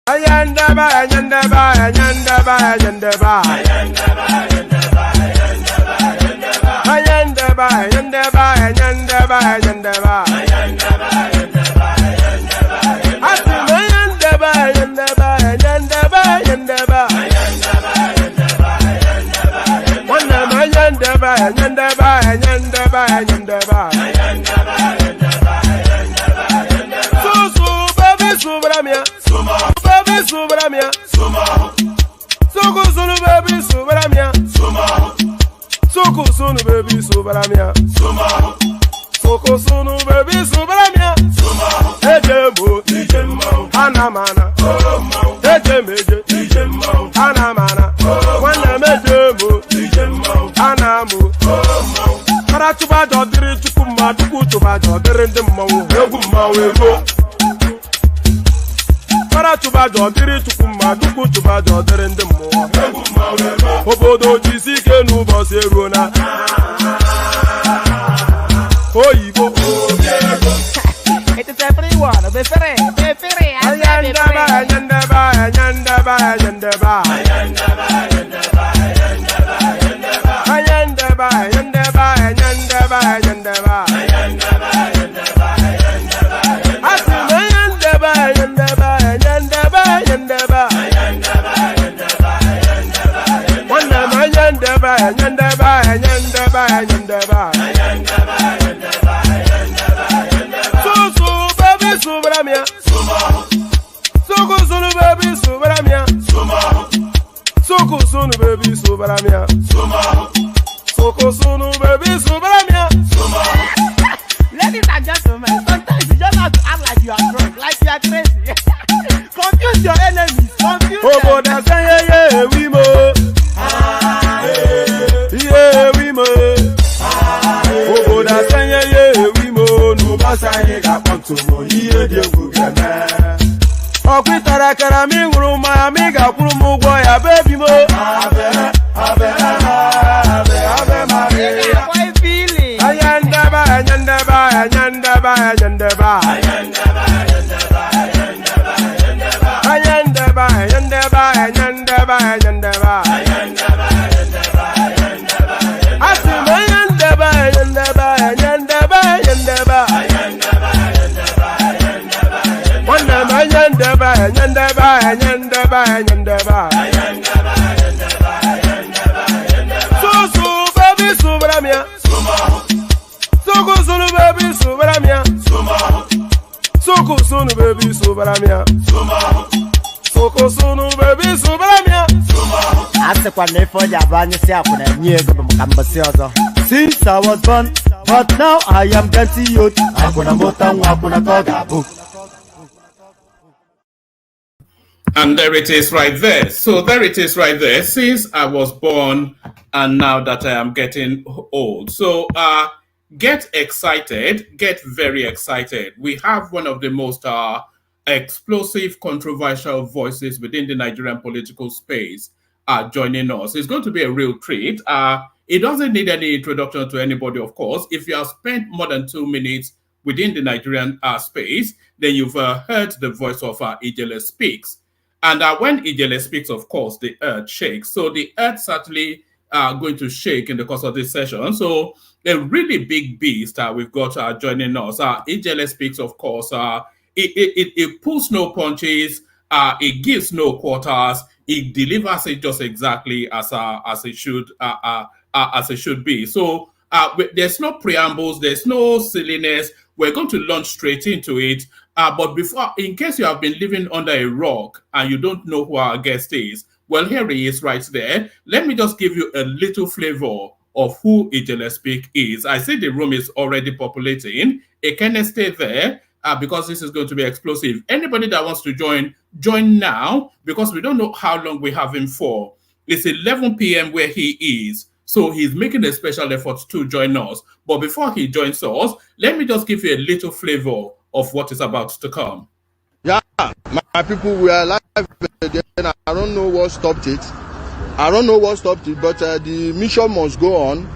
Ayandaba, ayandaba, ayandaba, ayandaba. Ayandaba, ayandaba, ayandaba, ayandaba. Ayandaba, ayandaba, ayandaba, ayandaba. Ayandaba, ayandaba, ayandaba, ayandaba. Susu, baby, subramia. Baby, subramia. Suku, sunu, baby, subramia. Suku, sunu, baby, subramia. Suku, sunu, baby, subramia. Ejemo, ejemo, anamana. Ejemeje, ejemo, anamana. Wana mejemo, ejemo, anamu. Para tuba jodiri chukuma, tuku tuba jodiri ndemawu, egu mawego. Para tuba jodiri chukuma, tuku tuba jodiri ndemawu, egu mawego. Obodo jisike nubo serona. Oyibo. It is everyone. Befere. Ayandaba, ayandaba, ayandaba, ayandaba. Ayandaba, ayandaba, ayandaba, ayandaba. Asima ayandaba, ayandaba, ayandaba, ayandaba. Wanama ayandaba, ayandaba, ayandaba, ayandaba. Susu, baby, subramia. Suku, sunu, baby, subramia. Suku, sunu, baby, subramia. Suku, sunu, baby, subramia. Ladies and gentlemen, sometimes you just have to act like you are drunk, like you are crazy. Confuse your enemies. Confuse them. Oboda say yeah, we mo. Yeah, we mo. Oboda say yeah, we mo. No basa he ga ponto mo. Iye de gugana. Okwitara kara mi nguru ma mi ga kwuru mu gwo ya baby mo. Abe Maria. Boy feeling. Ayandaba, ayandaba, ayandaba, ayandaba. Ayandaba, ayandaba, ayandaba, ayandaba. Asima ayandaba, ayandaba, ayandaba, ayandaba. Wanama ayandaba, ayandaba, ayandaba, ayandaba. Susu, baby, subramia. Suku, sunu, baby, subramia. Suku, sunu, baby, subramia. Suku, sunu, baby, subramia. Since I was born, but now I am getting youth. And there it is right there. So there it is right there. Since I was born and now that I am getting old. So get excited, get very excited. We have one of the most explosive, controversial voices within the Nigerian political space joining us. It's going to be a real treat. It doesn't need any introduction to anybody, of course. If you have spent more than 2 minutes within the Nigerian space, then you've heard the voice of Ijele speaks. And when Ijele speaks, of course, the earth shakes. So the earth certainly going to shake in the course of this session. So a really big beast we've got joining us. Ijele speaks, of course. It pulls no punches. It gives no quarters. It delivers it just exactly as it should be. So there's no preambles. There's no silliness. We're going to launch straight into it. But before, in case you have been living under a rock and you don't know who our guest is, well, here he is right there. Let me just give you a little flavor of who Ijele Speak is. I see the room is already populating. It can stay there because this is going to be explosive. Anybody that wants to join now, because we don't know how long we have him for. It's 11 p.m. where he is. So he's making a special effort to join us. But before he joins us, let me just give you a little flavor of what is about to come. Yeah, my people, we are live. I don't know what stopped it. But the mission must go on.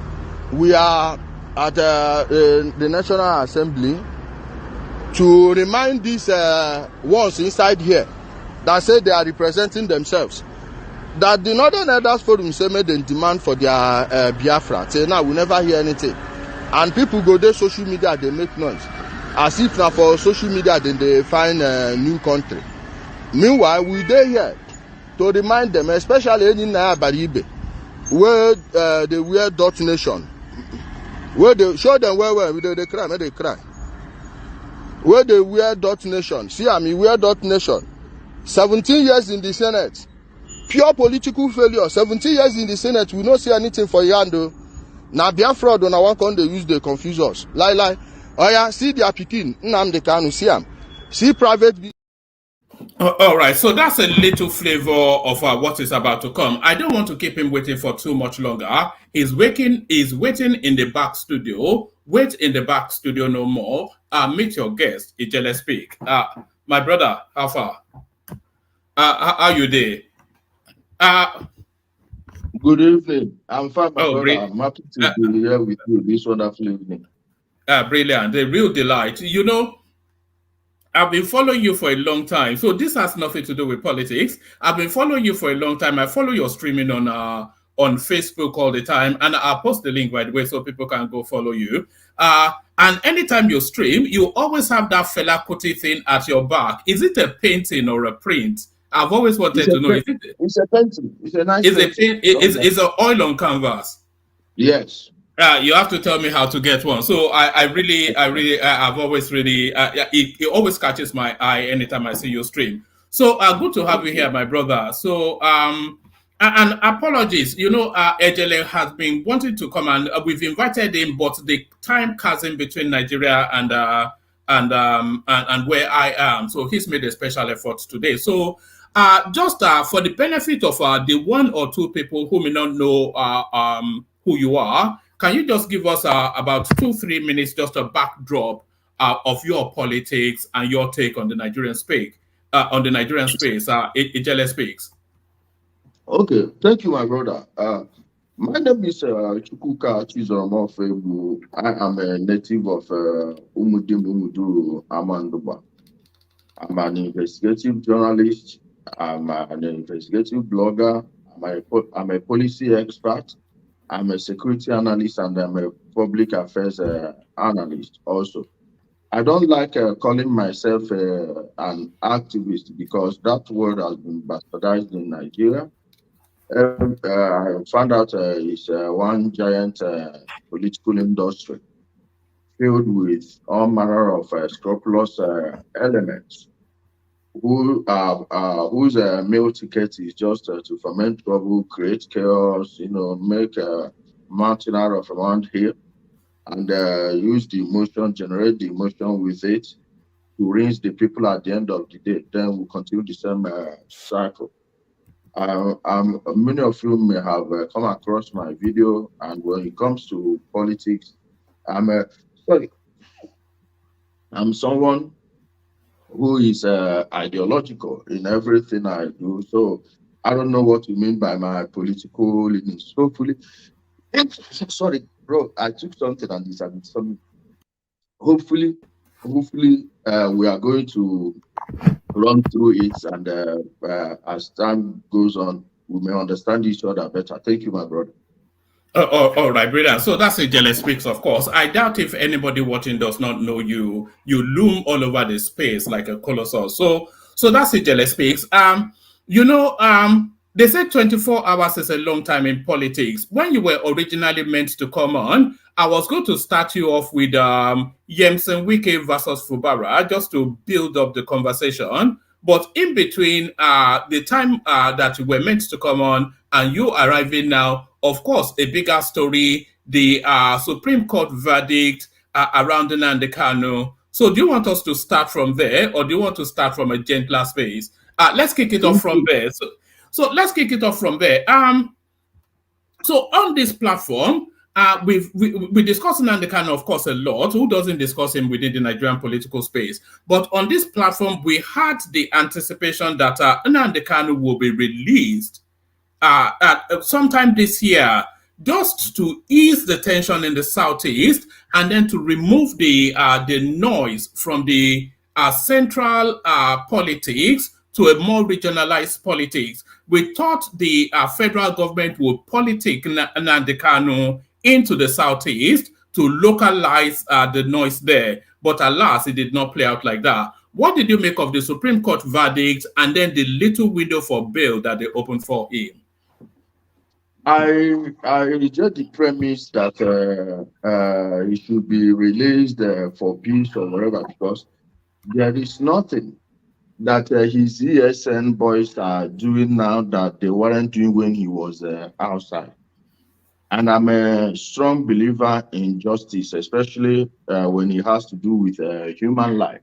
We are at the National Assembly to remind these ones inside here that say they are representing themselves. That the Northern Elders Forum say made them demand for their Biafra. Say now we never hear anything. And people go there social media, they make noise. As if now for social media then they find a new country. Meanwhile, we dey here to remind them, especially in Baribe, where they wear dot nation. Where they show them where they cry. Where they wear dot nation. See, I mean, wear dot nation. 17 years in the Senate. Pure political failure. 17 years in the Senate, we don't see anything for Yando. Now, Biafra, don't want to use the confuse us. Like, oh yeah, see their Pekin, Nnamdi Kanu, see them. See private. All right, so that's a little flavor of what is about to come. I don't want to keep him waiting for too much longer. He's waiting in the back studio. Wait in the back studio no more. Meet your guest, Ijele speak. My brother, how far? How you there? Good evening. I'm fine, my brother. Great. I'm happy to be here with you this wonderful evening. Brilliant. A real delight. You know, I've been following you for a long time. So this has nothing to do with politics. I've been following you for a long time. I follow your streaming on Facebook all the time. And I'll post the link, by the way, so people can go follow you. And anytime you stream, you always have that Fela Kuti thing at your back. Is it a painting or a print? I've always wanted to know. It's a painting. It's a nice painting. It's an oil on canvas. Yes. You have to tell me how to get one. So I've always really, it always catches my eye anytime I see you stream. So good to have you here, my brother. So, and apologies, you know, Ijele has been wanting to come and we've invited him, but the time chasm between Nigeria and where I am. So he's made a special effort today. So just for the benefit of the one or two people who may not know who you are, can you just give us about 2-3 minutes, just a backdrop of your politics and your take on the Nigerian space? Ijele speaks. Okay, thank you, my brother. My name is Chukwuka Chizoromofebu. I am a native of Umudu, Amanduba. I'm an investigative journalist. I'm an investigative blogger. I'm a policy expert. I'm a security analyst and I'm a public affairs analyst also. I don't like calling myself an activist because that word has been bastardized in Nigeria. I found out it's one giant political industry filled with all manner of scrupulous elements whose meal ticket is just to foment trouble, create chaos, you know, make a mountain out of a round hill, and use the emotion, generate the emotion with it to rinse the people at the end of the day. Then we'll continue the same cycle. Many of you may have come across my video, and when it comes to politics, I'm someone who is ideological in everything I do. So I don't know what you mean by my political leanings. Hopefully, sorry, bro, I took something and it's something. Hopefully, we are going to run through it, and as time goes on, we may understand each other better. Thank you, my brother. All right, brilliant. So that's Ijele speaks, of course. I doubt if anybody watching does not know you. You loom all over the space like a colossus. So that's Ijele speaks. You know, they say 24 hours is a long time in politics. When you were originally meant to come on, I was going to start you off with Yemsen Wike versus Fubara, just to build up the conversation. But in between the time that you were meant to come on and you arriving now, of course, a bigger story, the Supreme Court verdict around Nnamdi Kanu. So do you want us to start from there, or do you want to start from a gentler space? Let's kick it off from there. So let's kick it off from there. So on this platform, we discuss Nnamdi Kanu, of course, a lot. Who doesn't discuss him within the Nigerian political space? But on this platform, we had the anticipation that Nnamdi Kanu will be released sometime this year, just to ease the tension in the southeast, and then to remove the noise from the central politics, to a more regionalized politics. We thought the federal government would politic Nnamdi Kanu into the southeast to localize the noise there. But alas, it did not play out like that. What did you make of the Supreme Court verdict and then the little window for bail that they opened for him? I reject the premise that he should be released for peace or whatever, because there is nothing that his ESN boys are doing now that they weren't doing when he was outside. And I'm a strong believer in justice, especially when it has to do with human life.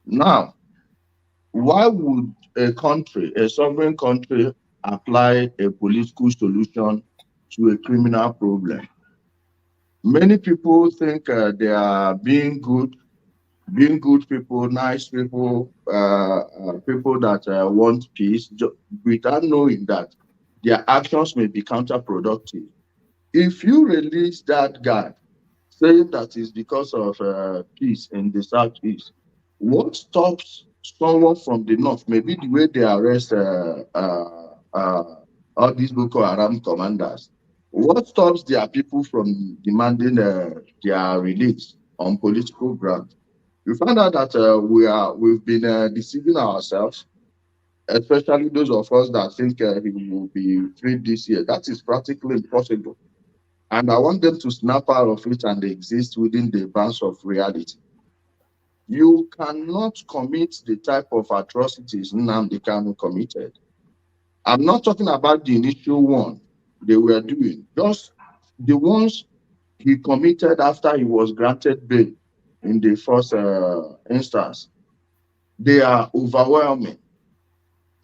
Now, why would a country, a sovereign country, apply a political solution to a criminal problem? Many people think they are being good people, nice people, people that want peace, without knowing that their actions may be counterproductive. If you release that guy, saying that it's because of peace in the southeast, what stops someone from the north, maybe the way they arrest all these Boko Haram commanders, what stops their people from demanding their release on political grounds? We found out that we've been deceiving ourselves, especially those of us that think he will be freed this year. That is practically impossible. And I want them to snap out of it and exist within the bounds of reality. You cannot commit the type of atrocities Nnamdi Kanu committed. I'm not talking about the initial one they were doing, just the ones he committed after he was granted bail in the first instance. They are overwhelming.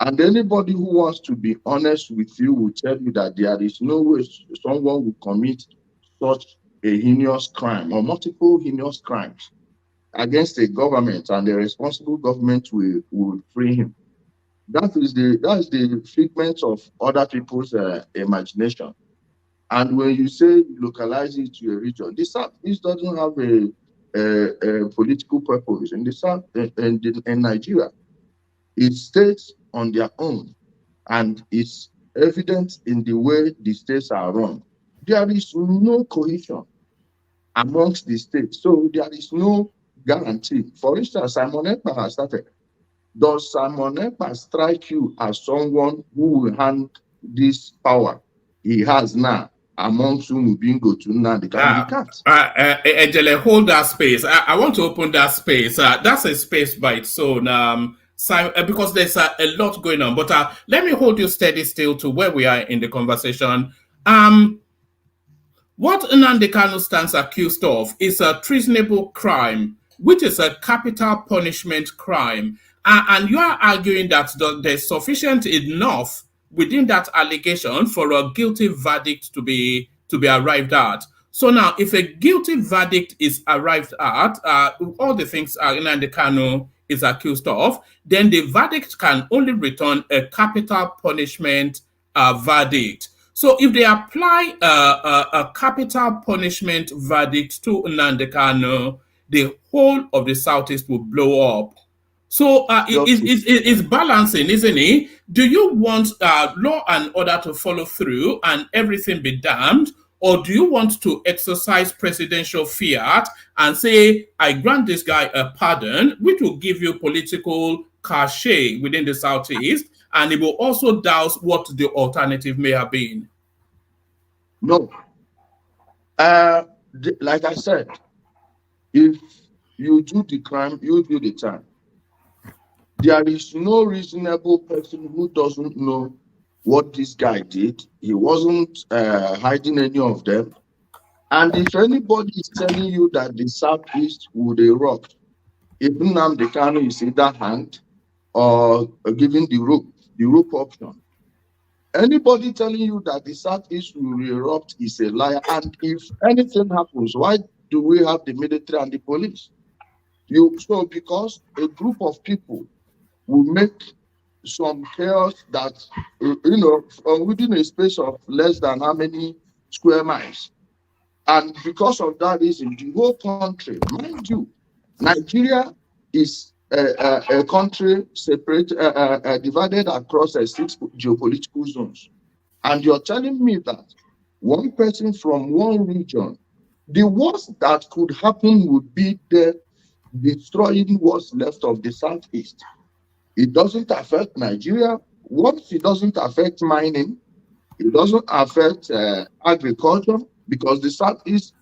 And anybody who wants to be honest with you will tell you that there is no way someone will commit such a heinous crime or multiple heinous crimes against a government, and the responsible government will free him. That is the figment of other people's imagination. And when you say localize it to a region, the Southeast doesn't have a political purpose. In the South, in Nigeria, it states on their own, and it's evident in the way the states are run. There is no cohesion amongst the states, so there is no guarantee. For instance, Simon Ekpa has started. Does Simon Ekpa strike you as someone who will hand this power he has now amongst Umubingo to Nnamdi Kanu? He can't. Ijele, hold that space. I want to open that space. That's a space by its own. Because there's a lot going on. But let me hold you steady still to where we are in the conversation. What Nnamdi Kanu stands accused of is a treasonable crime, which is a capital punishment crime. And you are arguing that there's sufficient enough within that allegation for a guilty verdict to be arrived at. So now, if a guilty verdict is arrived at, all the things Nnamdi Kanu is accused of, then the verdict can only return a capital punishment verdict. So if they apply a capital punishment verdict to Nnamdi Kanu, the whole of the Southeast will blow up. So it's balancing, isn't it? Do you want law and order to follow through and everything be damned? Or do you want to exercise presidential fiat and say, I grant this guy a pardon, which will give you political cachet within the Southeast, and it will also douse what the alternative may have been? No. Like I said, if you do the crime, you do the time. There is no reasonable person who doesn't know what this guy did. He wasn't hiding any of them. And if anybody is telling you that the Southeast would erupt, if Nnamdi Kanu is either hanged or given the rope option, anybody telling you that the Southeast will erupt is a liar. And if anything happens, why do we have the military and the police? So because a group of people will make some chaos that, within a space of less than how many square miles. And because of that reason, the whole country, mind you, Nigeria is a country divided across 6 geopolitical zones. And you're telling me that one person from one region, the worst that could happen would be the destroying what's left of the Southeast. It doesn't affect Nigeria. Once it doesn't affect mining, it doesn't affect agriculture, because the Southeast,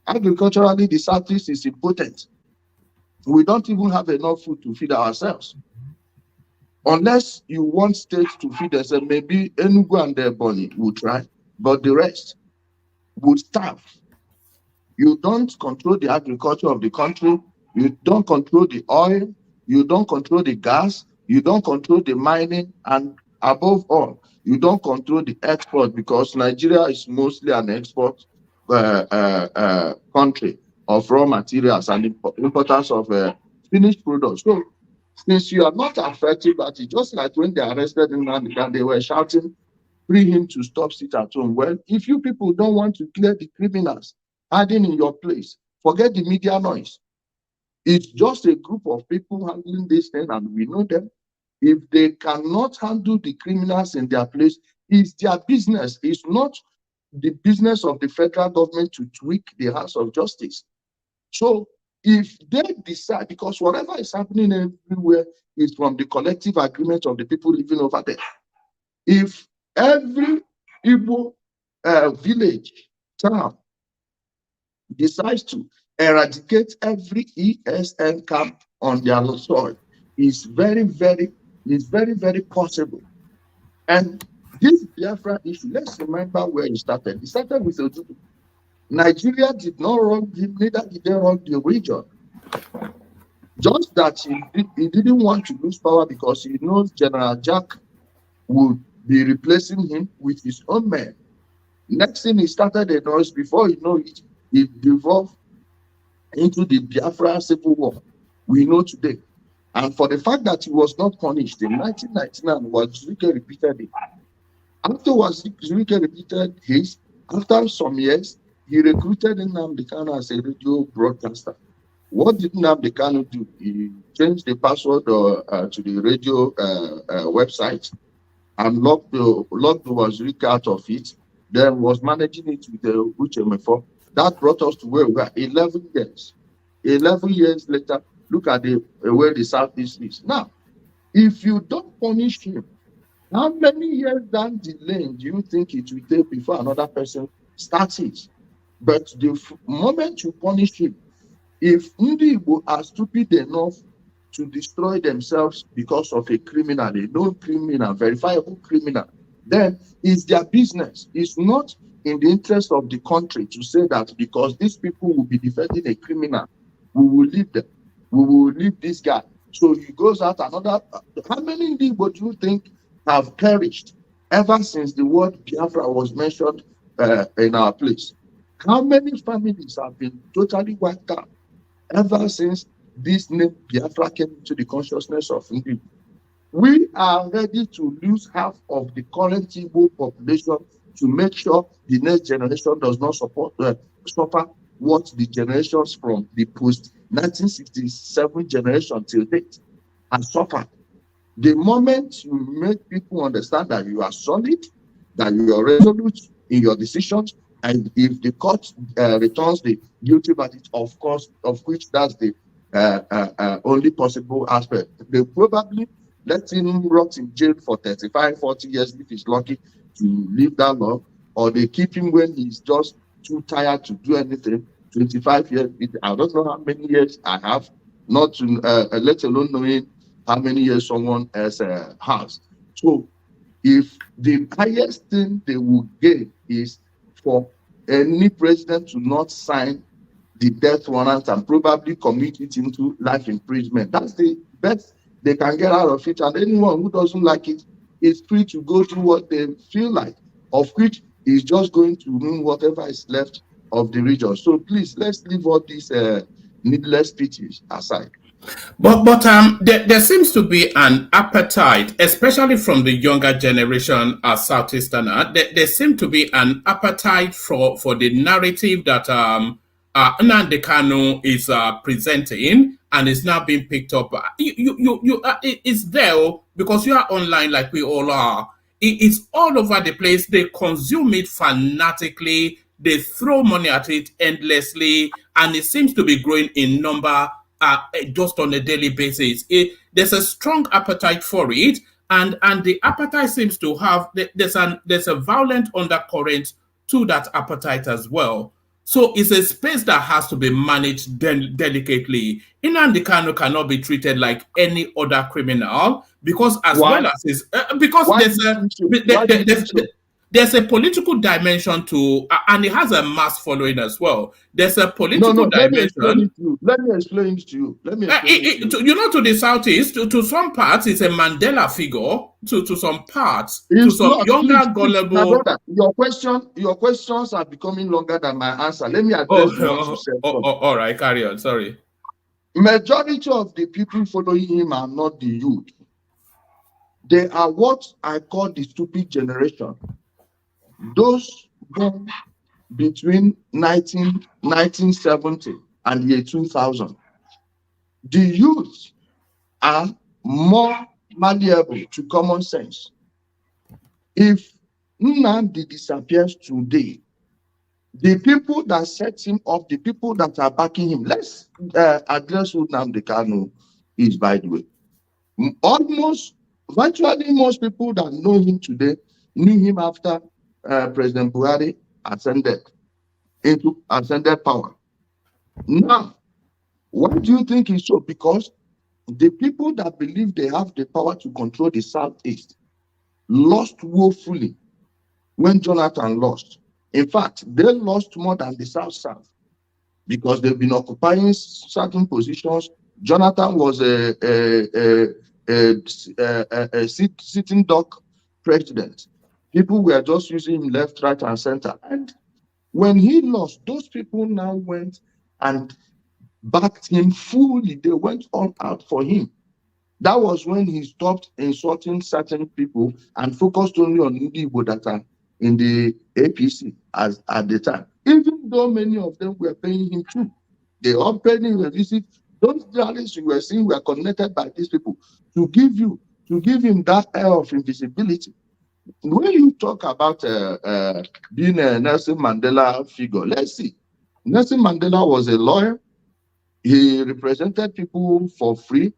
agriculturally, the Southeast is impotent. We don't even have enough food to feed ourselves. Unless you want states to feed us, maybe Enugu and Ebonyi will try, but the rest would starve. You don't control the agriculture of the country. You don't control the oil. You don't control the gas. You don't control the mining. And above all, you don't control the export, because Nigeria is mostly an export country of raw materials and importance of finished products. So, since you are not affected by it, just like when they arrested Nnamdi Kanu, they were shouting, free him to stop sit at home. Well, if you people don't want to clear the criminals hiding in your place, forget the media noise. It's just a group of people handling this thing, and we know them. If they cannot handle the criminals in their place, it's their business. It's not the business of the federal government to tweak the hands of justice. So if they decide, because whatever is happening everywhere is from the collective agreement of the people living over there. If every Igbo village, town, decides to eradicate every ESN camp on their soil, is very, very possible. And this Biafra issue, let's remember where it started. It started with Ojubu. Nigeria did not run, neither did they run the region. Just that he didn't want to lose power, because he knows General Jack would be replacing him with his own men. Next thing, he started a noise. Before you know it, it devolved into the Biafra Civil War we know today. And for the fact that he was not punished in 1999, Wazirike repeated it. After Wazirike repeated his, after some years, he recruited Nnamdi Kanu as a radio broadcaster. What did Nnamdi Kanu do? He changed the password to the radio website and locked the Wazirike out of it. Then was managing it with the Uchemefo. That brought us to where we are 11 years. 11 years later, look at where the Southeast is. Now, if you don't punish him, how many years down the lane do you think it will take before another person starts it? But the moment you punish him, if Ndi Igbo are stupid enough to destroy themselves because of a criminal, a known criminal, verifiable criminal, then it's their business. It's not in the interest of the country to say that because these people will be defending a criminal, we will leave them. We will leave this guy. So he goes out another. How many Ndi Igbo do you think have perished ever since the word Biafra was mentioned in our place? How many families have been totally wiped out ever since this name Biafra came into the consciousness of Ndi? We are ready to lose half of the current Igbo population to make sure the next generation does not suffer what the generations from the post-1967 generation till date has suffered. The moment you make people understand that you are solid, that you are resolute in your decisions, and if the court returns the guilty verdict, of course, of which that's the only possible aspect, they probably let him rot in jail for 35, 40 years if he's lucky to live that long, or they keep him when he's just too tired to do anything. 25 years, I don't know how many years I have, not to let alone knowing how many years someone else has. So if the highest thing they will gain is for any president to not sign the death warrant and probably commit it into life imprisonment, that's the best they can get out of it. And anyone who doesn't like it is free to go do what they feel like, of which is just going to ruin whatever is left of the region. So please, let's leave all these needless speeches aside. But there seems to be an appetite, especially from the younger generation as Southeasterner. There seems to be an appetite for the narrative that Nnamdi Kanu is presenting, and it's now being picked up. It's there because you are online like we all are. It's all over the place. They consume it fanatically. They throw money at it endlessly, and it seems to be growing in number just on a daily basis. There's a strong appetite for it, and the appetite seems to have there's a violent undercurrent to that appetite as well. So it's a space that has to be managed delicately. Nnamdi Kanu cannot be treated like any other criminal because as Why? well as his because Why there's do you a think so? Why do you think so? there's a political dimension to and it has a mass following as well. There's a political No, let me explain dimension. it to you. Let me explain it to you. To the southeast, to some parts, it's a Mandela figure. To some parts, to It's some not. younger, My gullible. brother, your questions are becoming longer than my answer. Let me address the ones you said first. All right, carry on. Sorry. Majority of the people following him are not the youth. They are what I call the stupid generation. Those born between 1970 and the year 2000. The youth are more malleable to common sense. If Nnamdi disappears today, the people that set him up, the people that are backing him, let's address who Nnamdi Kanu is, by the way. Virtually most people that know him today knew him after President Buhari ascended power. Now, why do you think it's so? Because the people that believe they have the power to control the Southeast lost woefully when Jonathan lost. In fact, they lost more than the South because they've been occupying certain positions. Jonathan was a sitting duck president. People were just using him left, right, and center. And when he lost, those people now went and backed him fully. They went all out for him. That was when he stopped insulting certain people and focused only on Igbo that are in the APC at the time. Even though many of them were paying him too. They all paid him a visit. Those rallies you were seeing were connected by these people to give him that air of invisibility. When you talk about being a Nelson Mandela figure, let's see. Nelson Mandela was a lawyer. He represented people for free.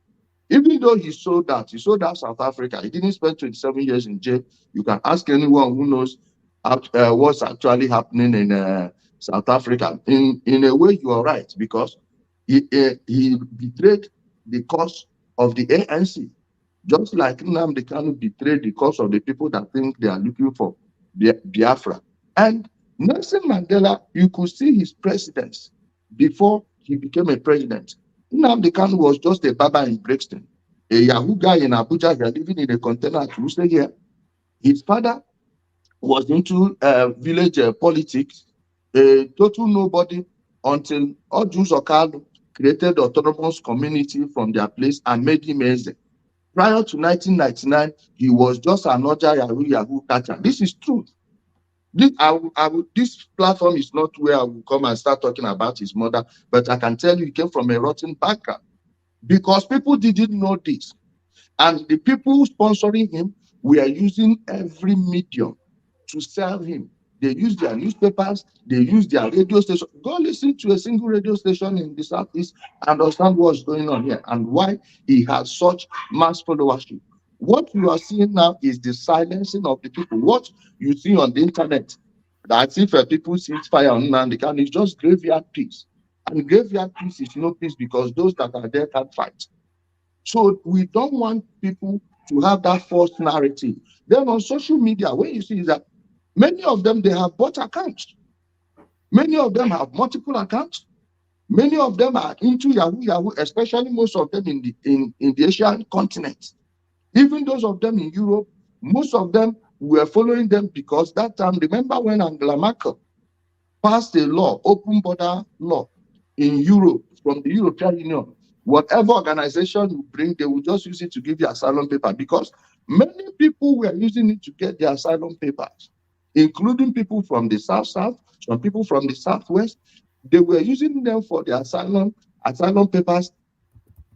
Even though he sold out South Africa. He didn't spend 27 years in jail. You can ask anyone who knows what's actually happening in South Africa. In a way, you are right, because he betrayed the cause of the ANC. Just like Nnamdi Kanu betrayed the cause of the people that think they are looking for Biafra. And Nelson Mandela, you could see his precedence before he became a president. Nnamdi Kanu was just a barber in Brixton, a Yahoo guy in Abuja here living in a container at Tuesday here. His father was into village politics, a total nobody, until Odjus Okalu created autonomous community from their place and made him Eze. Prior to 1999, he was just another Yahoo catcher. This is true. This platform is not where I will come and start talking about his mother, but I can tell you he came from a rotten background because people didn't know this. And the people sponsoring him were using every medium to sell him. They use their newspapers, they use their radio station. Go listen to a single radio station in the Southeast and understand what's going on here and why he has such mass followership. What you are seeing now is the silencing of the people. What you see on the internet, that if people see fire on Nnamdi Kanu, it's just graveyard peace. And graveyard peace is no peace because those that are there can't fight. So we don't want people to have that false narrative. Then on social media, what you see is that many of them, they have bought accounts. Many of them have multiple accounts. Many of them are into Yahoo, especially most of them in the Asian continent. Even those of them in Europe, most of them were following them because that time, remember when Angela Merkel passed a law, open border law in Europe from the European Union. Whatever organization you bring, they will just use it to give you asylum paper because many people were using it to get their asylum papers, including people from the South, some people from the Southwest. They were using them for their asylum papers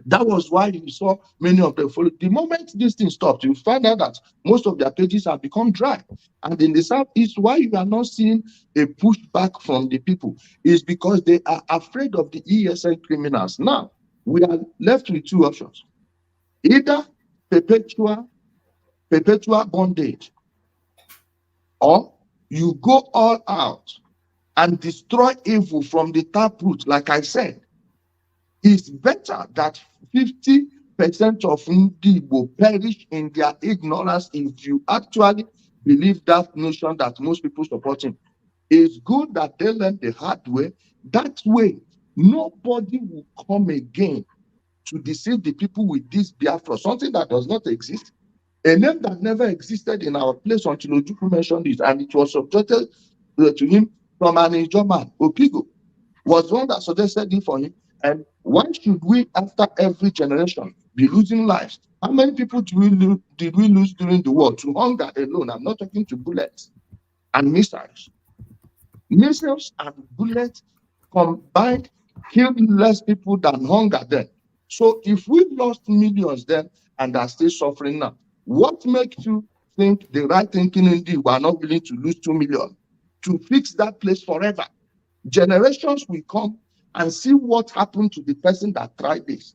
That was why you saw many of them follow. The moment this thing stopped, you find out that most of their pages have become dry. And in the Southeast, why you are not seeing a pushback from the people is because they are afraid of the ESN criminals. Now, we are left with two options. Either perpetual bondage, or you go all out and destroy evil from the taproot, like I said. It's better that 50% of Ndi will perish in their ignorance if you actually believe that notion that most people support him. It's good that they learn the hard way. That way, nobody will come again to deceive the people with this Biafra, something that does not exist, a name that never existed in our place until Ojukwu mentioned it, and it was subjected to him from an Ijaw man. Opigo was one that suggested it for him. And why should we, after every generation, be losing lives? How many people did we lose during the war to hunger alone? I'm not talking to bullets and missiles. Missiles and bullets combined killed less people than hunger then. So if we lost millions then and are still suffering now, what makes you think the right thinking indeed we are not willing to lose 2 million to fix that place forever? Generations will come and see what happened to the person that tried this.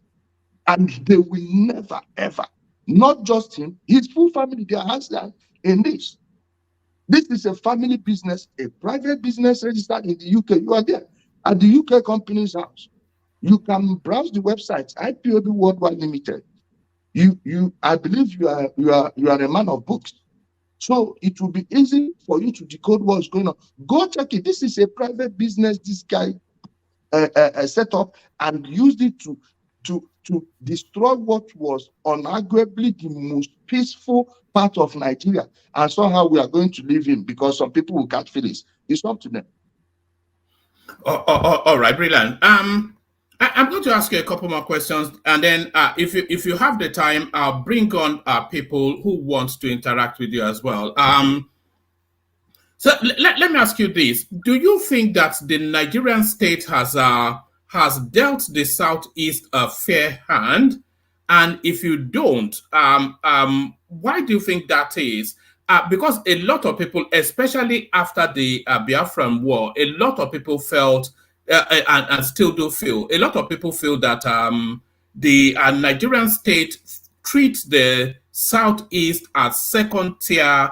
And they will never, ever, not just him, his full family, their hands in this. This is a family business, a private business registered in the UK. You are there at the UK company's house. You can browse the website, IPOB Worldwide Limited. I believe you are a man of books. So it will be easy for you to decode what's going on. Go check it. This is a private business this guy set up and used it to destroy what was unarguably the most peaceful part of Nigeria. And somehow we are going to leave him because some people will catch feelings. It's up to them. All right, brilliant. I'm going to ask you a couple more questions, and then if you have the time, I'll bring on people who want to interact with you as well. So let me ask you this: do you think that the Nigerian state has dealt the Southeast a fair hand? And if you don't, why do you think that is? Because a lot of people, especially after the Biafran War, a lot of people felt, and still do feel, a lot of people feel that the Nigerian state treats the Southeast as second-tier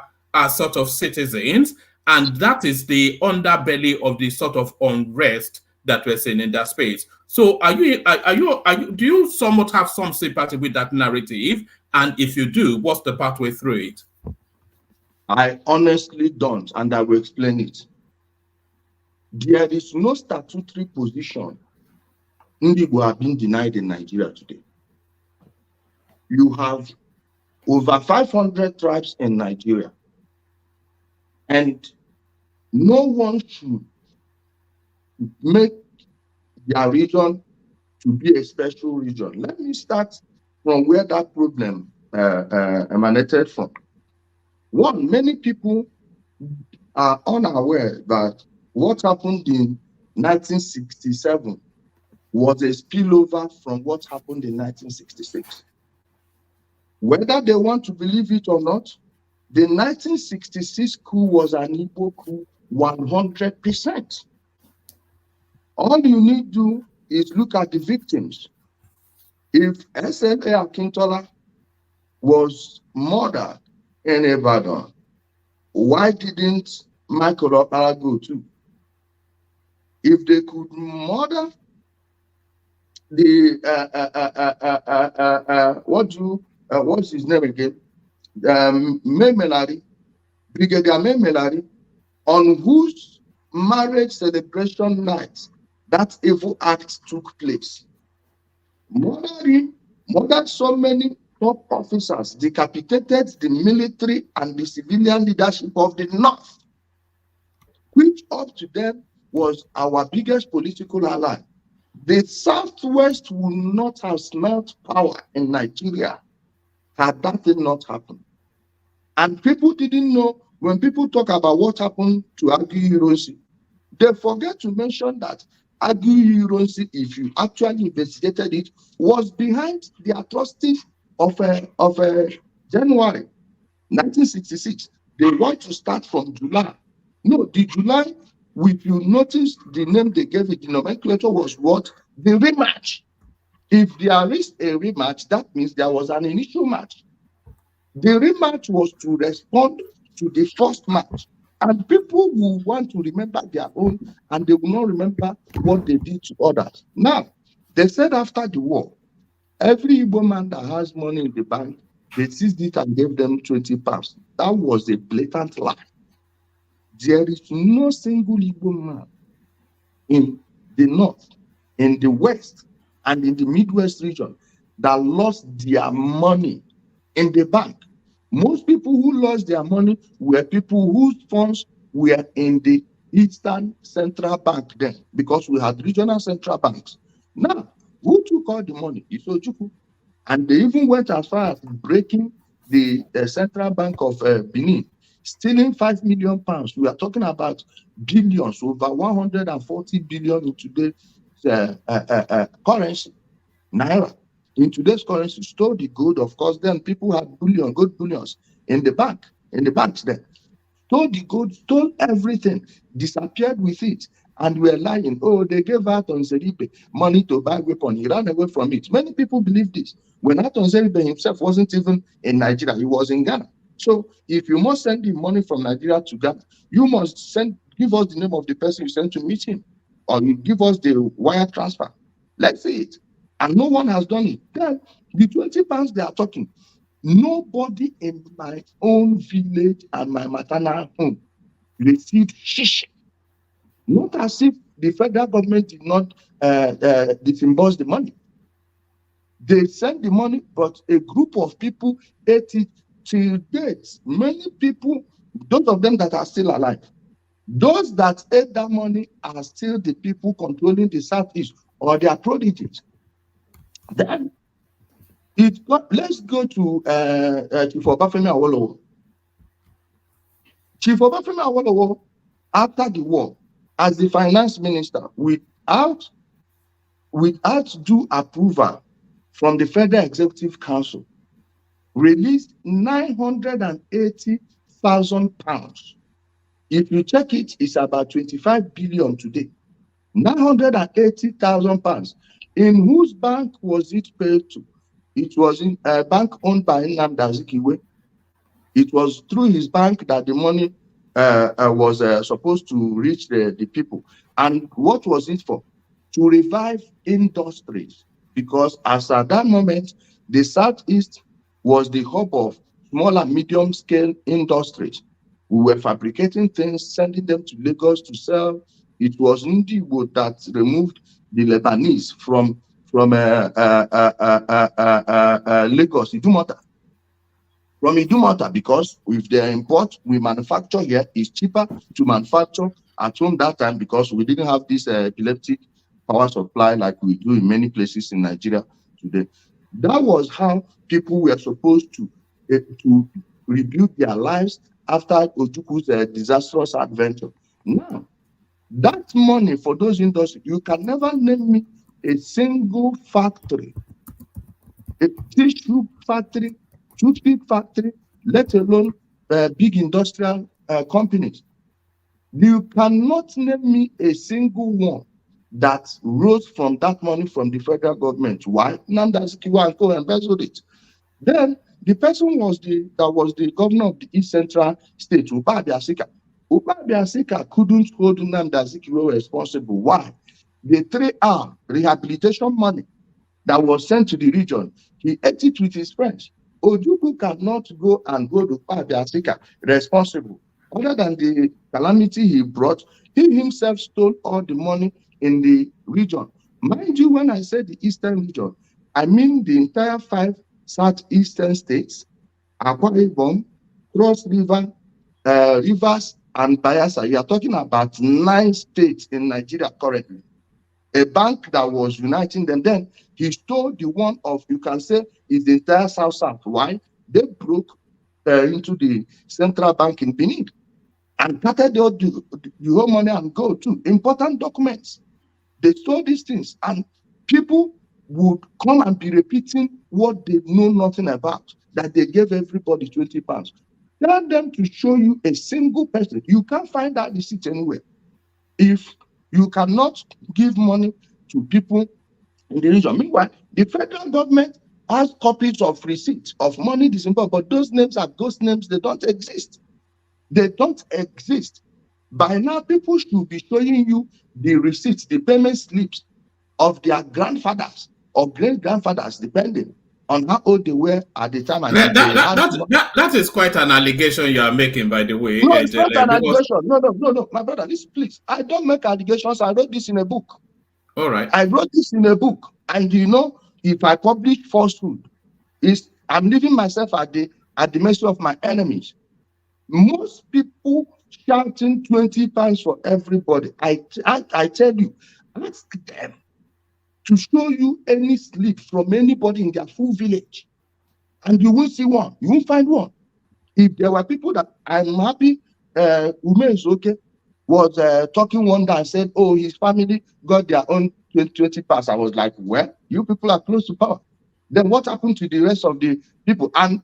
sort of citizens, and that is the underbelly of the sort of unrest that we're seeing in that space. So do you somewhat have some sympathy with that narrative? And if you do, what's the pathway through it? I honestly don't, and I will explain it. There is no statutory position Igbo have been denied in Nigeria today. You have over 500 tribes in Nigeria, and no one should make their region to be a special region. Let me start from where that problem emanated from. One, many people are unaware that what happened in 1967 was a spillover from what happened in 1966. Whether they want to believe it or not, the 1966 coup was an Igbo coup 100%. All you need to do is look at the victims. If SLA Akintola was murdered in Ibadan, why didn't Michael Okpara go too? If they could murder the what's his name again? Brigadier Melari, on whose marriage celebration night that evil act took place. Murdered so many top officers, decapitated the military and the civilian leadership of the North, which up to them was our biggest political ally. The Southwest would not have smelt power in Nigeria had that thing not happened. And people didn't know, when people talk about what happened to Agi Hiroshi, they forget to mention that argue you don't see if you actually investigated it, was behind the atrocity of January 1966. They want to start from July. No, the July, if you notice the name they gave it, the nomenclature was what? The rematch. If there is a rematch, that means there was an initial match. The rematch was to respond to the first match. And people will want to remember their own, and they will not remember what they did to others. Now, they said after the war, every Igbo man that has money in the bank, they seized it and gave them 20 pounds. That was a blatant lie. There is no single Igbo man in the north, in the west, and in the Midwest region that lost their money in the bank. Most people who lost their money were people whose funds were in the Eastern Central Bank then, because we had regional central banks. Now, who took all the money? It's Ojukwu. And they even went as far as breaking the Central Bank of Benin, stealing 5 million pounds. We are talking about billions, over 140 billion in today's currency, naira. In today's currency, stole the gold. Of course, then people had gold bullions in the banks then. Stole the gold, stole everything, disappeared with it, and were lying. Oh, they gave Aton Seribe money to buy weapon. He ran away from it. Many people believe this. When Aton Seribe himself wasn't even in Nigeria, he was in Ghana. So if you must send him money from Nigeria to Ghana, you must give us the name of the person you sent to meet him, or you give us the wire transfer. Let's see it. And no one has done it. Then the 20 pounds they are talking, nobody in my own village and my maternal home received shish. Not as if the federal government did not disburse the money. They sent the money, but a group of people ate it till date. Many people, those of them that are still alive, those that ate that money are still the people controlling the Southeast, or their prodigies. Then let's go to Chief Obafemi Awolowo. Chief Obafemi Awolowo, after the war, as the finance minister, without due approval from the Federal Executive Council, released 980,000 pounds. If you check it, it's about 25 billion today. 980,000 pounds. In whose bank was it paid to? It was in a bank owned by Nnamdi Kanu. It was through his bank that the money was supposed to reach the people. And what was it for? To revive industries. Because as at that moment, the Southeast was the hub of small and medium scale industries. We were fabricating things, sending them to Lagos to sell. It was Ndiwo that removed the Lebanese from Lagos, Idumota. From Idumota, because with the import we manufacture here, it's cheaper to manufacture at home that time, because we didn't have this epileptic power supply like we do in many places in Nigeria today. That was how people were supposed to rebuild their lives after Ojukwu's disastrous adventure. Now, that money for those industries, you can never name me a single factory, a tissue factory, toothpick factory, let alone big industrial companies. You cannot name me a single one that rose from that money from the federal government. Why? Nnamdi Kanu embezzled it. Then the person was the governor of the East Central State, Uba Abiasika. Uba Abiasika couldn't hold Nnamdi Kanu responsible. Why? The 3R rehabilitation money that was sent to the region, he ate it with his friends. Ojukwu cannot go and hold Uba Abiasika responsible. Other than the calamity he brought, he himself stole all the money in the region. Mind you, when I say the Eastern region, I mean the entire 5 southeastern states, Akwa Ibom, Cross River, Rivers, and Bayelsa. You are talking about 9 states in Nigeria currently. A bank that was uniting them. Then he stole the one of, you can say, is the entire South. Why? They broke into the central bank in Benin and started the whole money and gold too. Important documents. They saw these things, and people would come and be repeating what they know nothing about, that they gave everybody 20 pounds. Tell them to show you a single person. You can't find that receipt anywhere. If you cannot give money to people in the region. Meanwhile, the federal government has copies of receipts of money disbursed, but those names are ghost names. They don't exist. They don't exist. By now, people should be showing you the receipts, the payment slips of their grandfathers or great-grandfathers, depending on how old they were at the time. And That is quite an allegation you are making, by the way. No, it's not an because... allegation. No. My brother, listen, please. I don't make allegations. I wrote this in a book. All right. I wrote this in a book. And you know, if I publish falsehood, I'm leaving myself at the mercy of my enemies. Most people shouting 20 pounds for everybody. I tell you, ask them to show you any slip from anybody in their full village, and you won't see one. You won't find one. If there were people that I'm happy, Ume is okay, was talking one day and said, oh, his family got their own 20 pounds. I was like, well, you people are close to power. Then what happened to the rest of the people? And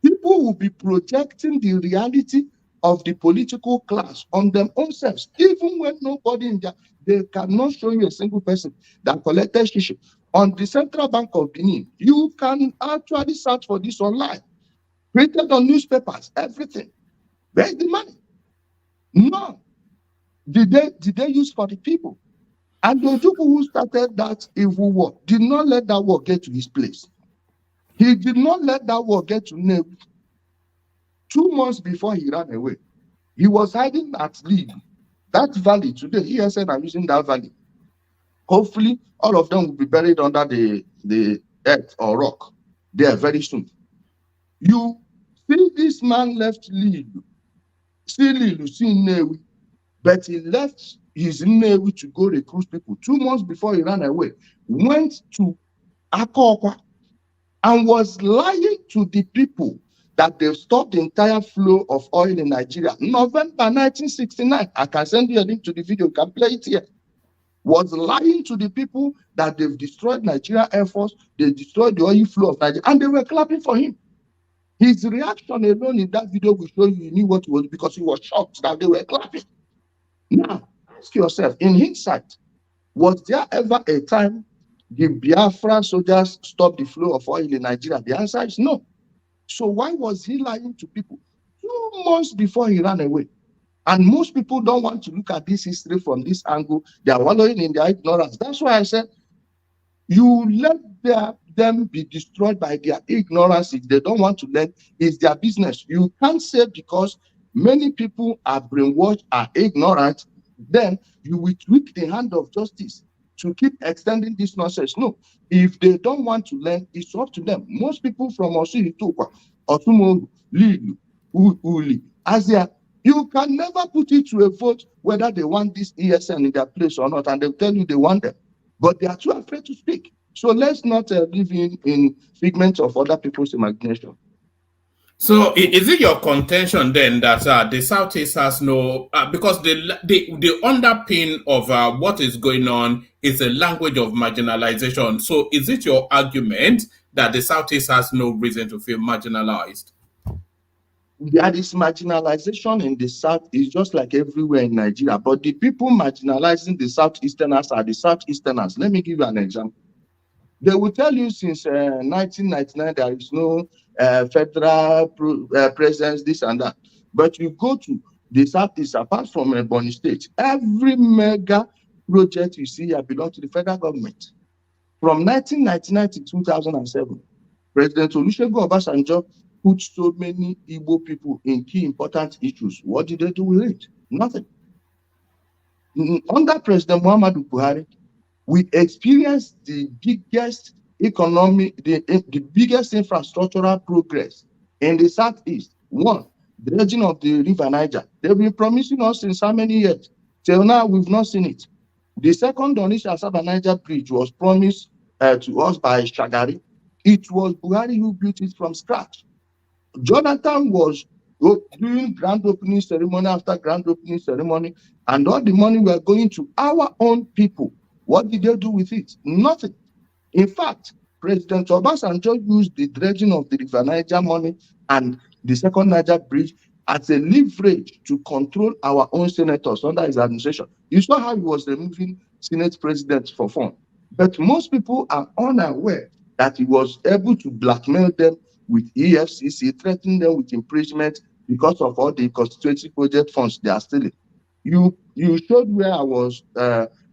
people will be projecting the reality of the political class on them own selves, even when nobody in there, they cannot show you a single person that collected shishi. On the Central Bank of Benin, you can actually search for this online, printed on newspapers, everything. Where's the money? None. Did they use for the people? And the people who started that evil war did not let that war get to his place. He did not let that war get to Nebu. 2 months before he ran away, he was hiding at Lead. That valley today, ESN are using that valley. Hopefully, all of them will be buried under the earth or rock there very soon. You see, this man left Lead, see Newi, but he left his Newi to go recruit people. 2 months before he ran away, went to Akokwa and was lying to the people that they've stopped the entire flow of oil in Nigeria. November 1969, I can send you a link to the video, you can play it here. Was lying to the people that they've destroyed Nigeria Air Force, they destroyed the oil flow of Nigeria, and they were clapping for him. His reaction alone in that video will show you knew what it was, because he was shocked that they were clapping. Now, ask yourself, in hindsight, was there ever a time the Biafra soldiers stopped the flow of oil in Nigeria? The answer is no. So why was he lying to people 2 months before he ran away? And most people don't want to look at this history from this angle. They are wallowing in their ignorance. That's why I said, you let them be destroyed by their ignorance. If they don't want to learn, it's their business. You can't say because many people are brainwashed, are ignorant, then you will tweak the hand of justice to keep extending this nonsense. No, if they don't want to learn, it's up to them. Most people from Osuitokwa, Osumogu, Lilu, Uli, Asia, you can never put it to a vote whether they want this ESN in their place or not, and they'll tell you they want them. But they are too afraid to speak. So let's not live in figments of other people's imagination. So is it your contention then that the Southeast has no, because the underpin of what is going on is a language of marginalization. So is it your argument that the Southeast has no reason to feel marginalized? There is marginalization in the South, is just like everywhere in Nigeria. But the people marginalizing the Southeasterners are the Southeasterners. Let me give you an example. They will tell you since 1999 there is no federal presence, this and that. But you go to the Southeast, apart from Ebonyi State, every mega project you see here belongs to the federal government. From 1999 to 2007, President Olusegun Obasanjo put so many Igbo people in key important issues. What did they do with it? Nothing. Under President Muhammadu Buhari, we experienced the biggest economic, the biggest infrastructural progress in the Southeast. One, the region of the River Niger. They've been promising us since how many years? Till now, we've not seen it. The second Onitsha-Asaba Niger Bridge was promised to us by Shagari. It was Buhari who built it from scratch. Jonathan was doing grand opening ceremony after grand opening ceremony, and all the money were going to our own people. What did they do with it? Nothing. In fact, President Obasanjo used the dredging of the River Niger money and the second Niger bridge as a leverage to control our own senators under his administration. You saw how he was removing Senate presidents for fun. But most people are unaware that he was able to blackmail them with EFCC, threatening them with imprisonment because of all the constituency project funds they are stealing. You showed where I was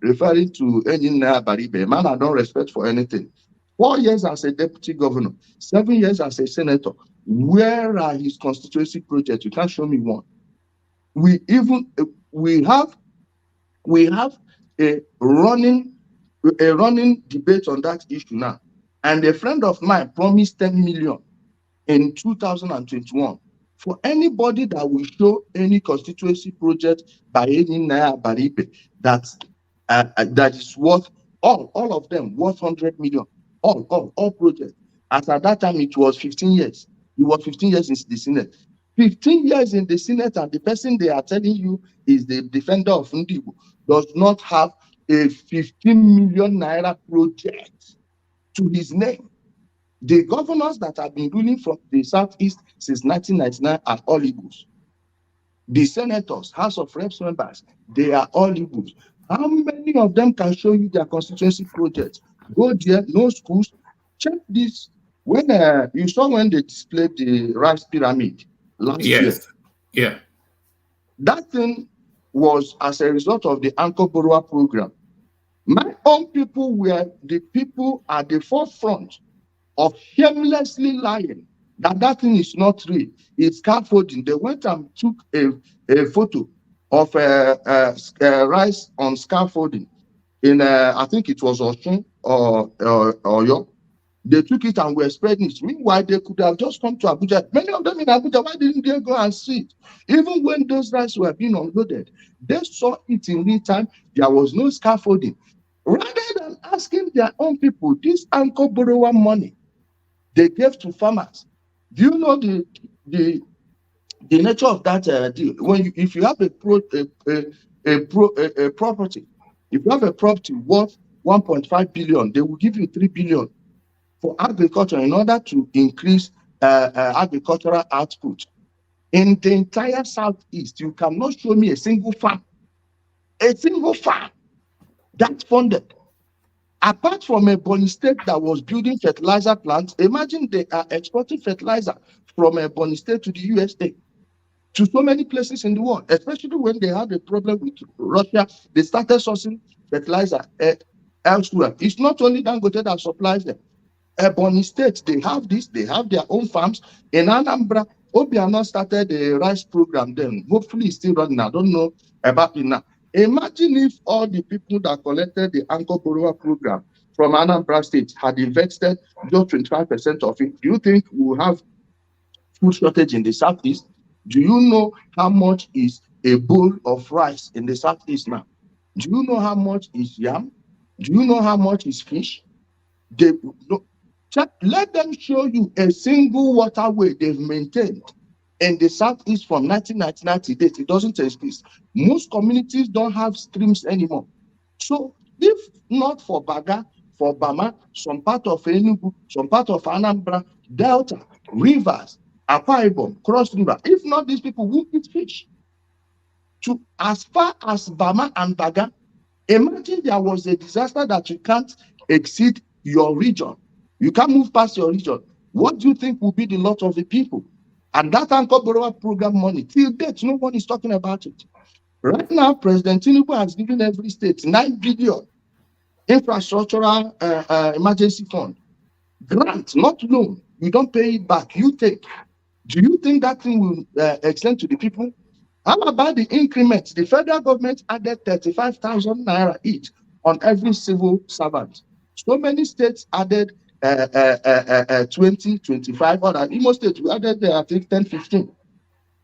referring to Nnamdi Baribe, a man I don't respect for anything. 4 years as a deputy governor, 7 years as a senator. Where are his constituency projects? You can't show me one. We have a running debate on that issue now. And a friend of mine promised 10 million in 2021 for anybody that will show any constituency project by any Naya Baribe that is worth all of them worth 100 million. All projects. As at that time, it was 15 years. It was 15 years in the Senate. 15 years in the Senate, and the person they are telling you is the defender of Ndigo does not have a 15 million naira project to his name. The governors that have been ruling from the Southeast since 1999 are all Igbos. The senators, House of Reps members, they are all Igbos. How many of them can show you their constituency projects? Go there, no schools. Check this. When you saw when they displayed the rice pyramid last year. Yeah. That thing was as a result of the anchor borrower program. My own people were the people at the forefront of shamelessly lying that thing is not real. It's scaffolding. They went and took a photo of rice on scaffolding in I think it was Osun or Oyo. They took it and were spreading it. Meanwhile, they could have just come to Abuja. Many of them in Abuja, why didn't they go and see it? Even when those rice were being unloaded, they saw it in real time. There was no scaffolding. Rather than asking their own people, this anchor borrower money they gave to farmers. Do you know the nature of that deal? If you have a property, if you have a property worth 1.5 billion, they will give you 3 billion for agriculture in order to increase agricultural output. In the entire Southeast, you cannot show me a single farm that's funded. Apart from a Ebonyi State that was building fertilizer plants, imagine they are exporting fertilizer from Ebonyi State to the USA, to so many places in the world, especially when they had a problem with Russia. They started sourcing fertilizer elsewhere. It's not only Dangote that supplies them. Ebonyi State, they have their own farms. In Anambra, Obiano started a rice program then. Hopefully it's still running. I don't know about it now. Imagine if all the people that collected the anchor borrower program from Anambra State had invested just 25% of it. Do you think we'll have food shortage in the Southeast? Do you know how much is a bowl of rice in the Southeast now? Do you know how much is yam? Do you know how much is fish? Let them show you a single waterway they've maintained in the Southeast from 1999 to date. It doesn't exist. Most communities don't have streams anymore. So if not for Baga, for Bama, some part of Enugu, some part of Anambra, Delta, rivers, Akwa Ibom, Cross River, if not these people who eat fish. To as far as Bama and Baga, imagine there was a disaster that you can't exceed your region. You can't move past your region. What do you think will be the lot of the people? And that anchor borrower program money, till date, no one is talking about it. Right now, President Tinubu has given every state 9 billion infrastructural emergency fund. Grant, not loan. You don't pay it back. You take. Do you think that thing will extend to the people? How about the increments? The federal government added 35,000 naira each on every civil servant. So many states added 20, 25, or Imo State, we added, I think, 10, 15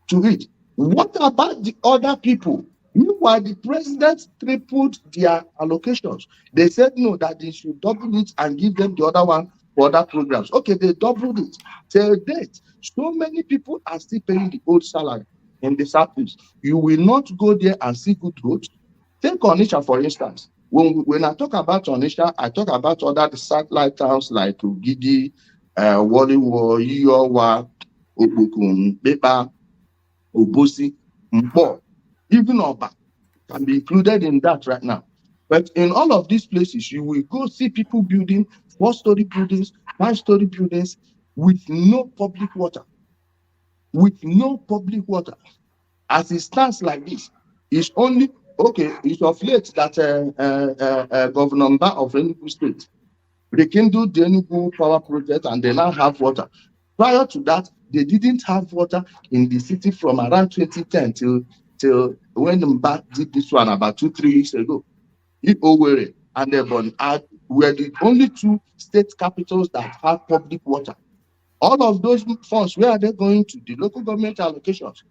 to it. What about the other people? Meanwhile, the president tripled their allocations. They said no, that they should double it and give them the other one for other programs. Okay, they doubled it. Till date, so many people are still paying the old salary in the Southeast. You will not go there and see good roads. Take Onitsha, for instance. When I talk about Onitsha, I talk about other satellite towns like Ugidi, Waliwo, Iyowa, Okpokun, Pepa, Obosi, Mpo, even Oba can be included in that right now. But in all of these places, you will go see people building 4-story buildings, 5-story buildings with no public water. With no public water. As it stands like this, it's only, okay, it's of late that Governor Mba of Enugu State rekindled the Enugu power project and they now have water. Prior to that, they didn't have water in the city from around 2010 till when Mba did this one about 2-3 weeks ago. Owerri and Ebonyi were the only 2 state capitals that have public water. All of those funds, where are they going to? The local government allocations.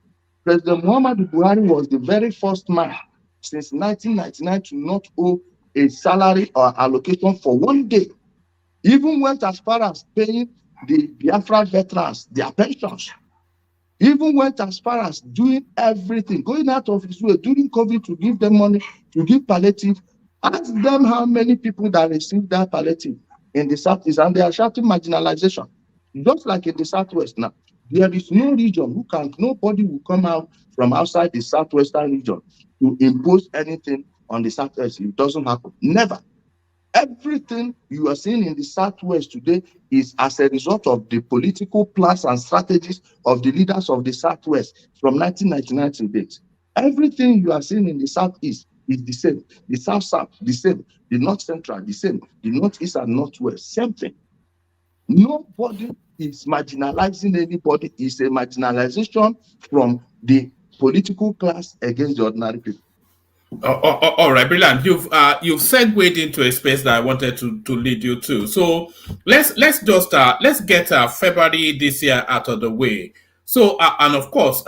President Muhammadu Buhari was the very first man since 1999 to not owe a salary or allocation for 1 day. Even went as far as paying the Biafra veterans their pensions. Even went as far as doing everything, going out of his way during COVID to give them money, to give palliative. Ask them how many people that received that palliative in the Southeast, and they are shouting marginalization. Just like in the Southwest now, there is no region nobody will come out from outside the Southwestern region to impose anything on the Southwest. It doesn't happen. Never. Everything you are seeing in the Southwest today is as a result of the political plans and strategies of the leaders of the Southwest from 1999 to date. Everything you are seeing in the Southeast is the same. The South, the same. The North Central, the same. The Northeast and Northwest, same thing. Nobody is marginalizing anybody. It's a marginalization from the political class against the ordinary people. All right, brilliant. You've segued into a space that I wanted to lead you to. So let's get February this year out of the way. So and of course,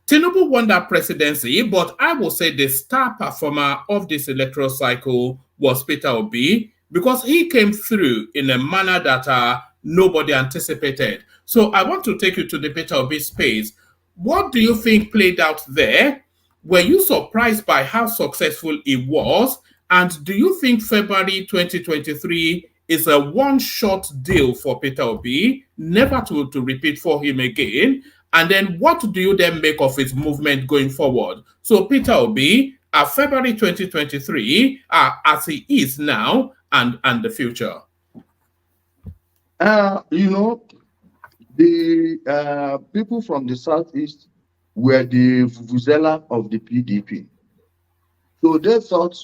Tinubu won that presidency, but I will say the star performer of this electoral cycle was Peter Obi, because he came through in a manner that nobody anticipated. So I want to take you to the Peter Obi space. What do you think played out there? Were you surprised by how successful it was? And do you think February 2023 is a one-shot deal for Peter Obi, never to repeat for him again? And then what do you then make of his movement going forward? So Peter Obi, February 2023, as he is now and the future. The people from the Southeast were the vuvuzela of the PDP. So they thought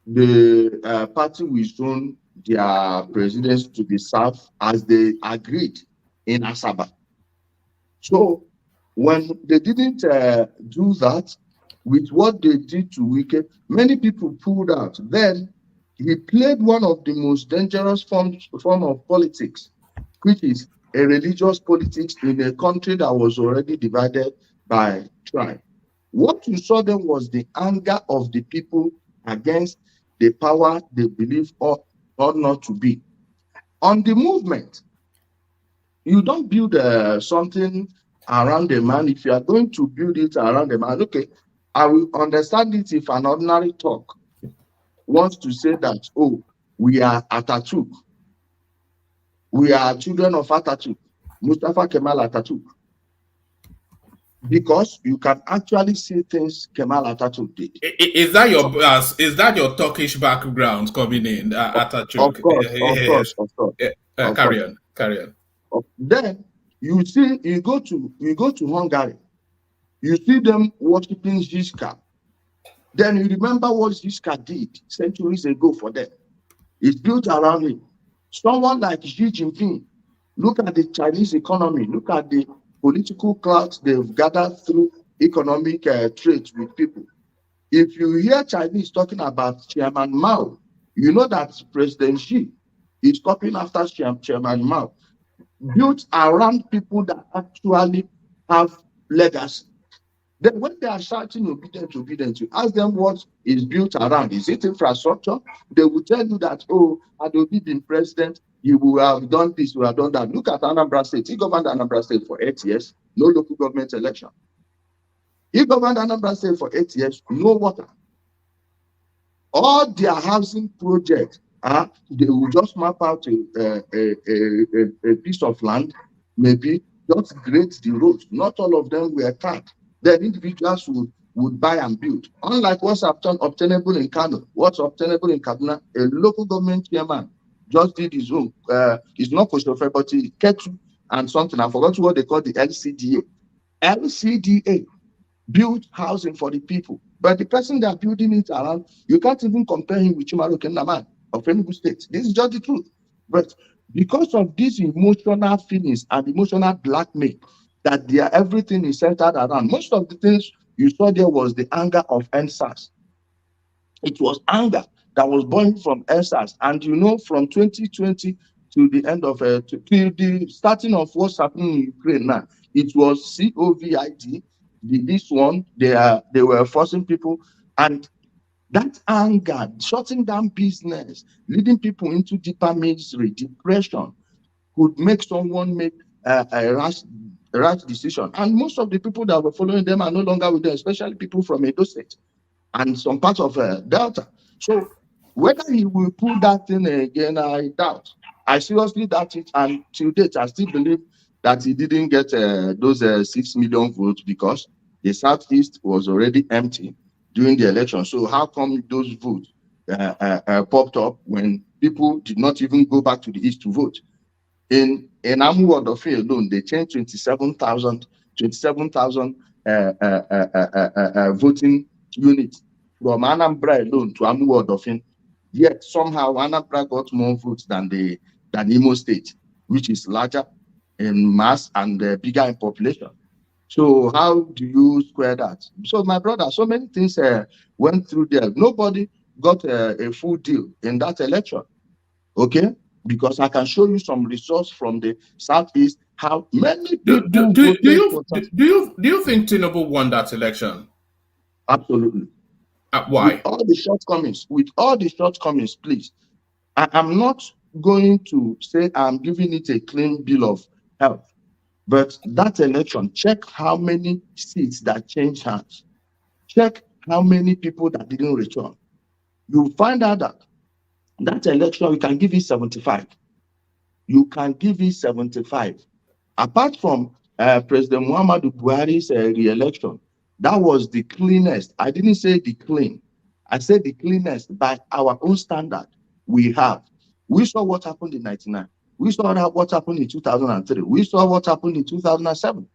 the party will soon their presidents to be served as they agreed in Asaba. So when they didn't do that, with what they did to Wike, many people pulled out. Then he played one of the most dangerous form of politics, which is a religious politics in a country that was already divided by tribe. What you saw then was the anger of the people against the power they believe ought not to be. On the movement, you don't build something around a man. If you are going to build it around a man, okay, I will understand it if an ordinary talk wants to say that, oh, we are Atatürk. We are children of Atatürk, Mustafa Kemal Atatürk. Because you can actually see things Kemal Atatürk did. Is that your Turkish background coming in, Atatürk? Of course. Carry on. Then you see, you go to Hungary, you see them worshiping Zizka. Then you remember what Zizka did centuries ago for them. It's built around him. Someone like Xi Jinping, look at the Chinese economy, look at the political clout they've gathered through economic trade with people. If you hear Chinese talking about Chairman Mao, you know that President Xi is copying after Chairman Mao, built around people that actually have legacy. Then when they are shouting obedience, you ask them what is built around. Is it infrastructure? They will tell you that, oh, had Obi been president, he will have done this, he will have done that. Look at Anambra State. He governed Anambra State for 8 years, no local government election. He governed Anambra State for 8 years, no water. All their housing projects, they will just map out a piece of land, maybe just grade the road. Not all of them were cut. Then individuals would buy and build. Unlike what's obtainable in Kano, what's obtainable in Kaduna, a local government chairman just did his own. It's not Koshofe, but he Ketu and something. I forgot what they call the LCDA. LCDA build housing for the people. But the person that are building it around, you can't even compare him with Chimaroke Nnaman of Enugu State. This is just the truth. But because of these emotional feelings and emotional blackmail, that everything is centered around, most of the things you saw there was the anger of NSAS. It was anger that was born from NSAS. And you know, from 2020 to the end of to the starting of what's happening in Ukraine now, it was COVID. This one, they were forcing people, and that anger, shutting down business, leading people into deeper misery, depression, could make someone make a rash decision. And most of the people that were following them are no longer with them, especially people from Edo State and some parts of Delta. So whether he will pull that thing again, I doubt. I seriously doubt it, and to date, I still believe that he didn't get those 6 million votes because the Southeast was already empty during the election. So how come those votes popped up when people did not even go back to the East to vote? In Amuwodofe alone, they changed 27,000 voting units from Anambra alone to Amuwodofe. Yet somehow Anambra got more votes than Imo State, which is larger in mass and bigger in population. So how do you square that? So my brother, so many things went through there. Nobody got a full deal in that election. Okay? Because I can show you some results from the Southeast, how many people do you think Tinubu won that election? Absolutely. Why? With all the shortcomings, please. I am not going to say I'm giving it a clean bill of health. But that election, check how many seats that changed hands. Check how many people that didn't return. You find out that election, you can give it 75. You can give it 75. Apart from President Muhammadu Buhari's re-election, that was the cleanest. I didn't say the clean. I said the cleanest by our own standard we have. We saw what happened in 1999. We saw what happened in 2003. We saw what happened in 2007.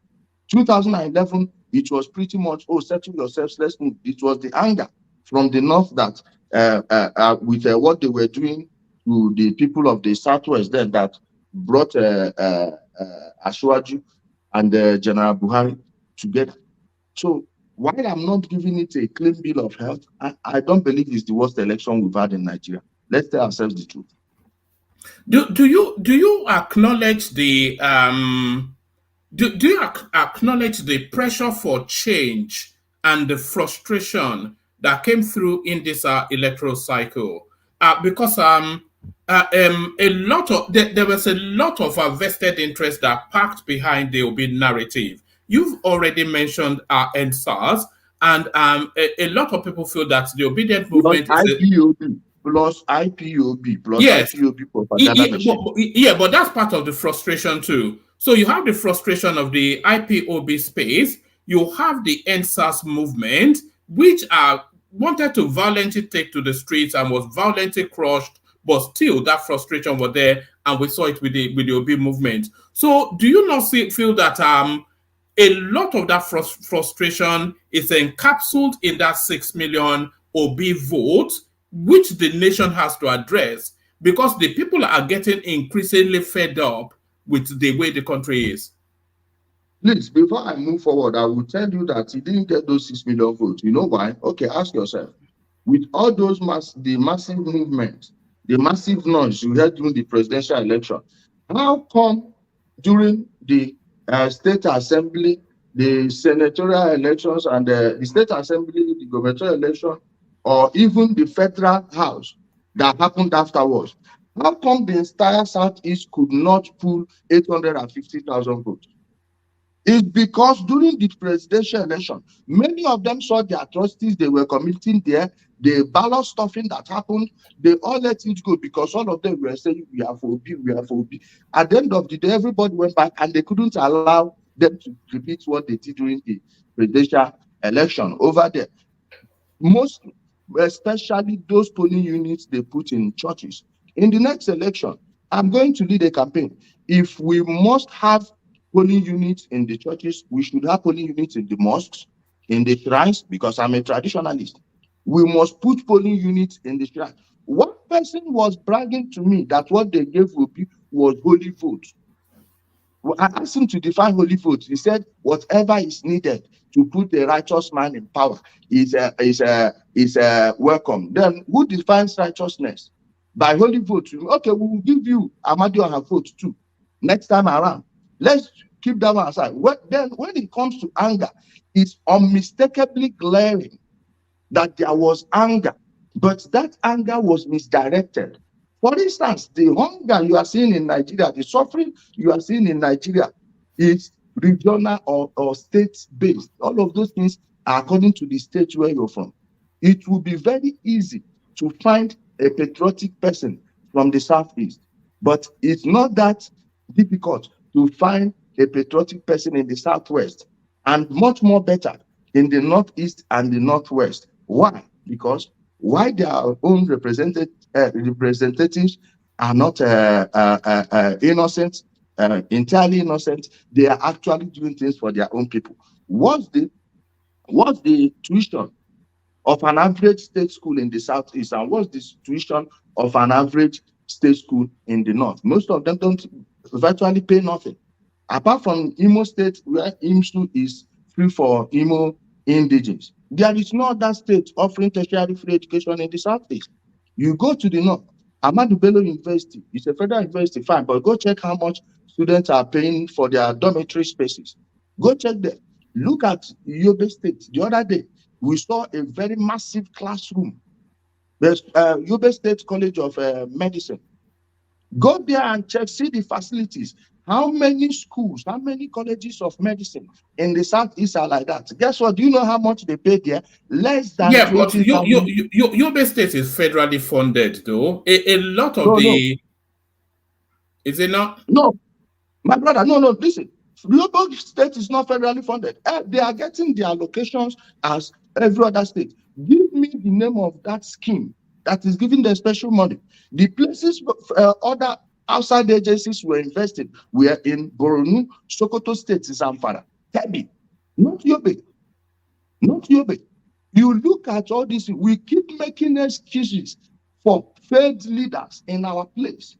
2011, it was pretty much, settle yourselves, let's move. It was the anger from the north that, with what they were doing to the people of the Southwest then, that brought Ashwaju and General Buhari together. So while I'm not giving it a clean bill of health, I don't believe it's the worst election we've had in Nigeria. Let's tell ourselves the truth. Do you acknowledge the do you acknowledge the pressure for change and the frustration that came through in this electoral cycle? Because there was a lot of vested interest that packed behind the Obi narrative. You've already mentioned NSAS, and a lot of people feel that the obedient movement is plus IPOB plus yes. IPOB propaganda machine. But that's part of the frustration too. So you have the frustration of the IPOB space. You have the NSAS movement, which wanted to violently take to the streets and was violently crushed, but still that frustration was there, and we saw it with the OB movement. So do you not feel that a lot of that frustration is encapsulated in that 6 million OB vote, which the nation has to address, because the people are getting increasingly fed up with the way the country is? Please, before I move forward, I will tell you that he didn't get those 6 million votes. You know why? Okay, ask yourself. With all those the massive movement, the massive noise you heard during the presidential election, how come during the state assembly, the senatorial elections, and the state assembly, the gubernatorial election, or even the federal house that happened afterwards, how come the entire Southeast could not pull 850,000 votes? is because during the presidential election, many of them saw the atrocities they were committing there, the ballot stuffing that happened. They all let it go because all of them were saying, we are for Obi, we are for Obi. At the end of the day, everybody went back and they couldn't allow them to repeat what they did during the presidential election over there. Most, especially those polling units they put in churches. In the next election, I'm going to lead a campaign. If we must have polling units in the churches, we should have polling units in the mosques, in the shrines, because I'm a traditionalist. We must put polling units in the shrine. One person was bragging to me that what they gave Obi was holy vote. I asked him to define holy vote. He said, whatever is needed to put a righteous man in power is welcome. Then who defines righteousness? By holy vote. Okay, we will give you Amadioha vote too next time around. Let's keep that one aside. Then when it comes to anger, it's unmistakably glaring that there was anger, but that anger was misdirected. For instance, the hunger you are seeing in Nigeria, the suffering you are seeing in Nigeria is regional or state-based. All of those things are according to the state where you're from. It will be very easy to find a patriotic person from the Southeast, but it's not that difficult to find a patriotic person in the Southwest, and much more better in the Northeast and the Northwest. Why? Because why their own representatives are not innocent, entirely innocent, they are actually doing things for their own people. What's the tuition of an average state school in the Southeast, and what's the tuition of an average state school in the North? Most of them don't virtually pay nothing. Apart from Imo State, where IMSU is free for Imo indigenes, there is no other state offering tertiary free education in the Southeast. You go to the North, Ahmadu Bello University is a federal university, fine, but go check how much students are paying for their dormitory spaces. Go check there. Look at Yobe State. The other day, we saw a very massive classroom. There's Yobe State College of Medicine. Go there and check, see the facilities. How many schools, how many colleges of medicine in the Southeast are like that? Guess what? Do you know how much they pay there? Less than but Yobe State is federally funded, though. A lot of is it not? No, my brother, no, listen. Yobe State is not federally funded. They are getting their allocations as every other state. Give me the name of that scheme that is giving them special money. The places other outside agencies were invested were in Borno, Sokoto State, Zamfara, Kebbi, not Yobe. Not Yobe. You look at all this, we keep making excuses for failed leaders in our place.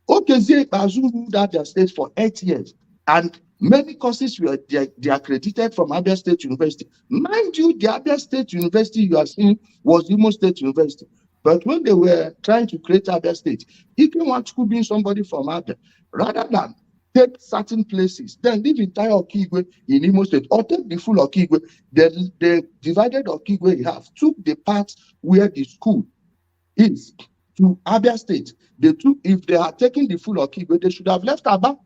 Okezie Bazu ruled Abia State for 8 years, and many courses were accredited from Abia State University. Mind you, the Abia State University you are seeing was Imo State University. But when they were trying to create Abia State, Ike Nwachukwu being somebody from Abia, rather than take certain places, then leave entire Okigwe in Imo State, or take the full Okigwe, then they divided Okigwe in half, took the part where the school is to Abia State. They took, if they had taken the full Okigwe, they should have left Aba,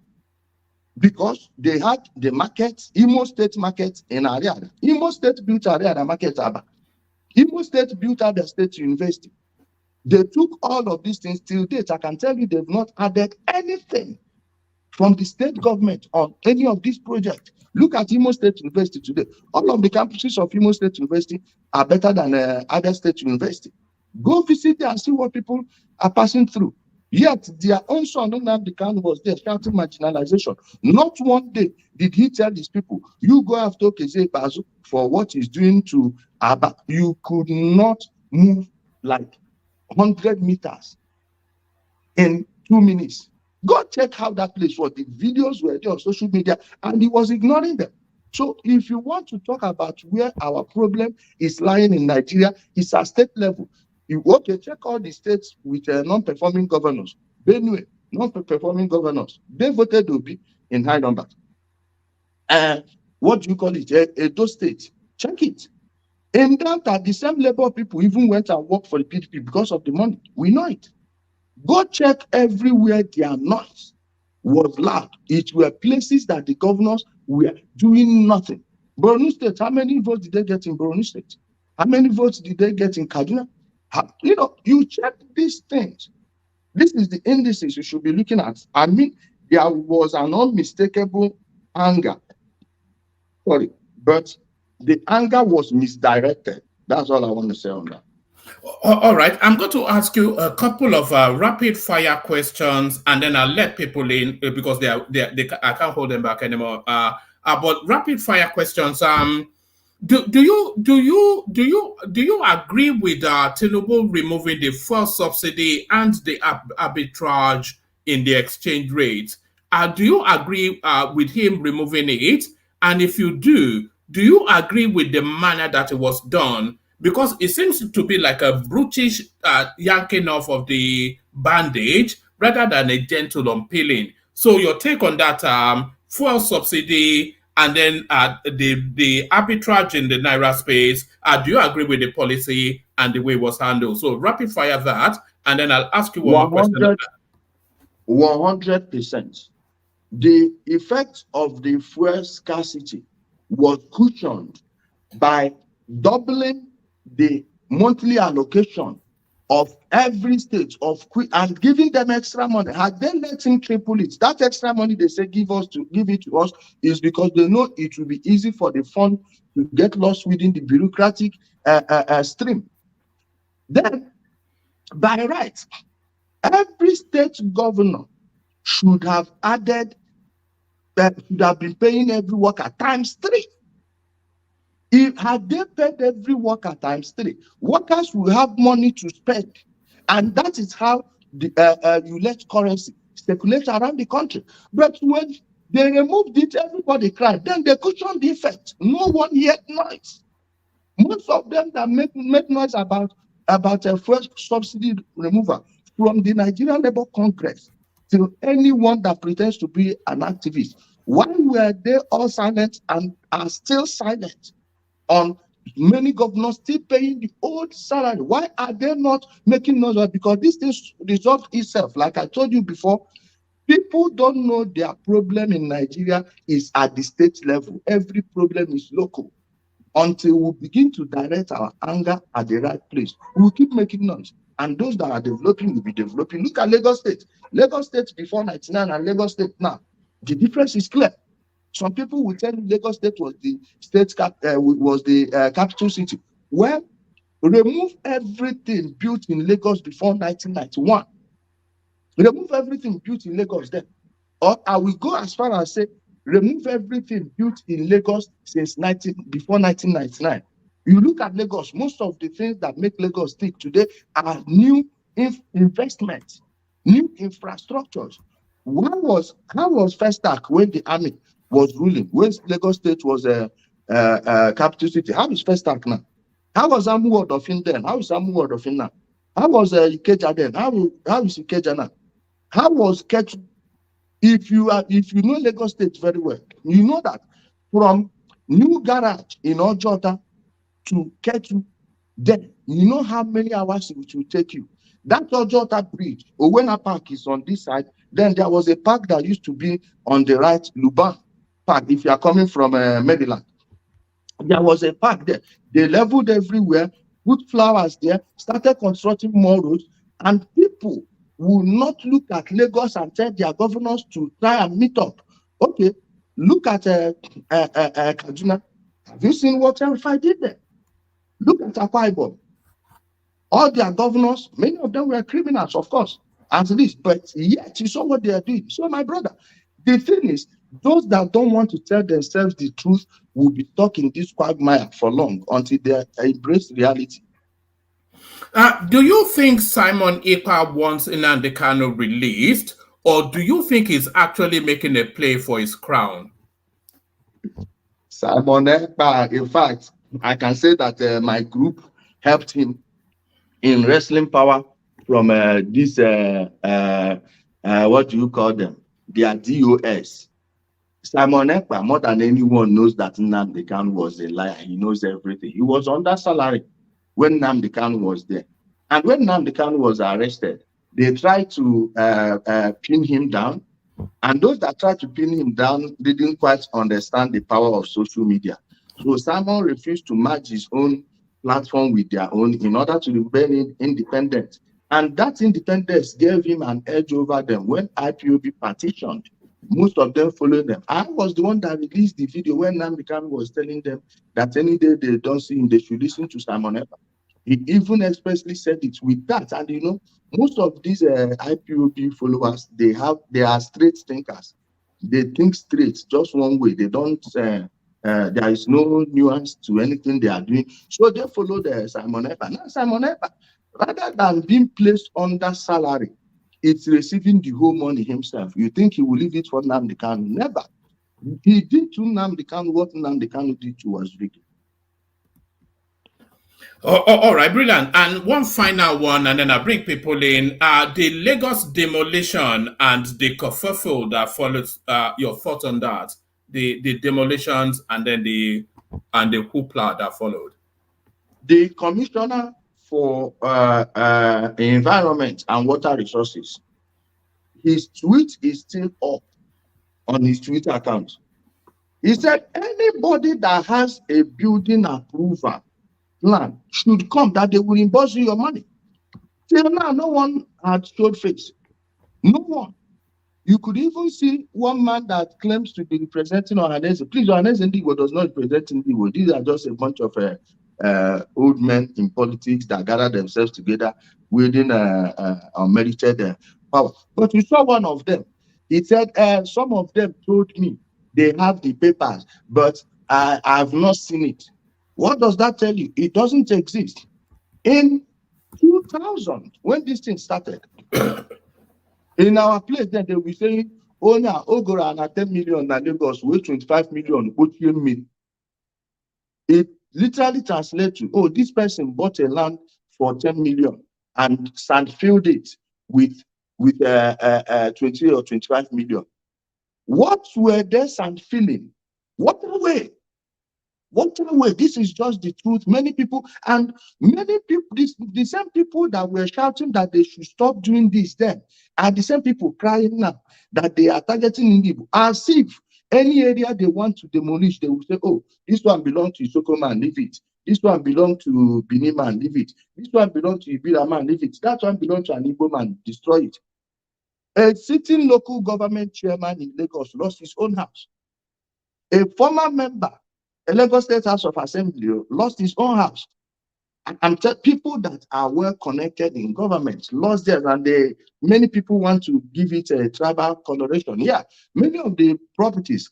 because they had the market, Imo State market in Ariada. Imo State built Ariada market Aba. Imo State built Abia State University. They took all of these things. Till date, I can tell you they've not added anything from the state government on any of these projects. Look at Imo State University today. All of the campuses of Imo State University are better than Abia State University. Go visit there and see what people are passing through. Yet their own son, Nnamdi Kanu, was there shouting marginalization. Not one day did he tell these people, you go after Okezie Bazu for what he's doing to Aba. You could not move like 100 meters in 2 minutes. Go check how that place was. The videos were there on social media, and he was ignoring them. So if you want to talk about where our problem is lying in Nigeria, it's at state level. You check all the states with non-performing governors. Benue, non-performing governors. They voted Obi in high numbers. What do you call it? Edo State. Check it. In that, the same labor people even went and worked for the PDP because of the money. We know it. Go check everywhere their noise was loud. It were places that the governors we are doing nothing. Borno State, how many votes did they get in Borno State? How many votes did they get in Kaduna? You know, you check these things. This is the indices you should be looking at. I mean, there was an unmistakable anger. Sorry, but the anger was misdirected. That's all I want to say on that. All right, I'm going to ask you a couple of rapid fire questions, and then I'll let people in because I can't hold them back anymore. But rapid fire questions. Do you agree with Tinubu removing the fuel subsidy and the arbitrage in the exchange rate? Do you agree with him removing it? And if you do you agree with the manner that it was done? Because it seems to be like a brutish yanking off of the bandage rather than a gentle unpeeling. So your take on that fuel subsidy and then the arbitrage in the Naira space, do you agree with the policy and the way it was handled? So rapid fire that, and then I'll ask you one more question. 100%. The effect of the fuel scarcity was cushioned by doubling the monthly allocation of every state and giving them extra money. Had they let him triple it, that extra money they say give it to us is because they know it will be easy for the fund to get lost within the bureaucratic stream. Then, by right, every state governor should have been paying every worker ×3. Had they paid every worker ×3, workers will have money to spend, and that is how you let currency circulate around the country. But when they removed it, everybody cried. Then they cushioned the effect. No one heard noise. Most of them that make noise about a fuel subsidy removal, from the Nigerian Labour Congress to anyone that pretends to be an activist, why were they all silent and are still silent on many governors still paying the old salary? Why are they not making noise? Because this thing resolves itself. Like I told you before, people don't know their problem in Nigeria is at the state level. Every problem is local. Until we begin to direct our anger at the right place, we'll keep making noise. And those that are developing will be developing. Look at Lagos State. Lagos State before 99 and Lagos State now. The difference is clear. Some people will tell you Lagos State was the capital city. Well, remove everything built in Lagos before 1991. Remove everything built in Lagos then. Or I will go as far as say, remove everything built in Lagos before 1999. You look at Lagos, most of the things that make Lagos tick today are new investments, new infrastructures. How was Festac when the army was ruling, when Lagos State was a capital city? How is Festac now? How was Amu Odofin then? How is Amu Odofin now? How was Ikeja then? How is Ikeja now? How was Ketu? If you know Lagos State very well, you know that from New Garage in Ojota to Ketu, then you know how many hours it will take you. That Ojota bridge, Owena Park is on this side. Then there was a park that used to be on the right, Luban Park, if you are coming from Maryland. There was a park there. They leveled everywhere, put flowers there, started constructing more roads, and people will not look at Lagos and tell their governors to try and meet up. Okay, look at Kaduna. Have you seen what I did there? Look at Akwa Ibom. All their governors, many of them were criminals, of course, at least, but yet you saw what they are doing. So, my brother, the thing is, those that don't want to tell themselves the truth will be stuck in this quagmire for long until they embrace reality. Do you think Simon Ekpa wants Nnamdi Kanu released, or do you think he's actually making a play for his crown? Simon Ekpa, in fact, I can say that my group helped him in wrestling power from this, what do you call them? Their DOS. Simon Ekpa, more than anyone, knows that Nnamdi Kanu was a liar. He knows everything. He was under salary when Nnamdi Kanu was there. And when Nnamdi Kanu was arrested, they tried to pin him down. And those that tried to pin him down didn't quite understand the power of social media. So Simon refused to merge his own platform with their own in order to remain independent. And that independence gave him an edge over them. When IPOB petitioned, most of them followed them. I was the one that released the video when Nnamdi Kanu was telling them that any day they don't see him, they should listen to Simon Ekpa. He even expressly said it with that. And you know, most of these IPOB followers, they are straight thinkers. They think straight, just one way. They don't. There is no nuance to anything they are doing. So they follow the Simon Ekpa. Now Simon Ekpa, rather than being placed under salary, it's receiving the whole money himself. You think he will leave it for Nnamdi Kanu? Never. He did to Nnamdi Kanu what Nnamdi Kanu did to Waziriki. All right, brilliant. And one final one, and then I bring people in. The Lagos demolition and the kerfuffle that follows. Your thoughts on that? The demolitions and then the hoopla that followed. The commissioner for environment and water resources, his tweet is still up on his Twitter account. He said anybody that has a building approval plan should come, that they will embezzle your money. Till now, no one had showed face. No one. You could even see one man that claims to be representing Ohaneze. Please, Ohaneze Ndigbo does not represent Ndigbo. These are just a bunch of old men in politics that gather themselves together within unmerited power. But we saw one of them. He said, some of them told me they have the papers, but I have not seen it. What does that tell you? It doesn't exist. In 2000, when this thing started, in our place, then they were saying, oh, now, Ogora and 10 million, and Lagos, with 25 million, what you mean? It literally translates to, oh, this person bought a land for 10 million and sandfilled it with 20 or 25 million. What were they sandfilling? What way? What way? This is just the truth. Many people, the same people that were shouting that they should stop doing this then are the same people crying now that they are targeting Ndigbo. As if any area they want to demolish, they will say, oh, this one belongs to Isoko man, leave it. This one belongs to Bini man, leave it. This one belongs to Ibira man, leave it. That one belongs to an Igbo man, destroy it. A sitting local government chairman in Lagos lost his own house. A former member, a Lagos State House of Assembly, lost his own house. And people that are well connected in government lost theirs, and many people want to give it a tribal coloration. Yeah, many of the properties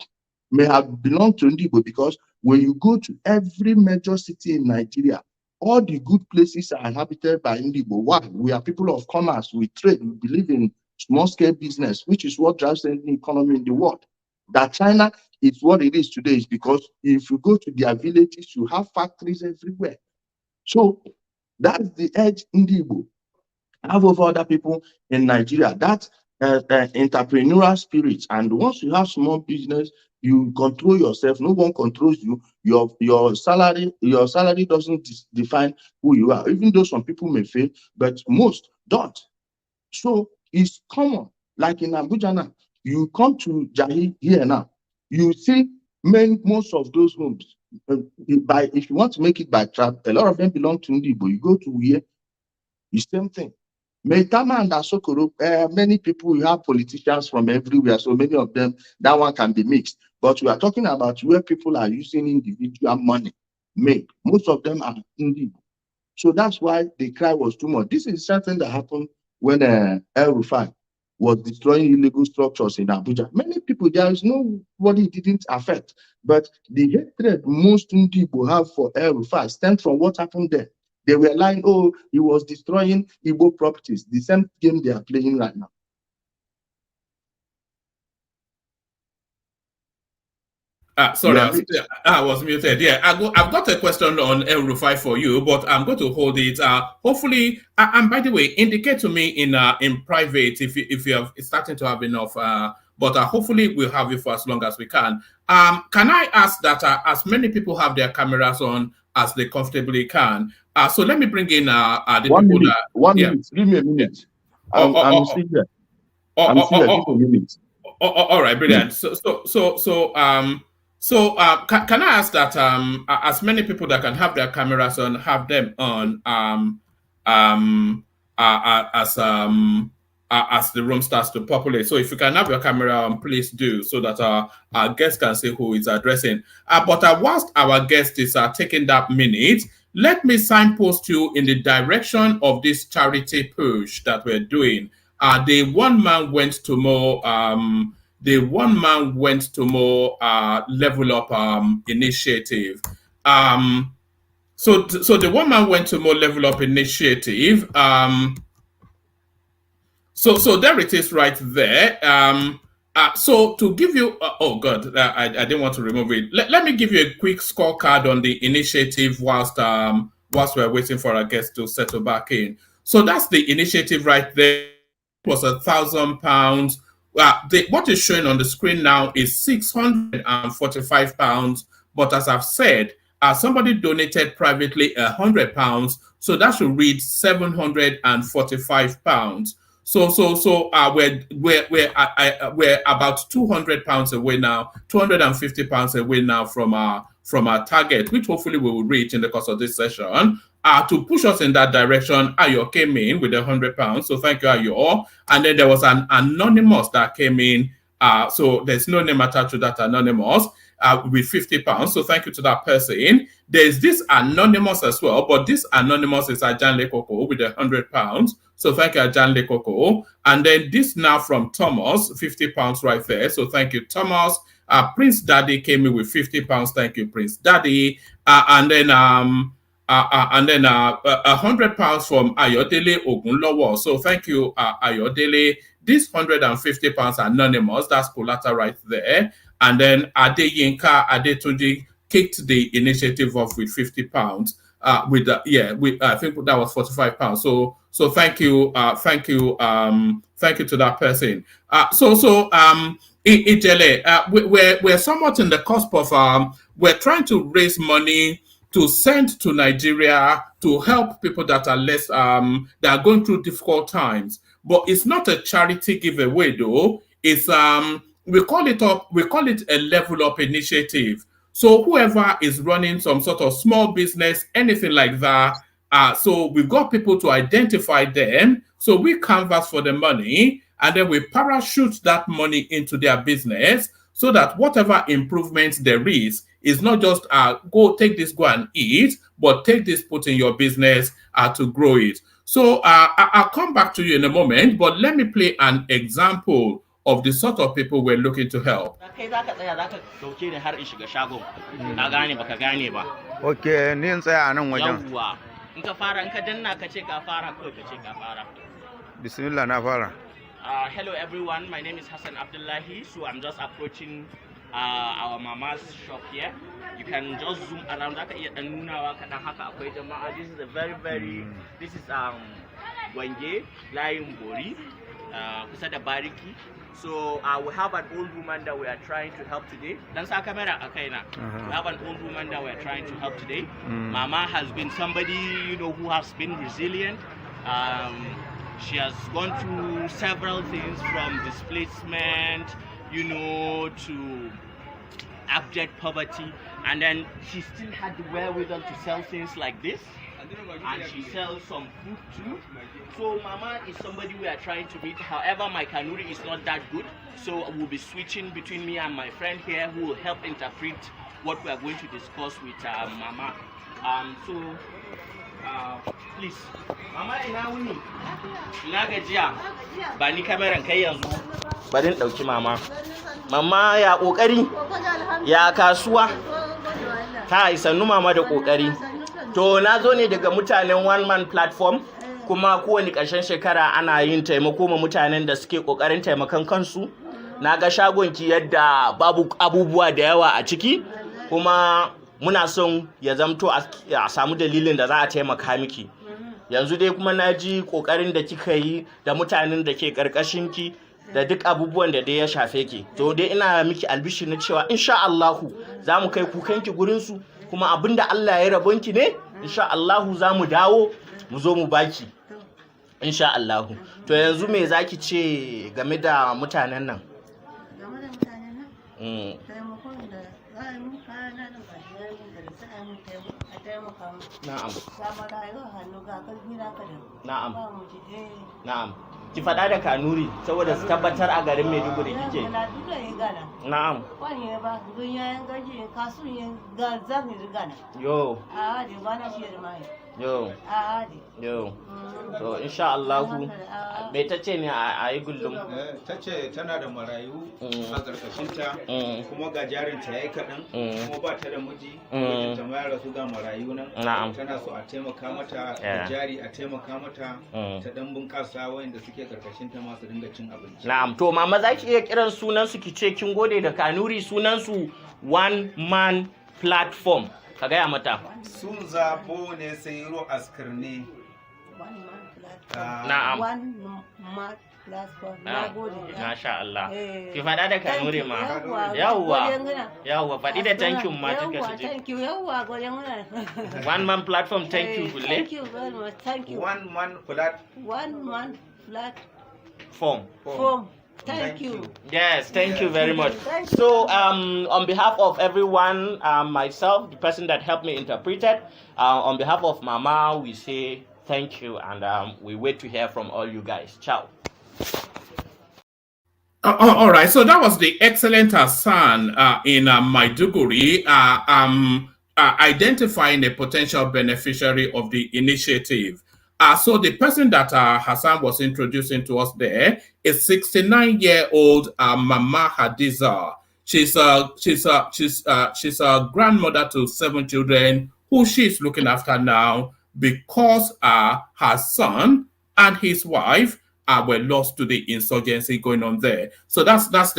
may have belonged to Ndigbo, because when you go to every major city in Nigeria, all the good places are inhabited by Ndigbo. Why? We are people of commerce, we trade, we believe in small-scale business, which is what drives the economy in the world. That China is what it is today is because if you go to their villages, you have factories everywhere. So that's the edge Ndigbo have over other people in Nigeria. That entrepreneurial spirit. And once you have small business, you control yourself. No one controls you. Your salary doesn't define who you are. Even though some people may fail, but most don't. So it's common. Like in Abuja now, you come to Jahi here now, you see most of those homes. If you want to make it by trap, a lot of them belong to Ndigbo. You go to here, the same thing. Maitama and Asokoro, many people, you have politicians from everywhere, so many of them, that one can be mixed. But we are talking about where people are using individual money made. Most of them are Ndigbo. So that's why the cry was too much. This is something that happened when El Rufai was destroying illegal structures in Abuja. Many people, there is nobody it didn't affect. But the hatred most Ndigbo have for El Rufai stems from what happened there. They were lying, oh, he was destroying Igbo properties. The same game they are playing right now. Sorry, I was muted. Yeah, I've got a question on El Rufai for you, but I'm going to hold it. Hopefully, and by the way, indicate to me in private if you have starting to have enough. But hopefully we'll have you for as long as we can. Can I ask that as many people have their cameras on as they comfortably can? So let me bring in the 1 people minute. that... Minute. Give me a minute. I'm still there. I'm still there. Give me a minute. all right, brilliant. Can I ask that as many people that can have their cameras on, have them on as the room starts to populate. So if you can have your camera on, please do, so that our guest can see who is addressing. But whilst our guest is taking that minute, let me signpost you in the direction of this charity push that we're doing. The one man went to more level up initiative. So the one man went to more level up initiative. So there it is right there. So to give you, oh God, I didn't want to remove it. Let me give you a quick scorecard on the initiative whilst we're waiting for our guests to settle back in. So that's the initiative right there. It was £1,000. What is showing on the screen now is £645. But as I've said, somebody donated privately £100, so that should read £745. So we're about £200 away now, £250 away now from our target, which hopefully we will reach in the course of this session. To push us in that direction, Ayo came in with £100. So thank you, Ayo. And then there was an anonymous that came in. So there's no name attached to that anonymous with £50. So thank you to that person. There's this anonymous as well, but this anonymous is Ijele Koko with £100. So thank you, Ijele Koko. And then this now from Thomas, £50 right there. So thank you, Thomas. Prince Daddy came in with £50. Thank you, Prince Daddy. And then £100 from Ayodele Ogunlowo. So thank you, Ayodele. This £150 anonymous, that's collateral right there. And then Adeyinka Adetunji kicked the initiative off with £50. I think that was £45. So thank you to that person. Ijele, we're somewhat in the cusp of we're trying to raise money to send to Nigeria to help people that are less that are going through difficult times. But it's not a charity giveaway though. It's we call it a level up initiative. So whoever is running some sort of small business, anything like that, so we've got people to identify them. So we canvass for the money and then we parachute that money into their business so that whatever improvements there is not just go and eat, but take this, put in your business to grow it. So I'll come back to you in a moment, but let me play an example of the sort of people we're looking to help. Okay, hello everyone, my name is Hassan Abdullahi. So I'm just approaching our mama's shop here. You can just zoom around. This is a very this is Wenge Lion Bori, Kusada Bariki. So we have an old woman that we are trying to help today. We have an old woman that we are trying to help today. Mama has been somebody, who has been resilient. She has gone through several things from displacement, to abject poverty, and then she still had the wherewithal to sell things like this, and she sells some food too. So Mama is somebody we are trying to meet. However, my Kanuri is not that good, so we'll be switching between me and my friend here who will help interpret what we are going to discuss with Mama. Please, Mama ina wuni? Ina gajiya? Ba ni kameran kai yanzu. Bari in dauki Mama. Mama ya kokari? Ya kasuwa? Ta isannu Mama da kokari. To na zo ne daga mutanen one man platform, kuma kowane ƙarshen shekara ana yin taimako ma mutanen da suke kokarin taimakon kansu. Na ga shagonki yadda babu abubuwa da yawa a ciki, kuma muna son ya zamto a samu dalilin da za a taimaka miki. Yanzu dai kuma na ji kokarin da kika yi da mutanen da ke karkashinki da duk abubuwan da dai ya shafe ki. To dai ina miki albishi na cewa insha Allahu za mu kai kukanki gurin su, kuma abinda Allah ya rabonki ne insha Allahu za mu dawo mu zo mu baki insha Allahu. To yanzu me zaki ce game da mutanen nan? taimakon da za a yi mun kaya na da gashi na yin da sai a yi mun a taimaka mu. Na'am. Sama rayuwa hannu ga karfi na kada. Na'am. Ba mu ji Na'am. Ki faɗa da Kanuri saboda su tabbatar a garin Maiduguri kike. Na'am. Kwani ba gunyayen gaji kasun yin ga zani rigana. Yo. A de bana shi da mai. Yo. A de. Yo. To insha Allah me tace ne a yi gullum? Tace tana da marayu a karkashinta kuma ga jarinta yayi kaɗan kuma ba ta da miji mijinta ma ya rasu ga marayu nan tana so a taimaka mata da jari a taimaka mata ta dan bunƙasa wayanda suke karkashinta ma su dinga cin abinci. Na'am, to mama za ki iya kiran sunan su ki ce kin gode da Kanuri, sunan su one man platform. Ka gaya mata. Sun zabo ne sai ro askirne. Na'am. One man platform. Na gode. Masha Allah. Ki faɗa da Kanuri ma. Yawwa faɗi da thank you ma take su je. Thank you. Yawwa gode muna. One man platform, thank you Bulle. Thank you very much. Thank you. One man platform. Thank you. Yes, thank you very much. So, on behalf of everyone, myself, the person that helped me interpret it, on behalf of Mama, we say thank you, and we wait to hear from all you guys. Ciao. All right, so that was the excellent Hassan in Maiduguri identifying a potential beneficiary of the initiative. So the person that Hassan was introducing to us there is 69-year-old Mama Hadiza. She's a grandmother to 7 children who she's looking after now because her son and his wife were lost to the insurgency going on there. So that's what's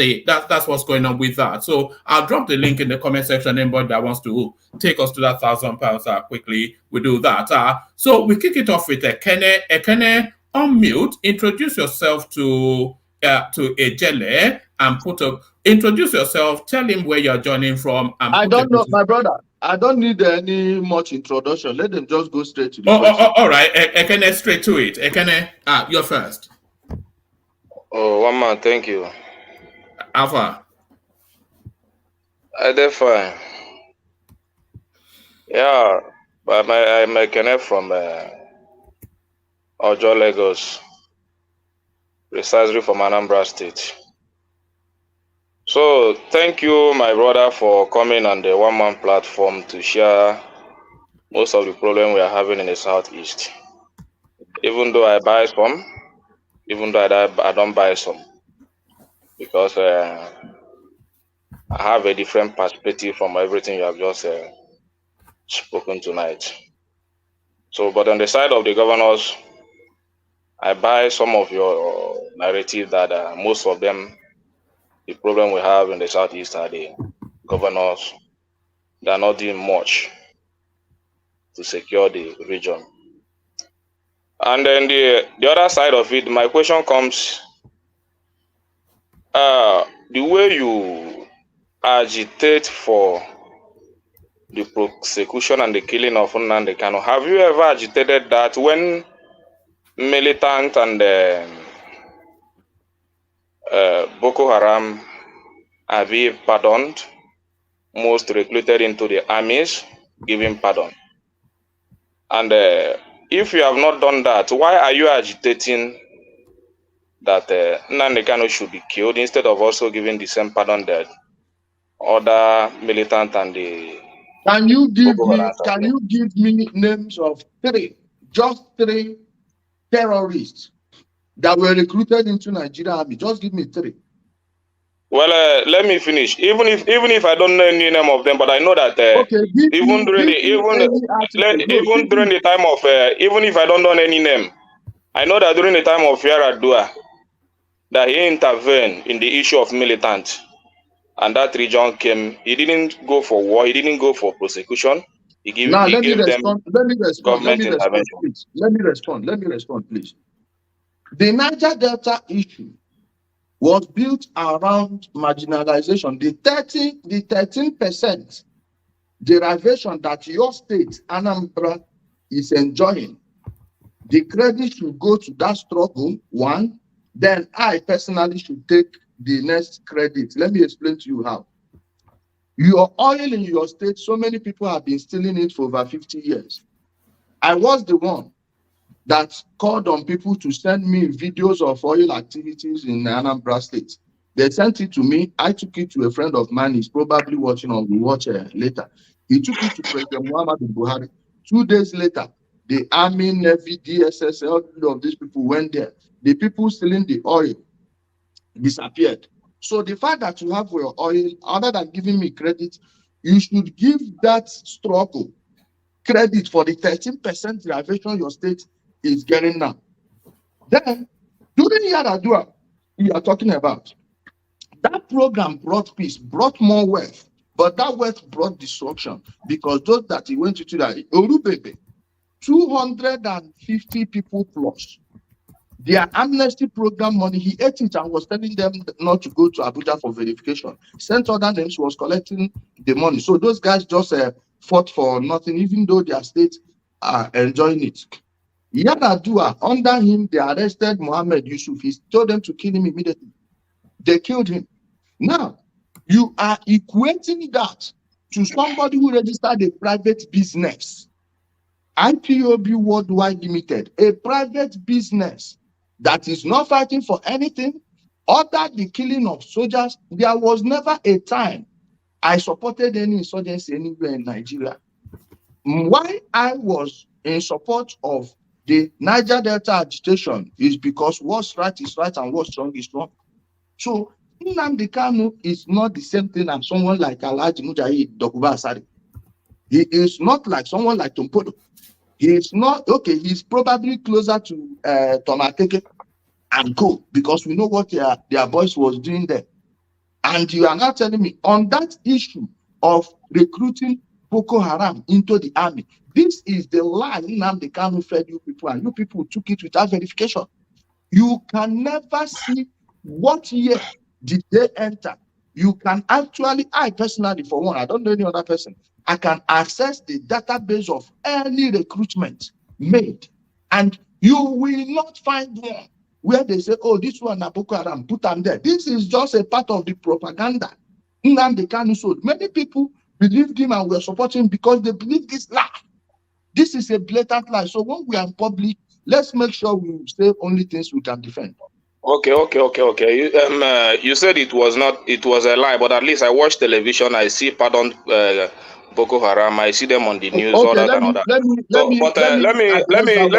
going on with that. So I'll drop the link in the comment section. Anybody that wants to take us to that £1,000 quickly, we do that. So we kick it off with Ekene. Ekene, unmute. Introduce yourself to Ijele and introduce yourself. Tell him where you're joining from. And I don't know, my brother. I don't need any much introduction. Let them just go straight to the question. All right, Ekene, straight to it. Ekene, you're first. Oh, one man, thank you. Alpha. I did fine. Yeah, but I'm a connect from Ojo, Lagos, precisely from Anambra State. So, thank you, my brother, for coming on the one-man platform to share most of the problem we are having in the Southeast. Even though I buy some, even though I don't buy some, because I have a different perspective from everything you have just spoken tonight. So, but on the side of the governors, I buy some of your narrative that most of them, the problem we have in the Southeast are the governors. They are not doing much to secure the region. And then the other side of it, my question comes, the way you agitate for the prosecution and the killing of Nnamdi Kanu, have you ever agitated that when militant and Boko Haram are being pardoned, most recruited into the armies, giving pardon? And if you have not done that, why are you agitating that Nnamdi Kanu should be killed instead of also giving the same pardon that other militant and the Can you give me names of just three terrorists that were recruited into Nigeria Army? Just give me 3. Well, let me finish. Even if I don't know any name of them, but I know that even during the time of even if I don't know any name, I know that during the time of Yaradua, that he intervened in the issue of militants, and that region came. He didn't go for war. He didn't go for prosecution. He gave them government intervention. Let me respond, please. The Niger Delta issue was built around marginalization. The 13% derivation that your state, Anambra, is enjoying, the credit should go to that struggle, one. Then I personally should take the next credit. Let me explain to you how. Your oil in your state, so many people have been stealing it for over 50 years. I was the one that called on people to send me videos of oil activities in Anambra State. They sent it to me. I took it to a friend of mine. He's probably watching or will watch later. He took it to President Muhammadu Buhari. 2 days later, the Army, Navy, DSS, all of these people went there. The people stealing the oil disappeared. So the fact that you have your oil, other than giving me credit, you should give that struggle credit for the 13% derivation your state is getting now. Then, during Yaradua, we are talking about, that program brought peace, brought more wealth, but that wealth brought destruction because those that he went to that, Orubebe, 250 people plus, their amnesty program money, he ate it and was telling them not to go to Abuja for verification. Sent other names, was collecting the money. So those guys just fought for nothing, even though their states are enjoying it. Yaradua, under him, they arrested Mohammed Yusuf. He told them to kill him immediately. They killed him. Now, you are equating that to somebody who registered a private business. IPOB Worldwide Limited, a private business that is not fighting for anything other the killing of soldiers. There was never a time I supported any insurgency anywhere in Nigeria. Why I was in support of the Niger Delta agitation is because what's right is right and what's wrong is wrong. So Nnamdi Kanu is not the same thing as someone like Alhaji Mujahid Dokuba Asari. He is not like someone like Tompodo. He is not, okay, he's probably closer to Tomakeke and Co, because we know what their boys was doing there. And you are now telling me on that issue of recruiting Boko Haram into the army, this is the lie Nnamdi Kanu fed you people, and you people took it without verification. You can never see what year did they enter. You can actually, I personally, for one, I don't know any other person, I can access the database of any recruitment made, and you will not find one where they say, oh, this one na Boko Haram, put them there. This is just a part of the propaganda Nnamdi Kanu sold. Many people believed him and were supporting him because they believe this lie. This is a blatant lie. So when we are in public, let's make sure we say only things we can defend. Okay. You said it was a lie, but at least I watch television. I see Boko Haram. I see them on the news. Okay, Let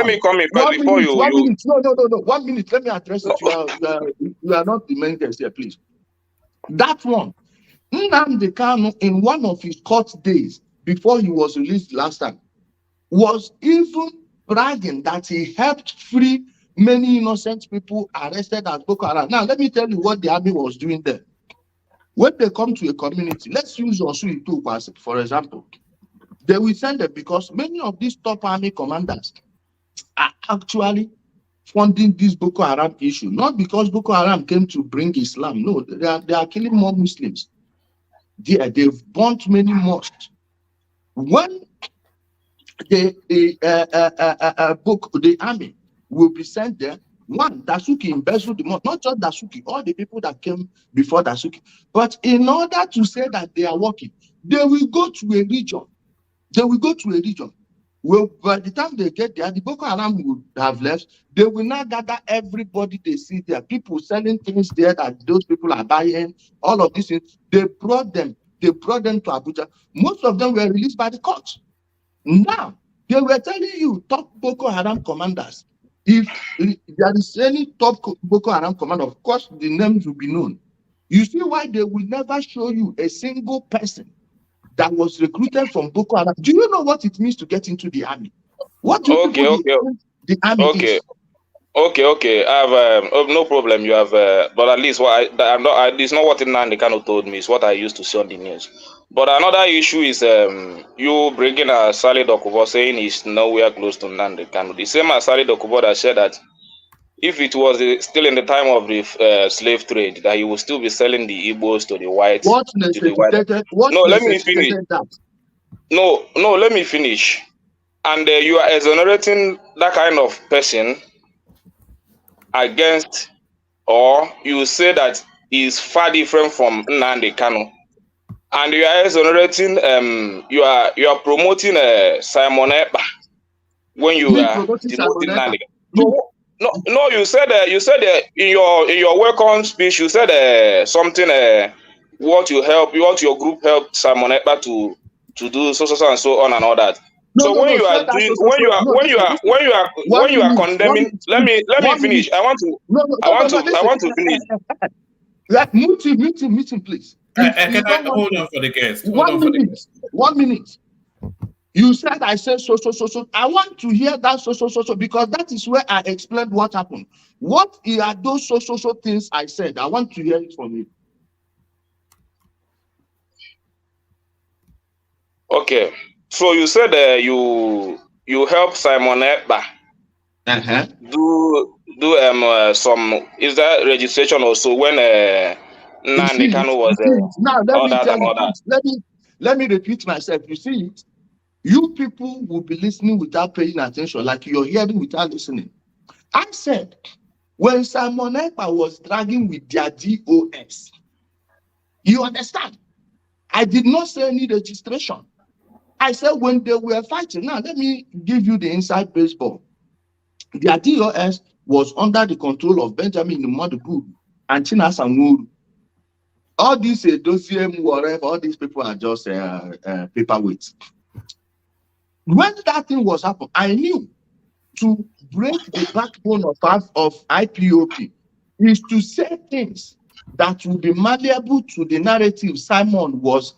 me come in first before you. 1 minute. No. 1 minute. Let me address it. You are not the main guest here, please. That one, Nnamdi Kanu, in one of his court days before he was released last time, was even bragging that he helped free many innocent people arrested as Boko Haram. Now, let me tell you what the army was doing there. When they come to a community, let's use Osu Itu, for example, they will send them because many of these top army commanders are actually funding this Boko Haram issue, not because Boko Haram came to bring Islam. No, they are killing more Muslims. They've burnt many mosques. When the army will be sent there, one, Dasuki embezzled the money, not just Dasuki, all the people that came before Dasuki. But in order to say that they are working, they will go to a region. Well, by the time they get there, the Boko Haram would have left. They will now gather everybody they see there, people selling things there that those people are buying, all of these things. They brought them to Abuja. Most of them were released by the court. Now, they were telling you, top Boko Haram commanders, if there is any top Boko Haram commander, of course, the names will be known. You see why they will never show you a single person that was recruited from Boko Haram. Do you know what it means to get into the army? What do you think the army is? Okay. I have no problem. You have, but at least it's not what Nnamdi Kanu told me. It's what I used to see on the news. But another issue is you bringing Sale Dokubo saying he's nowhere close to Nnamdi Kanu. The same as Sale Dokubo that said that if it was still in the time of the slave trade, that he would still be selling the Igbos to the whites. What necessitated? Let me finish. No, let me finish. And you are exonerating that kind of person or you say that is far different from Nnamdi Kanu. and you are exonerating, you are promoting Simon Ekpa when you are demoting Nnamdi. No, you said in your welcome speech, you said something what your group helped Simon Ekpa to do so and so on and all that. So when you are doing when you are condemning, let me finish. I want to finish. Like meeting, please. Can I hold on for the guest? 1 minute. You said I said so. I want to hear that so because that is where I explained what happened. What are those so things I said? I want to hear it from you. Okay, so you said you help Simon Ekpa do some is that registration also when Nnamdi Kanu was now let me repeat myself. You see it. You people will be listening without paying attention, like you're hearing without listening. I said, when Simon Ekpa was dragging with their DOS, you understand? I did not say any registration. I said when they were fighting. Now, let me give you the inside baseball. Their DOS was under the control of Benjamin Nmadugu and Chinasa Nwuru. All these dossier, whatever, all these people are just paperweights. When that thing was happening, I knew to break the backbone of IPOB is to say things that will be malleable to the narrative Simon was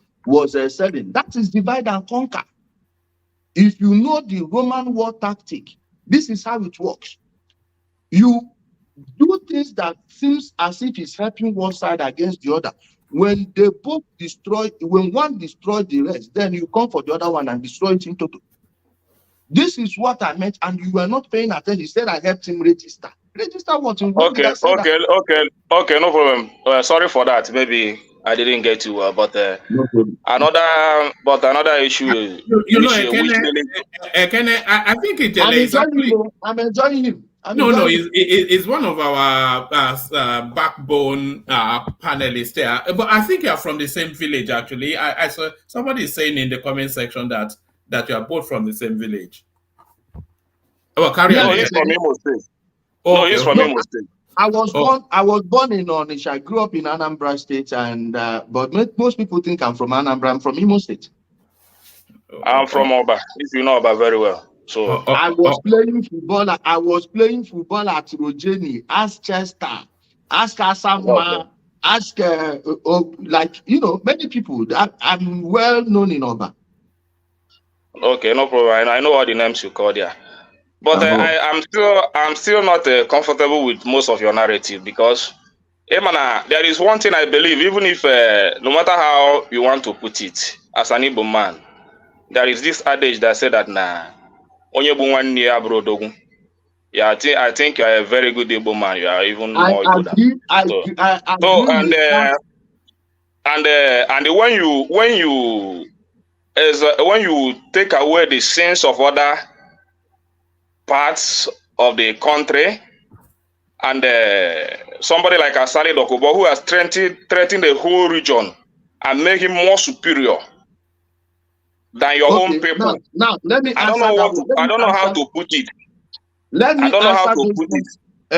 selling. That is divide and conquer. If you know the Roman war tactic, this is how it works. You do things that seems as if it's helping one side against the other. When they both when one destroys the rest, then you come for the other one and destroy it in total. This is what I meant, and you were not paying attention. You said I helped him register. Register what? Okay, no problem. Sorry for that. Maybe I didn't get you, but another issue. I think Ijele I'm enjoying him. It's one of our backbone panelists there. But I think you are from the same village. Actually, I saw somebody saying in the comment section that you are both from the same village. Oh, carry on. No, he's from Imo State. No, he's from Imo State. I was born in Onitsha. I grew up in Anambra State, and but most people think I'm from Anambra. I'm from Imo State. I'm from Oba. If you know Oba very well. So I was playing football. I was playing football at Rogeni, ask Chester, ask Asama, ask like many people. I'm well known in Oba. Okay, no problem. I know all the names you called there. But I'm still not comfortable with most of your narrative because, there is one thing I believe, even if no matter how you want to put it, as an Igbo man, there is this adage that said that onye bu nwanne ya bụrụ odogwu. Yeah, I think you are a very good Igbo man. You are even more good than and when you take away the sins of other parts of the country, and somebody like Asali Dokubo who has threatened the whole region and make him more superior than your own people. Now let me. I don't know how to put it.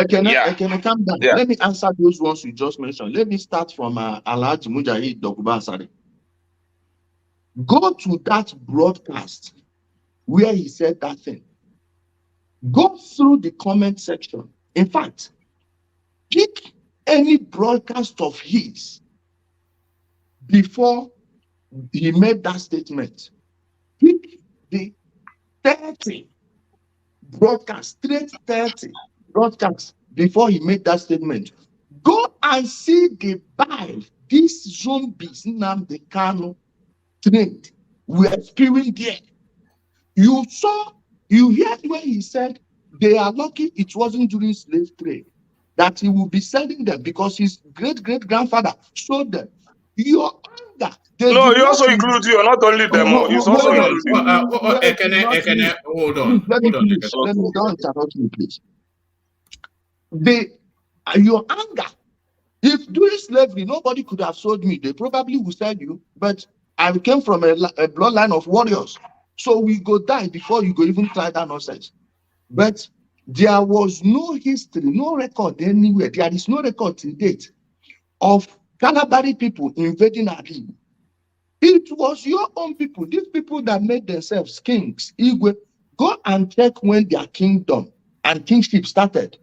Can I calm down? Yeah. Let me answer those ones you just mentioned. Let me start from Alhaji Mujahid Dokuba Asari. Go to that broadcast where he said that thing. Go through the comment section. In fact, pick any broadcast of his before he made that statement. Pick the 30 broadcast, straight 30 broadcasts before he made that statement. Go and see the vibe these zombies Nnamdi Kanu trained were spewing there. You heard when he said they are lucky it wasn't during slave trade that he will be selling them because his great-great-grandfather sold them. Your anger. No, he also includes you, not only them. He's also includes you. Hold on. Let me finish. Don't interrupt me, please. Your anger. Let me finish. Let me finish. Let me don't interrupt me, please. Let me don't interrupt me, please. Let me finish. Let me don't interrupt me, please. Let me finish. Let me don't interrupt me, please. Let me don't interrupt me, please. Let me finish. Let me don't interrupt me, please. If during slavery, nobody could have sold me, they probably would sell you, but I came from a bloodline of warriors. So we go die before you go even try that nonsense. But there was no history, no record anywhere. There is no record to date of Calabari people invading Igbo. It was your own people, these people that made themselves kings. Igwe, go and check when their kingdom and kingship started.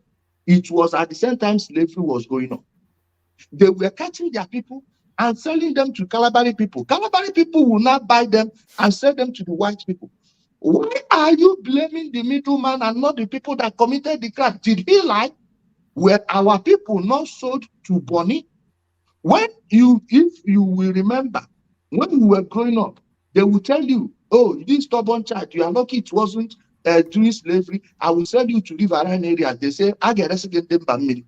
It was at the same time slavery was going on. They were catching their people and selling them to Calabari people. Calabari people will not buy them and sell them to the white people. Why are you blaming the middleman and not the people that committed the crime? Did he lie? Were our people not sold to Bonnie? If you will remember, when we were growing up, they will tell you, oh, this stubborn child, you are lucky it wasn't during slavery. I will sell you to live around areas. They say, I get them by me.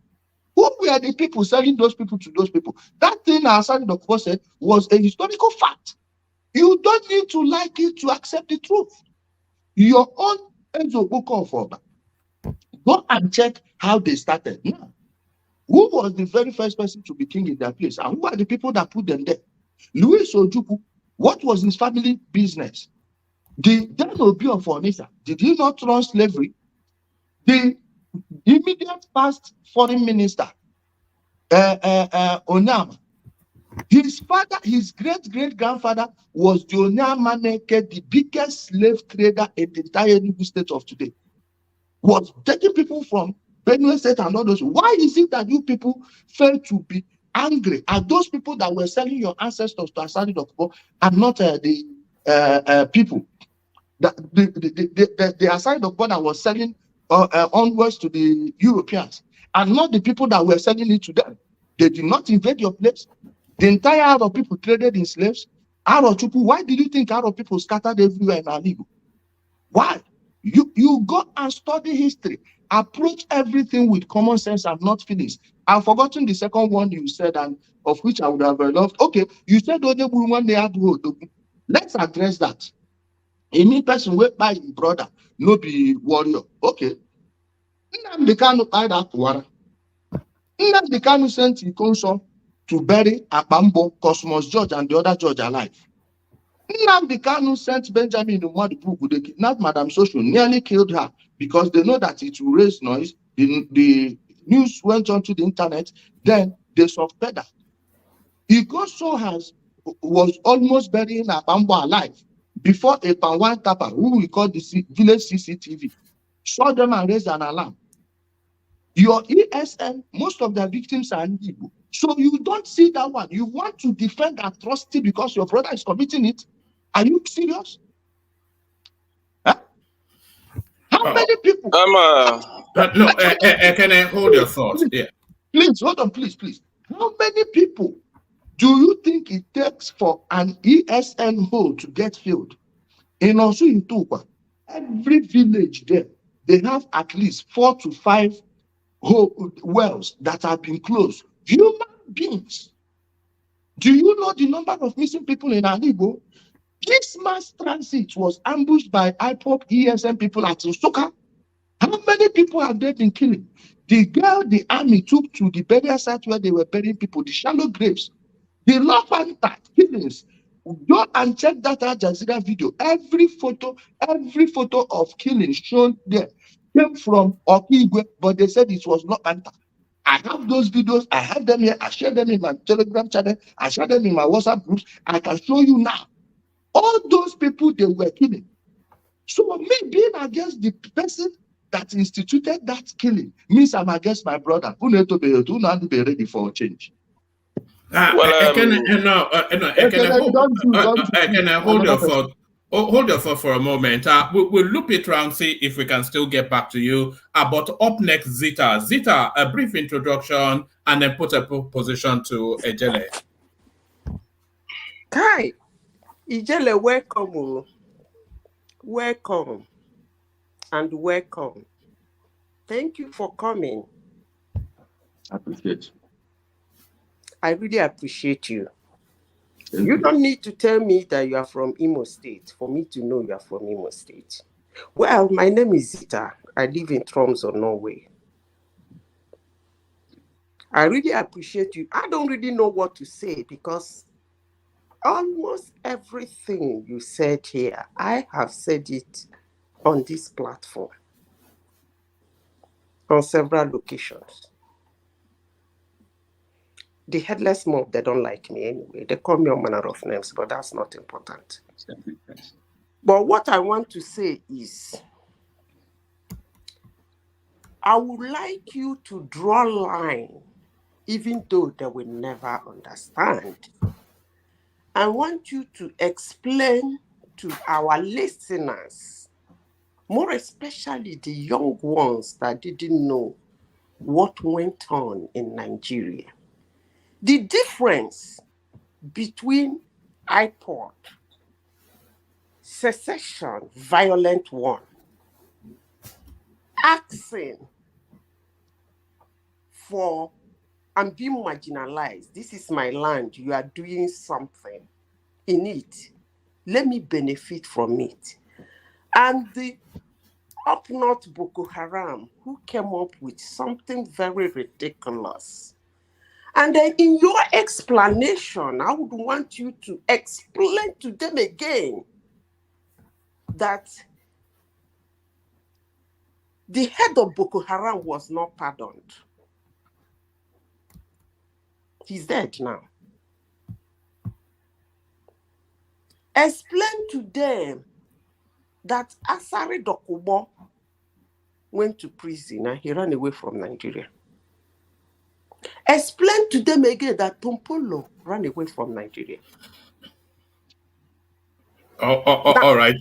Who were the people selling those people to those people? That thing Asari Dokpo said was a historical fact. You don't need to like it to accept the truth. Your own Enzo Boko of Oba. Go and check how they started. Now, who was the very first person to be king in that place? And who are the people that put them there? Louis Ojukwu, what was his family business? The Dan Obi of Onitsha, did he not run slavery? The immediate past foreign minister, Onyama, his father, his great-great-grandfather was the Onyama Neke, the biggest slave trader in the entire Enugu state of today. Was taking people from Benue State and all those. Why is it that you people fail to be angry at those people that were selling your ancestors to Asari Dokpo and not the people? The Asari Dokpo that was selling onwards to the Europeans and not the people that were selling it to them. They did not invade your place. The entire Arab people traded in slaves. Arab people, why did you think Arab people scattered everywhere in Aligo? Why? You go and study history. Approach everything with common sense and not feelings. I've forgotten the second one you said, and of which I would have loved. Okay, you said one day had to. Let's address that. A mean person went by his brother, no be warrior. Okay. Nnamdi Kanu died at Wara. Nnamdi Kanu sent Ikonso to bury Akpambo, Cosmos George, and the other George alive. Nnamdi Kanu sent Benjamin Umadipu, they kidnapped Madam Social, nearly killed her because they know that it will raise noise. The news went on to the internet, then they suspect that. Ikonso was almost burying Akpambo alive before a Panwan Tapa, who we call the village CCTV, saw them and raised an alarm. Your ESN, most of the victims are Igbo. So you don't see that one. You want to defend atrocity because your brother is committing it. Are you serious? Huh? How many people? No, can I hold your thoughts? Yeah. Please, hold on, please. How many people do you think it takes for an ESN hole to get filled? In Osu in Tukwa, every village there, they have at least 4 to 5 wells that have been closed. Human beings. Do you know the number of missing people in Alibo? This mass transit was ambushed by IPOB ESM people at Nsukka. How many people have they been killing? The girl the army took to the burial site where they were burying people, the shallow graves, the Lafanta killings. Go and check that Al Jazeera video. Every photo of killings shown there came from Okigwe, but they said it was not Panta. I have those videos. I have them here. I share them in my Telegram channel. I share them in my WhatsApp groups. I can show you now. All those people they were killing. So me being against the person that instituted that killing means I'm against my brother. Who need to be ready for a change. Can I hold your thought? Hold your thought for a moment. We'll loop it around, see if we can still get back to you. But up next, Zita. Zita, a brief introduction, and then put a position to Ijele. Kai, Ijele, welcome. Welcome. And welcome. Thank you for coming. I appreciate you. I really appreciate you. You don't need to tell me that you are from Imo State for me to know you are from Imo State. Well, my name is Zita. I live in Tromsø, Norway. I really appreciate you. I don't really know what to say because almost everything you said here, I have said it on this platform on several occasions. The headless mob, they don't like me anyway. They call me all manner of names, but that's not important. But what I want to say is, I would like you to draw a line, even though they will never understand. I want you to explain to our listeners, more especially the young ones that didn't know what went on in Nigeria, the difference between IPOB, secession, violent one, asking for and being marginalized. This is my land. You are doing something in it. Let me benefit from it. And the up north Boko Haram, who came up with something very ridiculous. And then in your explanation, I would want you to explain to them again that the head of Boko Haram was not pardoned. He's dead now. Explain to them that Asari Dokubo went to prison and he ran away from Nigeria. Explain to them again that Tompolo ran away from Nigeria. All right.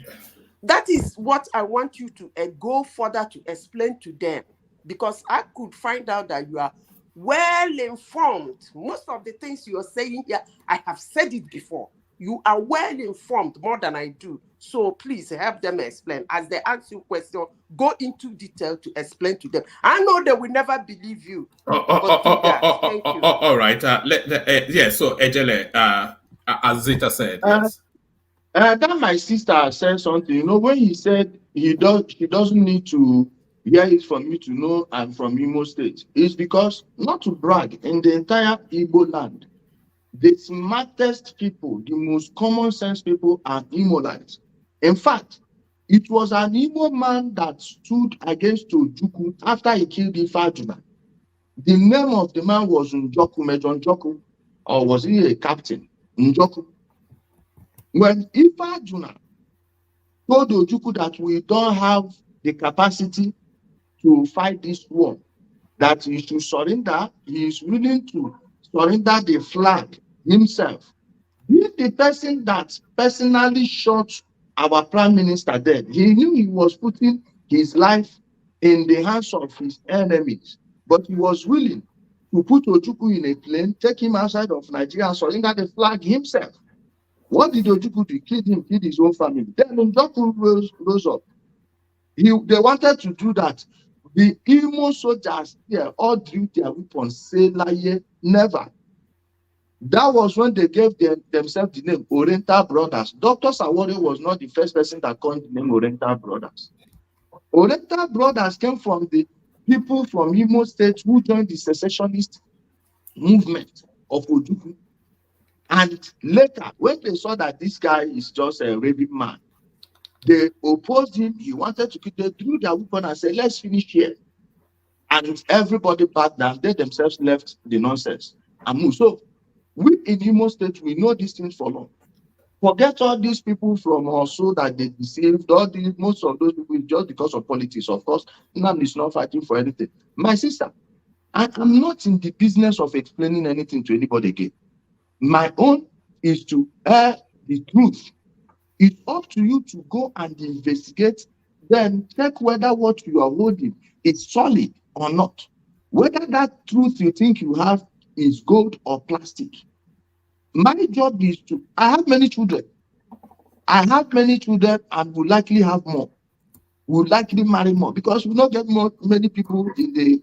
That is what I want you to go further to explain to them, because I could find out that you are well informed. Most of the things you are saying here, I have said it before. You are well informed more than I do. So please help them explain. As they ask you questions, go into detail to explain to them. I know they will never believe you. Thank you. All right. So Ijele, as Zita said, yes. That my sister said something. You know, when he said he doesn't need to hear it from me to know I'm from Imo State. It's because, not to brag, in the entire Igbo land, the smartest people, the most common sense people are Imolites. In fact, it was an Imo man that stood against Ojukwu after he killed Ifajuna. The name of the man was Njoku, Major Njoku, or was he a captain? Njoku. When Ifajuna told Ojukwu that we don't have the capacity to fight this war, that he should surrender, he is willing to surrender the flag himself. He's the person that personally shot our prime minister dead. He knew he was putting his life in the hands of his enemies, but he was willing to put Ojukwu in a plane, take him outside of Nigeria and surrender the flag himself. What did Ojukwu do? He killed him, killed his own family. Then Njoku rose up. They wanted to do that. The Imo soldiers here all drew their weapons, say laye, never. That was when they gave themselves the name Oriental Brothers. Dr. Sawore was not the first person that coined the name Oriental Brothers. Oriental Brothers came from the people from Imo State who joined the secessionist movement of Ojukwu. And later, when they saw that this guy is just a raving man, they opposed him. He wanted to kill. They drew their weapon and said, let's finish here. And everybody backed down. They themselves left the nonsense and moved. So we in Imo State, we know these things for long. Forget all these people from also that they deceived. Most of those people just because of politics. Of course, Nnamdi is not fighting for anything. My sister, I am not in the business of explaining anything to anybody again. My own is to air the truth. It's up to you to go and investigate, then check whether what you are holding is solid or not. Whether that truth you think you have is gold or plastic. My job is to, I have many children. and will likely have more. Will likely marry more because we don't get many people in the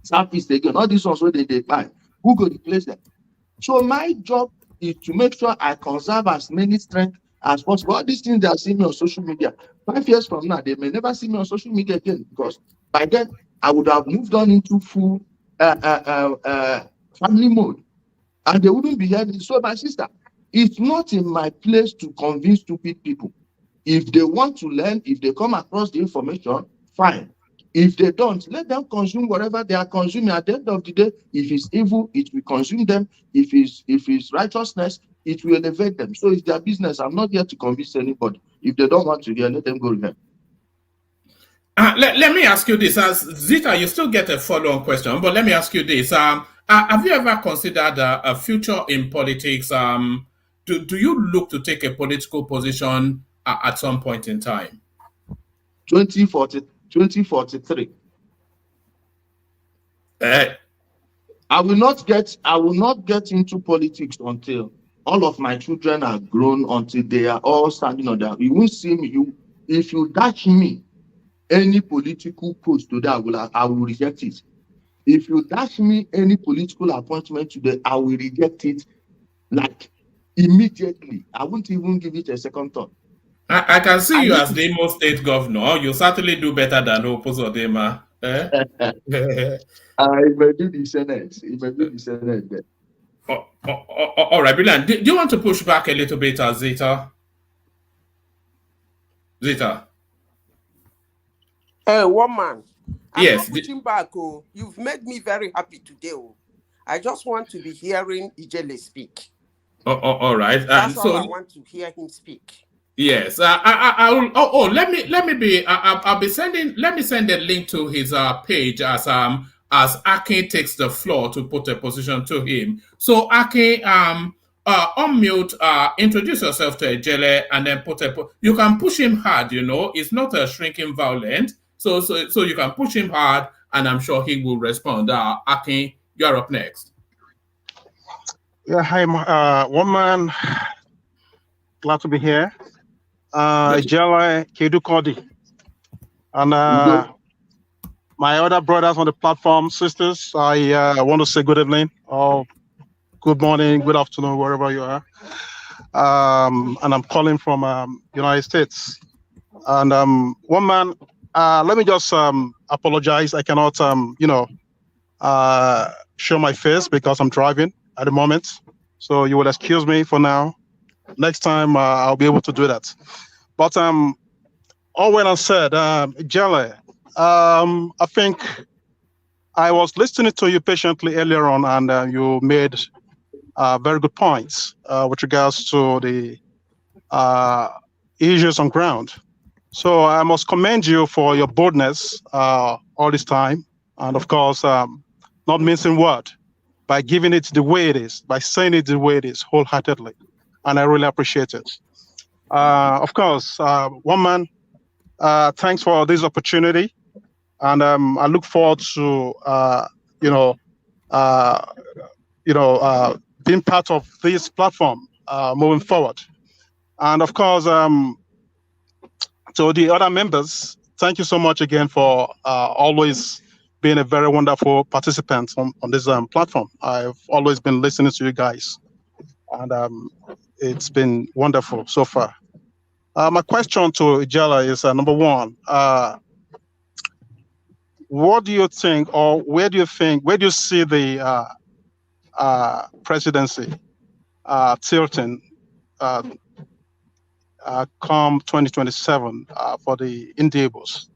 Southeast again. All these ones where they buy. Who go replace them? So my job is to make sure I conserve as many strength as possible. All these things they are seeing me on social media. 5 years from now, they may never see me on social media again because by then I would have moved on into full family mode, and they wouldn't be hearing. So, my sister, it's not in my place to convince stupid people. If they want to learn, if they come across the information, fine. If they don't, let them consume whatever they are consuming. At the end of the day, if it's evil, it will consume them. If it's righteousness, it will elevate them. So it's their business. I'm not here to convince anybody. If they don't want to hear, let them go ahead. Let me ask you this. As Zita, you still get a follow-on question, but let me ask you this. Have you ever considered a future in politics? Do you look to take a political position at some point in time? 2043. I will not get into politics until all of my children are grown, until they are all standing on their. You won't see me. If you dash me any political post today, I will reject it. If you dash me any political appointment today, I will reject it like immediately. I won't even give it a second thought. I can see you as the Imo State governor. You certainly do better than Opposodema. I may do the Senate. Then. All right, brilliant. Do you want to push back a little bit, Zita? Zita? One man. I'm not pushing back. Oh, you've made me very happy today. Oh, I just want to be hearing Ijele speak. All right. That's all I want to hear him speak. Yes. Let me send a link to his page as Akin takes the floor to put a position to him. So Akin, unmute, introduce yourself to Ijele, and then you can push him hard. It's not a shrinking violent. So you can push him hard, and I'm sure he will respond. Akin, you're up next. Yeah, hi, one man. Glad to be here. Ijele, Kedu Kodi, and my other brothers on the platform, sisters. I want to say good evening, or good morning, good afternoon, wherever you are. And I'm calling from United States. And one man. Let me just apologize. I cannot, show my face because I'm driving at the moment. So you will excuse me for now. Next time I'll be able to do that. But all well said, Ijele, I think I was listening to you patiently earlier on, and you made very good points with regards to the issues on ground. So I must commend you for your boldness all this time. And of course, not mincing word, by giving it the way it is, by saying it the way it is, wholeheartedly. And I really appreciate it. Of course, one man, thanks for this opportunity. And I look forward to, being part of this platform moving forward. And of course, to the other members, thank you so much again for always being a very wonderful participant on this platform. I've always been listening to you guys, and it's been wonderful so far. My question to Ijele is number one, what do you think, or where do you see the presidency tilting come 2027 for the Indigbos?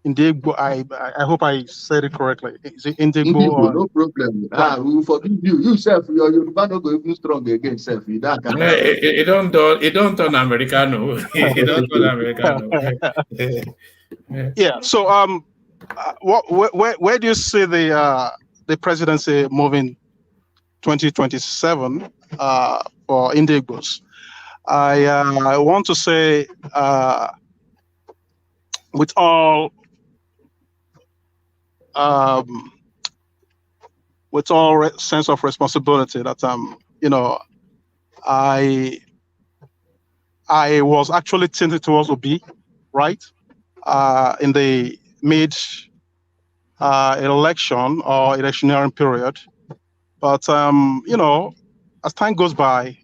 Indigbo, I hope I said it correctly. Is it Indigbo? No problem. We will forgive you. You self, your Yoruba not going to strong again, self. It don't turn Americano. It don't turn Americano. Yeah. So where do you see the presidency moving 2027 for Indigbos? I want to say with all sense of responsibility that I was actually tinted towards Obi, right, in the mid election or electioneering period, but as time goes by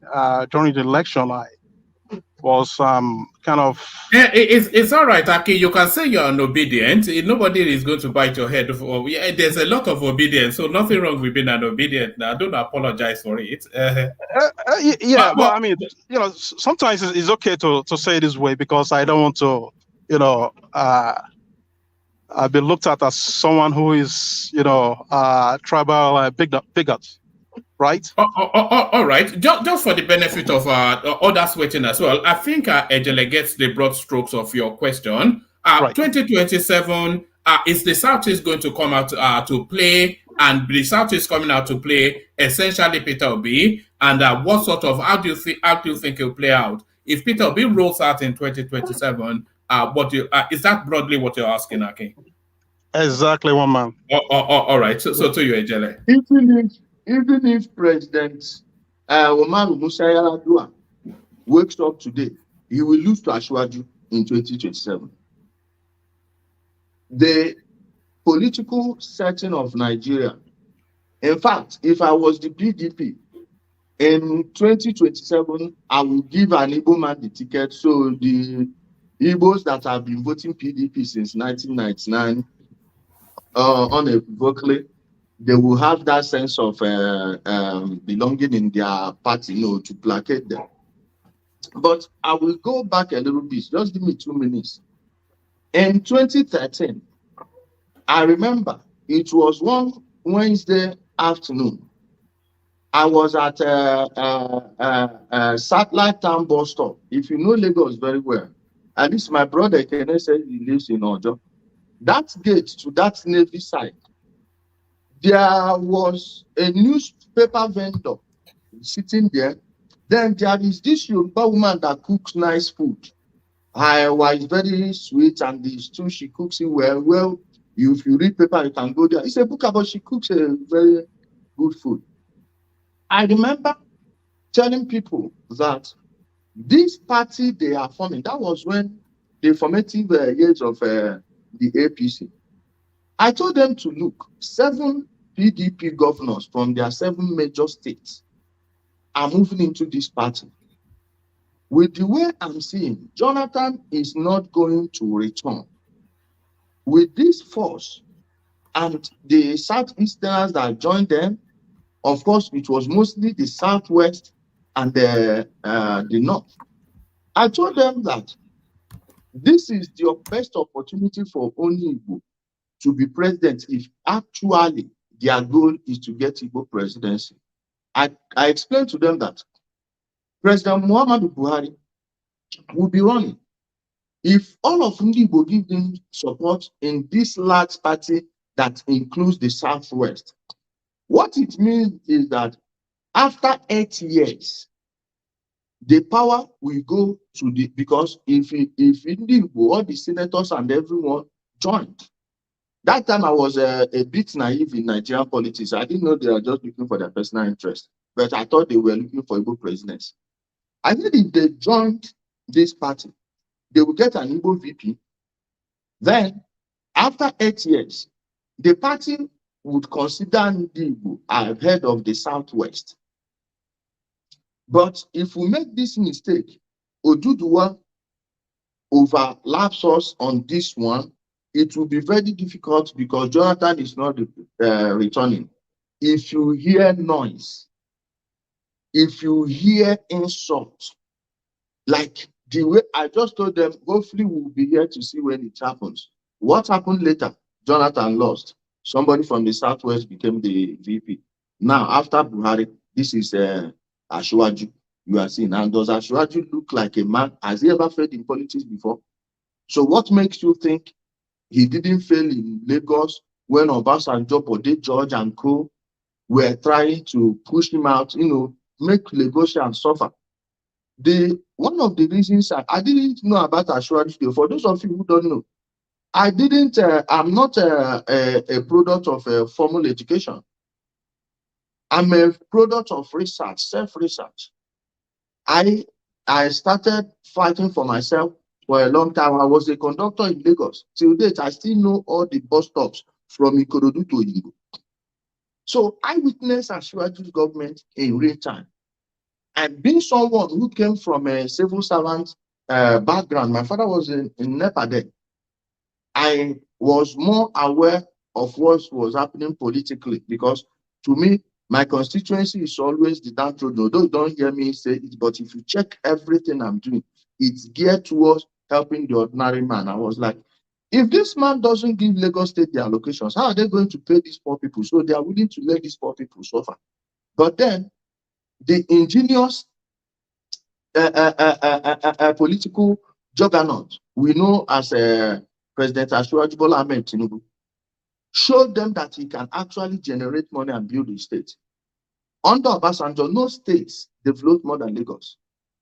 during the election, was kind of. It's all right, Aki. You can say you're obedient. Nobody is going to bite your head. There's a lot of obedience, so nothing wrong with being an obedient. Now, don't apologize for it. Yeah, but I mean, sometimes it's okay to say it this way because I don't want to, I've been looked at as someone who is, tribal bigot, right? All right. Just for the benefit of others waiting as well, I think Ijele gets the broad strokes of your question. Right. 2027, is the Southeast going to come out to play? And the Southeast coming out to play essentially Peter Obi? And how do you think it will play out? If Peter Obi rolls out in 2027, is that broadly what you're asking, Aki? Exactly, one man. All right. So to you, Ijele. Even if President Umaru Musa Yar'Adua wakes up today, he will lose to Ashwaju in 2027. The political setting of Nigeria, in fact, if I was the PDP, in 2027, I will give an Igbo man the ticket. So the Igbos that have been voting PDP since 1999, unequivocally, they will have that sense of belonging in their party, to placate them. But I will go back a little bit. Just give me 2 minutes. In 2013, I remember it was one Wednesday afternoon. I was at Satellite Town bus stop. If you know Lagos very well, at least my brother Kene said he lives in Ojo. That gate to that Navy side, there was a newspaper vendor sitting there. Then there is this Yoruba woman that cooks nice food. Her is very sweet, and the stew she cooks it well. Well, if you read paper, you can go there. It's a book about she cooks a very good food. I remember telling people that this party they are forming, that was when the formative years of the APC. I told them to look, 7 PDP governors from their 7 major states are moving into this party. With the way I'm seeing, Jonathan is not going to return. With this force and the Southeasterners that joined them, of course, it was mostly the Southwest and the North. I told them that this is the best opportunity for only Igbo to be president if actually their goal is to get Igbo presidency. I explained to them that President Muhammadu Buhari will be running if all of Igbo give them support in this large party that includes the Southwest. What it means is that after 8 years, the power will go to the, because if Igbo, all the senators and everyone joined. That time I was a bit naive in Nigerian politics. I didn't know they were just looking for their personal interest, but I thought they were looking for Igbo presidency. I think if they joined this party, they will get an Igbo VP. Then, after 8 years, the party would consider Igbo as head of the Southwest. But if we make this mistake, Oduduwa overlaps us on this one, it will be very difficult because Jonathan is not returning. If you hear noise, if you hear insult, like the way I just told them, hopefully we'll be here to see when it happens. What happened later? Jonathan lost. Somebody from the Southwest became the VP. Now, after Buhari, this is Ashwaju. You are seeing. And does Ashwaju look like a man? Has he ever failed in politics before? So what makes you think he didn't fail in Lagos when Obasanjo, Bode George and co were trying to push him out, make Lagosians suffer? One of the reasons I didn't know about Ashwaju, for those of you who don't know, I'm not a product of formal education. I'm a product of research, self-research. I started fighting for myself for a long time. I was a conductor in Lagos. Till date, I still know all the bus stops from Ikorodu to Oyinbo. So I witnessed Ashwaju's government in real time. And being someone who came from a civil servant background, my father was in NEPA then. I was more aware of what was happening politically, because to me, my constituency is always the downtrodden. Although you don't hear me say it, but if you check everything I'm doing, it's geared towards helping the ordinary man. I was like, if this man doesn't give Lagos State their allocations, how are they going to pay these poor people? So they are willing to let these poor people suffer. But then the ingenious political juggernaut we know as President Asiwaju Bola Ahmed Tinubu showed them that he can actually generate money and build a state. Under Obasanjo, no states developed more than Lagos,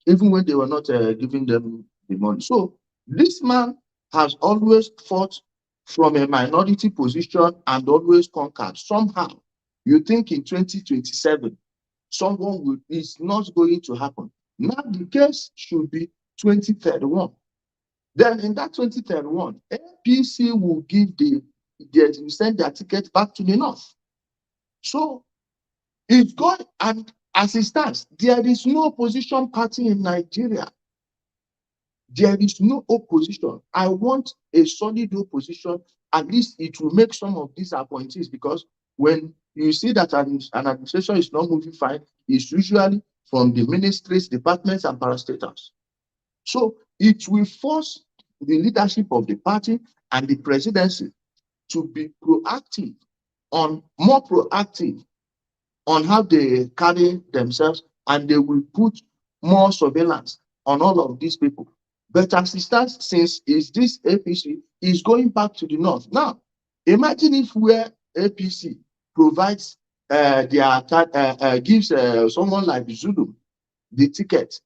even when they were not giving them the money. So this man has always fought from a minority position and always conquered. Somehow, you think in 2027, someone is not going to happen. Now the case should be 2031. Then in that 2031, APC will send their ticket back to the north. So it's going, and as it stands, there is no opposition party in Nigeria. There is no opposition. I want a solid opposition. At least it will make some of these appointees, because when you see that an administration is not moving fine, it's usually from the ministries, departments, and parastatals. So it will force the leadership of the party and the presidency to be proactive, more proactive on how they carry themselves, and they will put more surveillance on all of these people. But as it stands, since this APC is going back to the north. Now, imagine if where APC provides gives someone like Zulu the ticket.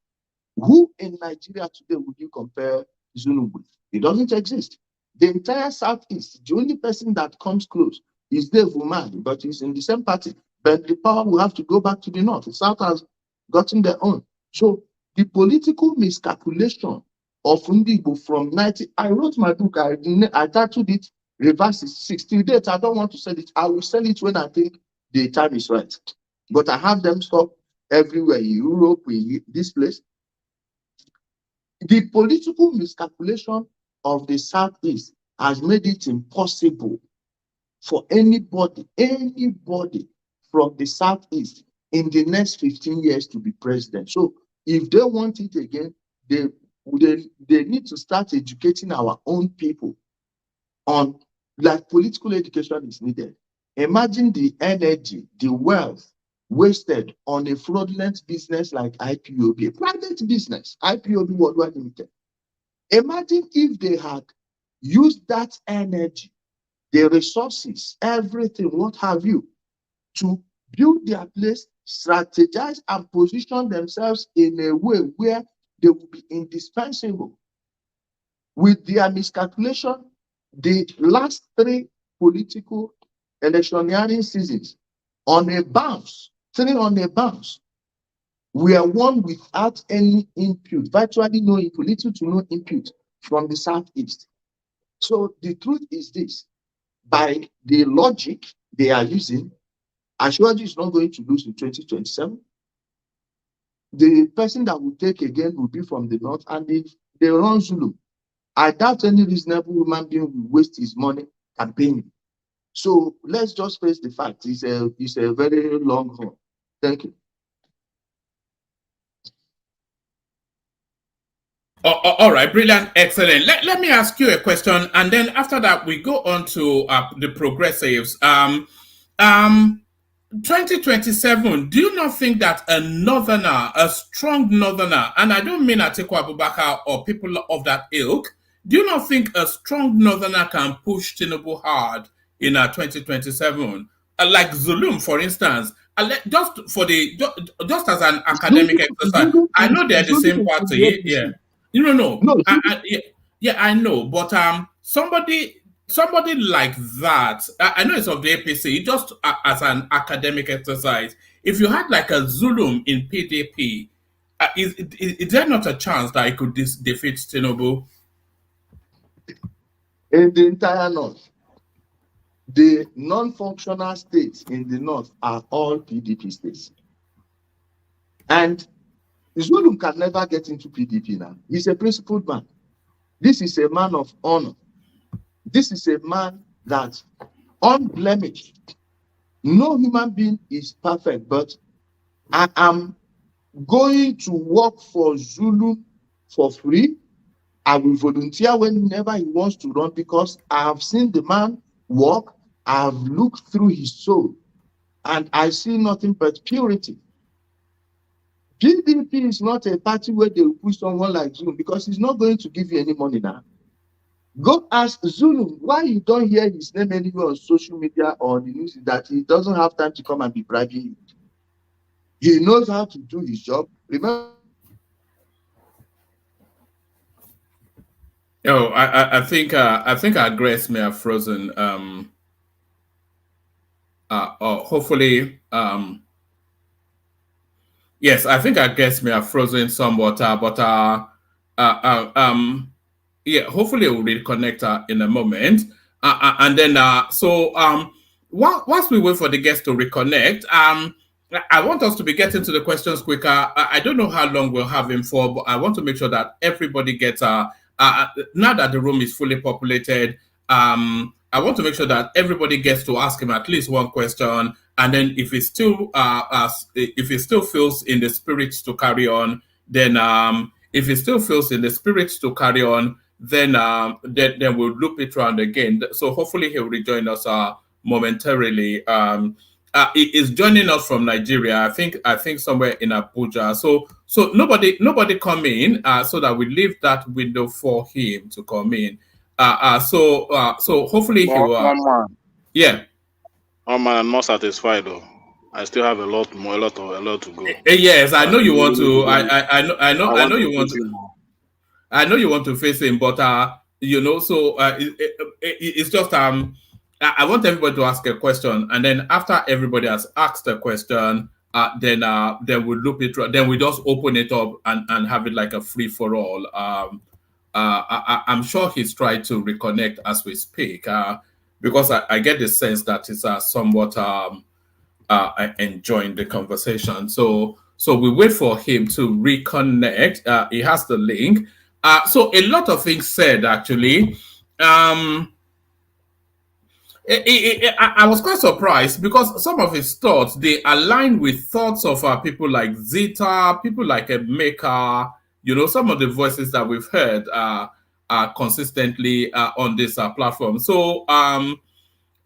Who in Nigeria today would you compare Zulu with? It doesn't exist. The entire Southeast, the only person that comes close is Dave Umali, but he's in the same party. But the power will have to go back to the north. The South has gotten their own. So the political miscalculation of Ndigbo from 90, I wrote my book, I titled it Grievances, 60 days. I don't want to sell it. I will sell it when I think the time is right. But I have them stop everywhere in Europe, in this place. The political miscalculation of the Southeast has made it impossible for anybody from the Southeast in the next 15 years to be president. So if they want it again, they need to start educating our own people on, like, political education is needed. Imagine the energy, the wealth wasted on a fraudulent business like IPOB, a private business, IPOB Worldwide Limited. Imagine if they had used that energy, the resources, everything, what have you, to build their place, strategize, and position themselves in a way where they will be indispensable. With their miscalculation, the last 3 political electioneering seasons, on a bounce, 3 on a bounce, we are won without any input, virtually no input, little to no input from the Southeast. So the truth is this: by the logic they are using, Asiwaju is not going to lose in 2027. The person that will take again will be from the north, and if they run Zulu, I doubt any reasonable human being will waste his money campaigning. So let's just face the fact: it's a very long haul. Thank you. All right, brilliant, excellent. Let me ask you a question, and then after that we go on to the progressives. 2027, do you not think that a northerner, a strong northerner, and I don't mean Atiku Abubakar or people of that ilk, do you not think a strong northerner can push Tinubu hard in 2027? Like Zulum, for instance, just as an academic exercise. I know they're the same party, yeah. No. I know, but somebody like that, I know it's of the APC, just as an academic exercise. If you had like a Zulum in PDP, is there not a chance that it could defeat Tinubu? In the entire north, the non-functional states in the north are all PDP states. And Zulum can never get into PDP now. He's a principled man. This is a man of honor. This is a man that unblemished. No human being is perfect, but I am going to work for Zulum for free. I will volunteer whenever he wants to run because I have seen the man work. I have looked through his soul and I see nothing but purity. PDP is not a party where they will push someone like Zulum because he's not going to give you any money now. Go ask Zulum why you don't hear his name anywhere on social media or the news, that he doesn't have time to come and be bribing you. He knows how to do his job. Remember. Oh, I think our grace may have frozen. Hopefully, yes, I think our guests may have frozen somewhat, yeah, hopefully we'll reconnect in a moment. And then, whilst we wait for the guests to reconnect, I want us to be getting to the questions quicker. I don't know how long we'll have him for, but I want to make sure that everybody gets, now that the room is fully populated, I want to make sure that everybody gets to ask him at least one question. And then if he still, if he still feels in the spirit to carry on, then, if he still feels in the spirit to carry on, then we'll loop it around again. So hopefully he'll rejoin us momentarily. He is joining us from Nigeria. I think somewhere in Abuja. So nobody come in, so that we leave that window for him to come in. So hopefully he will. Yeah. I'm not satisfied though. I still have a lot to go. Yes, I know you want to. I know you want to. I know you want to face him, but so it's just I want everybody to ask a question, and then after everybody has asked a question, then we loop it. Then we just open it up and have it like a free for all. I'm sure he's trying to reconnect as we speak, because I get the sense that it's somewhat enjoying the conversation. So we wait for him to reconnect. He has the link. So a lot of things said actually. I was quite surprised because some of his thoughts, they align with thoughts of people like Zita, people like Emeka, some of the voices that we've heard consistently on this platform. So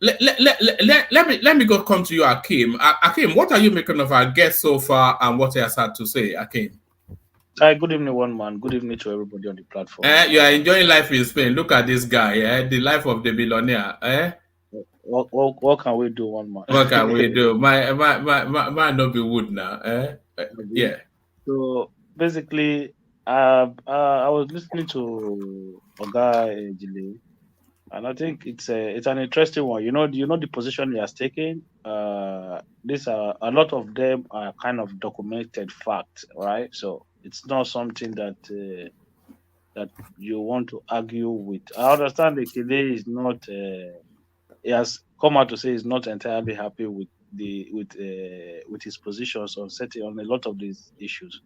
let me come to you, Akim. Akim, what are you making of our guest so far and what he has had to say, Akim? Hi, good evening, one man. Good evening to everybody on the platform. You are enjoying life in Spain. Look at this guy, the life of the billionaire. What can we do, one man? What can we do? My not be wood now. Yeah. So basically, I was listening to Oga Ijele, and I think it's an interesting one. You know the position he has taken. These are a lot of them are kind of documented facts, right? So it's not something that that you want to argue with. I understand that Ijele is not. He has come out to say he's not entirely happy with his positions on a lot of these issues.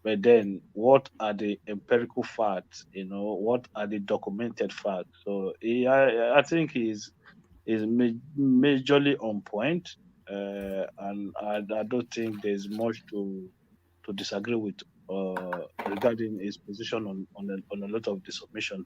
But then, what are the empirical facts? What are the documented facts? So I think he's majorly on point, and I don't think there's much to disagree with regarding his position on a lot of the submission.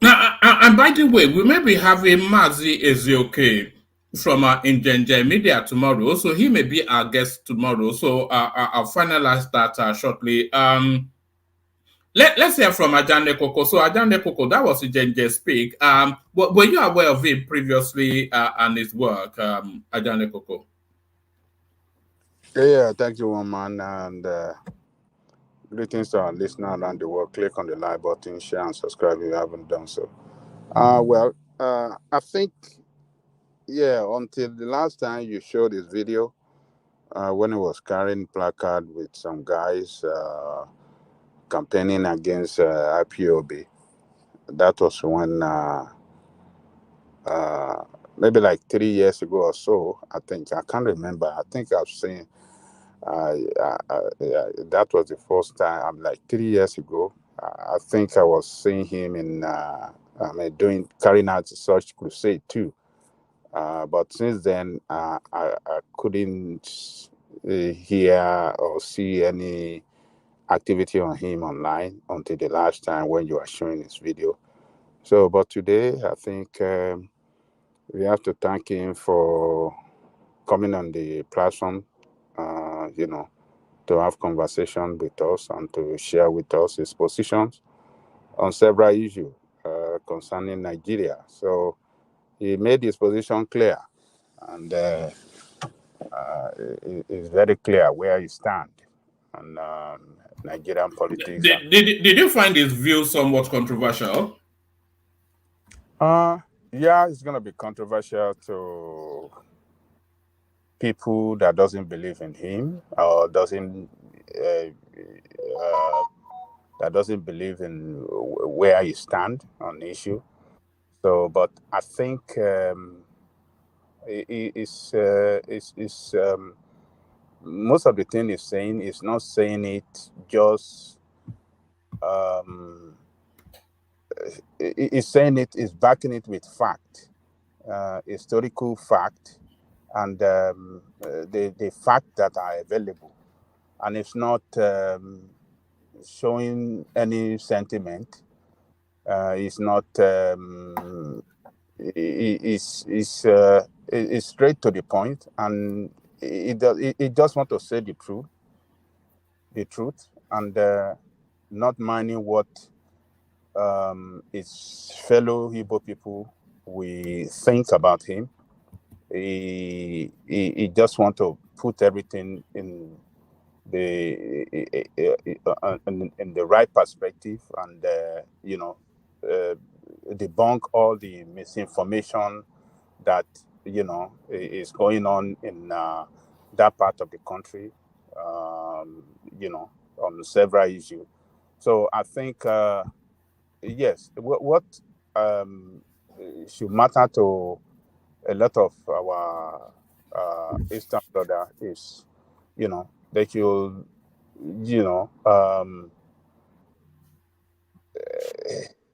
Now, and by the way, we may be having Mazi Ezioke from Injenje Media tomorrow, so he may be our guest tomorrow. So I'll finalize that shortly. Let's hear from Ajane Koko. So Ajane Koko, that was Injenje Speak. Were you aware of him previously and his work, Ajane Koko? Yeah, thank you, one man, and greetings to our listeners around the world. Click on the like button, share, and subscribe if you haven't done so. I think, until the last time you showed this video, when he was carrying placard with some guys campaigning against IPOB, that was when maybe like 3 years ago or so. I think I can't remember. I think I've seen That was the first time. I'm like 3 years ago. I think I was seeing him in carrying out such crusade too. But since then, I couldn't hear or see any activity on him online until the last time when you are showing his video. So, but today, I think we have to thank him for coming on the platform, to have conversation with us and to share with us his positions on several issues concerning Nigeria. So he made his position clear, and it's very clear where he stands on Nigerian politics. Did you find his view somewhat controversial? Yeah, it's going to be controversial to people that doesn't believe in him or doesn't believe in where he stands on the issue. So, but I think most of the thing he's saying is not saying it just. He's saying it is backing it with fact, historical fact, and the fact that are available, and it's not showing any sentiment. It's not. It's straight to the point, and it just want to say the truth, and not minding what his fellow Igbo people we think about him. He just want to put everything in the right perspective, and debunk all the misinformation that is going on in that part of the country, on several issues. So I think yes, what should matter to a lot of our Eastern brother is, they should,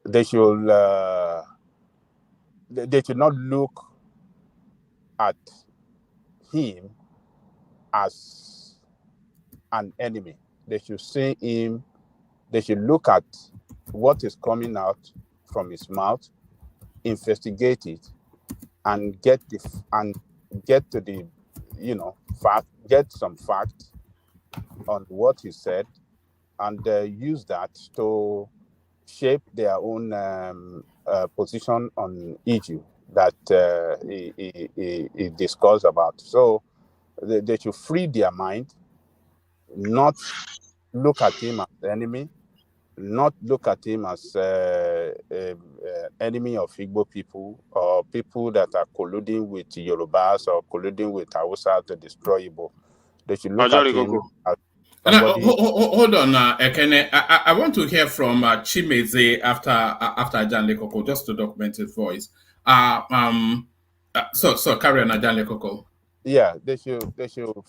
they should they should not look at him as an enemy. They should see him. They should look at what is coming out from his mouth, investigate it, and get to the fact, get some fact on what he said, and use that to shape their own position on issue that he discussed about. So they should free their mind, not look at him as enemy, not look at him as enemy of Igbo people or people that are colluding with Yorubas or colluding with Hausa to destroy Igbo. They should look at him as somebody. Hold on, Ekene. I want to hear from Chimeze after Ajanle Koko, just to document his voice. So carry on, Ajanle Koko. Yeah, they should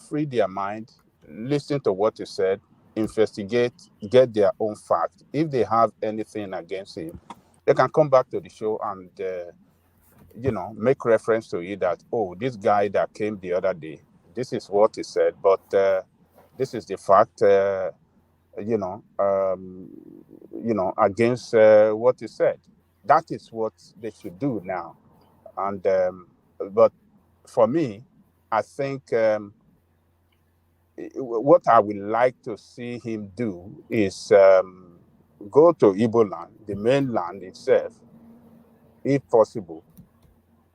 free their mind, listen to what he said, investigate, get their own fact. If they have anything against him, they can come back to the show and make reference to it that, oh, this guy that came the other day, this is what he said, but this is the fact, against what he said. That is what they should do now. And but for me, I think what I would like to see him do is go to Igbo land, the mainland itself, if possible,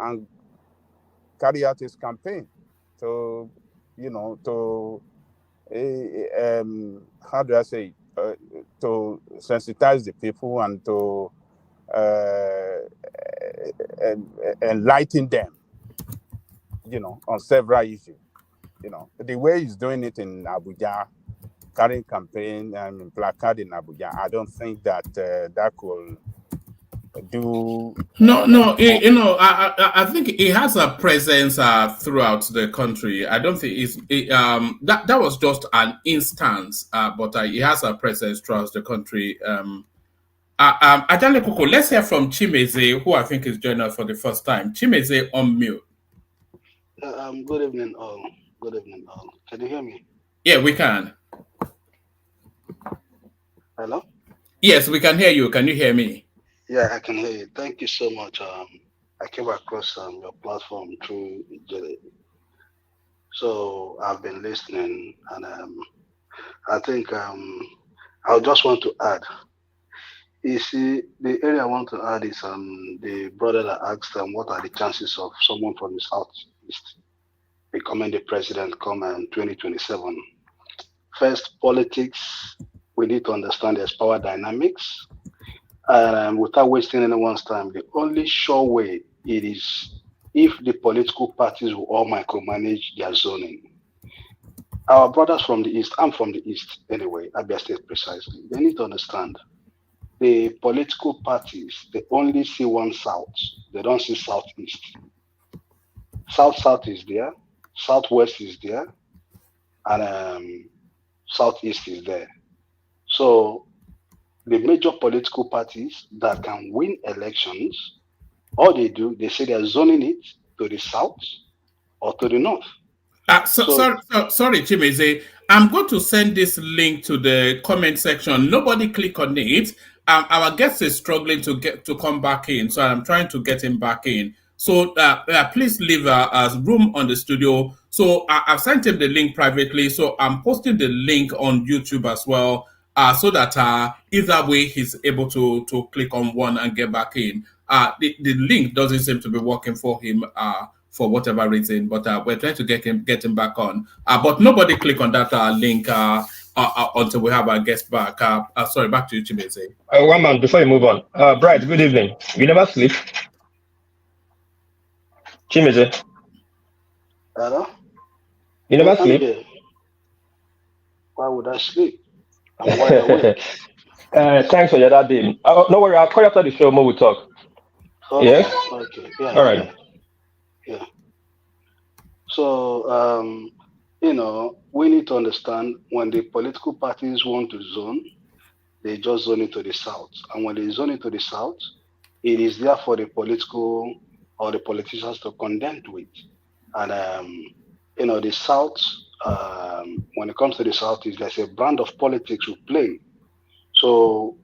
and carry out his campaign to, how do I say, to sensitize the people and to enlighten them, on several issues. The way he's doing it in Abuja, carrying campaign and placard in Abuja, I don't think that that could do. I think he has a presence throughout the country. I don't think that was just an instance, but he has a presence throughout the country. Ajale Koko, let's hear from Chimeze, who I think is joining us for the first time. Chimeze, on mute. Good evening, all. Good evening, all. Can you hear me? Yeah, we can. Hello? Yes, we can hear you. Can you hear me? Yeah, I can hear you. Thank you so much. I came across your platform through Ijele. So I've been listening, and I think I just want to add. You see, the area I want to add is the brother that asked what are the chances of someone from the Southeast becoming the president come in 2027. First, politics, we need to understand there's power dynamics. Without wasting anyone's time, the only sure way it is if the political parties will all micromanage their zoning. Our brothers from the East, I'm from the East anyway, Abia State precisely, they need to understand the political parties, they only see one South, they don't see Southeast. South is there, Southwest is there, and Southeast is there. So the major political parties that can win elections, all they do, they say they're zoning it to the South or to the North. Sorry, Chimeze. I'm going to send this link to the comment section. Nobody click on it. Our guest is struggling to come back in, so I'm trying to get him back in. So please leave room on the studio. So I've sent him the link privately. So I'm posting the link on YouTube as well, so that either way he's able to click on one and get back in. The link doesn't seem to be working for him for whatever reason, but we're trying to get him back on. But nobody click on that link until we have our guest back. Sorry, back to you, Chimeze. One man, before you move on. Bright, good evening. You never sleep? Chimeze? Hello? You never sleep? Why would I sleep? I'm wide awake. Thanks for your that day. No worry, I'll call you after the show, more we'll talk. Okay. Yes? Okay. Yeah. All right. Yeah. So, we need to understand when the political parties want to zone, they just zone it to the South. And when they zone it to the South, it is there for the political or the politicians to contend with. And, the South, when it comes to the South, there's a brand of politics we play. So,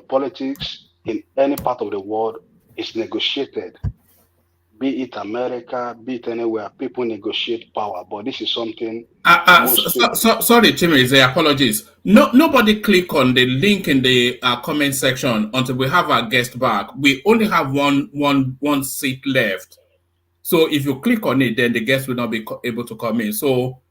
politics in any part of the world is negotiated. Be it America, be it anywhere, people negotiate power. But this is something. Sorry, Chimeze, apologies. Nobody click on the link in the comment section until we have our guest back. We only have one seat left. So if you click on it, then the guest will not be able to come in. So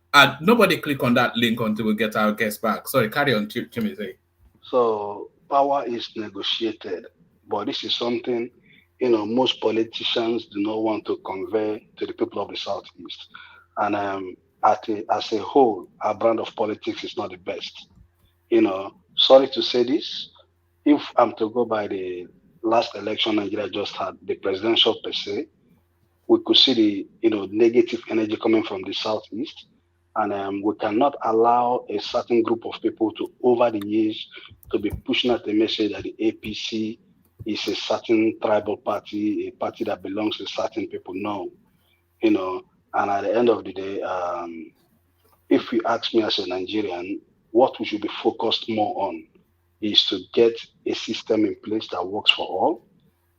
nobody click on that link until we get our guest back. Sorry, carry on, Chimeze. So power is negotiated, but this is something. Most politicians do not want to convey to the people of the Southeast. And as a whole, our brand of politics is not the best. Sorry to say this, if I'm to go by the last election Nigeria just had, the presidential per se, we could see the negative energy coming from the Southeast. And we cannot allow a certain group of people to, over the years, to be pushing out the message that the APC is a certain tribal party, a party that belongs to certain people. No, and at the end of the day, if you ask me as a Nigerian, what we should be focused more on is to get a system in place that works for all,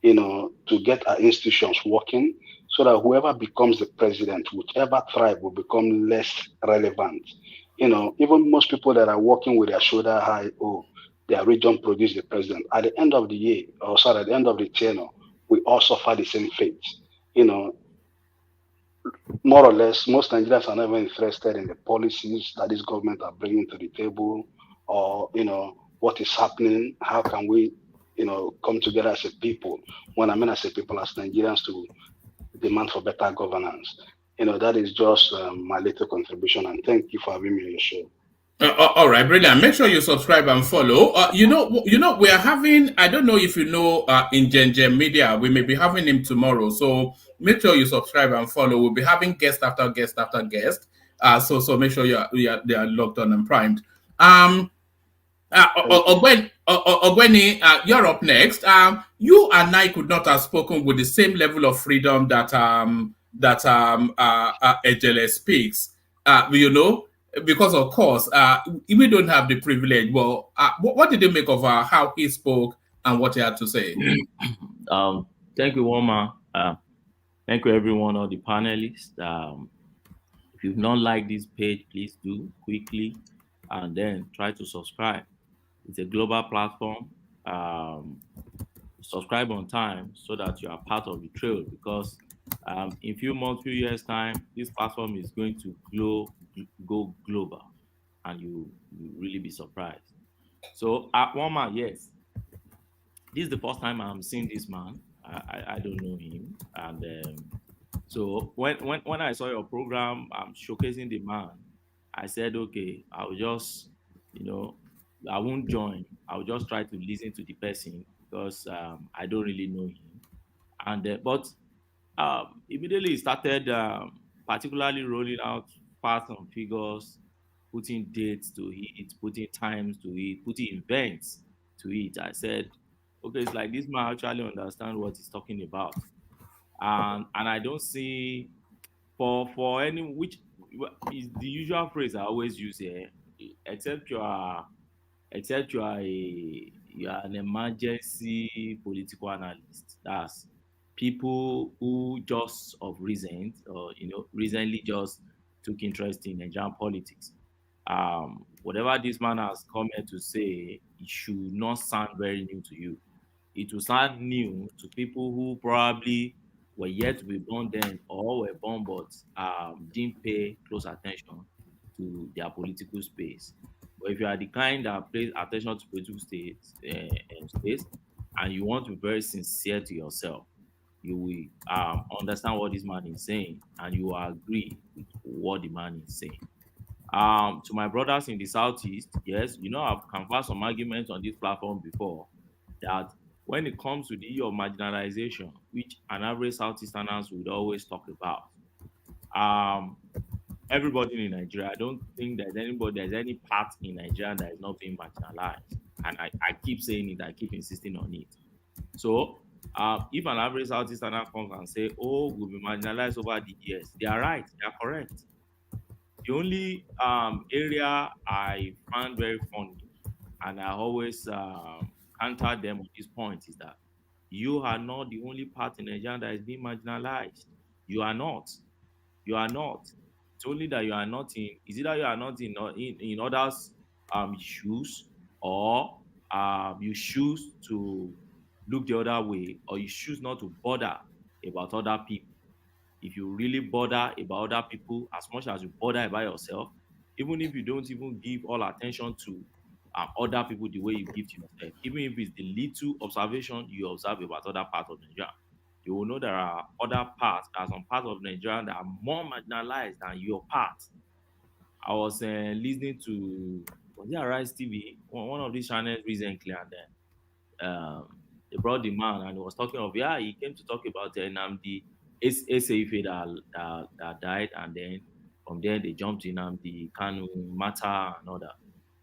to get our institutions working so that whoever becomes the president, whichever tribe, will become less relevant. Even most people that are working with their shoulder high, their region produced the president. At the end of the year, at the end of the tenure, we all suffer the same fate. More or less, most Nigerians are never interested in the policies that this government are bringing to the table, or what is happening. How can we, come together as a people? When I mean as a people, as Nigerians, to demand for better governance. That is just my little contribution. And thank you for having me on your show. All right, brilliant. Make sure you subscribe and follow. We are having. I don't know if you know, in Gen Media, we may be having him tomorrow. So make sure you subscribe and follow. We'll be having guest after guest after guest. So make sure they are logged on and primed. Ogweni, you're up next. You and I could not have spoken with the same level of freedom that Ijele speaks. Because of course, we don't have the privilege. Well, what did you make of how he spoke and what he had to say? Thank you, Woma. Thank you, everyone, all the panelists. If you've not liked this page, please do quickly, and then try to subscribe. It's a global platform. Subscribe on time so that you are part of the trail, because in few months, few years time, this platform is going to go global, and you really be surprised. So at Woma, yes, this is the first time I'm seeing this man. I don't know him, and so when I saw your program, showcasing the man, I said, okay, I'll just, I won't join. I'll just try to listen to the person, because I don't really know him. And but immediately started particularly rolling out facts and figures, putting dates to it, putting times to it, putting events to it. I said, okay, it's like this man actually understand what he's talking about, and I don't see for any which is the usual phrase I always use here, except you are an emergency political analyst. That's people who just of recent or recently just took interest in Nigerian politics. Whatever this man has come here to say, it should not sound very new to you. It will sound new to people who probably were yet to be born then, or were born but didn't pay close attention to their political space. But if you are the kind that pays attention to political space, and you want to be very sincere to yourself, you will understand what this man is saying, and you will agree with what the man is saying. To my brothers in the southeast, yes, I've canvassed some arguments on this platform before, that when it comes to the issue of marginalization, which an average Southeasterners would always talk about, everybody in Nigeria, I don't think there's any part in Nigeria that is not being marginalized. And I keep saying it, I keep insisting on it. So if an average Southeasterner comes and say, oh, we'll be marginalized over the years, they are right, they are correct. The only area I find very funny, and I always counter them on this point, is that you are not the only part in Nigeria that is being marginalized. You are not. You are not. It's only that you are not in. Is either you are not in others' shoes, or you choose to look the other way, or you choose not to bother about other people. If you really bother about other people as much as you bother about yourself, even if you don't even give all attention to other people the way you give to yourself, even if it's the little observation you observe about other parts of Nigeria, you will know there are some parts of Nigeria that are more marginalized than your part. I was listening to, was it Arise TV, one of these channels recently, and then they brought the man, and he was talking of, he came to talk about Nnamdi Kanu that died, and then from there they jumped to Nnamdi Kanu matter and all that.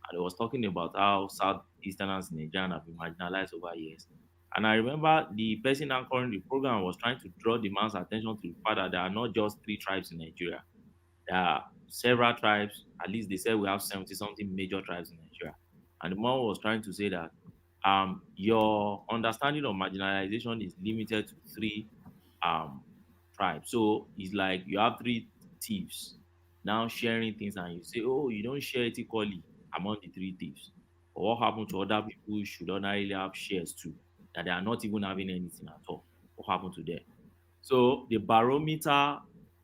And he was talking about how Southeasterners in Nigeria have been marginalized over years. And I remember the person anchoring the program was trying to draw the man's attention to the fact that there are not just 3 tribes in Nigeria. There are several tribes. At least they said we have 70-something major tribes in Nigeria. And the man was trying to say that your understanding of marginalization is limited to 3 tribes. So it's like you have 3 thieves now sharing things, and you say, oh, you don't share it equally among the 3 thieves. But what happened to other people who should ordinarily have shares too, that they are not even having anything at all? What happened to them? So the barometer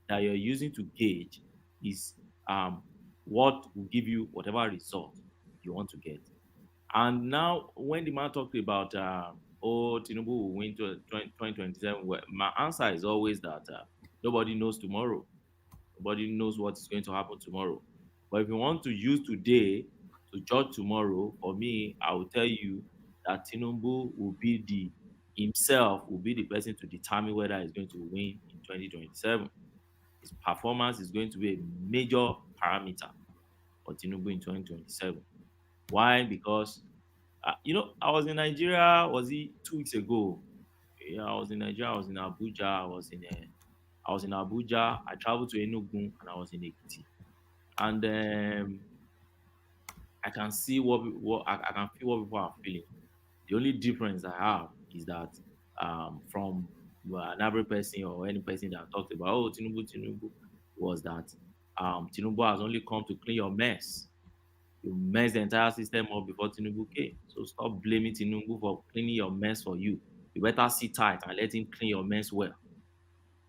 that you're using to gauge is what will give you whatever result you want to get. And now, when the man talked about, Tinubu will win 2027, well, my answer is always that nobody knows tomorrow. Nobody knows what is going to happen tomorrow. But if you want to use today to judge tomorrow, for me, I will tell you that Tinubu will be himself will be the person to determine whether he's going to win in 2027. His performance is going to be a major parameter for Tinubu in 2027. Why? Because I was in Nigeria. Was it 2 weeks ago? Yeah, I was in Nigeria. I was in Abuja. I was in Abuja. I traveled to Enugu and I was in Ekiti. And I can see I can feel what people are feeling. The only difference I have is that from an average person or any person that talked about Tinubu was that Tinubu has only come to clean your mess. You messed the entire system up before Tinubu came. So stop blaming Tinubu for cleaning your mess for you. You better sit tight and let him clean your mess well.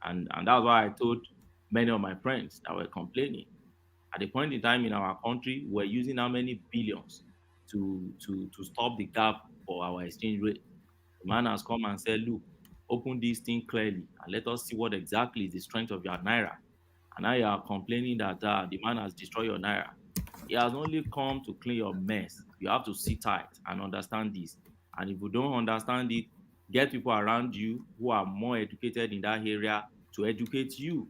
And that's why I told many of my friends that were complaining. At the point in time in our country, we're using how many billions to stop the gap for our exchange rate. The man has come and said, look, open this thing clearly and let us see what exactly is the strength of your naira. And now you are complaining that the man has destroyed your naira. He has only come to clean your mess. You have to sit tight and understand this. And if you don't understand it, get people around you who are more educated in that area to educate you.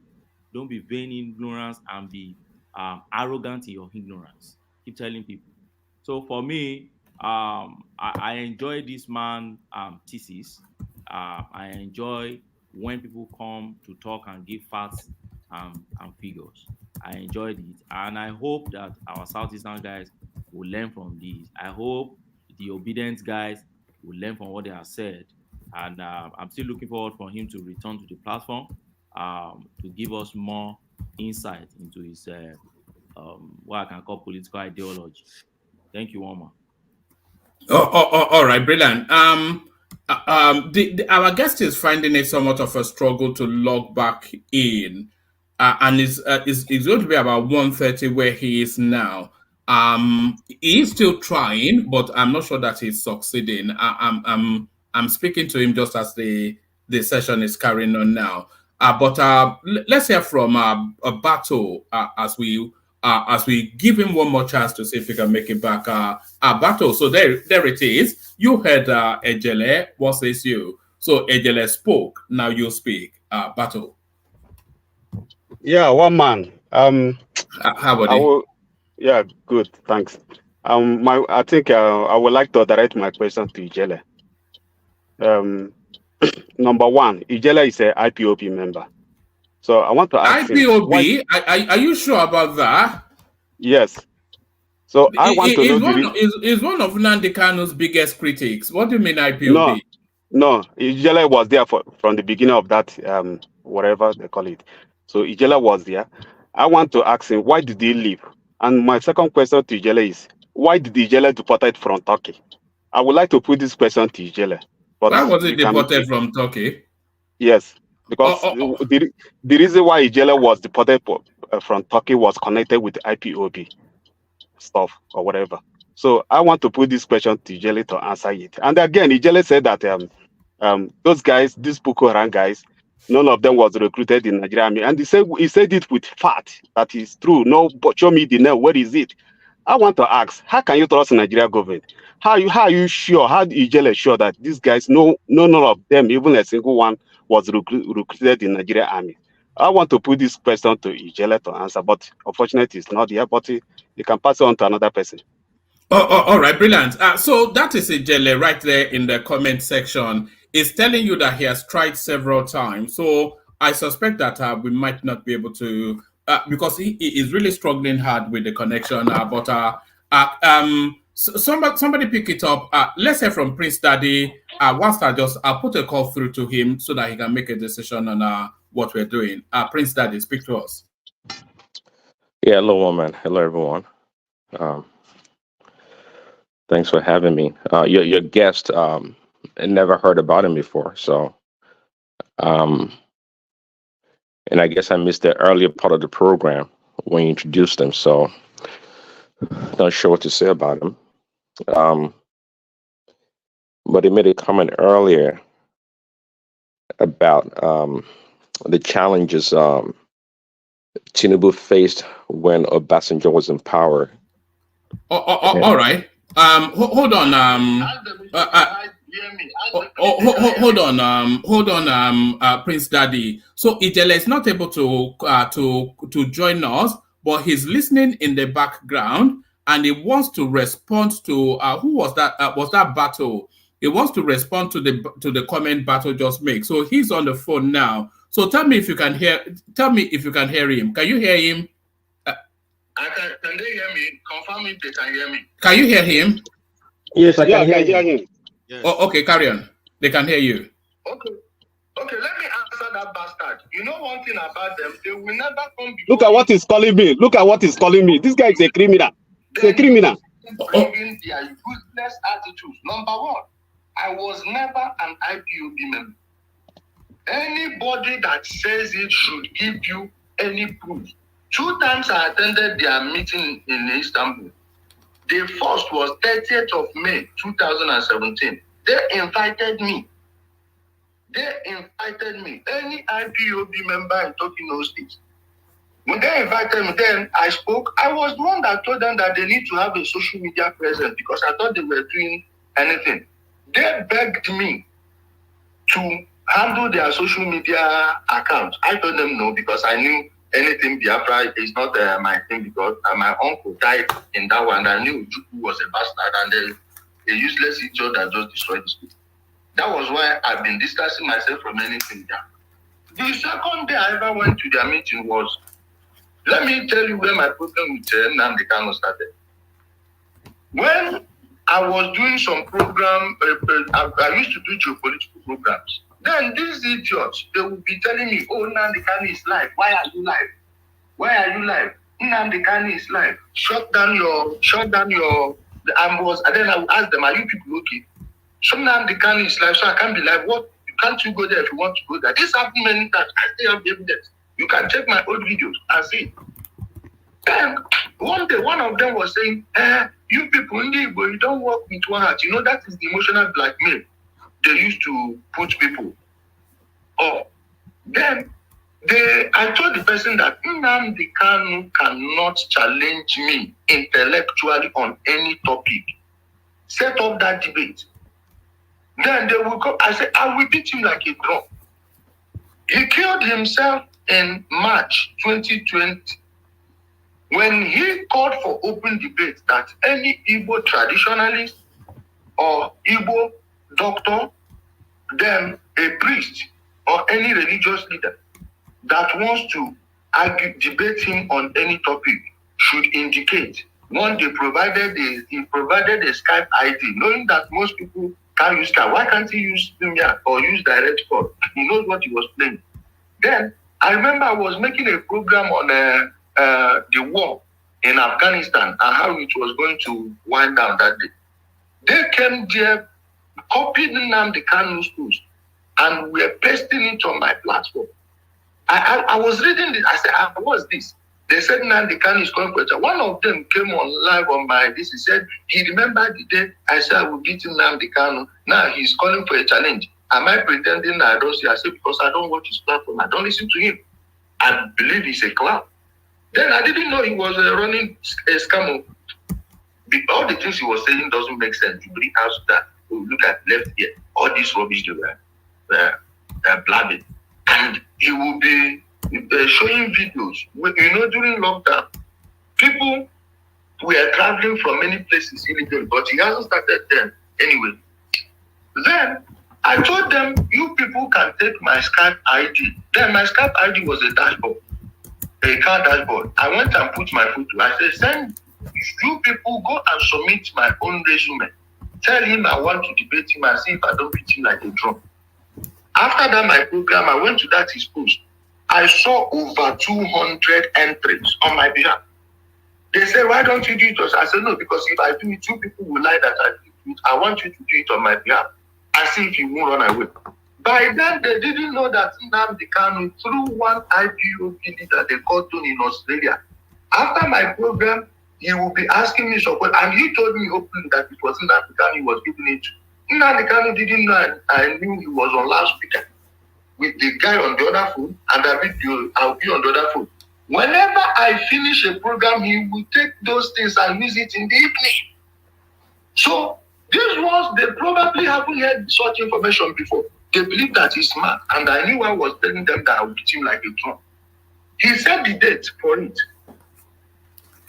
Don't be vain in ignorance and be arrogant in your ignorance. Keep telling people. So for me, I enjoy this man thesis. I enjoy when people come to talk and give facts and figures. I enjoyed it, and I hope that our Southeastern guys will learn from this. I hope the obedient guys will learn from what they have said, and I'm still looking forward for him to return to the platform to give us more insight into his what I can call political ideology. Thank you, Omar. All right, brilliant. Our guest is finding it somewhat of a struggle to log back in, and is going to be about 1:30 where he is now. He is still trying, but I'm not sure that he's succeeding. I'm speaking to him just as the session is carrying on now. But let's hear from a battle as we give him one more chance to see if he can make it back. Battle. So there it is. You heard Ijele. What says you? So Ijele spoke. Now you speak. Battle. Yeah, one man. How about I it? will. Yeah, good. Thanks. I think I would like to direct my question to Ijele. Number one, Ijele is a IPOB member. So I want to ask him why. IPOB. Are you sure about that? Yes. So I want to know Is one of Nnamdi Kanu's biggest critics. What do you mean No, IPOB? no. Ijele was there from the beginning of that. Whatever they call it. So Ijele was there. I want to ask him why did he leave? And my second question to Ijele is why did Ijele deported from Turkey? I would like to put this question to Ijele, but Why was he you can. deported from Turkey? Yes, because the reason why Ijele was deported from Turkey was connected with IPOB stuff or whatever. So I want to put this question to Ijele to answer it. And again, Ijele said that those guys, these Boko Haram guys, none of them was recruited in Nigeria Army. And he said it with fact that is true. No, but show me the name. Where is it? I want to ask, how can you trust Nigeria government? How are you sure? How Ijele sure that these guys, none of them, even a single one, was recruited in Nigeria Army? I want to put this question to Ijele to answer, but unfortunately, it's not here. But you can pass it on to another person. All right, brilliant. So that is Ijele right there in the comment section. Is telling you that he has tried several times. So I suspect that we might not be able to, because he is really struggling hard with the connection. Somebody pick it up. Let's hear from Prince Daddy. I'll put a call through to him so that he can make a decision on what we're doing. Prince Daddy, speak to us. Yeah, hello, woman. Hello, everyone. Thanks for having me. Your guest, I never heard about him before, so and I guess I missed the earlier part of the program when you introduced him, so not sure what to say about him. But he made a comment earlier about the challenges Tinubu faced when Obasanjo was in power. All right. Hold on. Hold on. Prince Daddy. So Ijele is not able to join us, but he's listening in the background, and he wants to respond to who was that? Was that Battle? He wants to respond to the comment Battle just made. So he's on the phone now. So tell me if you can hear. Tell me if you can hear him. Can you hear him? Can they hear me? Confirm if they can hear me. Can you hear him? Yes, I can hear him. Yes. Oh, okay, carry on. They can hear you. Okay, let me answer that bastard. You know one thing about them, they will never come. Look at what he's calling me. Look at what he's calling me. This guy is a criminal. He's a criminal. Bringing their useless attitudes. Number one, I was never an IPOB member. Anybody that says it should give you any proof. 2 times I attended their meeting in Istanbul. The first was 30th of May 2017. They invited me. Any IPOB member in Turkey knows this. When they invited me, then I spoke. I was the one that told them that they need to have a social media presence because I thought they were doing anything. They begged me to handle their social media account. I told them no because I knew anything Biafra is not my thing because my uncle died in that one. I knew Juku was a bastard and a useless idiot that just destroyed the state. That was why I've been distancing myself from anything there. The second day I ever went to their meeting was, let me tell you where my problem with Nnamdi Kanu started. When I was doing some program, I used to do geopolitical programs. Then these idiots, they would be telling me, oh, Nnamdi Kanu is live. Why are you live? Why are you live? Nnamdi Kanu is live. Shut down your, and then I would ask them, are you people okay? So Nnamdi Kanu is live, so I can't be live. What? Can't you go there if you want to go there? This happened many times. I still have the evidence. You can check my old videos and see. Then one day, one of them was saying, you people in Igbo, you don't work with one heart. You know, that is the emotional blackmail they used to put people. Then I told the person that Nnamdi Kanu cannot challenge me intellectually on any topic. Set up that debate. Then they will go. I said, I will beat him like a drum. He killed himself in March 2020 when he called for open debate that any Igbo traditionalist or Igbo doctor, then a priest or any religious leader that wants to debate him on any topic should indicate. One, he provided a Skype ID, knowing that most people can't use Skype. Why can't he use Vimeo or use direct call? He knows what he was playing. Then I remember I was making a program on the war in Afghanistan and how it was going to wind down that day. They came there, copied Nnamdi Kanu's post, and were pasting it on my platform. I was reading this. I said, what's this? They said Nnamdi Kanu is coming for a challenge. One of them came on live on my this. He said he remembered the day I said I will beat Nnamdi Kanu. Now he's calling for a challenge. Am I pretending that I don't see? I said because I don't watch his platform. I don't listen to him. I believe he's a clown. Then I didn't know he was running a scam. All the things he was saying doesn't make sense. You bring out that. Look at left here. All this rubbish they were blabbing. And he will be showing videos. You know, during lockdown, people were traveling from many places illegally, but he hasn't started then anyway. Then I told them, you people can take my Skype ID. Then my Skype ID was a dashboard, a car dashboard. I went and put my photo. I said, send you people, go and submit my own resume. Tell him I want to debate him and see if I don't beat him like a drum. After that, my program, I went to that his post. I saw over 200 entries on my behalf. They said, why don't you do it? I said, no, because if I do it, 2 people will lie that I do it. I want you to do it on my behalf. I see if you won't run away. By then, they didn't know that Nnamdi Kanu, through one IPOB leader they called Tony in Australia. After my program, he will be asking me support, and he told me openly that it was Nnamdi Kanu he was giving it to. Nnamdi Kanu didn't know I knew he was on loudspeaker with the guy on the other phone, and I'll be on the other phone. Whenever I finish a program, he will take those things and use it in the evening. So these ones, they probably haven't heard such information before. They believe that he's smart, and I knew I was telling them that I would beat him like a drum. He set the date for it.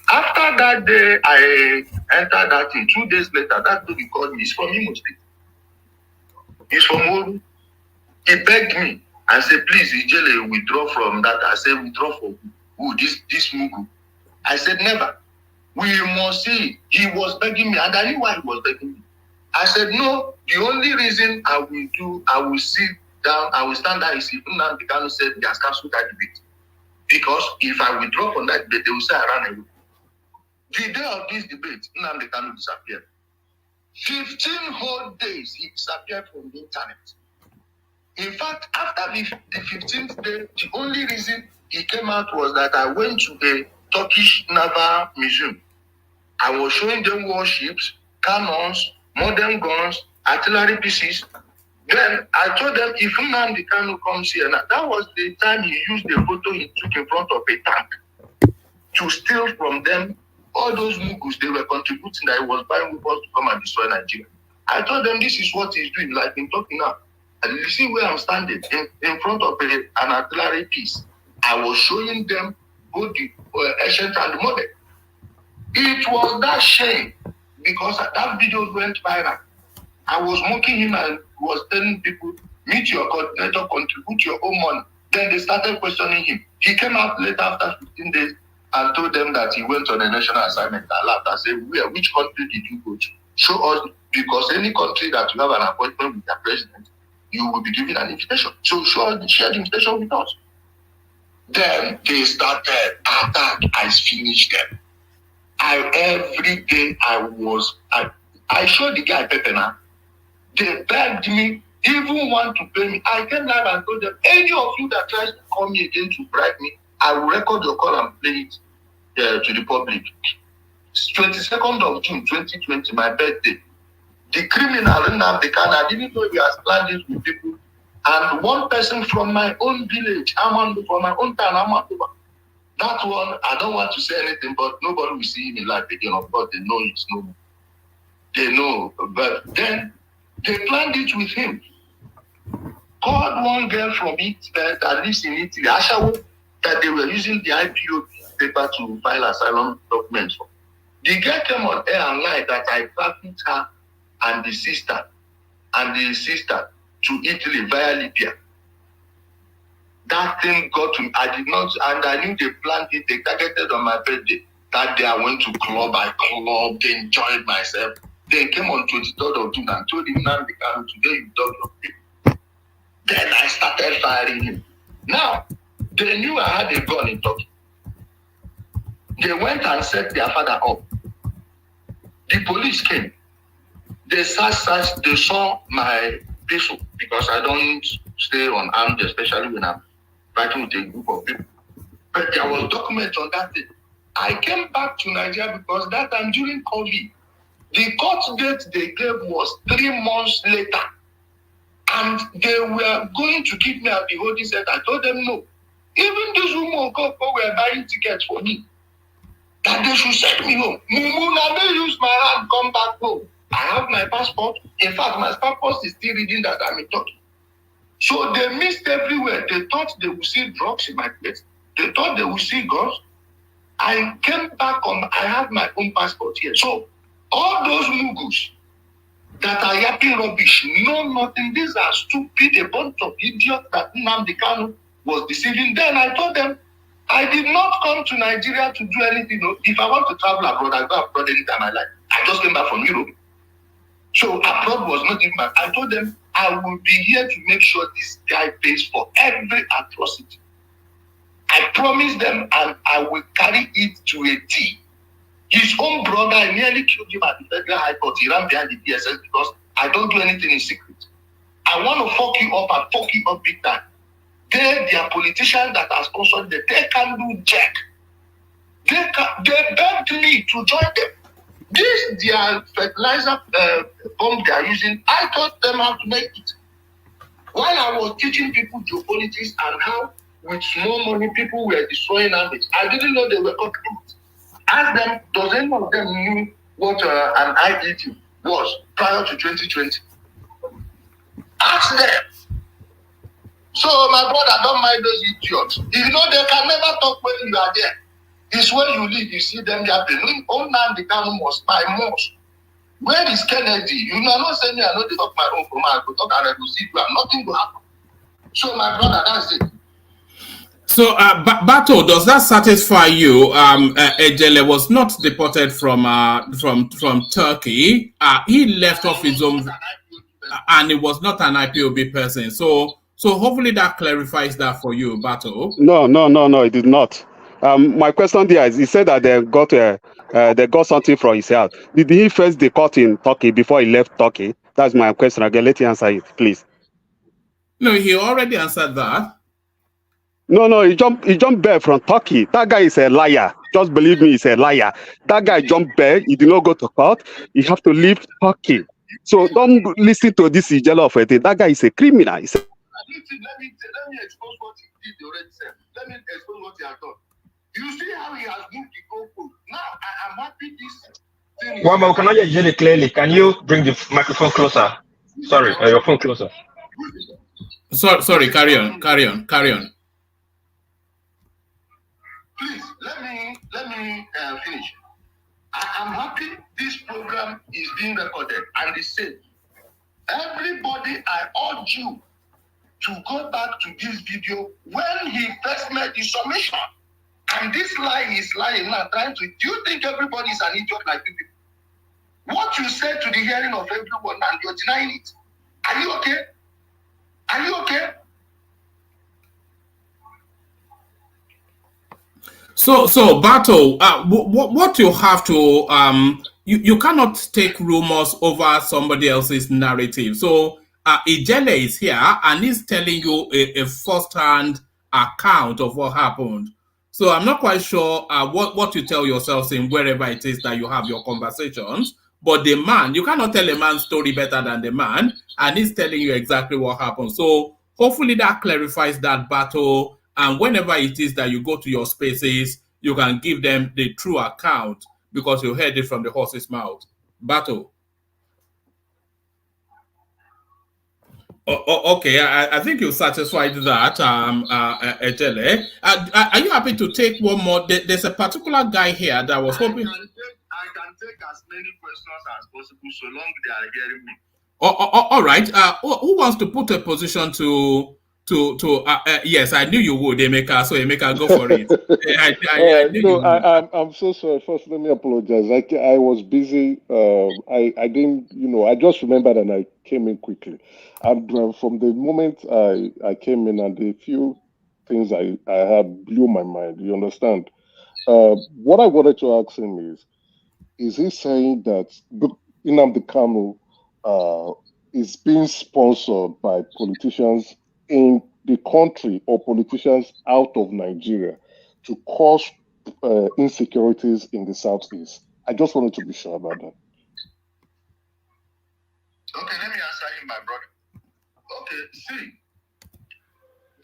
After that day, I entered that thing. 2 days later, that dude called me. He's from Imo State. He's from Oru. He begged me and said, please, Ijele, withdraw from that. I said, withdraw for who? This Mugu. I said, never. We must see. He was begging me, and I knew why he was begging me. I said, no, the only reason I will sit down, I will stand there is if Nnamdi Kanu said he has cancelled that debate. Because if I withdraw from that debate, they will say I ran away. The day of this debate, Nnamdi Kanu disappeared. 15 whole days, he disappeared from the internet. In fact, after the 15th day, the only reason he came out was that I went to the Turkish Naval Museum. I was showing them warships, cannons, modern guns, artillery pieces. Then I told them, if Nnamdi Kanu comes here, now, that was the time he used the photo he took in front of a tank to steal from them all those Mughals. They were contributing that he was buying weapons to come and destroy Nigeria. I told them this is what he's doing, like I'm talking now. And you see where I'm standing in front of an artillery piece. I was showing them both the ancient and the modern. It was that shame because that video went viral. I was mocking him and was telling people, meet your coordinator, contribute your own money. Then they started questioning him. He came out later after 15 days and told them that he went on a national assignment. I laughed. I said, which country did you go to? Show us, because any country that you have an appointment with the president, you will be given an invitation. So share the invitation with us. Then they started attack. I finished them. Every day I showed the guy Pepe now. They begged me, even want to pay me. I came live and told them, any of you that tries to call me again to bribe me, I will record your call and play it to the public. 22nd of June 2020, my birthday. The criminal Nnamdi Kanu, I didn't know he has planned this with people. And one person from my own village, Amandu, from my own town, Amandu. That one, I don't want to say anything, but nobody will see him in life again. Of course, they know it's no. They know. But then they planned it with him. Called one girl from it that lives in Italy, Ashawo, that they were using the IPOB paper to file asylum documents for. The girl came on air and lied that I trafficked her and the sister to Italy via Libya. That thing got to me. I did not, and I knew they planned it. They targeted on my birthday. That day I went to club. I clubbed, enjoyed myself. They came on 23rd of June and told him, Nnamdi Kanu, today you dug your people. Then I started firing him. Now, they knew I had a gun in Turkey. They went and set their father up. The police came. They searched, they saw my pistol because I don't stay unarmed, especially when I'm fighting with a group of people. But there was documents on that day. I came back to Nigeria because that time during COVID, the court date they gave was 3 months later. And they were going to keep me at the holding center. I told them no. Even these women were buying tickets for me. That they should send me home. Now they use my hand, come back home. I have my passport. In fact, my passport is still reading that I'm in Turkey. So they missed everywhere. They thought they would see drugs in my place. They thought they would see guns. I came back I have my own passport here. So all those Mughals that are yapping rubbish know nothing. These are stupid, a bunch of idiots that Nnamdi Kanu was deceiving. Then I told them, I did not come to Nigeria to do anything. If I want to travel abroad, I go abroad anytime I like. I just came back from Europe. So abroad was not even bad. I told them, I will be here to make sure this guy pays for every atrocity. I promised them, and I will carry it to a T. His own brother nearly killed him at the Federal High Court. He ran behind the DSS because I don't do anything in secret. I want to fuck you up and fuck you up big time. They are politicians that are sponsored them. They can do jack. They begged me to join them. This their fertilizer bomb they are using, I taught them how to make it. While I was teaching people geopolitics and how with small money, people were destroying armies. I didn't know they were coming. Ask them, does any of them knew what an IED was prior to 2020? Ask them. So, my brother, don't mind those idiots. You know, they can never talk when you are there. It's where you live, you see them happening. Nnamdi Kanu must buy most. Where is Kennedy? You know, I'm not saying I know they talk my own from I go talk and I will see you, and nothing will happen. So, my brother, that's it. So, Bato, does that satisfy you? Ijele was not deported from Turkey. He left off his own, and he was not an IPOB person. So hopefully that clarifies that for you, Bato. No, it did not. My question there is, he said that they got something from his house. Did he first deport in Turkey before he left Turkey? That's my question. Again, let you answer it, please. No, he already answered that. No, he jumped back from Turkey. That guy is a liar. Just believe me, he's a liar. That guy jumped back. He did not go to court. He have to leave Turkey. So don't listen to this Ijele of it. That guy is a criminal. Let me expose what he did already, sir. Let me expose what he has done. You see how he has moved the goalpost. Now I am happy this thing. Well, can I hear it clearly? Can you bring the microphone closer? Sorry, your phone closer. Sorry, carry on. Please let me finish. I am happy this program is being recorded and is safe. Everybody, I urge you to go back to this video when he first made the submission. And this lie is lying now, trying to. Do you think everybody is an idiot like you people? What you said to the hearing of everyone and you're denying it. Are you okay? Are you okay? So Bato, what you have to you cannot take rumors over somebody else's narrative. So Ijele is here and he's telling you a first-hand account of what happened. So I'm not quite sure what you tell yourselves in wherever it is that you have your conversations. But the man, you cannot tell a man's story better than the man, and he's telling you exactly what happened. So hopefully that clarifies that, Bato. And whenever it is that you go to your spaces, you can give them the true account because you heard it from the horse's mouth. Bato. Okay, I think you satisfied that, Ijele. Are you happy to take one more? There's a particular guy here that was hoping. I can take as many questions as possible so long they are hearing me. All right. Who wants to put a position to yes, I knew you would, Emeka. So Emeka, go for it. I knew you would. I'm so sorry. First, let me apologize. I was busy. I didn't, I just remembered and I came in quickly. And from the moment I came in and the few things I had blew my mind, you understand? What I wanted to ask him is he saying that Nnamdi Kanu is being sponsored by politicians in the country or politicians out of Nigeria to cause insecurities in the Southeast? I just wanted to be sure about that. Okay, let me answer you, my brother. Okay, see,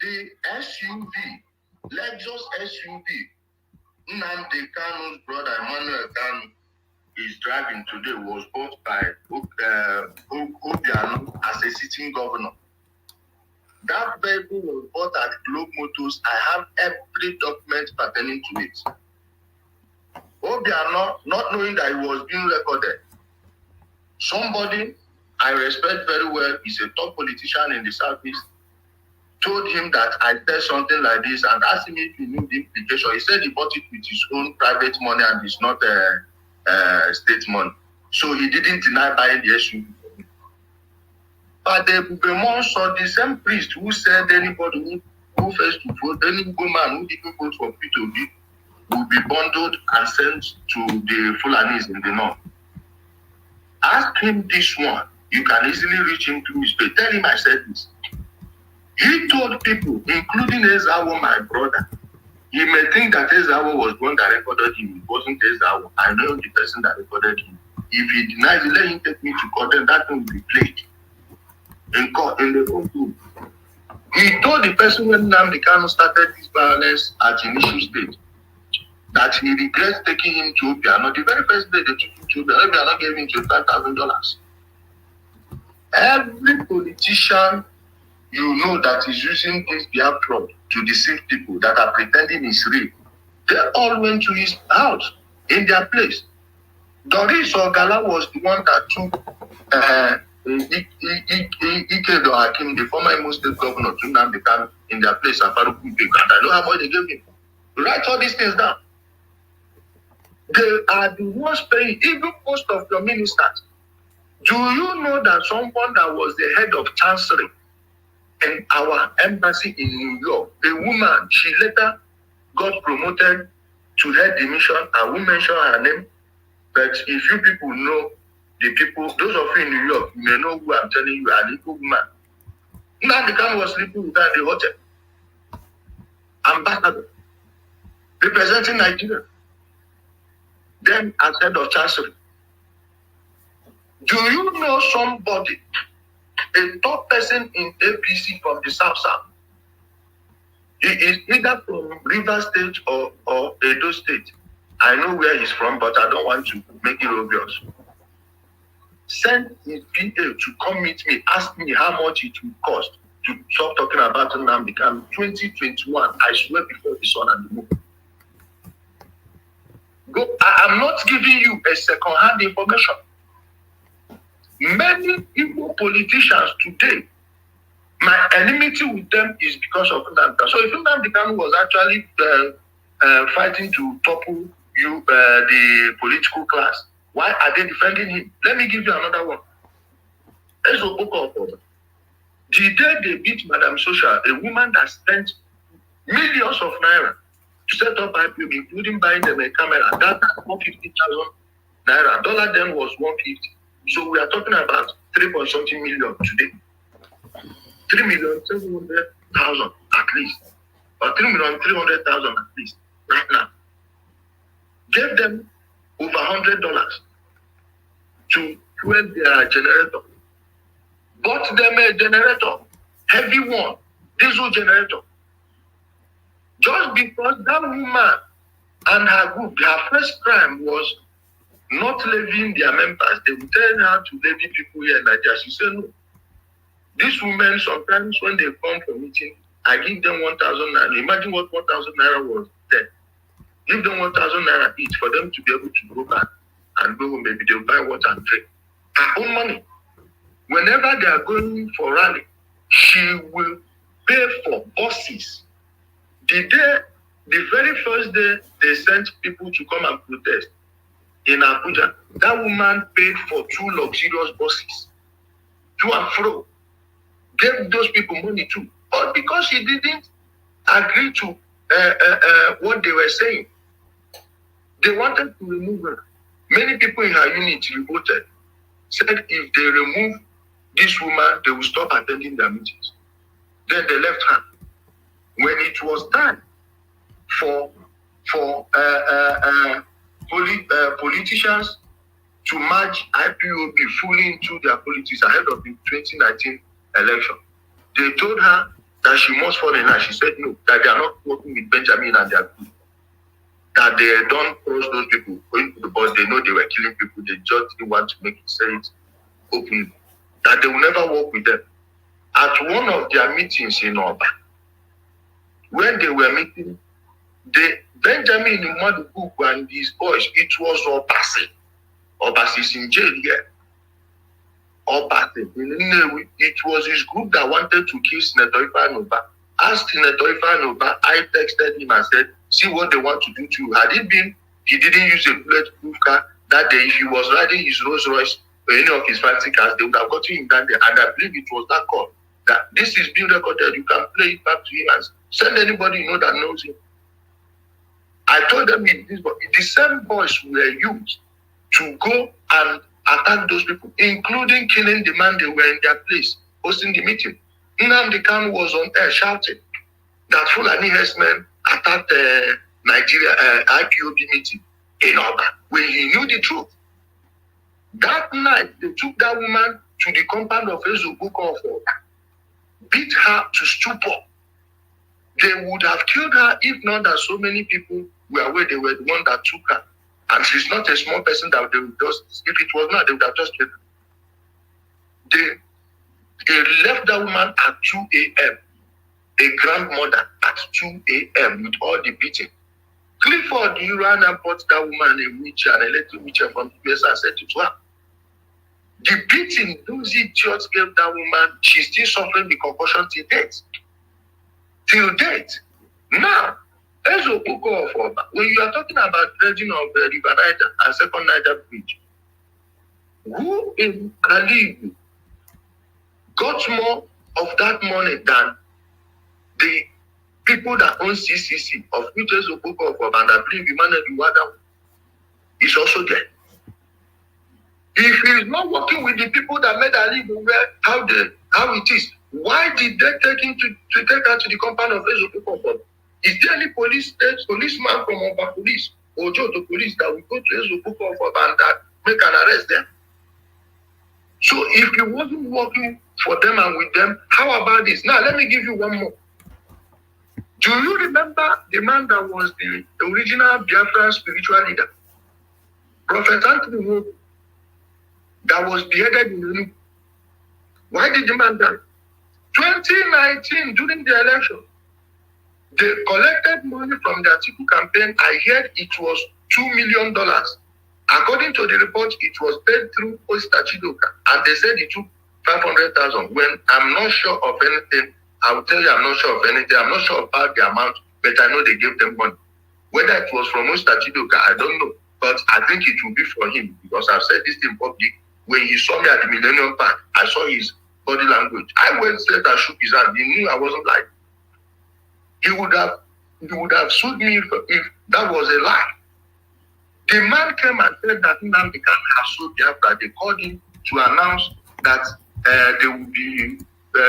the SUV, Lexus SUV, Nnamdi Kanu's brother Emmanuel Kanu is driving today was bought by Obiano as a sitting governor. That vehicle was bought at Globe Motors. I have every document pertaining to it. Obiano, not knowing that he was being recorded, somebody I respect very well, is a top politician in the Southeast, told him that I said something like this and asked him if he knew the implication. He said he bought it with his own private money and it's not state money. So he didn't deny buying the SUV. But the Bemon saw the same priest who said anybody who fails to vote, any woman who didn't vote for P2B will be bundled and sent to the Fulanis in the north. Ask him this one. You can easily reach him through his page. Tell him I said this. He told people, including Ezawo, my brother, he may think that Ezawo was the one that recorded him. It wasn't Ezawo. I know the person that recorded him. If he denies it, let him take me to court, then that thing will be played in court, in the courtroom. He told the person when Nnamdi Kanu started this violence at initial stage that he regrets taking him to Obiano. The very first day they took him to Obiano gave him $25,000. Every politician you know that is using this platform to deceive people that are pretending it's real, they all went to his house in their place. Doris Ogala was the one that took Ike Hakim, the former Imo State governor, to Nnamdi Kanu in their place at Faruku, and I know how much they gave him. Write all these things down. They are the ones paying, even most of your ministers. Do you know that someone that was the head of chancery in our embassy in New York, a woman, she later got promoted to head the mission? I won't mention her name, but if you people know the people, those of you in New York, you may know who I'm telling you, an equal woman. Nnamdi Kanu was sleeping with her in the hotel. Ambassador, representing Nigeria, then as head of chancery. Do you know somebody, a top person in APC from the South? He is either from River State or Edo State. I know where he's from, but I don't want to make it obvious. Send his PA to come meet me, ask me how much it will cost to stop talking about Nnamdi Kanu. 2021, I swear before the sun and the moon. Go, I'm not giving you a second-hand information. Many Igbo politicians today, my enmity with them is because of Nnamdi Kanu. So if Nnamdi Kanu was actually fighting to topple you, the political class, why are they defending him? Let me give you another one. The day they beat Madam Social, a woman that spent millions of naira to set up IPOB, including buying them a camera, that 150,000 naira. Dollar then was 150. So we are talking about 3.something million today. 3,700,000 at least. Or 3,300,000 at least right now. Gave them over $100 to fuel their generator. Bought them a generator, heavy one, diesel generator. Just because that woman and her group, their first crime was not levying their members. They would tell her to levy people here in Nigeria. She said no. These women, sometimes when they come for meeting, I give them 1,000 naira. Imagine what 1,000 naira was then. Give them 1,000 naira each for them to be able to go back and go home. Maybe they'll buy water and drink. Her own money. Whenever they are going for rally, she will pay for buses. The very first day they sent people to come and protest in Abuja, that woman paid for 2 luxurious buses to and fro. Gave those people money too. But because she didn't agree to what they were saying, they wanted to remove her. Many people in her unit revolted, said if they remove this woman, they will stop attending their meetings. Then they left her. When it was time for politicians to merge IPOB fully into their politics ahead of the 2019 election, they told her that she must fall in line. She said no, that they are not working with Benjamin and their group. That they don't cross those people, but they know they were killing people. They just didn't want to make it say it openly. That they will never work with them. At one of their meetings in Oba, when they were meeting, Benjamin Madubuku and his boys, it was Obasi. Obasi is in jail here. Obasi. It was his group that wanted to kill Senator Ifeanyi. Asked Senator Ifeanyi, I texted him and said, see what they want to do to you. Had it been, he didn't use a bulletproof car that day, if he was riding his Rolls Royce or any of his fancy cars, they would have gotten him that day. And I believe it was that call. That this is being recorded, you can play it back to him and send anybody you know that knows him. I told them the same boys were used to go and attack those people, including killing the man they were in their place, hosting the meeting. Nnamdi Kanu was on air shouting that Fulani herdsmen attacked Nigeria IPOB meeting in Oba when he knew the truth. That night, they took that woman to the compound of Ezubuko of Oba. beat her to stupor. They would have killed her if not that so many people were aware they were the one that took her. And she's not a small person that they would just, if it was not, they would have just killed her. They left that woman at 2 a.m. A grandmother at 2 a.m. with all the beating. Clifford, you ran and bought that woman a wheelchair, an electric wheelchair from the US and said it to her. The beating those idiots gave that woman, she's still suffering the concussion till date. Till date. Now, Ezo Boko of Oba, when you are talking about dredging of the River Niger and Second Niger Bridge, who in Ali got more of that money than the people that own CCC, of which Ezo Boko of Oba, and I believe Emmanuel Iwada is also there. If he is not working with the people that made Ali aware how it is, why did they take him to take her to the compound of Ezo Boko of Oba? Is there any policeman from Oba Police or Joto Police that will go to Ezo Boko of Oba and that make an arrest there? So if he wasn't working for them and with them, how about this? Now let me give you one more. Do you remember the man that was the original Biafran spiritual leader? Prophet Anthony Wood, that was beheaded in Enugu. Why did the man die? 2019, during the election, they collected money from the Atiku campaign. I heard it was $2 million. According to the report, it was paid through Osta Chidoka, and they said it took 500,000. When I'm not sure of anything, I will tell you I'm not sure of anything. I'm not sure about the amount, but I know they gave them money. Whether it was from Osta Chidoka, I don't know. But I think it will be for him, because I've said this in public. When he saw me at the Millennium Park, I saw his body language. I went straight and shook his hand. He knew I wasn't lying. He would have sued me if that was a lie. The man came and said that Nnamdi Kanu has sued Biafra. They called him to announce that they would be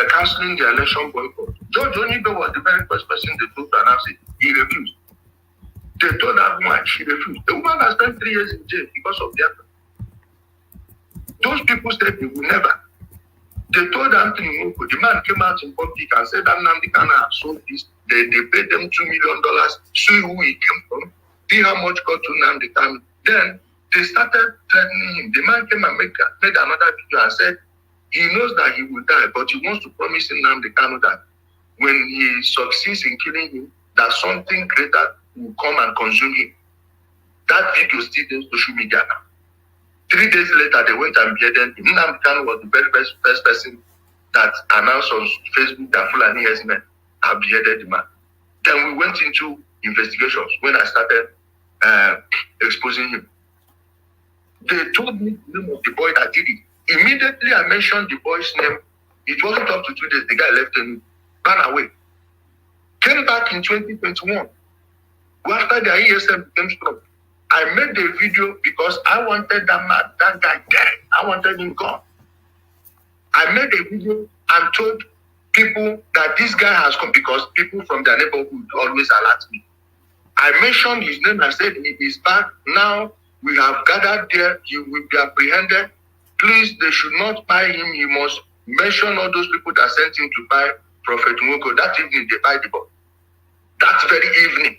cancelling the election boycott. George Onibe was the very first person they told to announce it. He refused. They told that woman, she refused. The woman has spent 3 years in jail because of Biafra. Those people said they will never. They told Anthony Nwoko, the man came out in public and said that Nnamdi Kanu has sold this. They paid them $2 million, see who he came from, see how much got to Nnamdi Kanu. Then they started threatening him. The man came and made another video and said he knows that he will die, but he wants to promise Nnamdi Kanu that when he succeeds in killing him, that something greater will come and consume him. That video still on social media now. 3 days later, they went and beheaded him. Nnamdi Kanu was the very first person that announced on Facebook that Fulani herdsmen have beheaded the man. Then we went into investigations when I started exposing him. They told me the name of the boy that did it. Immediately I mentioned the boy's name. It wasn't up to 2 days. The guy left and ran away. Came back in 2021. After the ESM became strong, I made the video because I wanted that guy dead. I wanted him gone. I made a video and told people that this guy has come because people from their neighborhood always alert me. I mentioned his name and said he is back. Now we have gathered there. He will be apprehended. Please, they should not buy him. He must mention all those people that sent him to buy Prophet Nwoko. That evening, they buy the book. That very evening.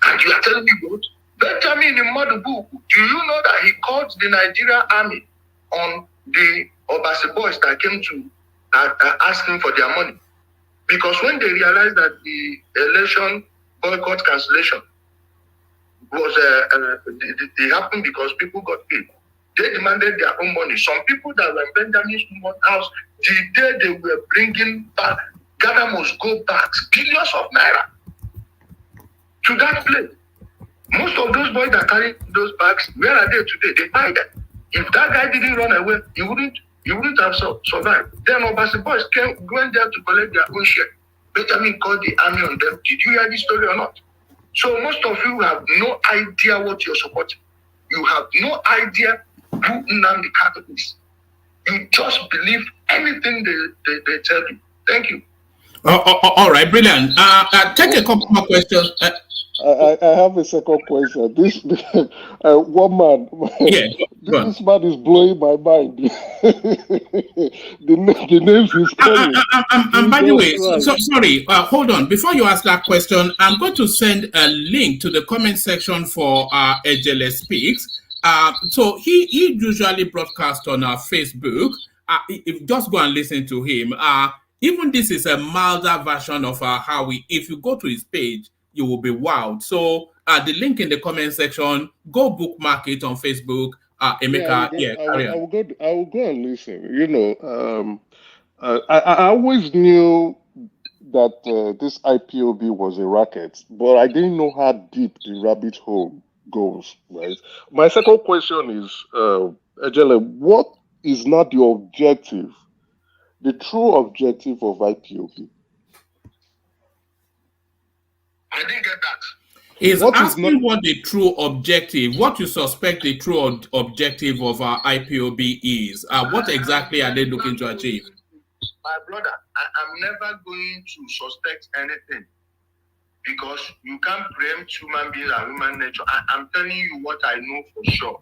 And you are telling me what? Benjamin in Madubu, do you know that he called the Nigerian army on the Obasi boys that came to ask him for their money? Because when they realized that the election boycott cancellation was it happened because people got paid. They demanded their own money. Some people that were in Benjamin's house, the day they were bringing back, Ghana must go back billions of naira to that place. Most of those boys that carry those bags, where are they today? They buy them. If that guy didn't run away, he wouldn't have survived. Then Obasi boys went there to collect their own share. Benjamin called the army on them. Did you hear this story or not? So most of you have no idea what you're supporting. You have no idea who Nnamdi Kanu is. You just believe anything they tell you. Thank you. All right, brilliant. Take a couple more questions. I have a second question. This one man, Yeah, go on. this man is blowing my mind. the names he's calling. And by the way, Jesus sorry, hold on. Before you ask that question, I'm going to send a link to the comment section for Ijele Speaks. So he usually broadcasts on our Facebook. Just go and listen to him. Even this is a milder version of how if you go to his page, you will be wowed. So the link in the comment section, go bookmark it on Facebook. Emeka, carry on. I will go and listen. You know, I always knew that this IPOB was a racket, but I didn't know how deep the rabbit hole goes. Right. My second question is, Ijele, what is not the objective, the true objective of IPOB? I didn't get that. He's asking what the true objective, what you suspect the true objective of our IPOB is. What exactly are they looking to achieve? My brother, I'm never going to suspect anything because you can't preempt human beings and human nature. I'm telling you what I know for sure.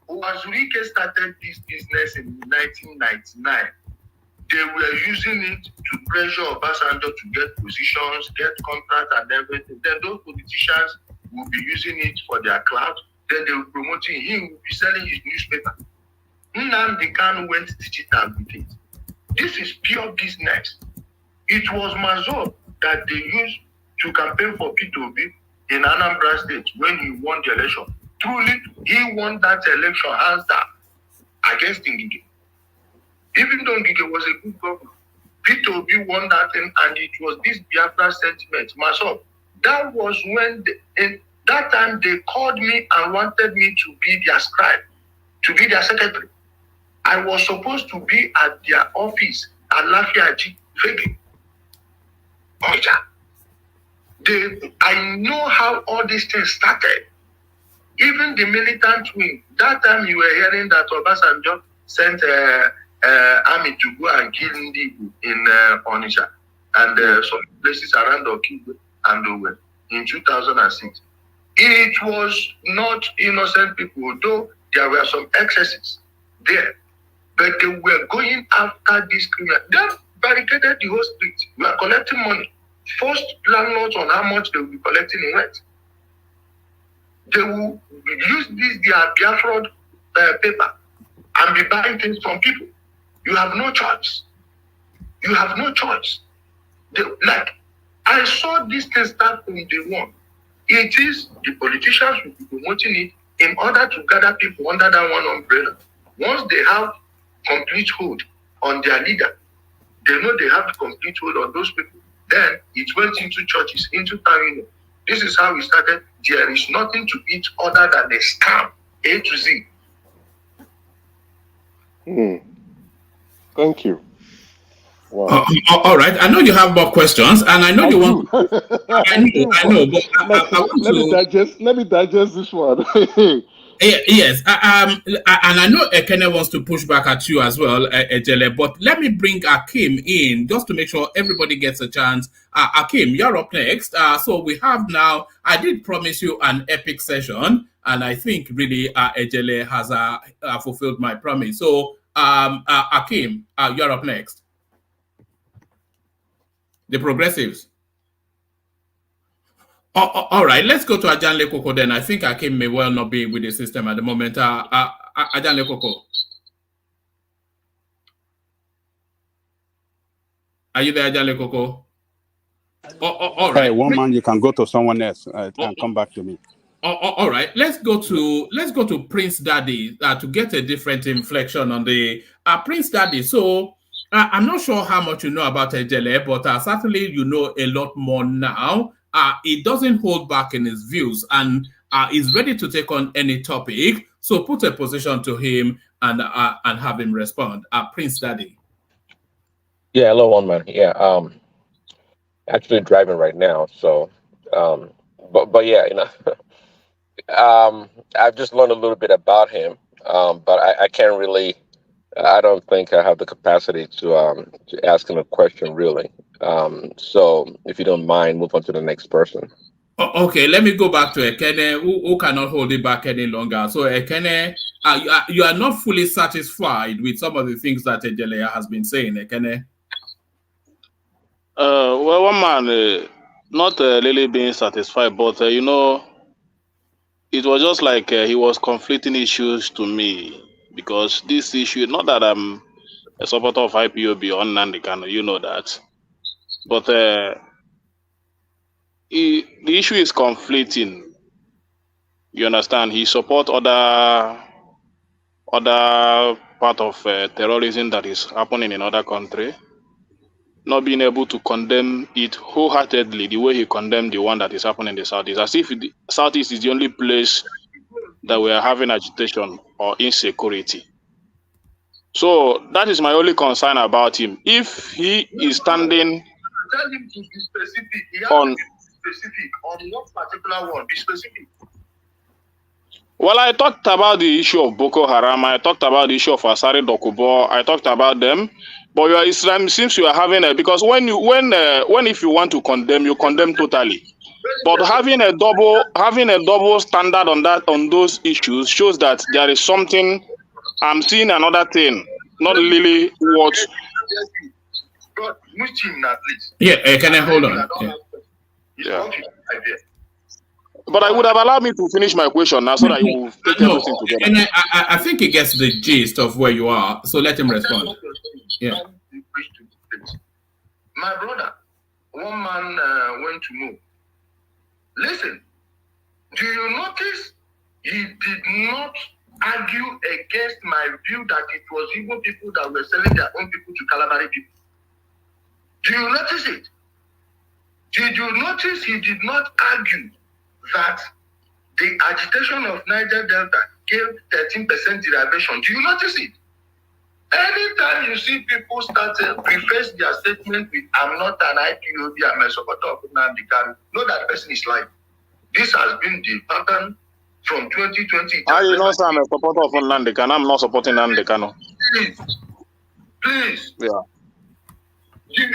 Wazurike started this business in 1999. They were using it to pressure Obasanjo to get positions, get contracts and everything. Then those politicians will be using it for their clout. Then they will be promoting him, will be selling his newspaper. Nnamdi Kanu went digital with it. This is pure business. It was Mazur that they used to campaign for P2B in Anambra State when he won the election. Truly, he won that election hands down against Ngige. Even though Ngige was a good governor, P2B won that thing, and it was this Biafra sentiment. Mazur, that was when, that time they called me and wanted me to be their scribe, to be their secretary. I was supposed to be at their office at Lafiaji, Fegi. I know how all these things started. Even the militant wing, that time you were hearing that Obasanjo sent army to go and kill Ndibu in Onitsha and some places around Okigwe and Owen in 2006. It was not innocent people, though there were some excesses there. But they were going after this criminal. They barricaded the whole street. We are collecting money. Forced landlords on how much they will be collecting in rent. They will use this their Biafra paper and be buying things from people. You have no choice. You have no choice. I saw this thing start from day one. It is the politicians who will be promoting it in order to gather people under that one umbrella. Once they have complete hold on their leader, they know they have complete hold on those people. Then it went into churches, into town. This is how we started. There is nothing to it other than a scam, A to Z. Thank you. Wow. All right. I know you have more questions, and I know you want. I know, but I want to. Let me digest this one. Yes, and I know Ekene wants to push back at you as well, Ijele, but let me bring Akim in just to make sure everybody gets a chance. Akim, you're up next. So we have now, I did promise you an epic session, and I think really Ijele has fulfilled my promise. So Akim, you're up next. The progressives. All right, let's go to Ajanle Koko then. I think Akim may well not be with the system at the moment. Ajanle Koko. Are you there, Ajanle Koko? All right. Hey, one man, you can go to someone else and come back to me. All right, let's go to Prince Daddy to get a different inflection on the Prince Daddy. So I'm not sure how much you know about Ijele, but certainly you know a lot more now. He doesn't hold back in his views and is ready to take on any topic. So put a position to him and have him respond. Prince Daddy. Yeah, hello, one man. Yeah, actually driving right now. So, but yeah, you know, I've just learned a little bit about him, but I can't really. I don't think I have the capacity to ask him a question really. So if you don't mind, move on to the next person. Okay, let me go back to Ekene, who cannot hold it back any longer. So Ekene, you are not fully satisfied with some of the things that Ijele has been saying, Ekene? Well, one man, not really being satisfied, but you know, it was just like he was conflicting issues to me, because this issue, not that I'm a supporter of IPOB or Nnamdi Kanu, you know that, but the issue is conflicting. You understand? He support other part of terrorism that is happening in other country, not being able to condemn it wholeheartedly the way he condemned the one that is happening in the Southeast, as if the Southeast is the only place that we are having agitation or insecurity. So that is my only concern about him. If he is standing Tell him to be specific. He has on, to be specific on what particular one. Be specific. well, I talked about the issue of Boko Haram. I talked about the issue of Asari Dokubo. I talked about them. But your Islam seems you are having a, because when if you want to condemn, you condemn totally. But having a double standard on those issues shows that there is something. I'm seeing another thing, not really what. But which him at least. Yeah, can I hold on? Yeah. But I would have allowed me to finish my question now, so that you will take everything together. And I think he gets the gist of where you are, so let him respond. Yeah. My brother, one man went to move. Listen, do you notice he did not argue against my view that it was Igbo people that were selling their own people to Calabari people? Do you notice it? Did you notice he did not argue that the agitation of Niger Delta gave 13% derivation? Do you notice it? Anytime you see people start to preface their statement with "I'm not an IPOB, I'm a supporter of Nnamdi Kanu," know that person is lying. This has been the pattern from 2020. I know I'm a supporter of Nnamdi Kanu. I'm not supporting Nnamdi Kanu. Please. Yeah. Do you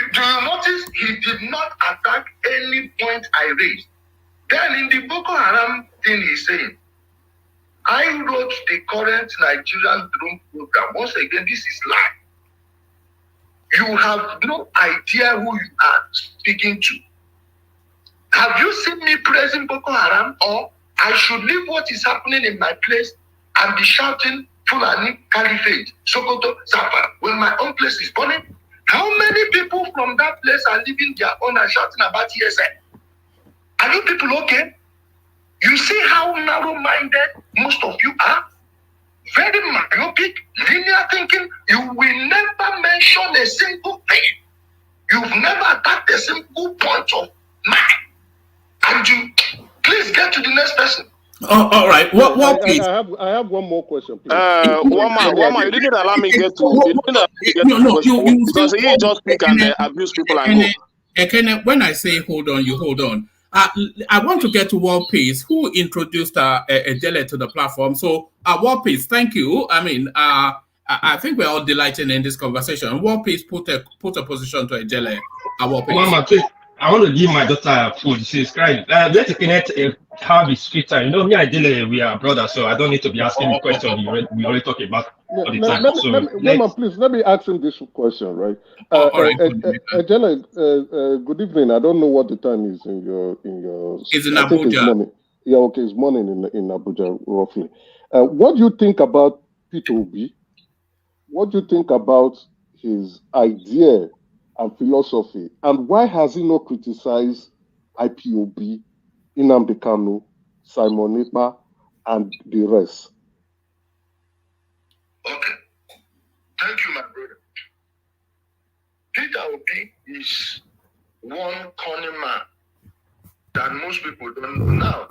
notice he did not attack any point I raised? Then in the Boko Haram thing he's saying, I wrote the current Nigerian drone program. Once again, this is lie. You have no idea who you are speaking to. Have you seen me praising Boko Haram? Or I should leave what is happening in my place and be shouting Fulani Caliphate, Sokoto, Zappa, when my own place is burning? How many people from that place are leaving their own and shouting about ESN? Are you people okay? You see how narrow-minded most of you are? Very myopic, linear thinking. You will never mention a single thing. You've never attacked a single point of mine. And you, please get to the next person. Oh, all right. What please? I have one more question, please. One man, you didn't allow me get to. You didn't allow me get No, you because he just speak and abuse people and go. Ekene, when I say hold on, you hold on. I want to get to World Peace, who introduced Ijele to the platform. So, World Peace, thank you. I mean, I think we're all delighted in this conversation. World Peace put a position to Ijele. World Peace. Mama, please, I want to give my daughter food. She's crying. Let's have his free time. You know, me and Ijele, we are brothers, so I don't need to be asking the question we already talk about all the time. Mama, please, let me ask him this question, right? Ijele, good evening. I don't know what the time is in your. It's in Abuja. It's morning. Yeah, okay, it's morning in Abuja, roughly. What do you think about P2B? What do you think about his idea and philosophy? And why has he not criticized IPOB, Nnamdi Kanu, Simon Ekpa, and the rest? Okay. Thank you, my brother. Peter Obi is one cunning man that most people don't know. Now,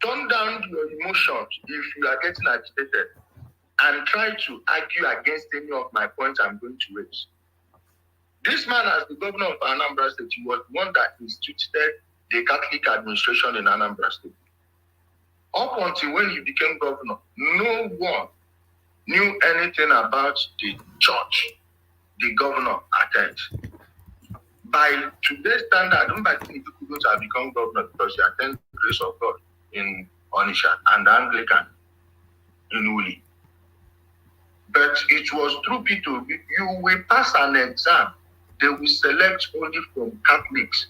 turn down your emotions if you are getting agitated and try to argue against any of my points I'm going to raise. This man, as the governor of Anambra State, he was one that instituted the Catholic administration in Anambra State. Up until when he became governor, no one knew anything about the church the governor attends. by today's standard, Nnamdi Kanu have become governor because he attended the grace of God in Onisha and Anglican in Uli. But it was through P2B. You will pass an exam. They will select only from Catholics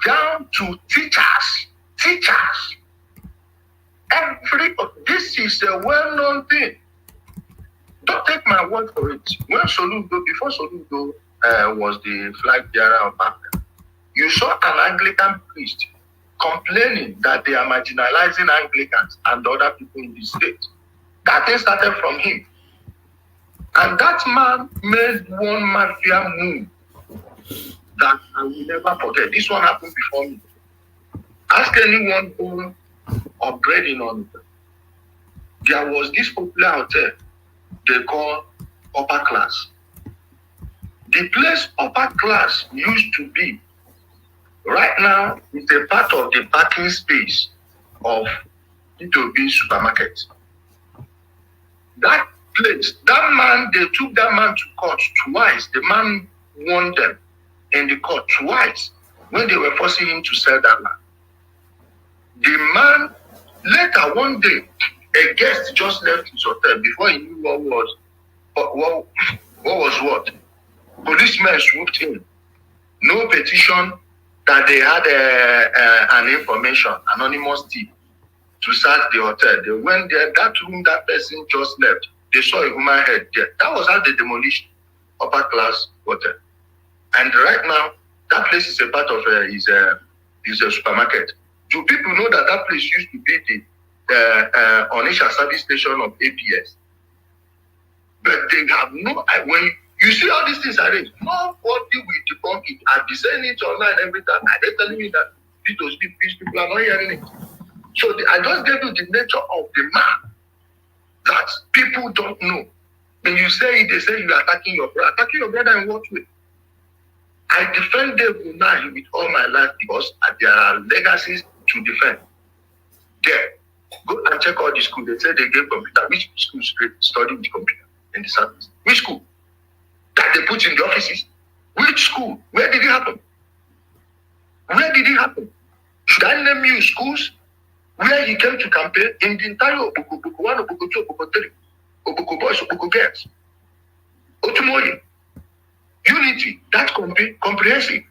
down to teachers. This is a well-known thing. Don't take my word for it. When before Soludo was the flag bearer of Africa, you saw an Anglican priest complaining that they are marginalizing Anglicans and other people in the state. That thing started from him. And that man made one mafia move that I will never forget. This one happened before me. Ask anyone born or bred in on it. There was this popular hotel they call Upper Class. The place Upper Class used to be, right now, is a part of the parking space of P2B supermarket. That place, they took that man to court twice. The man won them in the court twice when they were forcing him to sell that land. The man, later one day, a guest just left his hotel before he knew what was what. Policemen swooped in. No petition that they had an information, anonymous tip to search the hotel. They went there, that room that person just left. They saw a human head there. That was how they demolished Upper Class hotel. And right now, that place is a part of is a supermarket. Do people know that that place used to be the Onisha service station of APS? But they have no. When you see all these things arranged, nobody will debunk it. I've been saying it online every time. They're telling me that these people are not hearing it. So I just gave you the nature of the man that people don't know. When you say it, they say you are attacking your brother. Attacking your brother in what way? I defend them now with all my life because there are legacies to defend. There. Go and check all the schools. They say they gave computer. Which schools study with computer in the service? Which school? That they put in the offices? Which school? Where did it happen? Where did it happen? Should I name you schools where he came to campaign in the entire Oboko 1, Oboko 2, Oboko 3, Oboko boys, Oboko girls? Otumoye, Unity, that comprehensive.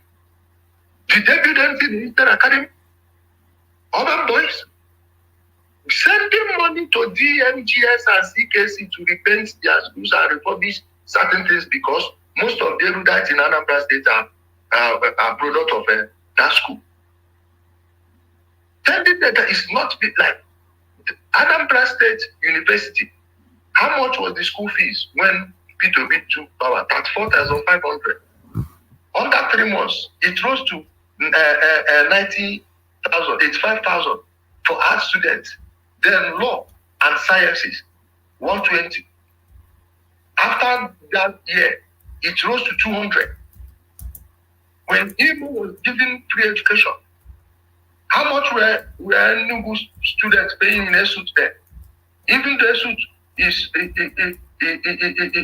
Did they build anything in the academy? Other boys? Sending money to DMGS and CKC to repaint their schools and refurbish certain things because most of the erudites in Anambra State are product of that school. Sending data is not like Anambra State University. How much was the school fees when P2B took power? 34,500. Under 3 months, it rose to 90,000, 85,000 for art students. Then law and sciences, 120. After that year, it rose to 200. When Igbo was given free education, how much were Enugu students paying in ESUT there? Even the ESUT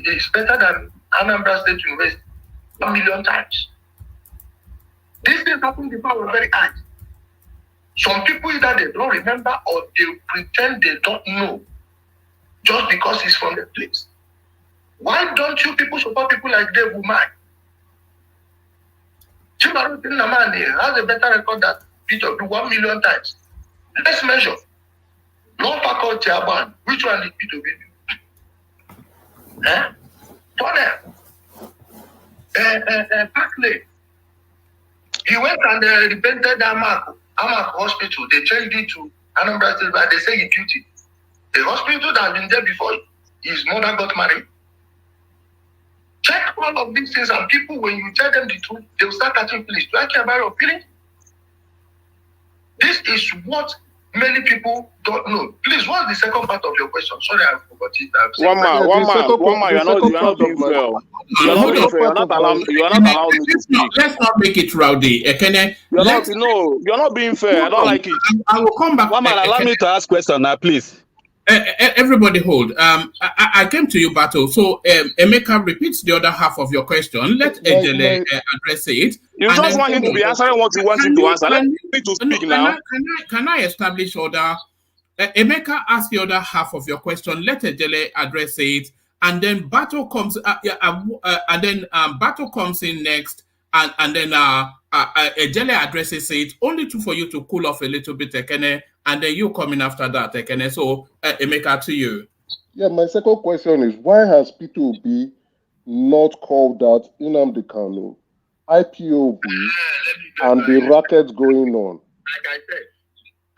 is better than Anambra State University 1 million times. These things happen before we're very high. Some people either they don't remember or they pretend they don't know just because it's from the place. Why don't you people support people like Dave Umai? Chimaru Nnamdi has a better record than Peter do 1 million times. Let's measure. Law faculty ban. Which one did Peter do? Parkley. He went and repented Amak Hospital. They changed it to Anambra State, but they say he built it. The hospital that had been there before his mother got married. Check all of these things, and people, when you tell them the truth, they will start catching feelings. Do I care about your feelings? This is what many people don't know. Please, what's the second part of your question? Sorry, I forgot it. One man, you're not being fair. You're not allowed me to speak. Let's not make it rowdy. You're not being fair. I don't like it. I will come back. One man, allow me to ask question now, please. Everybody hold. I came to you, Bato. So Emeka repeats the other half of your question. Let Ijele address it. You just want him to be answering what you want him to answer. Let me to speak now. Can I establish order? Emeka asked the other half of your question. Let Ijele address it, and then Bato comes. Bato comes in next, and then Ijele addresses it. Only for you to cool off a little bit, Ekene, and then you come in after that, Ekene. So Emeka, to you. Yeah, my second question is, why has P2B not called out Nnamdi Kanu, IPOB, and the rackets going on?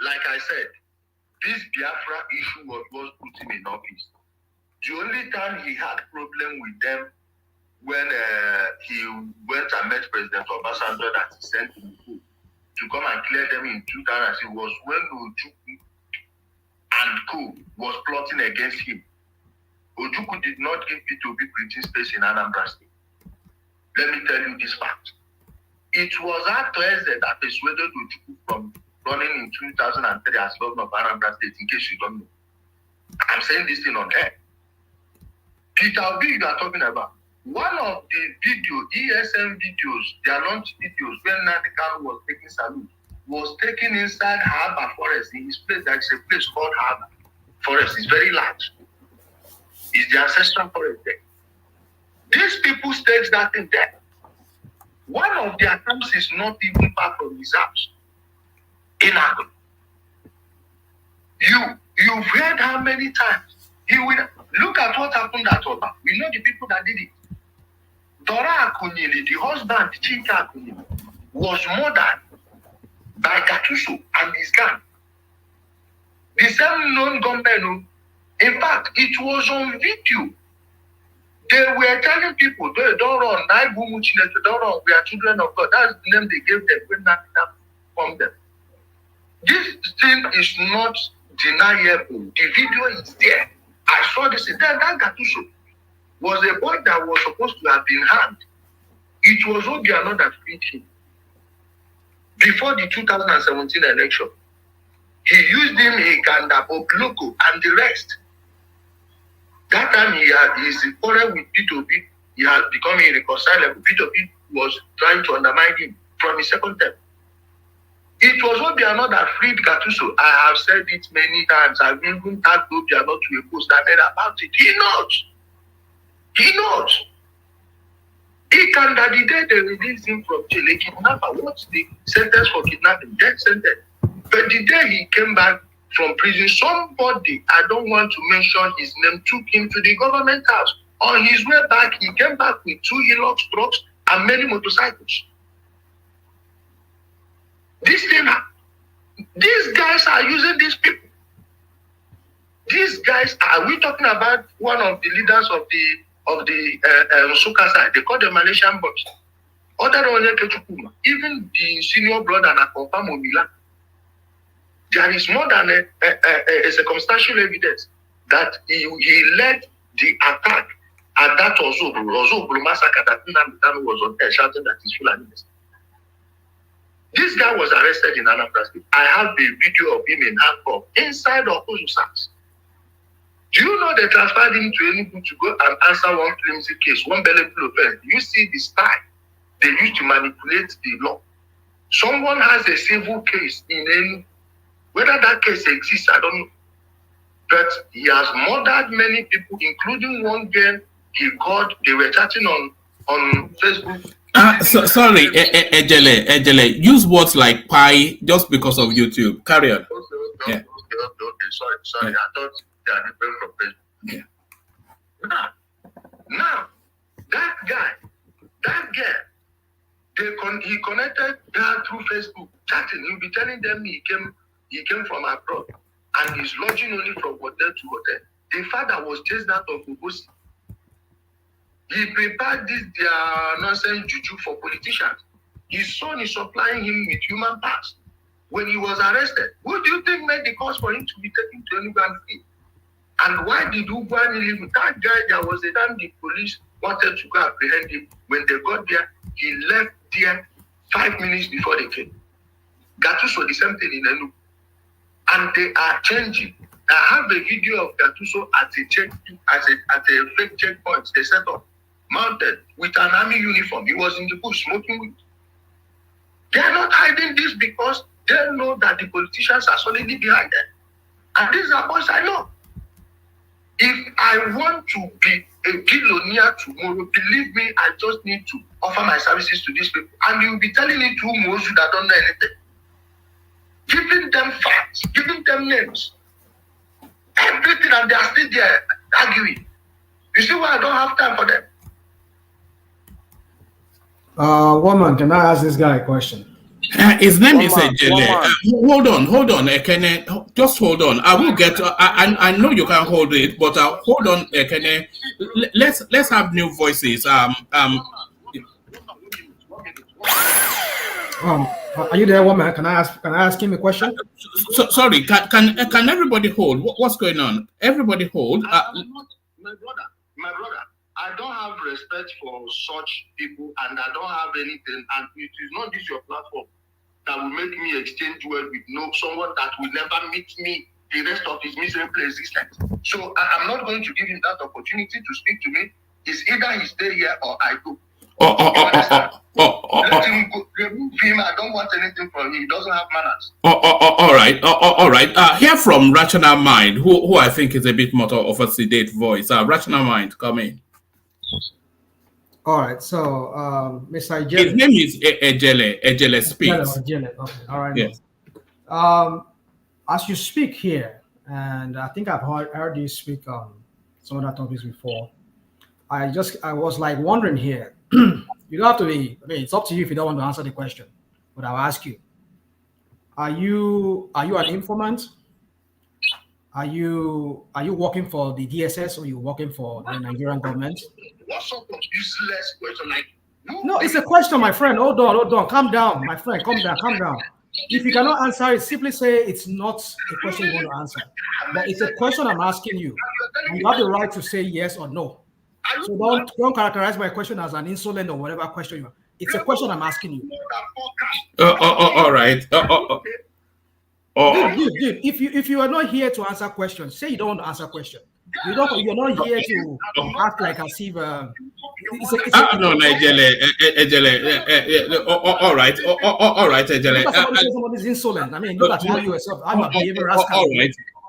Like I said, this Biafra issue was what put him in office. The only time he had problem with them when he went and met President Obasanjo that he sent him to come and clear them in 2006 was when Ojukwu and co was plotting against him. Ojukwu did not give P2B breathing space in Anambra State. Let me tell you this fact. It was at Thursday that persuaded Ojukwu from running in 2003 as governor of Anambra State, in case you don't know. I'm saying this thing on air. Peter Obi, you are talking about. One of the ESM videos, the launch videos, when Nnamdi Kanu was taking salute, was taken inside Harbour Forest. In his place, there is a place called Harbour Forest. It's very large. It's the ancestral forest there. These people staked that in there. One of their camps is not even far from his house. In Agro. You've heard how many times he will look at what happened at Oba. We know the people that did it. Dora Akunyili, the husband, Chika Akunyili, was murdered by Gatuso and his gang. The same known gunmen. In fact, it was on video. They were telling people, don't run, don't run, we are children of God. That's the name they gave them when that from them. This thing is not deniable. The video is there. I saw this. That Gatuso was a boy that was supposed to have been hanged. It was Obiano that freed him. Before the 2017 election, he used him, Higanda, Obloko, and the rest. That time he had his quarrel with P2B. He had become irreconcilable. P2B was trying to undermine him from his second term. It was Obiano that freed Gatuso. I have said it many times. I've even tagged Obiano to a post that made about it. He knows. He knows. He can that the day they released him from jail, a kidnapper. What's the sentence for kidnapping? Death sentence. But the day he came back from prison, somebody, I don't want to mention his name, took him to the government house. On his way back, he came back with 2 Hilux trucks and many motorcycles. This thing, these guys are using these people. These guys, are we talking about one of the leaders of the Suka side? They call them Malaysian boys. Other than even the senior brother na confirm Omila. There is more than a circumstantial evidence that he led the attack at that Ozobro massacre that Nnamdi Kanu was on air shouting that he's Fulani. This guy was arrested in Anambra State. I have a video of him in handcuff inside Okozu's house. Do you know they transferred him to Enugu to go and answer one flimsy case, one bellyful offense? You see the style they used to manipulate the law. Someone has a civil case in Enugu. Whether that case exists, I don't know. But he has murdered many people, including one girl he called. They were chatting on Facebook. Sorry, Ijele, use words like pie just because of YouTube. Carry on. Okay. Sorry. I thought they are different from Facebook. Yeah. Now, that guy, that girl, he connected her through Facebook, chatting. He'll be telling them he came from abroad and he's lodging only from hotel to hotel. The father was chased out of Ugosi. He prepared this their nonsense juju for politicians. His son is supplying him with human parts. When he was arrested, who do you think made the cause for him to be taken to Enugu and And why did Ugwani leave? That guy, there was a time the police wanted to go apprehend him. When they got there, he left there 5 minutes before they came. Gatuso, the same thing in Enugu. And they are changing. I have a video of Gattuso at a fake checkpoint they set up, mounted with an army uniform. He was in the bush smoking weed. They are not hiding this because they know that the politicians are solidly behind them. And these are boys I know. If I want to be a billionaire tomorrow, believe me, I just need to offer my services to these people. And you'll be telling it to Mozu that don't know anything. Giving them facts, giving them names. Everything, and they are still there arguing. You see why I don't have time for them? Woman, can I ask this guy a question? His name is Ijele. Hold on, Ekene. Just hold on. I will get. I know you can hold it, but hold on, Ekene. Let's have new voices. Are you there, woman? Can I ask him a question? Sorry. Can everybody hold? What's going on? Everybody hold. My brother. I don't have respect for such people, and I don't have anything. And it is not this your platform that will make me exchange word with someone that will never meet me the rest of his miserable existence. So I'm not going to give him that opportunity to speak to me. It's either he stay here or I go. Let him go. Remove him. I don't want anything from him. He doesn't have manners. All right. Hear from Rational Mind, who I think is a bit more of a sedate voice. Rational Mind, come in. All right, so Mr. Ijele. His name is Ijele. Ijele speaks. Ijele. Okay. All right. Yes. As you speak here, and I think I've heard you speak on some other topics before. I was like wondering here. You don't have to be. I mean, it's up to you if you don't want to answer the question, but I'll ask you. Are you an informant? Are you working for the DSS or are you working for the Nigerian government? What sort of useless question? Like, no, it's a question, my friend. Hold on. Calm down, my friend. Calm down. If you cannot answer it, simply say it's not a question you want to answer. But it's a question I'm asking you. And you have the right to say yes or no. So don't characterize my question as an insolent or whatever question you are. It's a question I'm asking you. All right. Dude, if you are not here to answer questions, say you don't want to answer questions. You're not here to act like as if no, Ijele. All right, Ijele. Somebody's insolent. I mean, look at how you yourself. I'm a behavior rascal.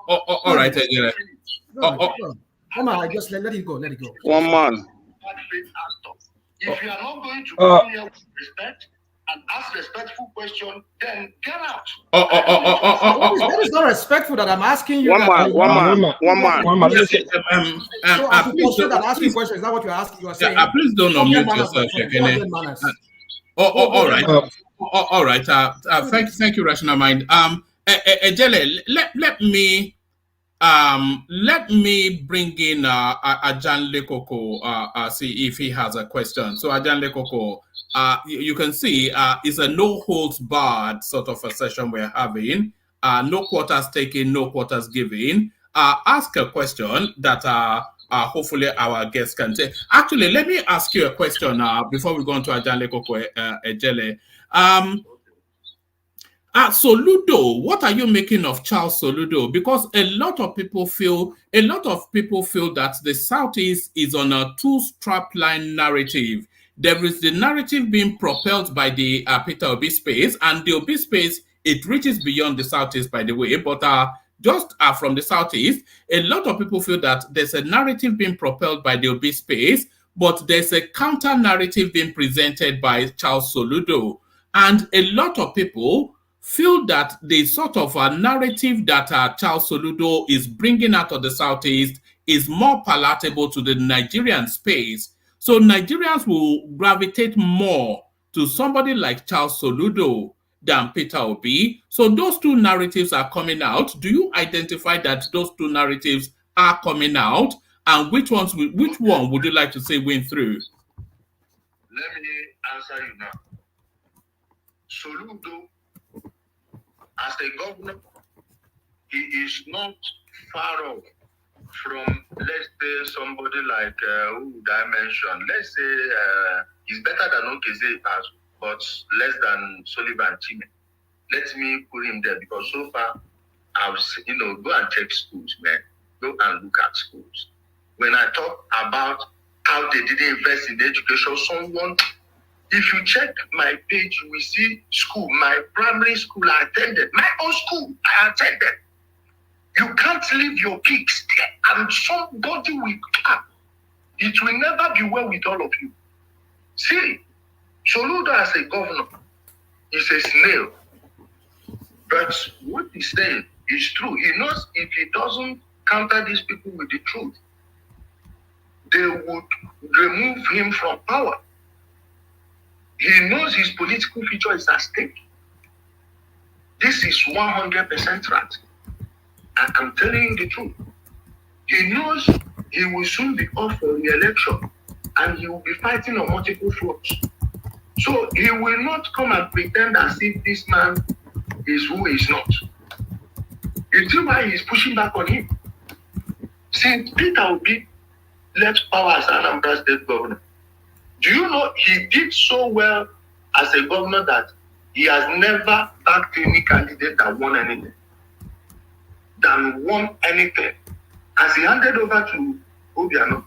All right, Ijele. Come on, just let it go. Let it go. One man. If you are not going to come here with respect and ask respectful question, then get out. That is not respectful that I'm asking you. One man. Asking questions. Is that what you're asking? You are saying? Please don't unmute yourself, Ekene. All right. All right. Thank you, Rational Mind. Ijele, let me bring in Ajanle Koko, see if he has a question. So Ajanle Koko, you can see it's a no holds barred sort of a session we're having. No quarters taken, no quarters given. Ask a question that hopefully our guests can take. Actually, let me ask you a question before we go on to Ajanle Koko, Ijele. Soludo, what are you making of Charles Soludo? Because a lot of people feel that the Southeast is on a two-strapline narrative. There is the narrative being propelled by the Peter Obi space, and the Obi space, it reaches beyond the Southeast, by the way, but just from the Southeast, a lot of people feel that there's a narrative being propelled by the Obi space, but there's a counter narrative being presented by Charles Soludo. And a lot of people feel that the sort of a narrative that Charles Soludo is bringing out of the Southeast is more palatable to the Nigerian space. So Nigerians will gravitate more to somebody like Charles Soludo than Peter Obi. So those two narratives are coming out. Do you identify that those two narratives are coming out? And which one would you like to say win through? Let me answer you now. Soludo, as a governor, he is not far off from, let's say, somebody like, who would I mention? Let's say he's better than Okeze, but less than Sullivan Chime. Let me put him there because so far go and check schools, man. Go and look at schools. When I talk about how they didn't invest in education, if you check my page, you will see school, my primary school I attended, my own school I attended. You can't leave your pigs there and somebody will come. It will never be well with all of you. See, Soludo as a governor is a snail. But what he's saying is true. He knows if he doesn't counter these people with the truth, they would remove him from power. He knows his political future is at stake. This is 100% right. I'm telling you the truth. He knows he will soon be up for re-election and he will be fighting on multiple fronts. So he will not come and pretend as if this man is who he is not. You see why he's pushing back on him? Since Peter Obi left power as Anambra State governor, do you know he did so well as a governor that he has never backed any candidate that won anything? As he handed over to Obiano,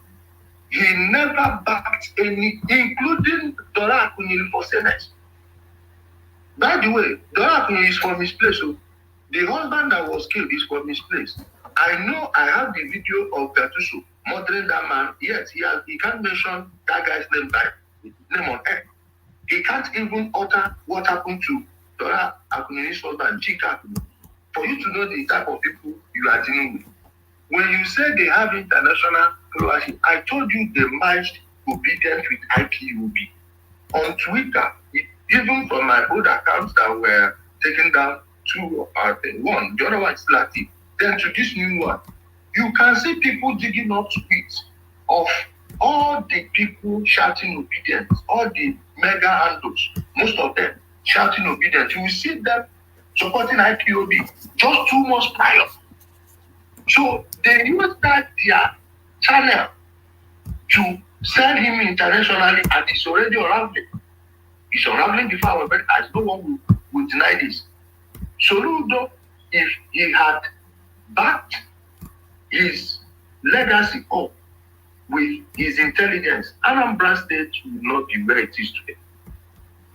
he never backed any, including Dora Akunyili for Senate. By the way, Dora Akunyili is from his place. So the husband that was killed is from his place. I know I have the video of Gattuso murdering that man. Yes, he can't mention that guy's name on air. He can't even utter what happened to Dora Akunyili's husband, Chika. For you to know the type of people you are dealing with. When you say they have international followership, I told you they merged obedience with IPOB. On Twitter, even from my old accounts that were taken down, one, the other one is still active. Then to this new one, you can see people digging up tweets of all the people shouting obedience, all the mega handles, most of them shouting obedience. You will see them supporting IPOB just 2 months prior. So they use that their channel to sell him internationally, and it's already unraveling. It's unraveling before our bed, as no one will deny this. Soludo, if he had backed his legacy up with his intelligence, Anambra State would not be where it is today.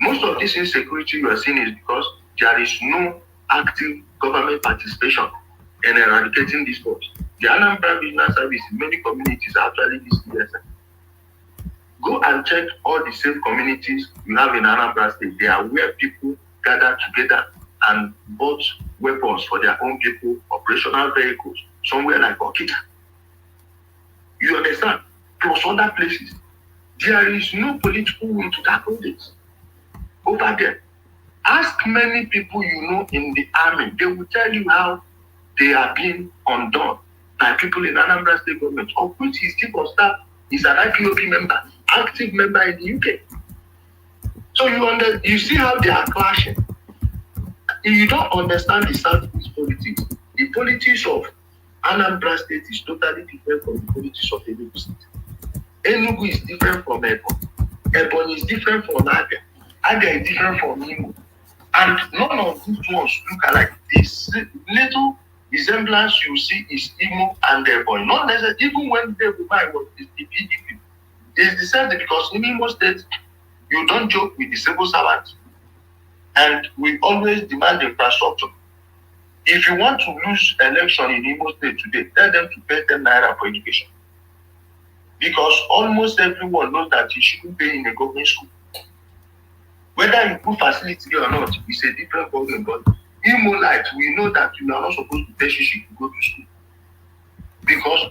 Most of this insecurity you are seeing is because there is no active government participation in eradicating this force. The Anambra Business Service in many communities are actually this. Go and check all the safe communities you have in Anambra State. They are where people gather together and bought weapons for their own people, operational vehicles, somewhere like Okita. You understand? Plus other places. There is no political will to tackle this. Over there, ask many people you know in the army. They will tell you how they are being undone by people in Anambra State government, of which his chief of staff is an IPOB member, active member in the UK. So you see how they are clashing. If you don't understand the Southeast politics, the politics of Anambra State is totally different from the politics of Enugu State. Enugu is different from Ebonyi. Ebonyi is different from Abia. Abia is different from Imo. And none of these ones look alike. This little resemblance you see is Imo and Ebonyi. Not necessarily, even when they was the PDP. It's the same thing, because in Imo State, you don't joke with the civil servants. And we always demand infrastructure. If you want to lose election in Imo State today, tell them to pay 10 naira for education. Because almost everyone knows that you shouldn't pay in a government school. Whether you put facility or not, it's a different problem. But Imo Light, we know that you are not supposed to pay shishi to go to school. Because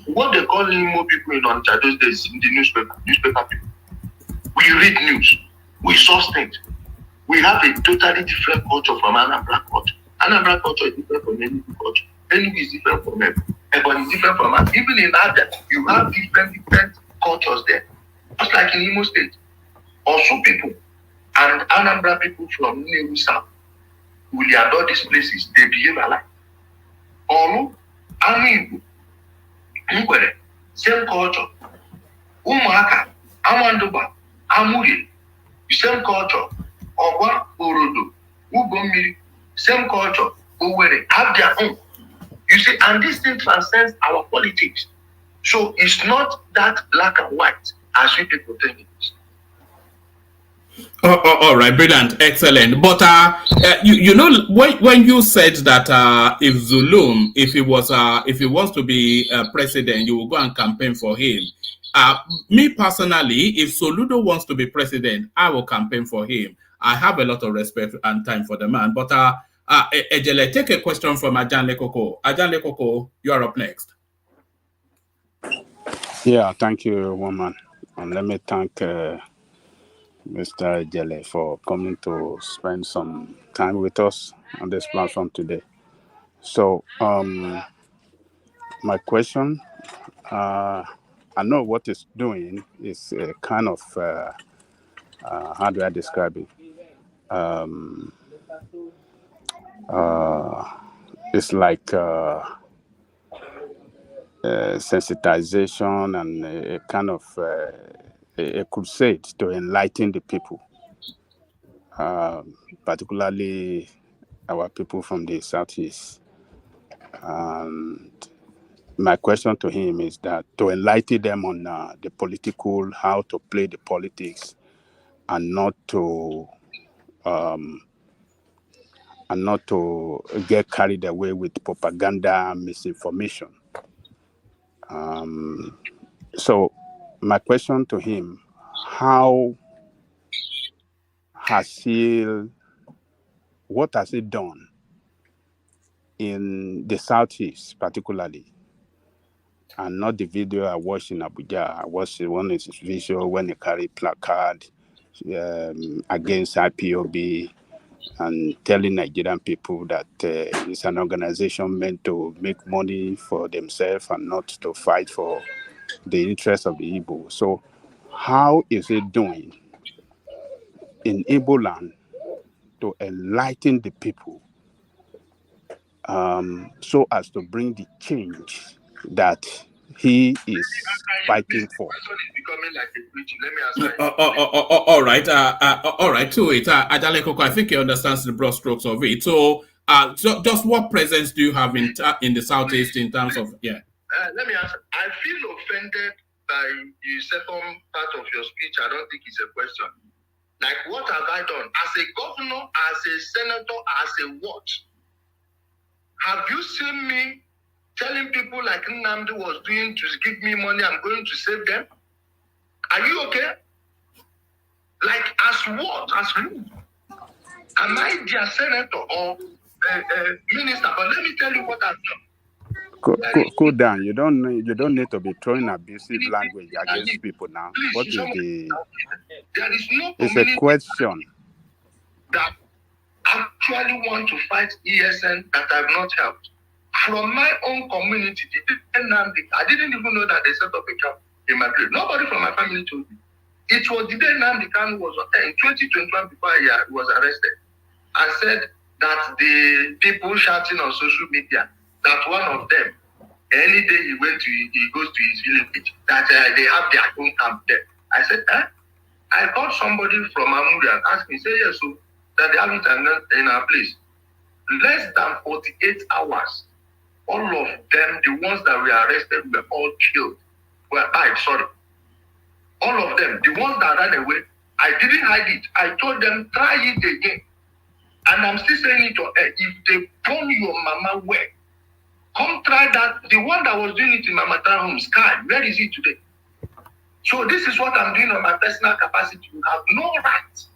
what they call Imo people in Onitsha those days in the newspaper people. We read news, we source things. We have a totally different culture from Anambra culture. Anambra culture is different from Enugu culture. Enugu is different from Ebonyi is different from us. Even in Abia, you have different cultures there. Just like in Imo State. Also people and Anambra people from Nnewi South will adore these places. They behave alike. Olu, Anu Igbo, same culture. Umuaka, Amanduba, Amuri, same culture. Owa, Orodo, Ugomiri, same culture. Owerri have their own. You see, and this thing transcends our politics. So it's not that black and white as we people think it is. All right, brilliant, excellent. But you know, when you said that if Zulum, if he wants to be president, you will go and campaign for him. Me personally, if Soludo wants to be president, I will campaign for him. I have a lot of respect and time for the man. But Ijele, take a question from Ajanle Koko. Ajanle Koko, you are up next. Yeah, thank you, woman. And let me thank Mr. Ijele for coming to spend some time with us on this platform today. So, my question, I know what it's doing is kind of, how do I describe it? It's like sensitization and a kind of a crusade to enlighten the people, particularly our people from the Southeast. And my question to him is that to enlighten them on the political, how to play the politics, and not to get carried away with propaganda and misinformation. So my question to him, what has he done in the Southeast particularly, and not the video I watched in Abuja. I watched one of his visual when he carried placard against IPOB and telling Nigerian people that it's an organization meant to make money for themselves and not to fight for the interests of the Igbo. So how is he doing in Igbo land to enlighten the people so as to bring the change that he is fighting for? All right. All right. To it, Ajale Koko, I think he understands the broad strokes of it. So, just what presence do you have in the Southeast in terms of Let me answer. I feel offended by the second part of your speech. I don't think it's a question. Like, what have I done as a governor, as a senator, as a what? Have you seen me telling people like Nnamdi was doing to give me money, I'm going to save them? Are you okay? Like, as what? As who? Am I their senator or minister? But let me tell you what I've done. Cool down. You don't need to be throwing abusive language against people now. What is the? There is no It's a question. That actually want to fight ESN that I've not helped. From my own community, I didn't even know that they set up a camp in my place. Nobody from my family told me. It was the day Nnamdi Kanu was in 2021 before he was arrested. I said that the people shouting on social media that one of them, any day he goes to his village, that they have their own camp there. I said, I called somebody from Amuri and asked me, say yes, so that they have it in our place. Less than 48 hours, all of them, the ones that were arrested, were all killed. All of them, the ones that ran away, I didn't hide it. I told them, try it again. And I'm still saying it to her. If they burn your mama well, come try that. The one that was doing it in Mama home, Sky, where is he today? So this is what I'm doing on my personal capacity. You have no right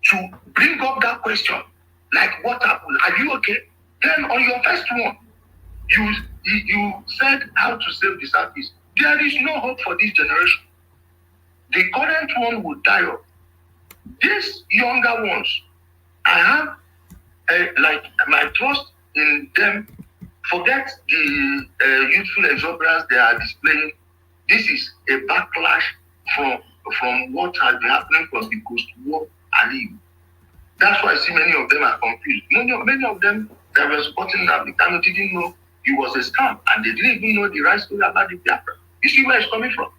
to bring up that question. Like, what happened? Are you okay? Then on your first one, you said how to save the Southeast. There is no hope for this generation. The current one will die off. These younger ones, I have like my trust in them. Forget the youthful exuberance they are displaying. This is a backlash from what has been happening from the post-war Ali. That's why I see many of them are confused. Many of them that were supporting Nnamdi Kanu didn't know it was a scam, and they didn't even know the right story about the Biafra. You see where it's coming from?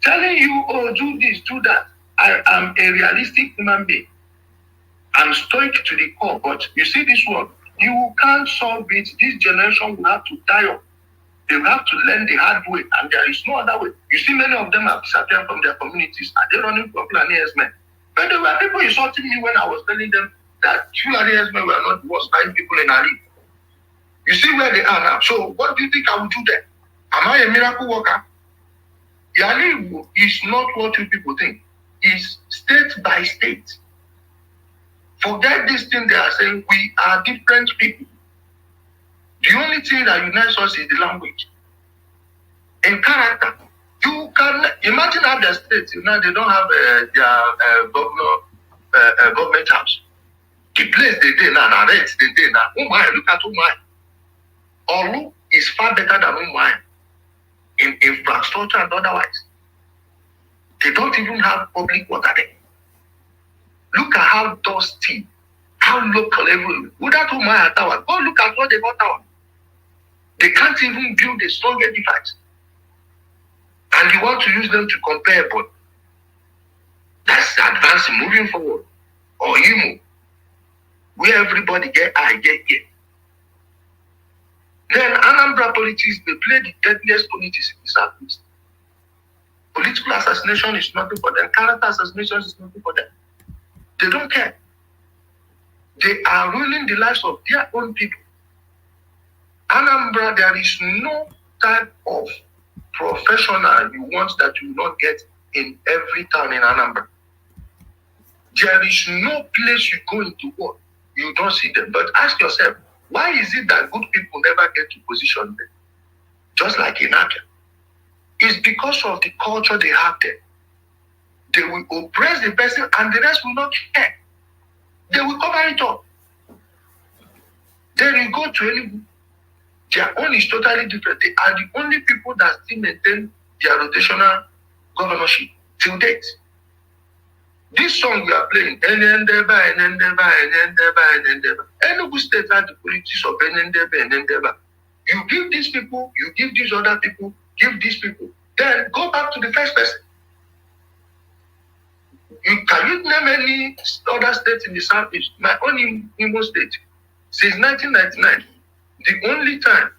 Telling you, oh, do this, do that. I am a realistic human being. I'm stoic to the core, but you see this one, You can't solve it. This generation will have to die up. They will have to learn the hard way, and there is no other way. You see, many of them have disappeared from their communities. Are they running for Fulani herdsmen? But there were people insulting me when I was telling them that Fulani herdsmen were not the worst buying people in Ali. You see where they are now. So what do you think I will do there? Am I a miracle worker? Yali is not what you people think. It's state by state. Forget this thing they are saying. We are different people. The only thing that unites us is the language. In character, you can imagine how the states, now they don't have their government house. The place they did now, rent they did now. Oh my, look at Umai. Olu is far better than Umai in infrastructure and otherwise. They don't even have public water there. Look at how dusty, how local everywhere. Without Umai Tower, go look at what they got tower. They can't even build a strong edifice. And you want to use them to compare, but that's advancing, moving forward. Or Imo, where everybody get I, get. Then Anambra politics, they play the deadliest politics in the Southeast. Political assassination is nothing for them. Character assassination is nothing for them. They don't care. They are ruining the lives of their own people. Anambra, there is no type of professional you want that you will not get in every town in Anambra. There is no place you go into work, you don't see them. But ask yourself, why is it that good people never get to position there? Just like in Abia. It's because of the culture they have there. They will oppress the person and the rest will not care. They will cover it up. Then you go to any, their own is totally different. They are the only people that still maintain their rotational governorship till date. This song we are playing, Enendeba. Enugu State has the politics of Enendeba. You give these people, you give these other people, give these people. Then go back to the first person. Can you name any other state in the Southeast? My own Imo State. Since 1999, the only time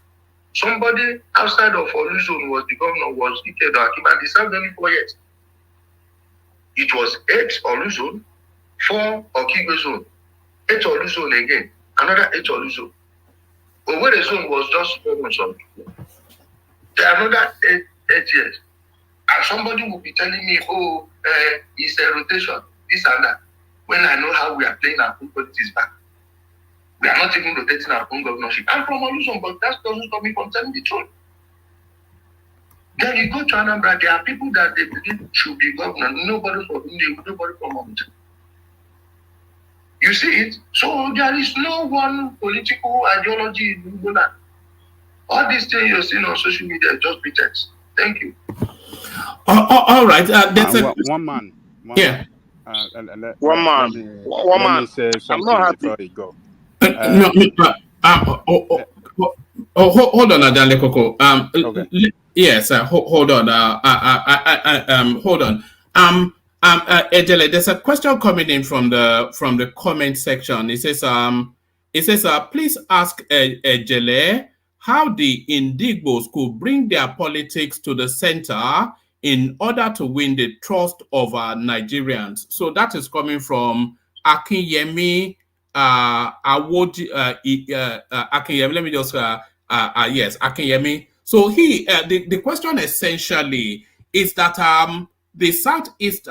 somebody outside of Oluzon was the governor was Ike Akim, and he served only 4 years. It was 8 Oluzon, 4 Okigwe zone, 8 Oluzon again, another 8 Oluzon. Owerri zone was just 4 months on. There are another 8 years. And somebody will be telling me, oh, it's a rotation, this and that. When I know how we are playing our own politics back. We are not even rotating our own governorship. I'm from Oluzon, but that doesn't stop me from telling the truth. Then you go to Anambra, there are people that they believe should be governor. Nobody from India, nobody from Abuja. You see it? So there is no one political ideology in Uganda. All these things you're seeing on social media is just pretext. Thank you. All right. That's one man. Yeah. One man. Let me say something I'm not before you go. Hold on, Adale Koko. Okay. Yes. Hold on. Hold on. Ijele, there's a question coming in from the comment section. It says, please ask Ijele how the Indigbos could bring their politics to the center in order to win the trust of Nigerians. So that is coming from Akinyemi Awodi Akinyemi. Let me just yes, Akinyemi. So the question essentially is that the Southeast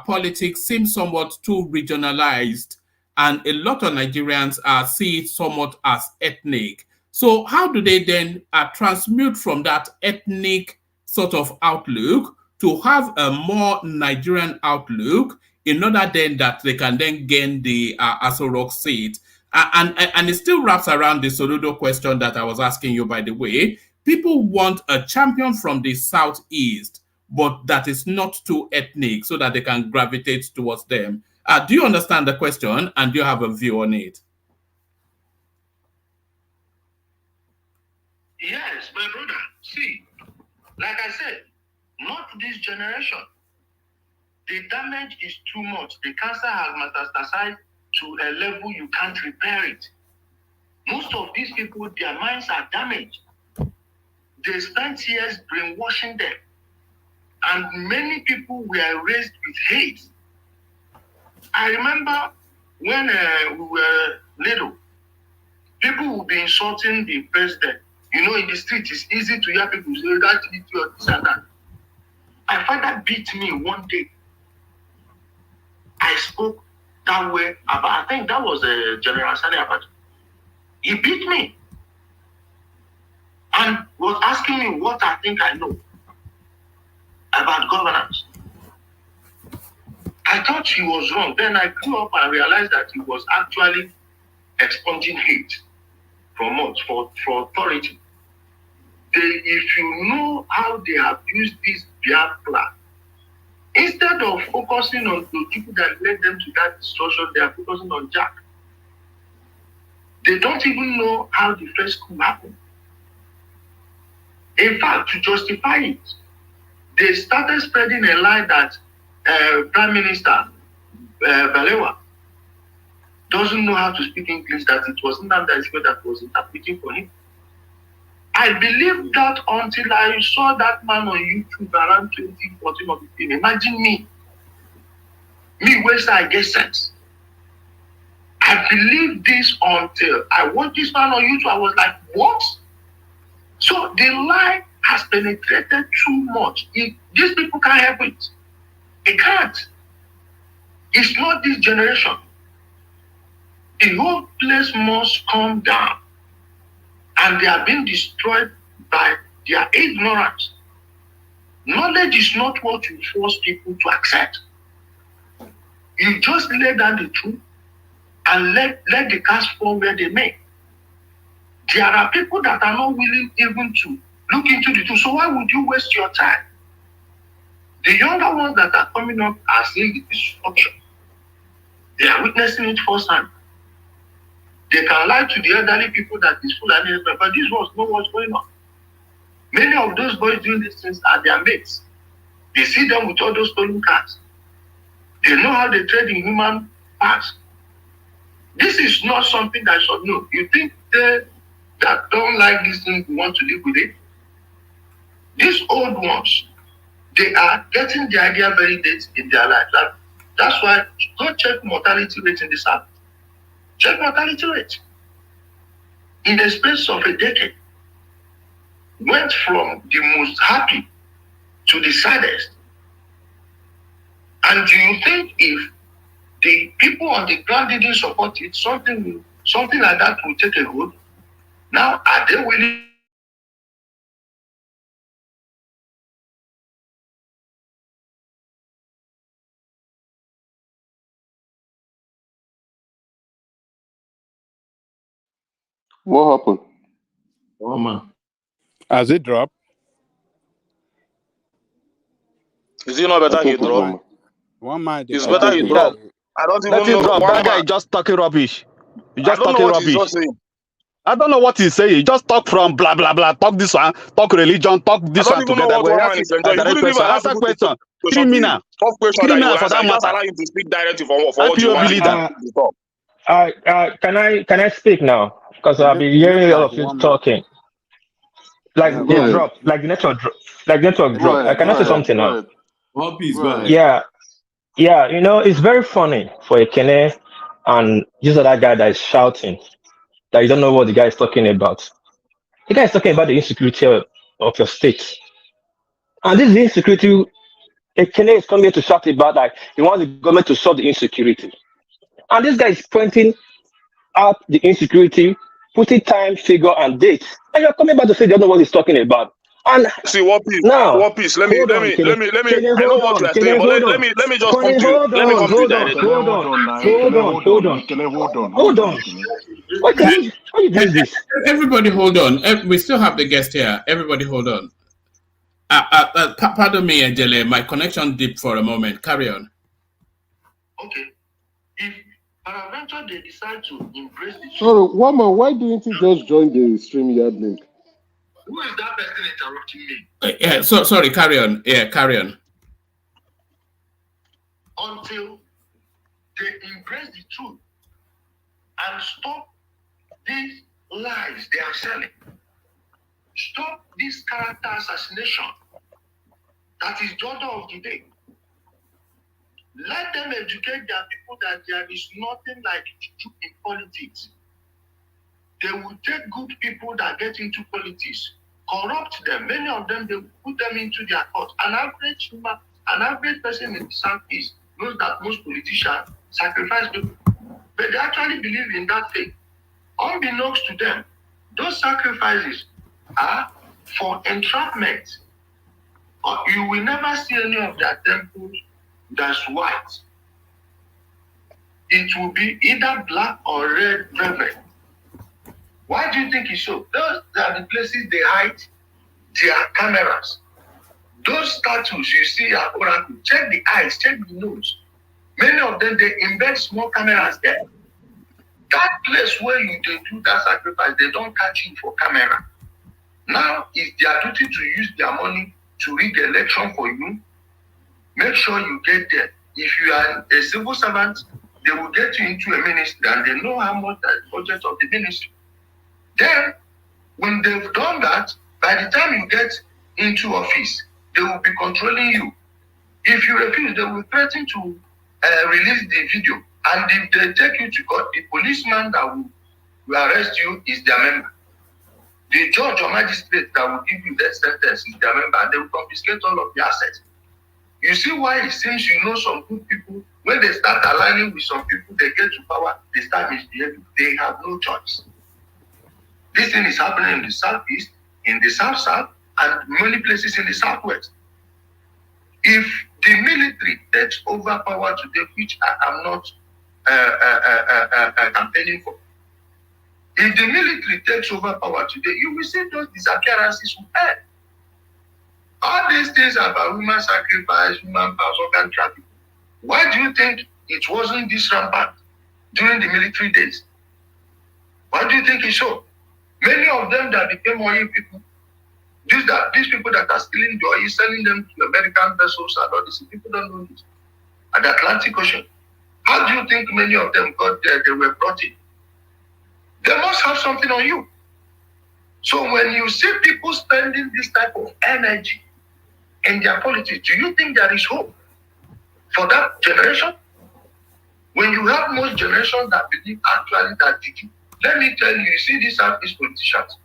politics seems somewhat too regionalized, and a lot of Nigerians see it somewhat as ethnic. So how do they then transmute from that ethnic sort of outlook to have a more Nigerian outlook in order then that they can then gain the Aso Rock seat? And it still wraps around the Soludo question that I was asking you, by the way. People want a champion from the Southeast, but that is not too ethnic so that they can gravitate towards them. Do you understand the question, and do you have a view on it? Yes, my brother. See, like I said, not this generation. The damage is too much. The cancer has metastasized to a level you can't repair it. Most of these people, their minds are damaged. They spent years brainwashing them. And many people were raised with hate. I remember when we were little, people would be insulting the president. You know, in the street, it's easy to hear people say, that, this and that. My father beat me one day. I spoke that way about, I think that was General Sani Abacha. He beat me and was asking me what I think I know about governance. I thought he was wrong. Then I grew up and realized that he was actually expunging hate from us, for authority. If you know how they have used this Biafra, instead of focusing on the people that led them to that destruction, they are focusing on Jack. They don't even know how the first coup happened. In fact, to justify it, they started spreading a lie that Prime Minister Balewa doesn't know how to speak English, that it was Nnamdi Kanu that was interpreting for him. I believed that until I saw that man on YouTube around 2014 or 15. Imagine me where I get sense. I believed this until I watched this man on YouTube. I was like, what? So the lie has penetrated too much. These people can't help it. They can't. It's not this generation. The whole place must come down. And they are being destroyed by their ignorance. Knowledge is not what you force people to accept. You just lay down the truth and let the cast fall where they may. There are people that are not willing even to look into the truth. So why would you waste your time? The younger ones that are coming up are seeing the destruction. They are witnessing it firsthand. They can lie to the elderly people that is full and everything, but these ones know what's going on. Many of those boys doing these things are their mates. They see them with all those stolen cars. They know how they trade in human parts. This is not something that should know. You think they that don't like this thing want to live with it? These old ones, they are getting the idea very late in their life. That's why go check mortality rate in the South. Check mortality rate. In the space of a decade, went from the most happy to the saddest. And do you think if the people on the ground didn't support it, something like that will take a hold? Now, are they willing? What happened? Oh man. Has it dropped? Is it not better he drop? One man. It's better he drop. I don't even know. Drop. That guy is just talking rubbish. He's just talking rubbish. I don't know what he's saying. He just talk from blah blah blah. Talk this one. Talk religion. Talk this one together. What man is enjoying. You wouldn't even Answer question. Criminal. Tough question that you will for that answer. Just matter. allow him to speak directly for what you want to talk. Can I speak now? Because I've been hearing a lot of you talking. Like they drop, like the network drop. Can I say something now? One piece, go ahead. Yeah. You know, it's very funny for a Kene and this other guy that is shouting that you don't know what the guy is talking about. The guy is talking about the insecurity of your state, and this is the insecurity. A Kene is coming here to shout about like he wants the government to solve the insecurity, and this guy is pointing out the insecurity, putting time, figure, and date. And you're coming back to say you don't know what he's talking about. And see one piece. Now, One piece. Let me. I know what you are saying, but let me just come to you. Let me come to you directly. Hold on. What you doing this? Everybody hold on. We still have the guest here. Everybody hold on. Pardon me, Ijele. My connection dipped for a moment. Carry on. Okay. If peradventure they decide to embrace the Sorry, Wama, why didn't you just join the StreamYard link? Who is that person interrupting me? Sorry, carry on. Yeah, carry on. Until they embrace the truth and stop this lies they are selling. Stop this character assassination. That is the order of the day. Let them educate their people that there is nothing like juju in politics. They will take good people that get into politics, corrupt them. Many of them, they will put them into their court. An average person in the Southeast knows that most politicians sacrifice people. But they actually believe in that thing. Unbeknownst to them, those sacrifices are for entrapment. You will never see any of their temples that's white. It will be either black or red velvet. Why do you think it's so? Those are the places they hide their cameras. Those statues you see at Oracle, check the eyes, check the nose. Many of them, they embed small cameras there. That place where you they do that sacrifice, they don't catch you for camera. Now it's their duty to use their money to rig the election for you. Make sure you get there. If you are a civil servant, they will get you into a ministry and they know how much that budget of the ministry. Then, when they've done that, by the time you get into office, they will be controlling you. If you refuse, they will threaten to release the video. And if they take you to court, the policeman that will arrest you is their member. The judge or magistrate that will give you that sentence is their member, and they will confiscate all of the assets. You see why it seems you know some good people, when they start aligning with some people, they get to power, they start misbehaving. They have no choice. This thing is happening in the Southeast, in the South, and many places in the Southwest. If the military takes over power today, which I am not campaigning for, if the military takes over power today, you will see those disappearances will end. All these things about human sacrifice, human powers, organ trafficking. Why do you think it wasn't this rampant during the military days? Why do you think it's so? Many of them that became oil people, these people that are stealing the oil, selling them to American vessels and all this, people don't know this. At the Atlantic Ocean. How do you think many of them got there? They were brought in. They must have something on you. So when you see people spending this type of energy in their politics, do you think there is hope for that generation? When you have most generations that believe actually that did you, let me tell you, see these Southeast politicians,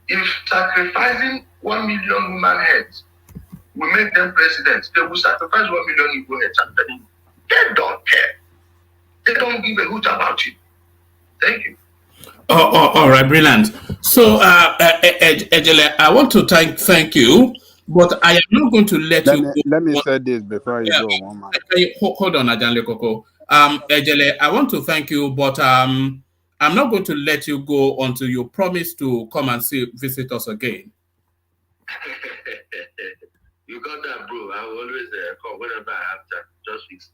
if sacrificing 1 million human heads will make them presidents, they will sacrifice 1 million Igbo heads. I'm telling you. They don't care. They don't give a hoot about you. Thank you. All right, brilliant. So, Ijele, I want to thank you, but I am not going to let you go. Let me say this before you go, Mama. Hold on, Ajanle Koko. Ijele, I want to thank you, but I'm not going to let you go until you promise to come and visit us again. You got that, bro. I will always come whenever I have time. Just fix.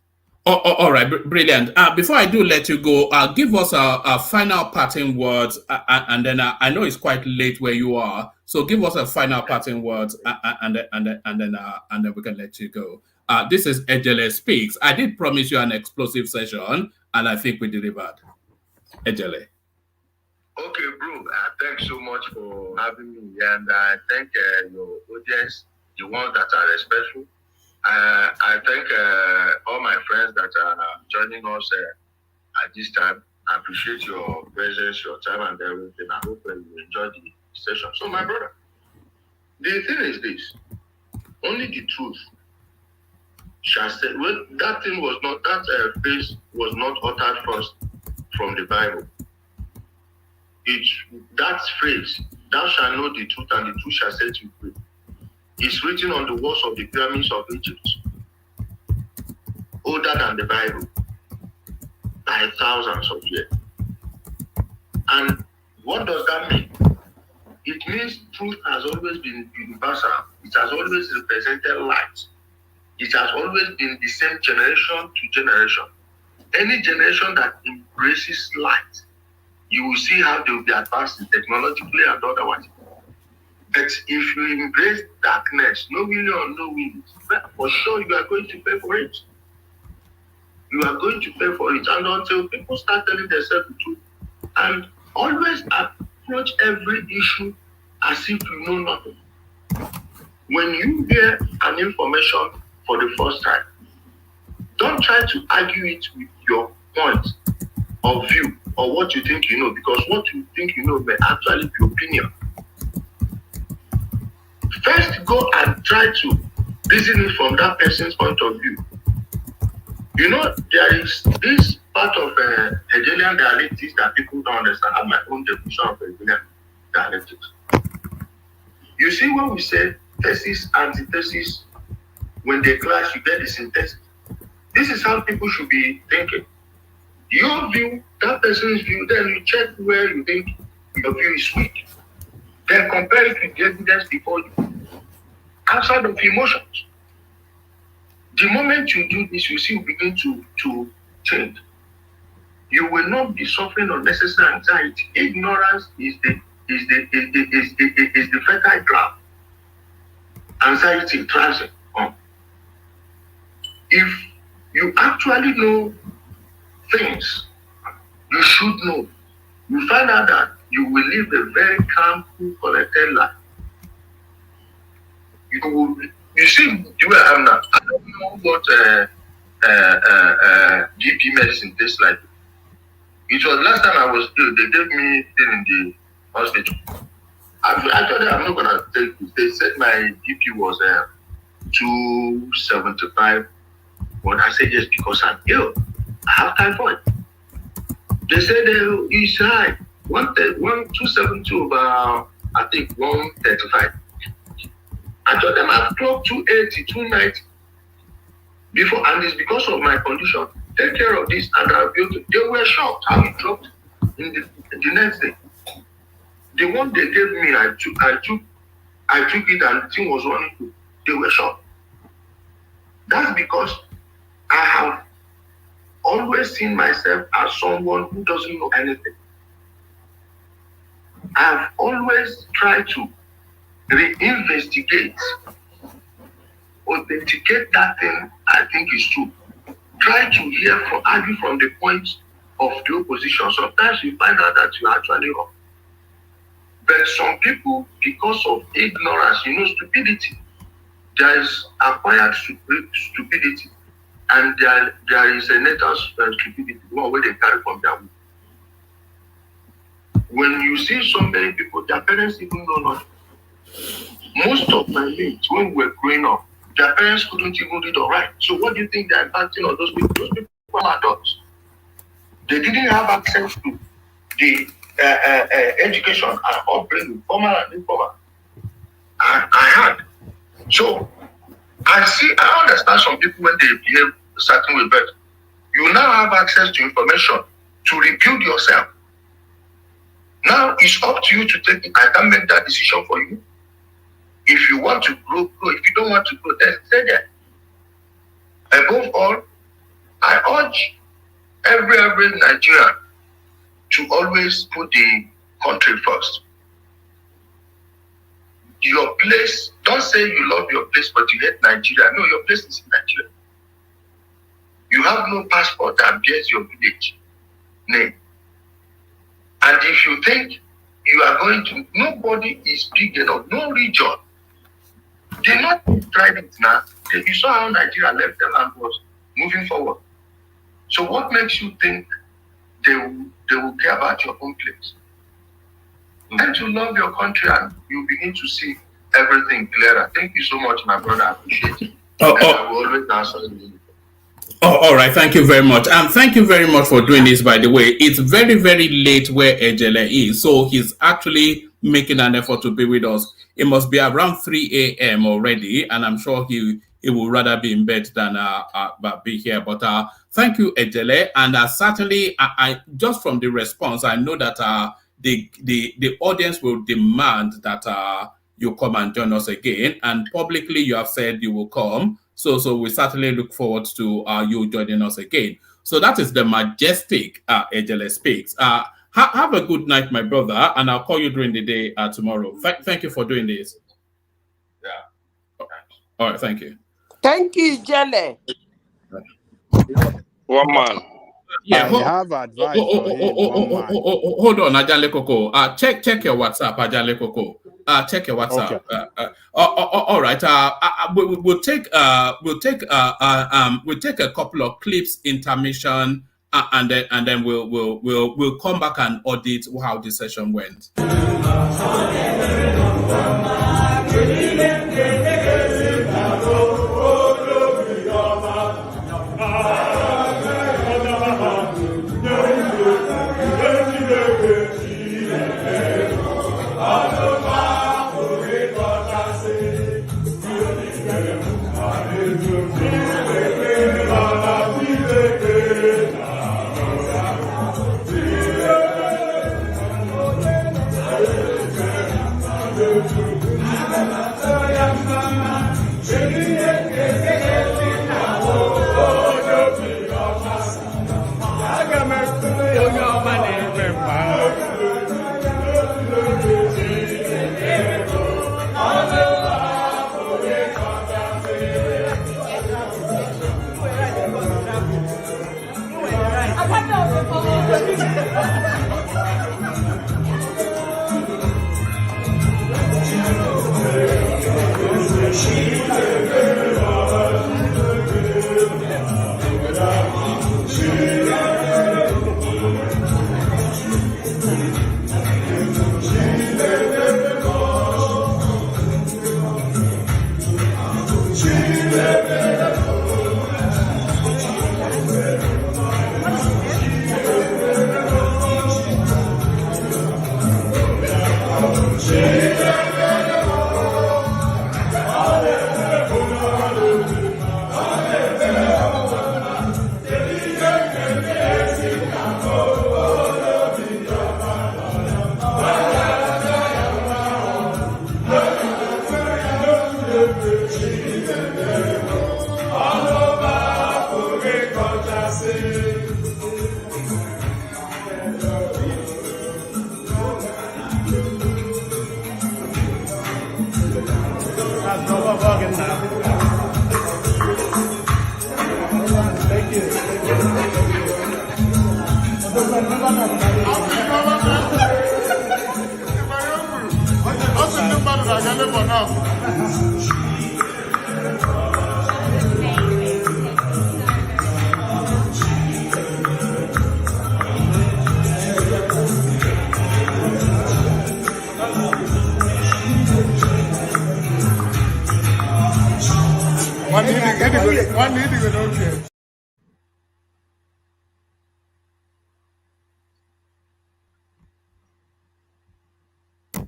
All right, brilliant. Before I do let you go, give us a final parting words, and then I know it's quite late where you are, so give us a final parting words, and then we can let you go. This is Ijele Speaks. I did promise you an explosive session, and I think we delivered. Ijele. Okay, bro. Thanks so much for having me, and I thank your audience, the ones that are respectful. I thank all my friends that are joining us at this time. I appreciate your presence, your time, and everything. I hope you enjoy the session. So, my brother, the thing is this: only the truth shall say. Well, that thing was not that phrase was not uttered first from the Bible. That phrase, "Thou shalt know the truth, and the truth shall set you free," is written on the walls of the pyramids of Egypt, older than the Bible by thousands of years. And what does that mean? It means truth has always been universal. It has always represented light. It has always been the same generation to generation. Any generation that embraces light, you will see how they will be advancing technologically and otherwise. But if you embrace darkness, knowingly or unknowingly, for sure you are going to pay for it. You are going to pay for it. And until people start telling themselves the truth, and always approach every issue as if you know nothing. When you hear an information for the first time, don't try to argue it with your point of view or what you think you know, because what you think you know may actually be opinion. First, go and try to reason it from that person's point of view. You know, there is this part of Hegelian dialectics that people don't understand. I have my own definition of Hegelian dialectics. You see, when we say thesis, antithesis, when they clash, you get the synthesis. This is how people should be thinking. Your view, that person's view, then you check where you think your view is weak. Then compare it with the evidence before you. Outside of emotions. The moment you do this, you see you begin to change. You will not be suffering unnecessary anxiety. Ignorance is the fertile ground. Anxiety thrives on. If you actually know things you should know, you find out that you will live a very calm, cool, collected life. You see the way I am now. I don't know what GP medicine tastes like. It was last time I was ill, they gave me thing in the hospital. I told them I'm not gonna take it. They said my GP was 275. But I said yes because I'm ill. I have typhoid. They said it's high. 272 over I think 135. I told them I've clocked 280, 290 before, and it's because of my condition. Take care of this, and I'll be able to. They were shocked how it dropped in the next day. The one they gave me, I took it, and the thing was running through. They were shocked. That's because I have always seen myself as someone who doesn't know anything. I've always tried to reinvestigate, authenticate that thing I think is true. Try to argue from the point of the opposition. Sometimes you find out that you're actually wrong. But some people, because of ignorance, stupidity, there is acquired stupidity, and there is a natal stupidity, one way they carry from their womb. When you see so many people, their parents even know nothing. Most of my mates, when we were growing up, their parents couldn't even read or write. So what do you think they're impacting on those people? Those people are adults. They didn't have access to the education and upbringing, formal and informal. I had. So I understand some people when they behave a certain way, but you now have access to information to rebuild yourself. Now it's up to you to take it. I can't make that decision for you. If you want to grow, grow. If you don't want to grow, then stay there. Above all, I urge every Nigerian to always put the country first. Your place, don't say you love your place, but you hate Nigeria. No, your place is in Nigeria. You have no passport that bears your village name. And if you think you are going to, nobody is big enough, no region. They're not driving it now. You saw how Nigeria left them and was moving forward. So what makes you think they will care about your own place? Learn to love your country and you begin to see everything clearer. Thank you so much, my brother. I appreciate it. I will always answer you. All right. Thank you very much. And thank you very much for doing this, by the way. It's very, very late where Ijele is. So he's actually making an effort to be with us. It must be around 3 a.m. already. And I'm sure he would rather be in bed than be here. But thank you, Ijele. And certainly, I just from the response, I know that the audience will demand that you come and join us again. And publicly, you have said you will come. So we certainly look forward to you joining us again. So that is the majestic Ijele Speaks. Have a good night, my brother, and I'll call you during the day tomorrow. Thank you for doing this. Yeah. All right, thank you. Thank you, Ijele. One man. I have advice for him. Hold on, Ajale Koko. Check your WhatsApp, Ajale Koko. Check your WhatsApp. Okay. All right. We'll take a couple of clips, intermission, and then we'll come back and audit how the session went.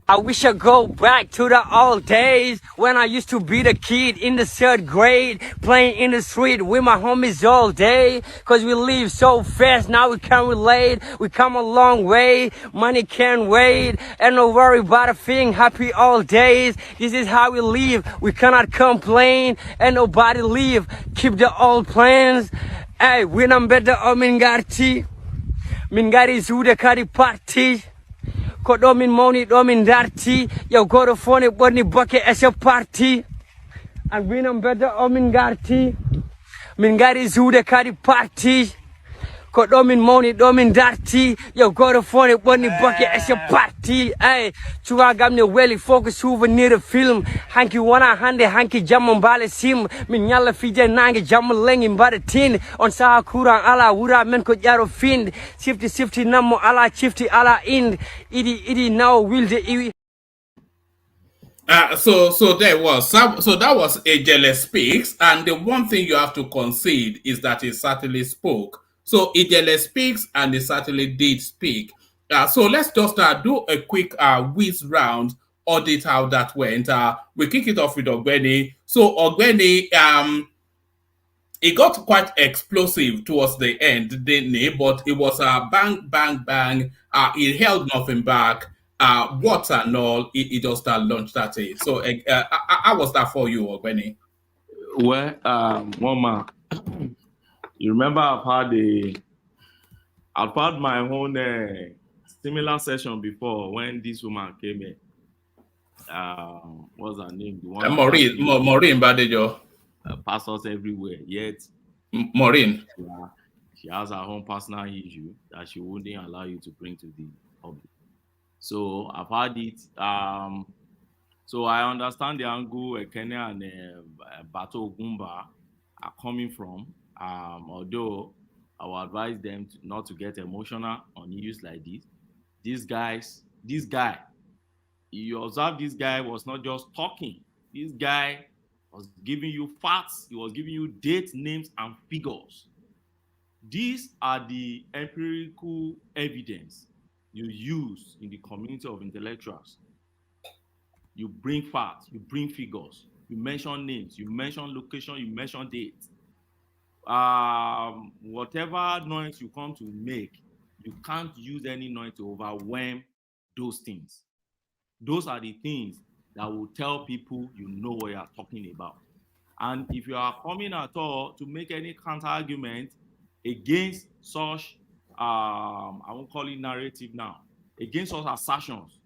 I wish I go back to the old days when I used to be the kid in the 3rd grade, playing in the street with my homies all day. Cause we live so fast, now we can't relate. We come a long way, money can't wait. And no worry about a thing, happy all days. This is how we live, we cannot complain. And nobody leave, keep the old plans. Hey, when I'm better, Mingari Zuda Kari Party. Ko ɗomin mawni ɗomin darti yow goto fone ɓorni boke as a party an winam bedda omin garti min gari zuude kadi party ko ɗomin mawni ɗomin darti yow goto fone ɓorni boke as a party ay cugagam ne weeli fof ko souvenir film hanki wona hande hanki jamma mbaale sim min ñalla fije nangue jamma lengi mbaɗa tin on saha courant ala wura men ko ƴaro finde sifti nammo ala cifti ala inde idi nawo wilde iwi. So there was so that was Ijele speaks, and the one thing you have to concede is that he certainly spoke. So Ijele speaks, and he certainly did speak. So let's just do a quick whiz round, audit how that went. We kick it off with Ogbeni. So Ogbeni, it got quite explosive towards the end, didn't it? But it was a bang, bang, bang. It held nothing back. What and all, it just launched at it. So how was that for you, Ogbeni? Well, Mama, you remember I've had my own similar session before when this woman came in. What's her name? The one Maureen Badejo. Pastors everywhere. Yet, Maureen. She has her own personal issue that she wouldn't allow you to bring to the public. So I've had it. So I understand the angle Ekene and Bato Gumba are coming from. Although I will advise them not to get emotional on issues like this. This guy, you observe this guy was not just talking. This guy was giving you facts. He was giving you dates, names, and figures. These are the empirical evidence you use in the community of intellectuals. You bring facts, you bring figures, you mention names, you mention location, you mention dates. Whatever noise you come to make, you can't use any noise to overwhelm those things. Those are the things that will tell people you know what you are talking about. And if you are coming at all to make any counter argument against such, I won't call it narrative now, against such assertions,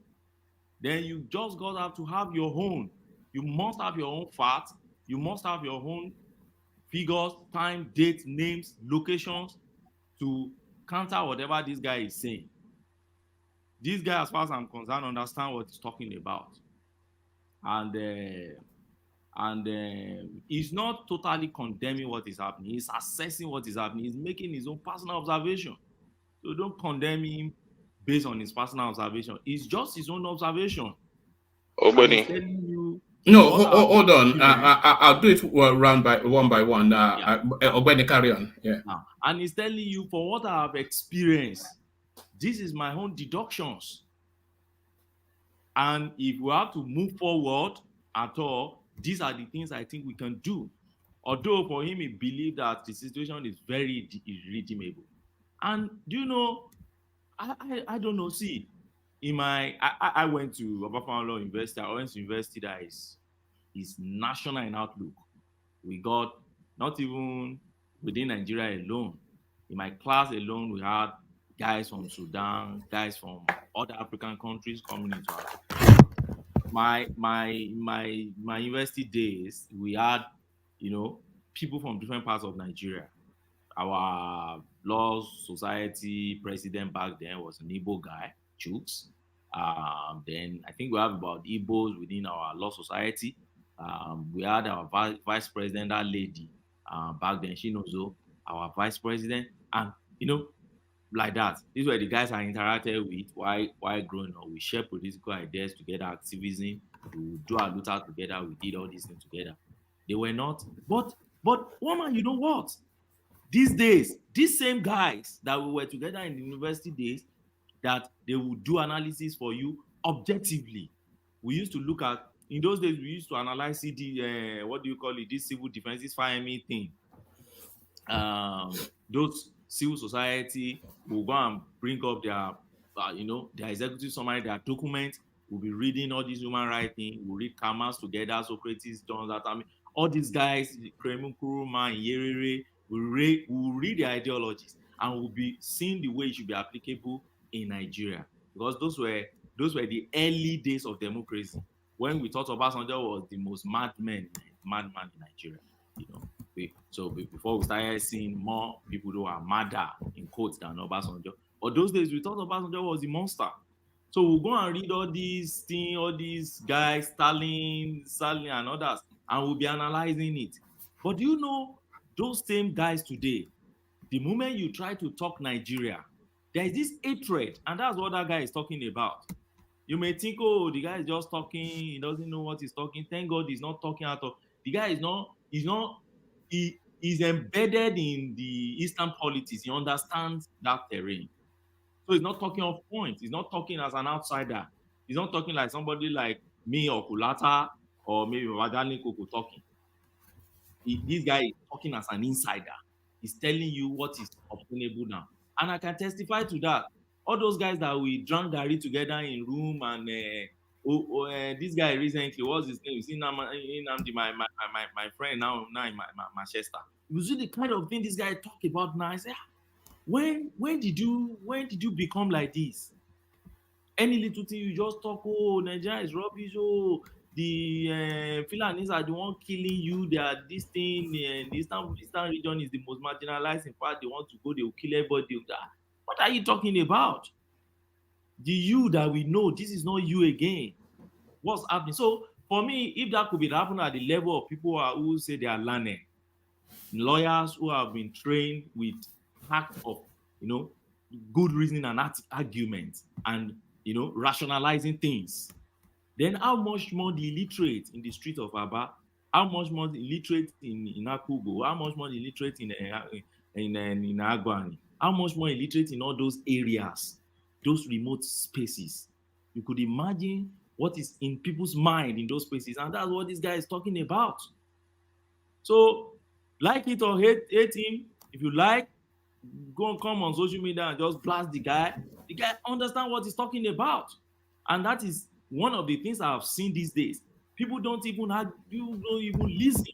then you just got to have your own. You must have your own facts. You must have your own figures, time, dates, names, locations to counter whatever this guy is saying. This guy, as far as I'm concerned, understand what he's talking about. And he's not totally condemning what is happening. He's assessing what is happening. He's making his own personal observation. So don't condemn him based on his personal observation. It's just his own observation. No, hold on. I'll do it one by one. Obeni, carry on. Yeah. And he's telling you, for what I have experienced, this is my own deductions. And if we have to move forward at all, these are the things I think we can do. Although for him, he believed that the situation is very irredeemable. And do you know, I don't know, see, I went to Obafemi University. I went to university that is national in outlook. We got, not even within Nigeria alone, in my class alone, we had guys from Sudan, guys from other African countries coming into our my university days, we had, people from different parts of Nigeria. Our law society president back then was an Igbo guy, Chooks. Then I think we have about Igbos within our law society. We had our vice president, that lady, back then, she knows our vice president, and like that. These were the guys I interacted with while growing up. We shared political ideas together, activism, we do our Luther together, we did all these things together. They were not, but woman, you know what? These days, these same guys that we were together in the university days, that they would do analysis for you objectively. We used to look at, in those days, we used to analyze this civil defenses firearm thing. Those civil society will go and bring up their executive summary, their documents. We'll be reading all these human rights things. We'll read Kamas together, Socrates, John, all these guys, Kremu Nkrumah, Nyerere, we'll read the ideologies and we'll be seeing the way it should be applicable in Nigeria. Because those were the early days of democracy, when we thought Obasanjo was the most madman in Nigeria. So before we started seeing more people who are madder, in quotes, than Obasanjo. But those days we thought Obasanjo was the monster. So we'll go and read all these things, all these guys, Stalin and others, and we'll be analyzing it. But do you know, those same guys today, the moment you try to talk Nigeria, there is this hatred, and that's what that guy is talking about. You may think, oh, the guy is just talking, he doesn't know what he's talking. Thank God he's not talking at all. The guy he's embedded in the Eastern politics. He understands that terrain. So he's not talking off point. He's not talking as an outsider. He's not talking like somebody like me or Kulata or maybe Wadani Koko talking. This guy is talking as an insider. He's telling you what is obtainable now. And I can testify to that. All those guys that we drank Gary together in room, and this guy recently, what's his name? You see Nnamdi, my friend now in Manchester. You see the kind of thing this guy talk about now. I say, when did you become like this? Any little thing you just talk, oh, Nigeria is rubbish, oh, the Fulanis are the one killing you. They are this thing. The Eastern region is the most marginalized. In fact, they want to go. They will kill everybody. What are you talking about? The you that we know, this is not you again. What's happening? So for me, if that could be happening at the level of people who say they are learning, lawyers who have been trained with acts of, good reasoning and arguments and, rationalizing things, then how much more the illiterate in the street of Aba, how much more the illiterate in Akugo, how much more the illiterate in Agwani, how much more illiterate in all those areas, those remote spaces. You could imagine what is in people's mind in those spaces, and that's what this guy is talking about. So, like it or hate him, if you like, go and come on social media and just blast the guy. The guy understands what he's talking about. And that is one of the things I've seen these days. People don't even listen.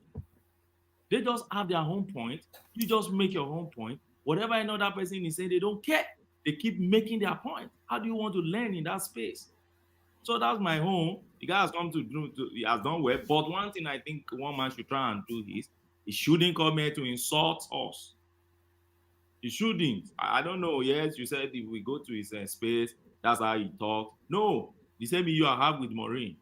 They just have their own point. You just make your own point. Whatever another person is saying, they don't care. They keep making their point. How do you want to learn in that space? So that's my home. The guy has come to do, he has done well. But one thing I think one man should try and do is, he shouldn't come here to insult us. He shouldn't. I don't know. Yes, you said if we go to his space, that's how he talks. No, the same you have with Maureen.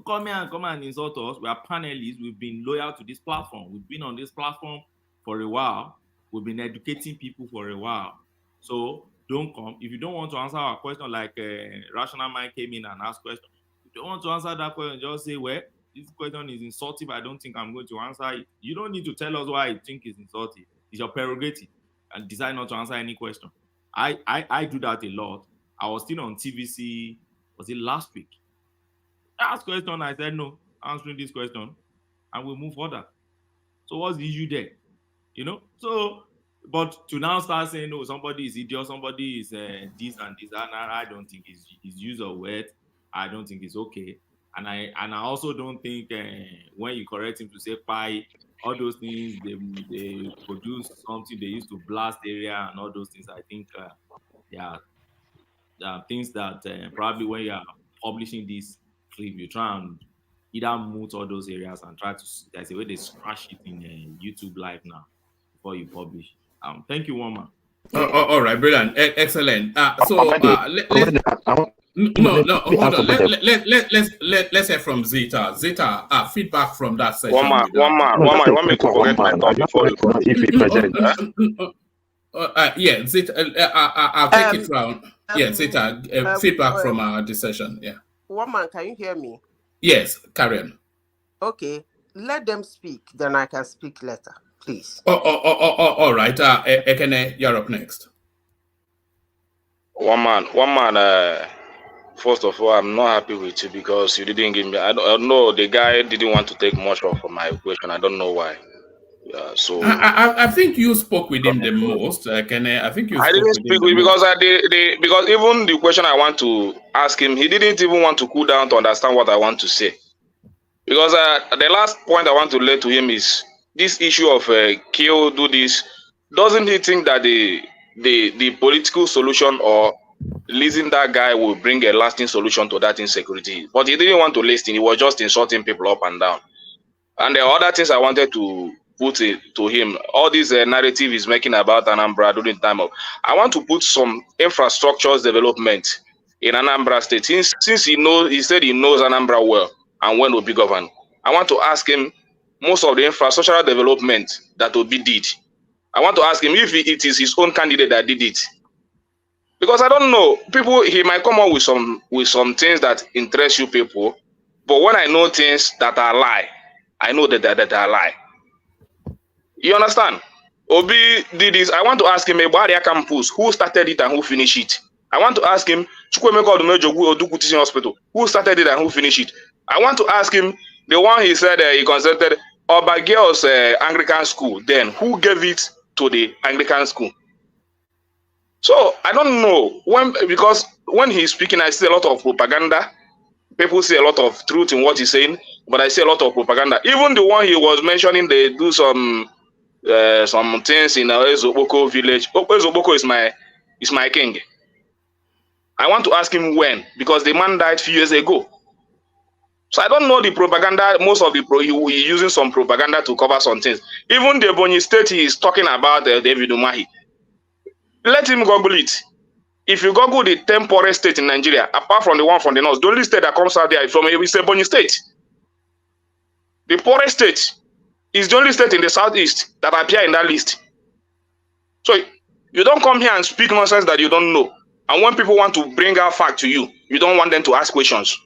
Come here and come and insult us. We are panelists. We've been loyal to this platform. We've been on this platform for a while. We've been educating people for a while. So don't come. If you don't want to answer our question, like Rational Mind came in and asked question, if you don't want to answer that question, just say, well, this question is insultive. I don't think I'm going to answer it. You don't need to tell us why you think it's insultive. It's your prerogative. And decide not to answer any question. I do that a lot. I was still on TVC, was it last week? I asked question, I said no, answering this question, and we'll move further. So what's the issue there? So, but to now start saying, no, somebody is idiot, somebody is this and this, and I don't think his use of words, I don't think it's okay. And I also don't think when you correct him to say pie, all those things, they produce something they used to blast area and all those things. I think there are things that probably when you are publishing this clip, you try and either mute all those areas and try to, there's a way they scratch it in YouTube live now before you publish. Thank you, Woman. All right, brilliant, excellent. Hold on. Let's hear from Zeta. Zeta, feedback from that session. One man. You want me to forget my thought before you go? If he presents. Yeah, Zeta. I'll take it round. Yeah, Zeta. Feedback from the session. Yeah. Woman, can you hear me? Yes, carry on. Okay, let them speak. Then I can speak later, please. All right. Ekene, you're up next. One man. First of all, I'm not happy with you because you didn't give me. I don't know. The guy didn't want to take much of my question. I don't know why. So I think you spoke with him the most. I think you. I didn't speak with because because even the question I want to ask him, he didn't even want to cool down to understand what I want to say. Because the last point I want to lay to him is this issue of kill, do this. Doesn't he think that the political solution or releasing that guy will bring a lasting solution to that insecurity? But he didn't want to listen. He was just insulting people up and down. And there are other things I wanted to put it to him. All this narrative he's making about Anambra during the time of, I want to put some infrastructures development in Anambra State. Since he said he knows Anambra well and when Obi govern, I want to ask him most of the infrastructural development that Obi did. I want to ask him if it is his own candidate that did it. Because I don't know, he might come up with some things that interest you people, but when I know things that are lie, I know that are lie. You understand? Obi did this. I want to ask him about Area Campus, who started it and who finished it. I want to ask him Chukwemeka Odumejogu Oduku Teaching Hospital, who started it and who finished it. I want to ask him the one he said he consulted Oba Girls Anglican School, then who gave it to the Anglican school? So I don't know because when he's speaking, I see a lot of propaganda. People see a lot of truth in what he's saying, but I see a lot of propaganda. Even the one he was mentioning, they do some things in Ezoboko village. Ezoboko is my king. I want to ask him when, because the man died a few years ago. So I don't know the propaganda. Most of the he using some propaganda to cover some things. Even the Ebonyi State he is talking about David Umahi. Let him Google it. If you Google the 10 poorest state in Nigeria, apart from the one from the north, the only state that comes out there is Ebonyi State. The poorest state is the only state in the southeast that appear in that list. So you don't come here and speak nonsense that you don't know. And when people want to bring out fact to you, you don't want them to ask questions.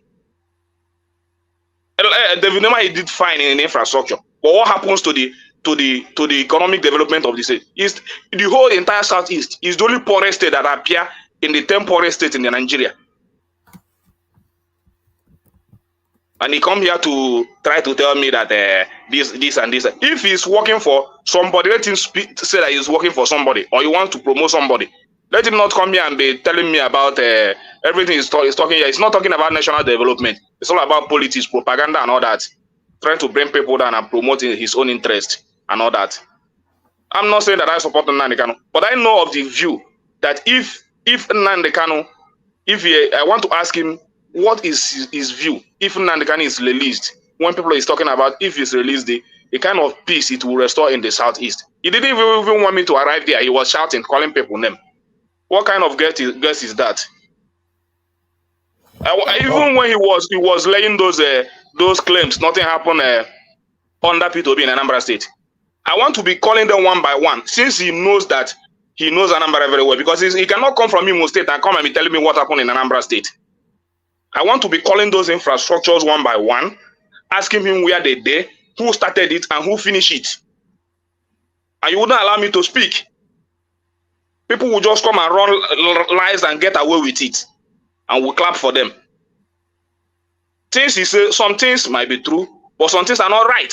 David Umahi did fine in infrastructure, but what happens to the economic development of the state? Is the whole entire southeast is the only poorest state that appear in the 10 poorest states in Nigeria. And he come here to try to tell me that this and this. If he's working for somebody, let him say that he's working for somebody, or he wants to promote somebody. Let him not come here and be telling me about everything he's talking here. He's not talking about national development. It's all about politics, propaganda, and all that. Trying to bring people down and promoting his own interest and all that. I'm not saying that I support Nnamdi Kanu, but I know of the view that if Nnamdi Kanu, I want to ask him what is his view if Nnamdi Kanu is released. When people is talking about if he's released, the kind of peace it will restore in the southeast. He didn't even want me to arrive there. He was shouting, calling people name. What kind of guess is that? Even when he was laying those claims, nothing happened under P2B in Anambra State. I want to be calling them one by one, since he knows Anambra very well, because he cannot come from Imo State and come and be telling me what happened in Anambra State. I want to be calling those infrastructures one by one, asking him where they did, who started it, and who finished it. And you wouldn't allow me to speak. People will just come and run lies and get away with it, and we'll clap for them. Things he says, some things might be true, but some things are not right.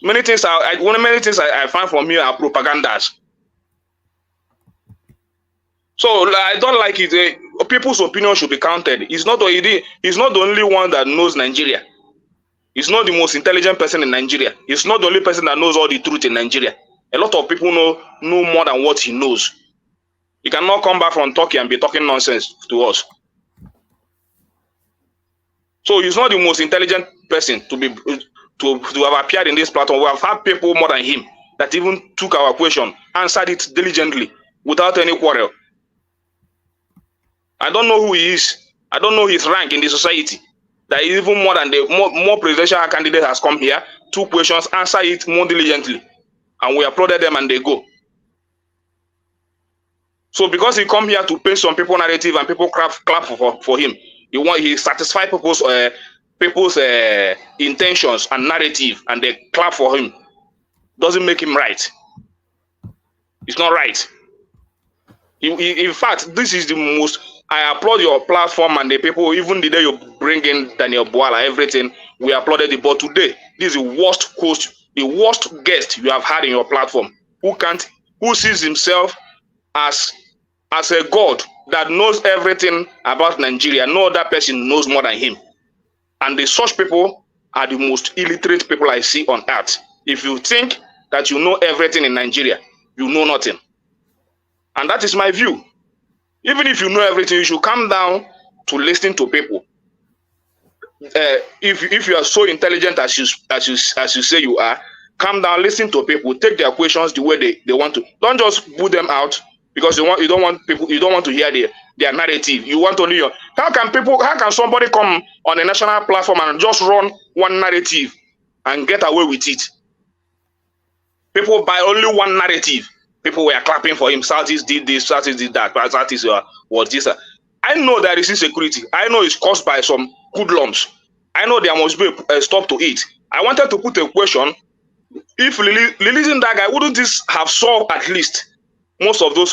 Many things I find from here are propagandas. So I don't like it. People's opinion should be counted. He's not the only one that knows Nigeria. He's not the most intelligent person in Nigeria. He's not the only person that knows all the truth in Nigeria. A lot of people know more than what he knows. He cannot come back from Turkey and be talking nonsense to us. So he's not the most intelligent person to have appeared in this platform. We have had people more than him that even took our question, answered it diligently, without any quarrel. I don't know who he is. I don't know his rank in the society. That even more than more presidential candidate has come here, took questions, answer it more diligently, and we applauded them and they go. So because he come here to paint some people narrative and people clap for him, he satisfy people's intentions and narrative, and they clap for him. Doesn't make him right. It's not right. In fact, this is the most. I applaud your platform and the people. Even the day you bring in Daniel Boala, everything we applauded it. But today, this is the worst host, the worst guest you have had in your platform. Who sees himself as a god that knows everything about Nigeria. No other person knows more than him. And such people are the most illiterate people I see on earth. If you think that you know everything in Nigeria, you know nothing. And that is my view. Even if you know everything, you should come down to listen to people. If you are so intelligent as you say you are, come down, listen to people, take their questions the way they want to. Don't just put them out because you don't want to hear their narrative. You want only your. How can somebody come on a national platform and just run one narrative and get away with it? People buy only one narrative. People were clapping for him. Southeast did this, Southeast did that, Southeast was this. I know there is insecurity. I know it's caused by some hoodlums. I know there must be a stop to it. I wanted to put a question. If releasing that guy, wouldn't this have solved at least most of those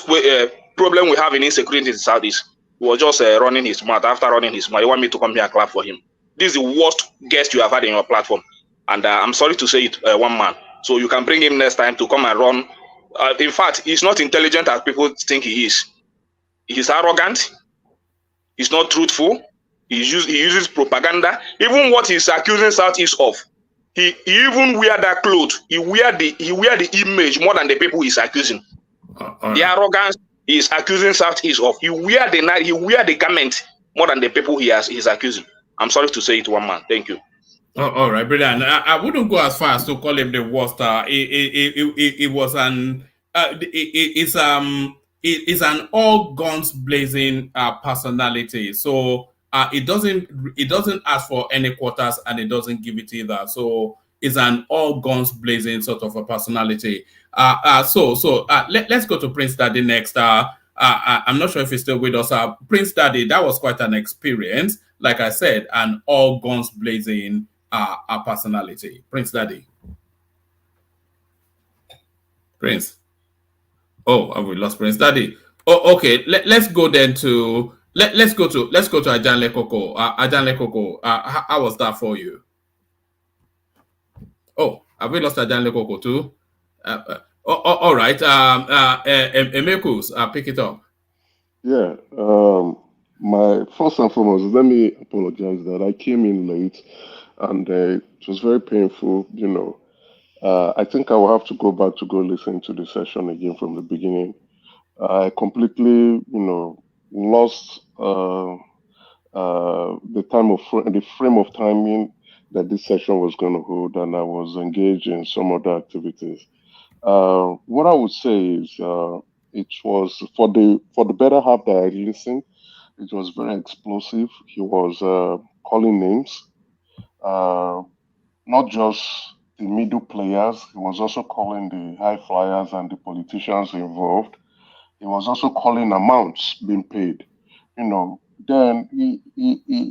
problems we have in insecurity in the Southeast? He was just running his mouth. After running his mouth, you want me to come here and clap for him? This is the worst guest you have had in your platform. And I'm sorry to say it, one man. So you can bring him next time to come and run. In fact, he's not intelligent as people think he is. He's arrogant. He's not truthful. He uses propaganda. Even what he's accusing Southeast of, he even wear that clothes. He wear the image more than the people he's accusing. The arrogance he is accusing Southeast of. He wear the garment more than the people he's accusing. I'm sorry to say it, one man. Thank you. Oh, all right, brilliant. I wouldn't go as far as to call him the worst. It was an it's an all guns blazing personality. So it doesn't ask for any quarters and it doesn't give it either. So it's an all guns blazing sort of a personality. Let's go to Prince Daddy next. I'm not sure if he's still with us. Prince Daddy, that was quite an experience. Like I said, an all guns blazing our personality. Prince Daddy. Prince. Oh, have we lost Prince Daddy? Oh, okay. Let's go then to let's go to Ajanle Koko. Ajanle Koko. How was that for you? Oh, have we lost Ajanle Koko too? All right. Emekus, pick it up. Yeah. My first and foremost, let me apologize that I came in late, and it was very painful. I think I will have to go back to go listen to the session again from the beginning. I completely, lost the frame of timing that this session was going to hold, and I was engaged in some other activities. What I would say is, it was for the better half that I listened. It was very explosive. He was calling names, not just the middle players. He was also calling the high flyers and the politicians involved. He was also calling amounts being paid. Then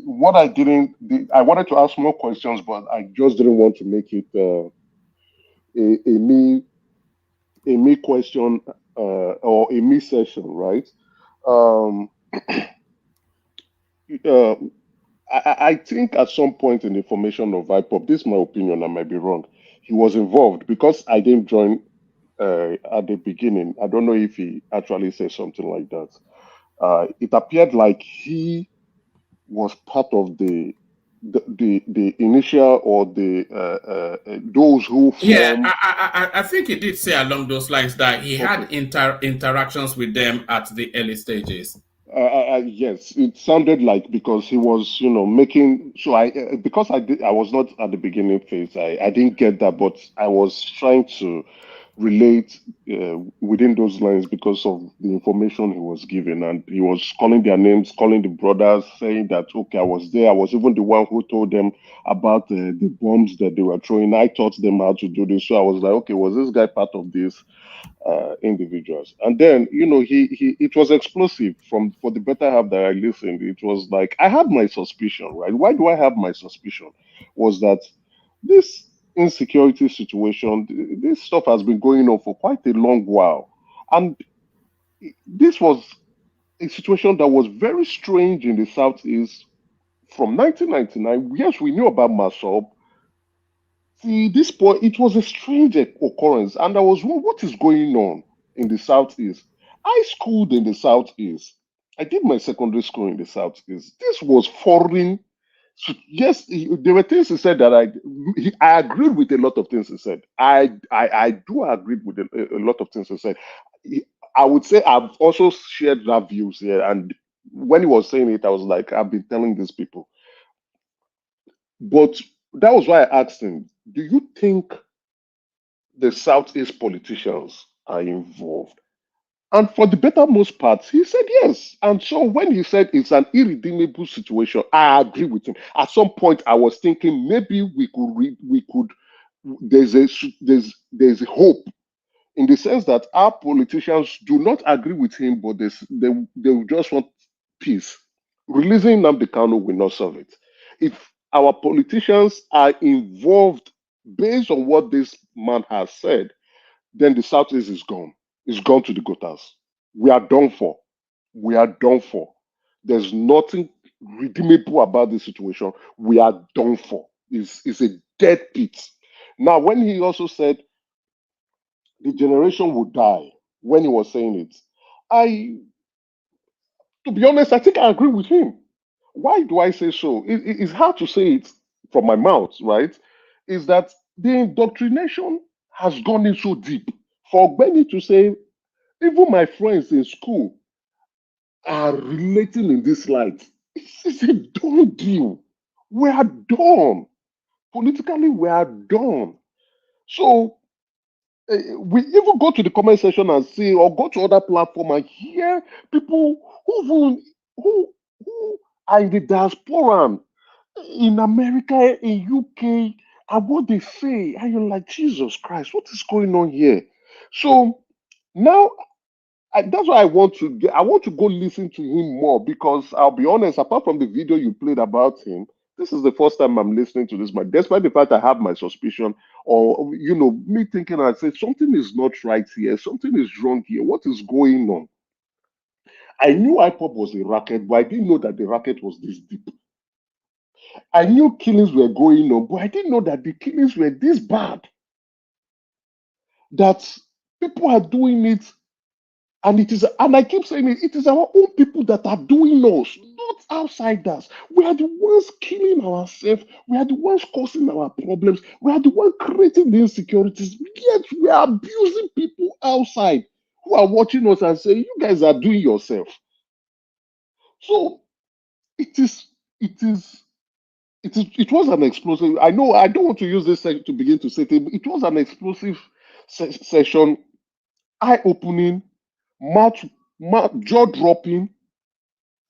what I wanted to ask more questions, but I just didn't want to make it a me question or a me session, right? Um, uh, I think at some point in the formation of IPOB, this is my opinion, I might be wrong. He was involved because I didn't join at the beginning. I don't know if he actually said something like that. It appeared like he was part of the initial or the those who Yeah, formed. I think he did say along those lines that he had interactions with them at the early stages. Yes, it sounded like because he was, making. So because I was not at the beginning phase. I didn't get that, but I was trying to relate within those lines because of the information he was giving, and he was calling their names, calling the brothers, saying that okay, I was there. I was even the one who told them about the bombs that they were throwing. I taught them how to do this. So I was like, okay, was this guy part of this? Individuals. And then, he it was explosive for the better half that I listened. It was like I had my suspicion, right? Why do I have my suspicion? Was that this insecurity situation, this stuff has been going on for quite a long while. And this was a situation that was very strange in the Southeast from 1999. Yes, we knew about Masob. See, this point, it was a strange occurrence, and I was, what is going on in the Southeast? I schooled in the Southeast. I did my secondary school in the Southeast. This was foreign. So, yes, there were things he said that I agreed with a lot of things he said. I do agree with a lot of things he said. I would say I've also shared that views here, and when he was saying it, I was like, I've been telling these people. But that was why I asked him, do you think the Southeast politicians are involved? And for the better most part, he said yes. And so when he said it's an irredeemable situation, I agree with him. At some point, I was thinking maybe there's a hope in the sense that our politicians do not agree with him, but they just want peace. Releasing Nnamdi Kanu will not solve it. If our politicians are involved based on what this man has said, then the Southeast is gone. It's gone to the gutters. We are done for. We are done for. There's nothing redeemable about this situation. We are done for. It's a dead pit. Now, when he also said the generation would die, when he was saying it, to be honest, I think I agree with him. Why do I say so? It's hard to say it from my mouth, right? Is that the indoctrination has gone in so deep. For Benny to say, even my friends in school are relating in this light. It's a done deal. We are done. Politically, we are done. So we even go to the comment section and see, or go to other platform and hear people who are in the diaspora in America, in UK, and what they say, and you're like, Jesus Christ, what is going on here? So now that's why I want to go listen to him more, because I'll be honest, apart from the video you played about him, this is the first time I'm listening to this man, despite the fact I have my suspicion, or me thinking, I say something is not right here, something is wrong here, what is going on? I knew IPOB was a racket, but I didn't know that the racket was this deep. I knew killings were going on, but I didn't know that the killings were this bad. That people are doing it, and I keep saying it is our own people that are doing us, not outsiders. We are the ones killing ourselves. We are the ones causing our problems. We are the ones creating the insecurities. Yet we are abusing people outside who are watching us and saying, "You guys are doing yourself." So it was an explosive. I know I don't want to use this to begin to say it. It was an explosive session, eye-opening, jaw-dropping,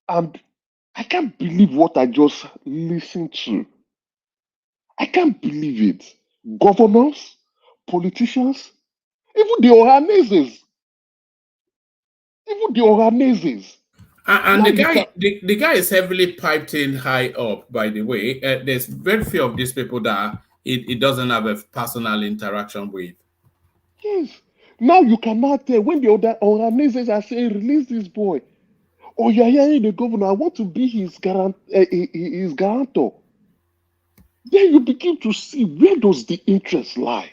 and I can't believe what I just listened to. I can't believe it. Governors, politicians, even the Ohanezes. And the guy is heavily piped in high up, by the way. There's very few of these people that it doesn't have a personal interaction with. Yes. Now you cannot tell when the other Ohanezes are saying, "Release this boy." Oh, you're hearing the governor, "I want to be his guarantor." Then you begin to see, where does the interest lie?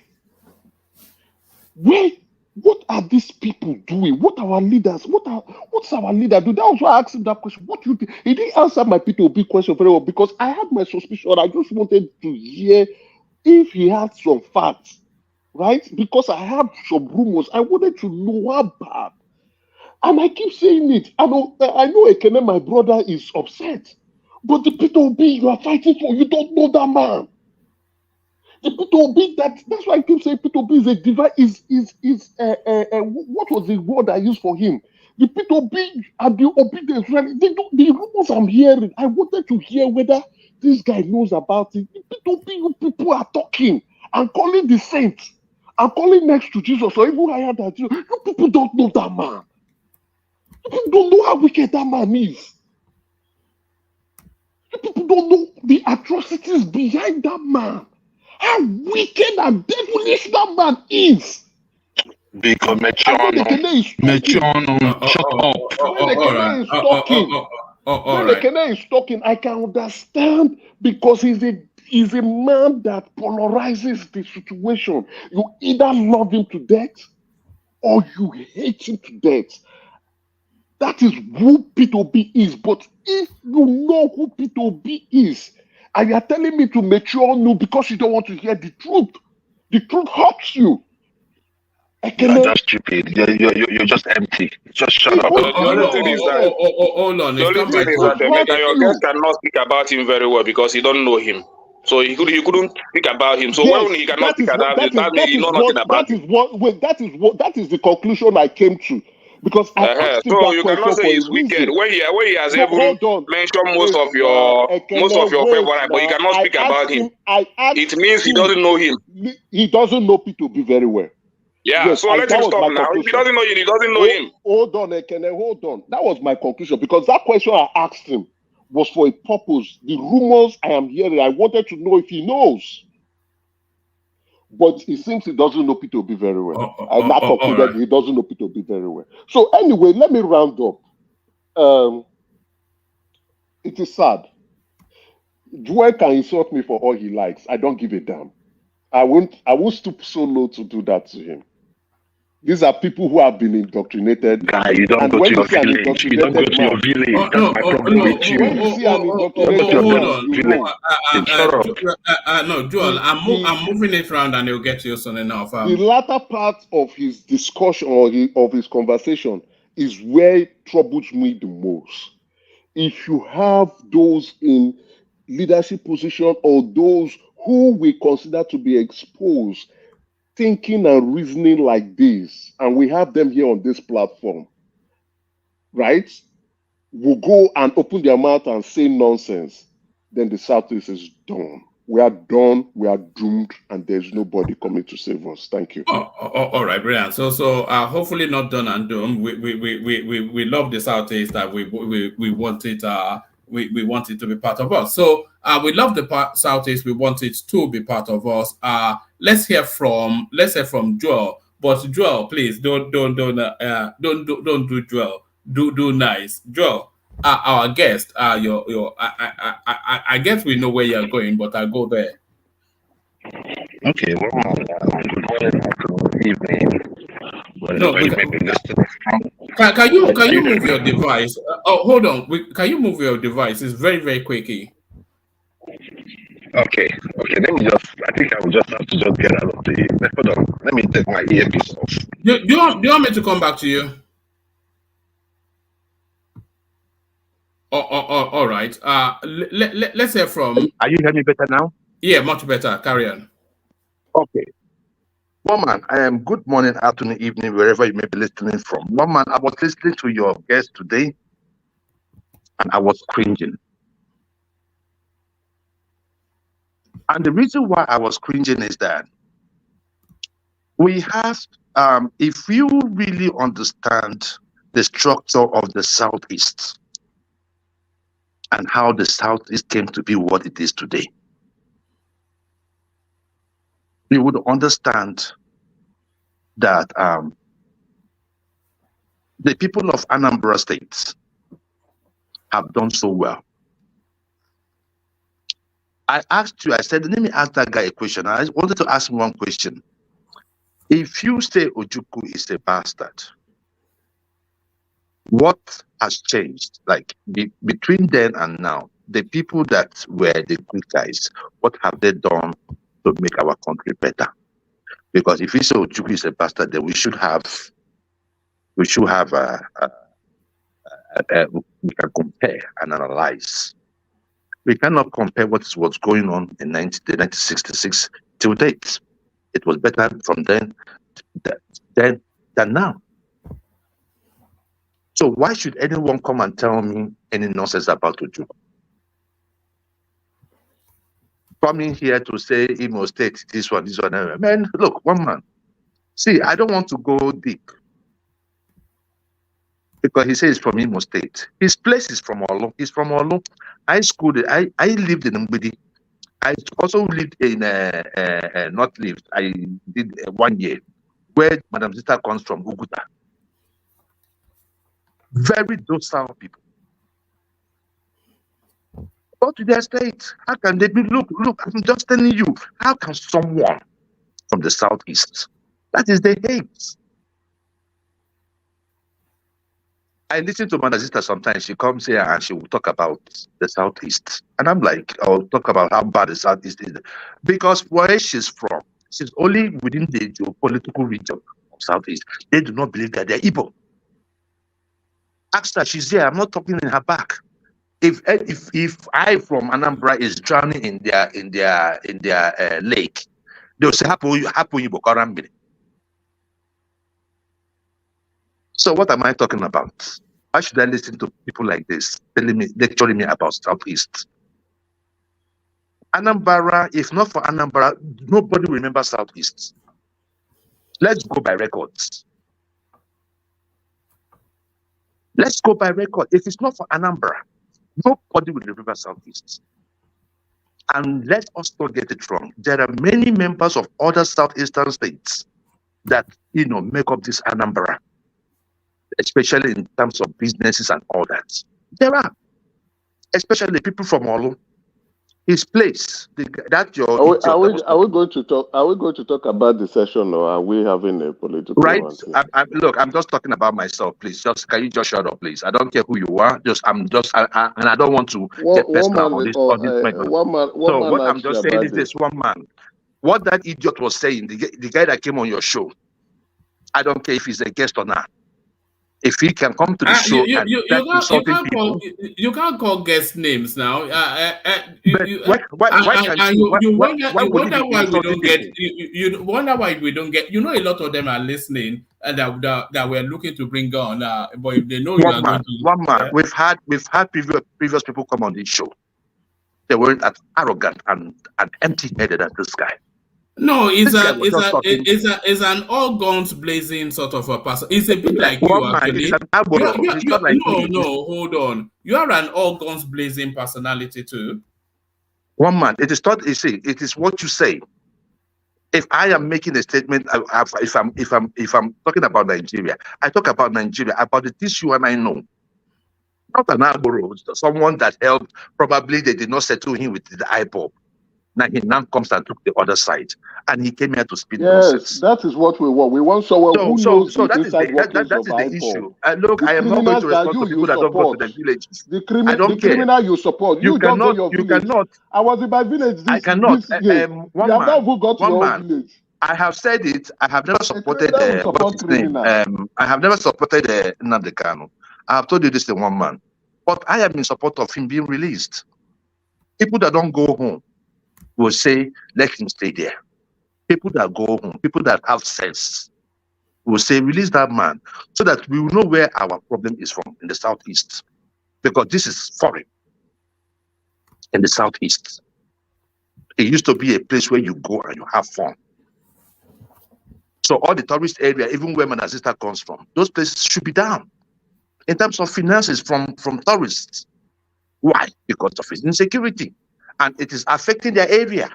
What are these people doing? What are our leaders? What's our leader do? That was why I asked him that question. What do you think? He didn't answer my P2B question very well, because I had my suspicion. I just wanted to hear if he had some facts, right? Because I have some rumors. I wanted to know how bad. And I keep saying it. I know Ekene, my brother, is upset. But the P2B you are fighting for, you don't know that man. The P2B, that's why I keep saying P2B is a divide, what was the word I used for him? The P2B and the obedience, the rumors I'm hearing, I wanted to hear whether this guy knows about it. The P2B, you people are talking and calling the saints and calling next to Jesus, or even higher than Jesus. You people don't know that man. You people don't know how wicked that man is. You people don't know the atrocities behind that man. How wicked and devilish that man is. Because When Ekene is talking, I can understand, because he's a man that polarizes the situation. You either love him to death or you hate him to death. That is who P2B is. But if you know who P2B is, and you're telling me to mature no because you don't want to hear the truth hurts you. You're just stupid. You're just empty. Just shut up. The only thing is that your guest cannot speak about him very well because he don't know him. So he couldn't speak about him. So when he cannot speak about him, that means he knows nothing about him. That is the conclusion I came to. Because I asked him so that you question cannot say for he's a reason. wicked when he has No, even mentioned most of your favorite, but you cannot speak about him. It means he doesn't know him. He doesn't know P2B very well. Yeah, yes, so let him stop now. If he doesn't know him, he doesn't know him. Hold on, Ekene, hold on. That was my conclusion, because that question I asked him was for a purpose. The rumors I am hearing, I wanted to know if he knows. But it seems he doesn't know P2B very well. I now concluded he doesn't know P2B very well. So anyway, let me round up. It is sad. Joel can insult me for all he likes. I don't give a damn. I won't stoop so low to do that to him. These are people who have been indoctrinated. Guy, you don't go to your village. You don't go to your village. That's my problem with you. When you see an indoctrinated man, you know. No, Joel, I'm moving it around and he'll get to you soon enough. The latter part of his discussion or of his conversation is where it troubles me the most. If you have those in leadership position or those who we consider to be exposed thinking and reasoning like this, and we have them here on this platform, right, will go and open their mouth and say nonsense, then the Southeast is done. We are done, we are doomed, and there's nobody coming to save us. Thank you. All right, brilliant. So hopefully not done and doomed. We love the Southeast, that we want it we want it to be part of us. So we love the Southeast, we want it to be part of us. Let's hear from Joel. But Joel, please don't do Joel. Do nice. Joel, our guest, I guess we know where you're going, but I'll go there. Okay, well, good morning, afternoon, evening. No, can you move your device? Hold on. Can you move your device? It's very, very quaky. Okay. Let me I think I will just have to just get out of the. Hold on. Let me take my earpiece off. Do you want me to come back to you? All right. Let's hear from. Are you hearing me better now? Yeah, much better. Carry on. Okay. Woman, I am good morning, afternoon, evening, wherever you may be listening from. Woman, I was listening to your guest today, and I was cringing. And the reason why I was cringing is that we have, if you really understand the structure of the Southeast and how the Southeast came to be what it is today, you would understand that the people of Anambra State have done so well. I asked you, I said, let me ask that guy a question. I wanted to ask him one question. If you say Ojukwu is a bastard, what has changed? Like between then and now, the people that were the good guys, what have they done to make our country better? Because if you say Ojukwu is a bastard, then we can compare and analyze. We cannot compare what's going on in 1966 till date. It was better from then than now. So why should anyone come and tell me any nonsense about Ojukwu? Coming here to say Imo State, this one, man, look, one man. See, I don't want to go deep because he says from Imo State. His place is from Olu. He's from Olu. I lived in Mbidi. I also lived in not lived. I did 1 year where Madam Zita comes from, Uguta. Very docile people. Go to their state. How can they be? Look, I'm just telling you, how can someone from the Southeast, that is the hate. I listen to Madam Zita sometimes. She comes here and she will talk about the Southeast. And I'm like, I'll talk about how bad the Southeast is. Because where she's from, she's only within the geopolitical region of Southeast. They do not believe that they're Igbo. Ask her, she's here. I'm not talking in her back. If I from Anambra is drowning in their lake, they'll say, so what am I talking about? Why should I listen to people like this lecturing me about Southeast? Anambra, if not for Anambra, nobody will remember Southeast. Let's go by records. Let's go by record. If it's not for Anambra, nobody will remember Southeast. And let us not get it wrong. There are many members of other Southeastern states that make up this Anambra, especially in terms of businesses and all that. There are, especially people from Olu. His place, Are we going to talk about the session, or are we having a political? Right. Look, I'm just talking about myself, please. Can you just shut up, please? I don't care who you are. And I don't want to get personal on this. So what I'm just saying is this: one man. What that idiot was saying, the guy that came on your show, I don't care if he's a guest or not. If he can come to the show and start insulting people, you can't call guest names now. Why can't you? Why would he be insulting people? You wonder why we don't get. You know, a lot of them are listening and that we're looking to bring on. But if they know you are going to one man, we've had previous people come on this show. They weren't as arrogant and empty-headed as this guy. No, it's an all guns blazing sort of a person. It's a bit like you actually. No, hold on. You are an all guns blazing personality too. One man, it is not. You see, it is what you say. If I am making a statement, if I'm talking about Nigeria, I talk about Nigeria, about the things you and I know. Not an Agboro, someone that helped. Probably they did not settle him with the IPOB. Now he comes and took the other side, and he came here to speak nonsense. That is what we want. We want someone who knows the inside workings of the issue. Look, I am not going to respond to people that don't go to the villages. I don't care. Criminal you support. You cannot. You cannot. I was in my village. I cannot. You have not got to your own village. I have said it. I have never supported what's his name? I have never supported Nnamdi Kanu. I have told you this in one man, but I am in support of him being released. People that don't go home will say, let him stay there. People that go home, people that have sense, will say, release that man, so that we will know where our problem is from in the Southeast. Because this is foreign in the Southeast. It used to be a place where you go and you have fun. So all the tourist area, even where my sister comes from, those places should be down in terms of finances from tourists. Why? Because of its insecurity. And it is affecting their area.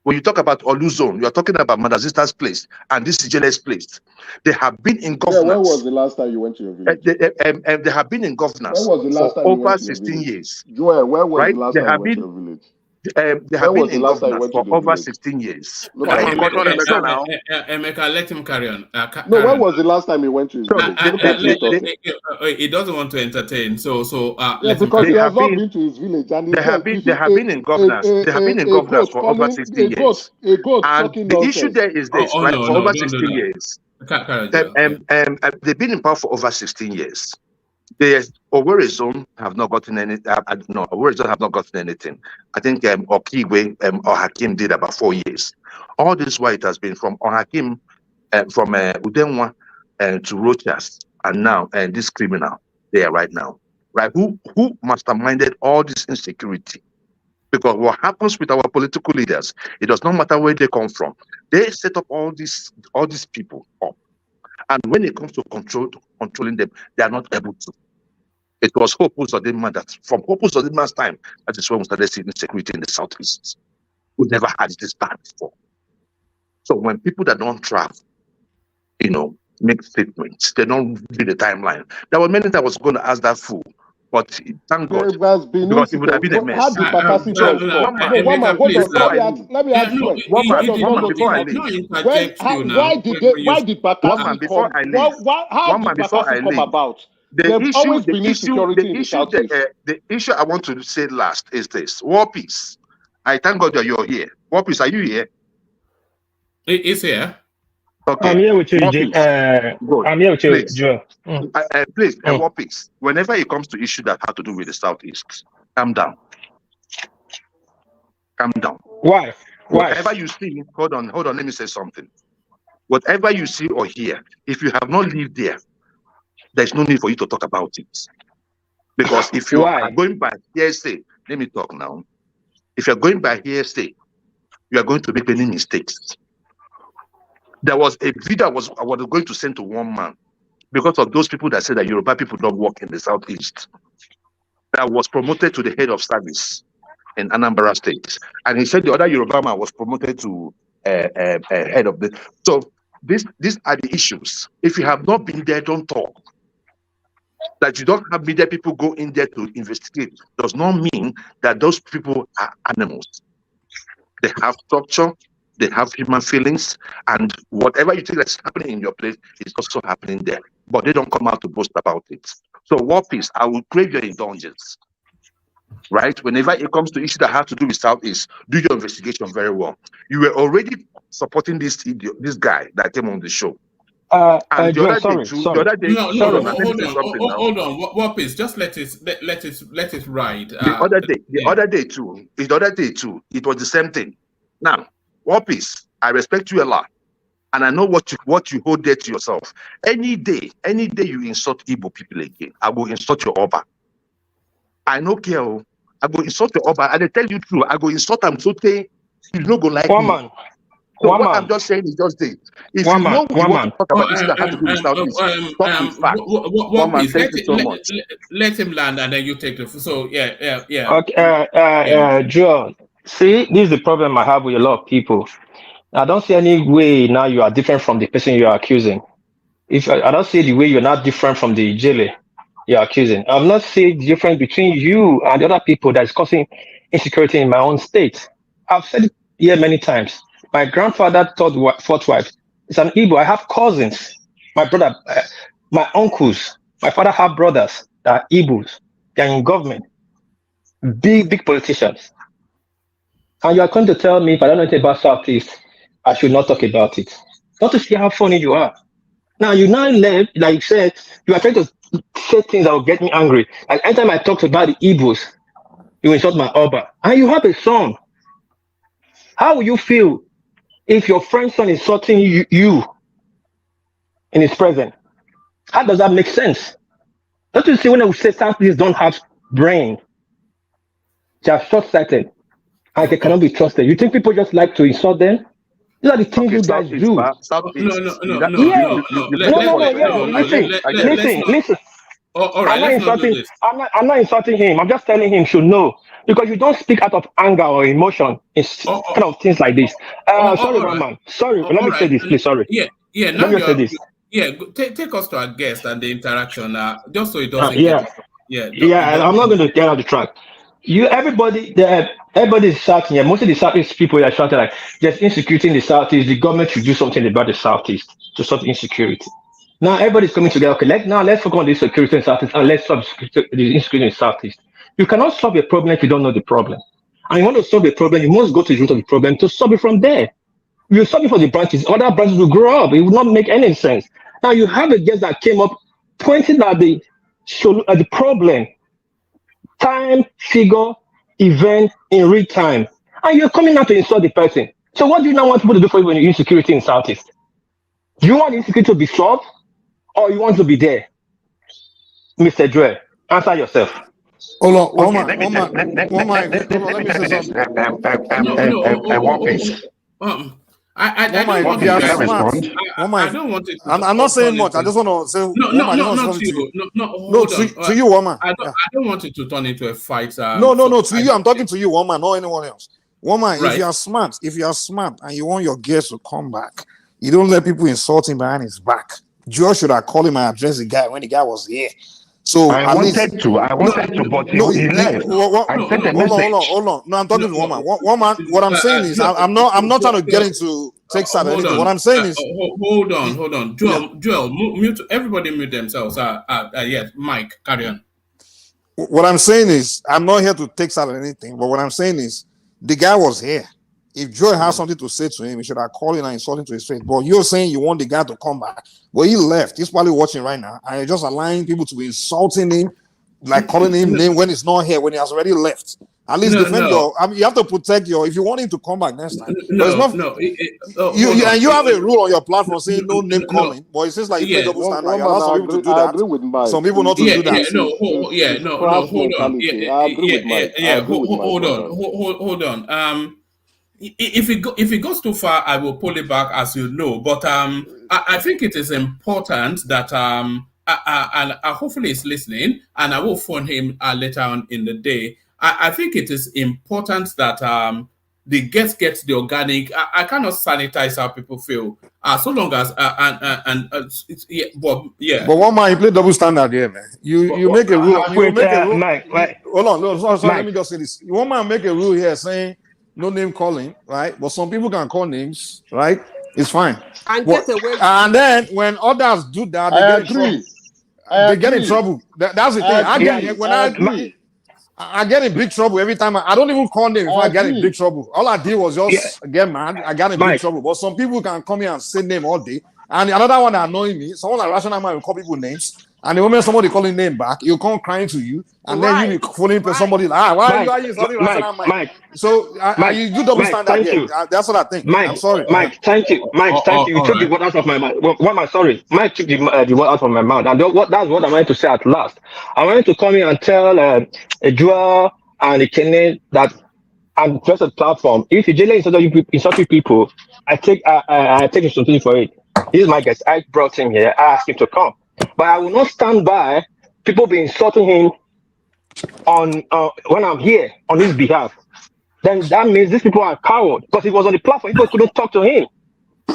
When you talk about Oluzone, you are talking about Madazista's place and this Ijele's place. They have been in governance. Yeah, when was the last time you went to your village? They have been in governance for over 16 years. Joel, when was the last time you went to your village? They have been in governance for over 16 years. Emeka, let him carry on. No, when was the last time you went to his village? He doesn't want to entertain, so because he has not been to his village, and they have been in governance. They have been in governance for over 16 years. And the issue there is this, right? For over 16 years, they've been in power for over 16 years. The Owerri zone have not gotten any. No, Owerri zone have not gotten anything. I think Okigwe or Hakim did about 4 years. All this while it has been from Hakim, from Udenwa to Rochas, and now this criminal there right now, right? Who masterminded all this insecurity? Because what happens with our political leaders, it does not matter where they come from. They set up all these people up. And when it comes to controlling them, they are not able to. It was Hope Uzodinma that, from Hope Uzodinma's time, that is when we started seeing insecurity in the Southeast. We never had this bad before. So when people that don't travel, make statements, they don't read the timeline. There were many that I was going to ask that fool, but thank God, because it would have been a mess. Let me ask you. Why did Bakassi come about? The issue I want to say last is this: War Peace. I thank God that you're here. War Peace, are you here? It's here. Okay. I'm here with you, I'm here with you, Joe. Please, War Peace. Whenever it comes to issues that have to do with the Southeast, calm down. Calm down. Why? Whatever you see, hold on, let me say something. Whatever you see or hear, if you have not lived there, there's no need for you to talk about it. Because if you are going by hearsay, let me talk now. If you're going by hearsay, you are going to make many mistakes. There was a video I was going to send to one man because of those people that said that Yoruba people don't work in the Southeast. That was promoted to the head of service in Anambra State. And he said the other Yoruba man was promoted to head of the... So these are the issues. If you have not been there, don't talk. That you don't have media people go in there to investigate does not mean that those people are animals. They have structure, they have human feelings, and whatever you think that's happening in your place is also happening there. But they don't come out to boast about it. So War Peace, I will crave your indulgence. Right? Whenever it comes to issues that have to do with Southeast, do your investigation very well. You were already supporting this guy that came on the show. And the Joel, other day too, the other day, No, hold no, on, let me say something now. hold on. What is? Just let it ride. The other day too, it was the same thing. Now, what is? I respect you a lot, and I know what you hold dear to yourself. Any day you insult Igbo people again, I will insult your Oba. I no care. I go insult your Oba, and I tell you true. I go insult them so they you no go like me. So what I'm just saying is just this. If you know you want to talk about issues that have to do with Southeast, talk with facts. One piece. Thank you so much. Let him land, and then you take the. So yeah. Okay, Joel. See, this is the problem I have with a lot of people. I don't see any way now you are different from the person you are accusing. If I don't see the way you're not different from the Ijele you're accusing. I've not seen the difference between you and the other people that is causing insecurity in my own state. I've said it here many times. My grandfather fourth wife is an Igbo. I have cousins, my brother, my uncles, my father have brothers that are Igbos. They're in government, big politicians. And you are going to tell me if I don't know anything about Southeast, I should not talk about it. Not to see how funny you are. Now you now left, like you said, you are trying to say things that will get me angry. Like anytime I talk about the Igbos, you insult my Oba. And you have a son. How will you feel if your friend's son is insulting you in his presence? How does that make sense? Don't you see when we say Southeast don't have brain? They are short-sighted and they cannot be trusted. You think people just like to insult them? These are the things you guys do. Listen. All right, I'm not insulting him. I'm just telling him should know because you don't speak out of anger or emotion. It's kind of things like this. Sorry, Roman. Sorry, let me say this, please. Sorry. Yeah. Now let me say this. Yeah, take us to our guest and the interaction, just so it doesn't. I'm not going to get out the track. Everybody is shouting here. Most of the Southeast people are shouting like there's insecurity in the Southeast. The government should do something about the Southeast to stop insecurity. Now everybody's coming together. Okay, let's focus on the insecurity in the Southeast and let's stop the insecurity in the Southeast. You cannot solve a problem if you don't know the problem. And you want to solve a problem, you must go to the root of the problem to solve it from there. You solve it for the branches, other branches will grow up. It will not make any sense. Now you have a guest that came up pointing at the problem. Time, figure, event in real time. And you're coming out to insult the person. So what do you now want people to do for you when you're insecurity in Southeast? Do you want insecurity to be solved or you want to be there? Mr. Joel, answer yourself. Hold on, let me say something. I don't want it. I'm not saying much. I just want to say to you, woman. I don't want it to turn into a fight. No, to you. I'm talking to you, woman, not anyone else. Woman, right. If you are smart and you want your guest to come back, you don't let people insult him behind his back. Joe should have called him and addressed the guy when the guy was here. So I wanted to, but he left. Hold on. No, I'm talking to woman. Woman, what I'm saying is, I'm not trying to get into take side or anything. What I'm saying is, hold on. Joel, mute. Everybody mute themselves. Yes, Mike, carry on. What I'm saying is, I'm not here to take side or anything. But what I'm saying is, the guy was here. If Joel has something to say to him, he should have called him and insulted him to his face. But you're saying you want the guy to come back. But he left. He's probably watching right now. And you're just allowing people to be insulting him, like calling him name when he's not here, when he has already left. At least defend your. I mean, you have to protect your. If you want him to come back next time, you have a rule on your platform saying no name calling. But it seems like you play double standard. You allow some people to do that. Some people not to do that. Hold on. If it goes too far, I will pull it back, as you know. But I think it is important that and hopefully he's listening, and I will phone him later on in the day. I think it is important that the guest gets the organic. I cannot sanitize how people feel. So long as But one man, you play double standard here, man. You make a rule. Mike. Hold on, sorry, let me just say this. One man make a rule here saying no name calling, right? But some people can call names, right? It's fine. And then when others do that, they get in trouble. That's the thing. I get in big trouble every time. I don't even call name if I get in big trouble. All I did was just get mad. I got in big trouble. But some people can come here and say name all day, And another one that annoying me, someone at rational man will call people names, and the moment somebody calling name back, he'll come crying to you, and then you be phoning somebody like, why are you insulting rational mind? So you do double standard thank there. you. That's what I think. I'm sorry. Mike, thank you. Mike, thank you. You took the word out of my mouth. Sorry. Mike took the word out of my mouth. And that's what I wanted to say at last. I wanted to come in and tell Ejua and Ikene that I'm just a platform. If Ijele insulting people, I take responsibility for it. This is my guest. I brought him here. I asked him to come. But I will not stand by people be insulting him on when I'm here on his behalf. Then that means these people are cowards because he was on the platform. People couldn't talk to him.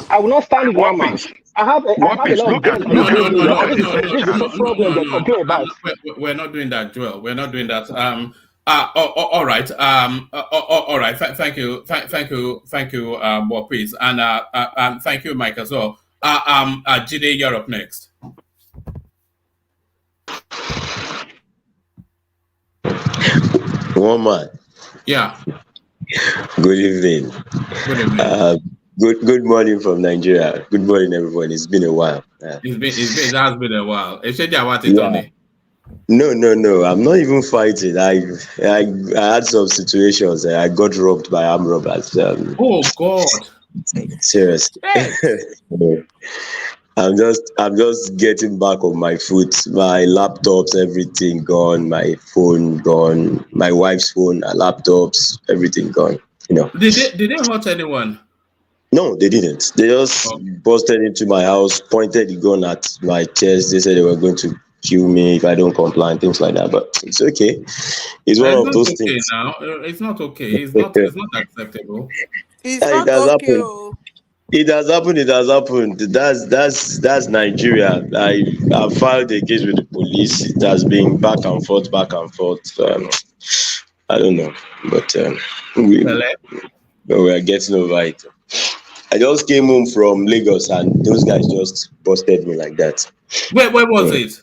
I will not stand with one man. I have a lot of girls on this radio. This is the same problem they complain about. We're not doing that, Joel. We're not doing that. All right. All right. Thank you, Wapis, and thank you, Mike, as well. Jide, you're up next. One man. Yeah. Good evening. Good evening. Good morning from Nigeria. Good morning, everyone. It's been a while. It has been a while. No. I'm not even fighting. I had some situations. I got robbed by armed robbers. Oh God! Seriously. I'm just getting back on my foot. My laptops, everything gone. My phone gone. My wife's phone, her laptops, everything gone. Did they hurt anyone? No, they didn't. They just busted into my house, pointed the gun at my chest. They said they were going to kill me if I don't comply and things like that. But it's okay. It's one of those things. Now it's not okay. It's not acceptable. It has happened. It has happened. That's Nigeria. I filed a case with the police. It has been back and forth. I don't know, but we are getting over it. I just came home from Lagos and those guys just busted me like that. Where was it?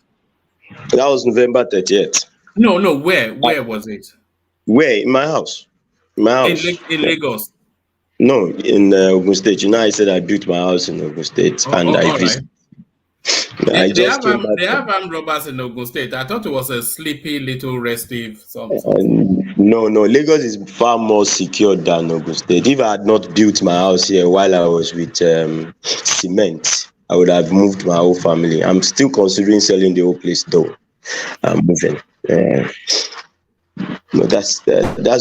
That was November 30th. No. Where was it? Where? In my house. In Lagos. No, in Ogun State. I said I built my house in Ogun State, and I visited. They have armed robbers in Ogun State. I thought it was a sleepy, little restive something. No. Lagos is far more secure than Ogun State. If I had not built my house here while I was with cement, I would have moved my whole family. I'm still considering selling the whole place, though. I'm moving. No, that's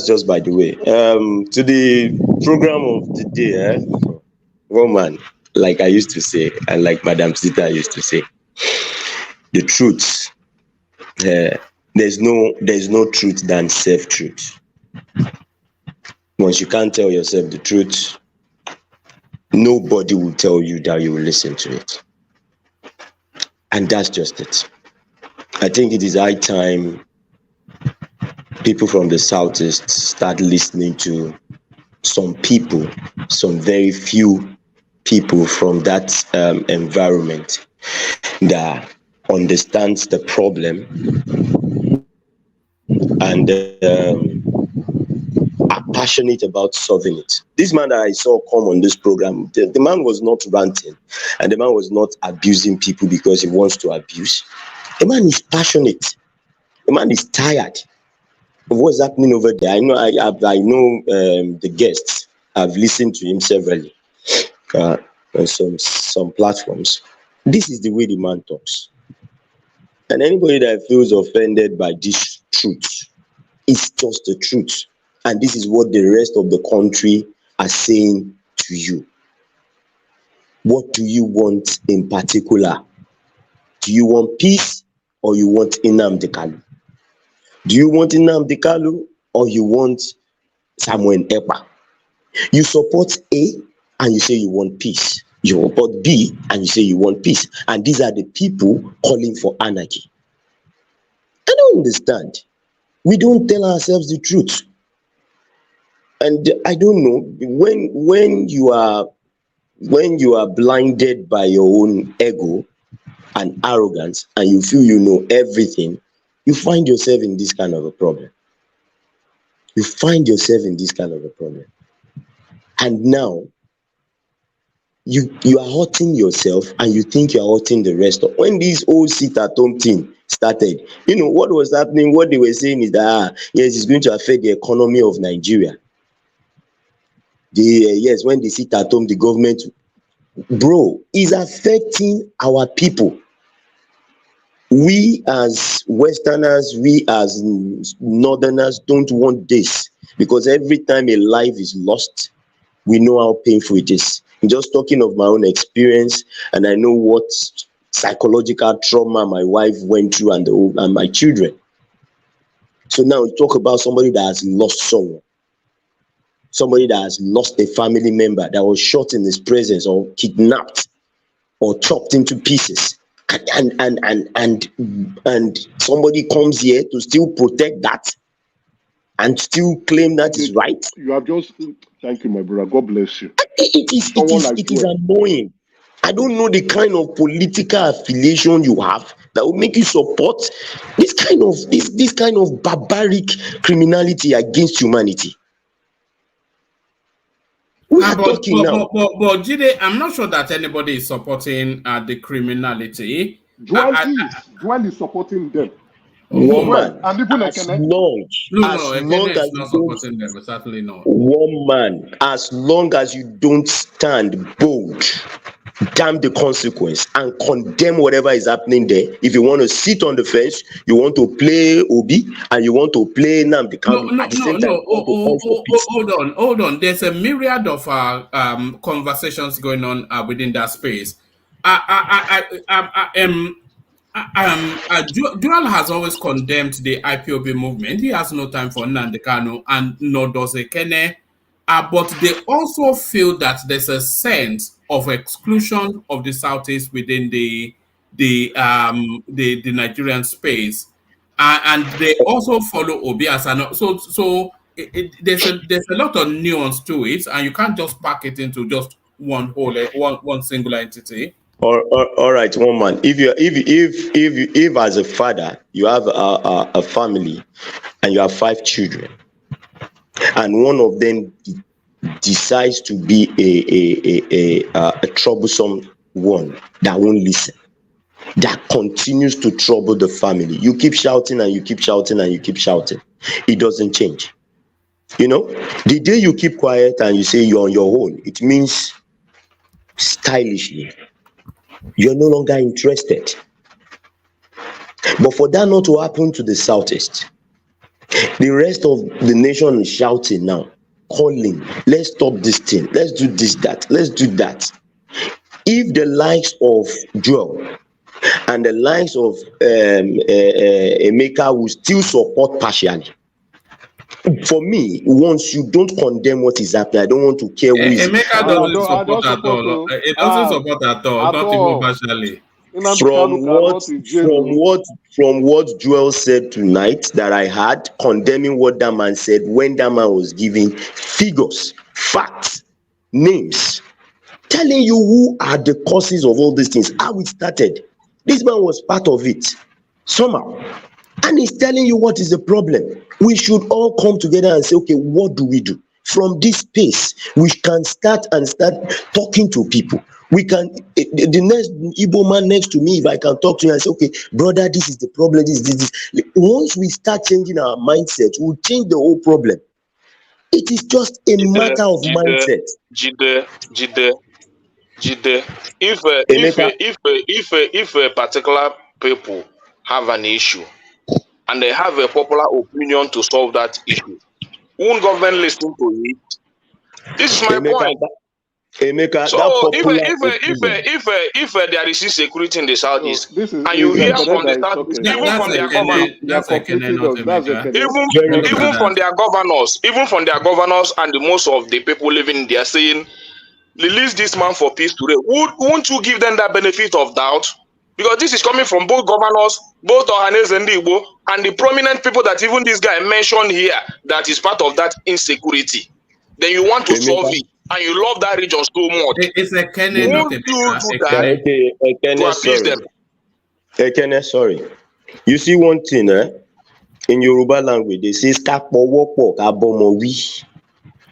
just by the way. To the program of the day, woman, like I used to say, and like Madam Sita used to say, the truth. There's no truth than self-truth. Once you can't tell yourself the truth, nobody will tell you that you will listen to it. And that's just it. I think it is high time people from the Southeast start listening to some people, some very few people from that environment that understands the problem and are passionate about solving it. This man that I saw come on this program, the man was not ranting and the man was not abusing people because he wants to abuse. The man is passionate. The man is tired of what's happening over there. I know the guests. I've listened to him severally on some platforms. This is the way the man talks. And anybody that feels offended by this truth, it's just the truth. And this is what the rest of the country are saying to you. What do you want in particular? Do you want peace or you want Nnamdi Kanu? Do you want Nnamdi Kanu or you want Samuel Ekpa? You support A and you say you want peace. You support B and you say you want peace. And these are the people calling for anarchy. I don't understand. We don't tell ourselves the truth. And I don't know, when you are blinded by your own ego and arrogance and you feel you know everything, you find yourself in this kind of a problem. And now, you are hurting yourself and you think you are hurting the rest of. When this whole sit at home thing started, what was happening, what they were saying is that yes, it's going to affect the economy of Nigeria. Yes, when they sit at home, the government, bro, is affecting our people. We as Westerners, we as Northerners don't want this, because every time a life is lost, we know how painful it is. I'm just talking of my own experience, and I know what psychological trauma my wife went through and my children. So now we talk about somebody that has lost someone, somebody that has lost a family member that was shot in his presence, or kidnapped, or chopped into pieces, and somebody comes here to still protect that and still claim that is right. You have just, thank you, my brother. God bless you. It is annoying. I don't know the kind of political affiliation you have that will make you support this kind of barbaric criminality against humanity. We are talking now. But Jide, I'm not sure that anybody is supporting the criminality. Dwell is supporting them. Woman, and even as long as not supporting them, but certainly not. Woman, as long as you don't stand bold, damn the consequence, and condemn whatever is happening there. If you want to sit on the fence, you want to play Obi, and you want to play Nnamdi Kanu at the same time. Hold on. There's a myriad of conversations going on within that space. Dual has always condemned the IPOB movement. He has no time for Nnamdi Kanu, and nor does Ekene. But they also feel that there's a sense of exclusion of the Southeast within the Nigerian space, and they also follow Obi as an there's a lot of nuance to it, and you can't just pack it into just one singular entity. All right, woman. If as a father you have a family and you have 5 children, and one of them decides to be a troublesome one that won't listen, that continues to trouble the family, you keep shouting and you keep shouting and you keep shouting, it doesn't change. The day you keep quiet and you say you're on your own, it means stylishly you're no longer interested. But for that not to happen to the Southeast, the rest of the nation is shouting now, calling, let's stop this thing, let's do this, that, let's do that. If the likes of Joel and the likes of Emeka will still support partially, for me, once you don't condemn what is happening, I don't want to care who is. Emeka doesn't support at all. It doesn't support at all, not even partially. From what Joel said tonight that I had, condemning what that man said when that man was giving figures, facts, names, telling you who are the causes of all these things, how it started. This man was part of it somehow, and he's telling you what is the problem. We should all come together and say, okay, what do we do? From this space, we can start talking to people. We can, the next Igbo man next to me, if I can talk to you and say, okay, brother, this is the problem, this. Once we start changing our mindset, we'll change the whole problem. It is just a matter of mindset. Jide, if a particular people have an issue and they have a popular opinion to solve that issue, won't government listen to it? This is my point. Emeka, so if there is insecurity in the Southeast, and you hear from the Southeast, even from their governors and the most of the people living there saying, release this man for peace today, won't you give them that benefit of doubt? Because this is coming from both governors, both Ohanes and Igbo, and the prominent people that even this guy mentioned here that is part of that insecurity. Then you want to solve it, and you love that region so much. It's a Kenny, not a to appease them. Ekene, sorry. You see one thing, in Yoruba language, they say,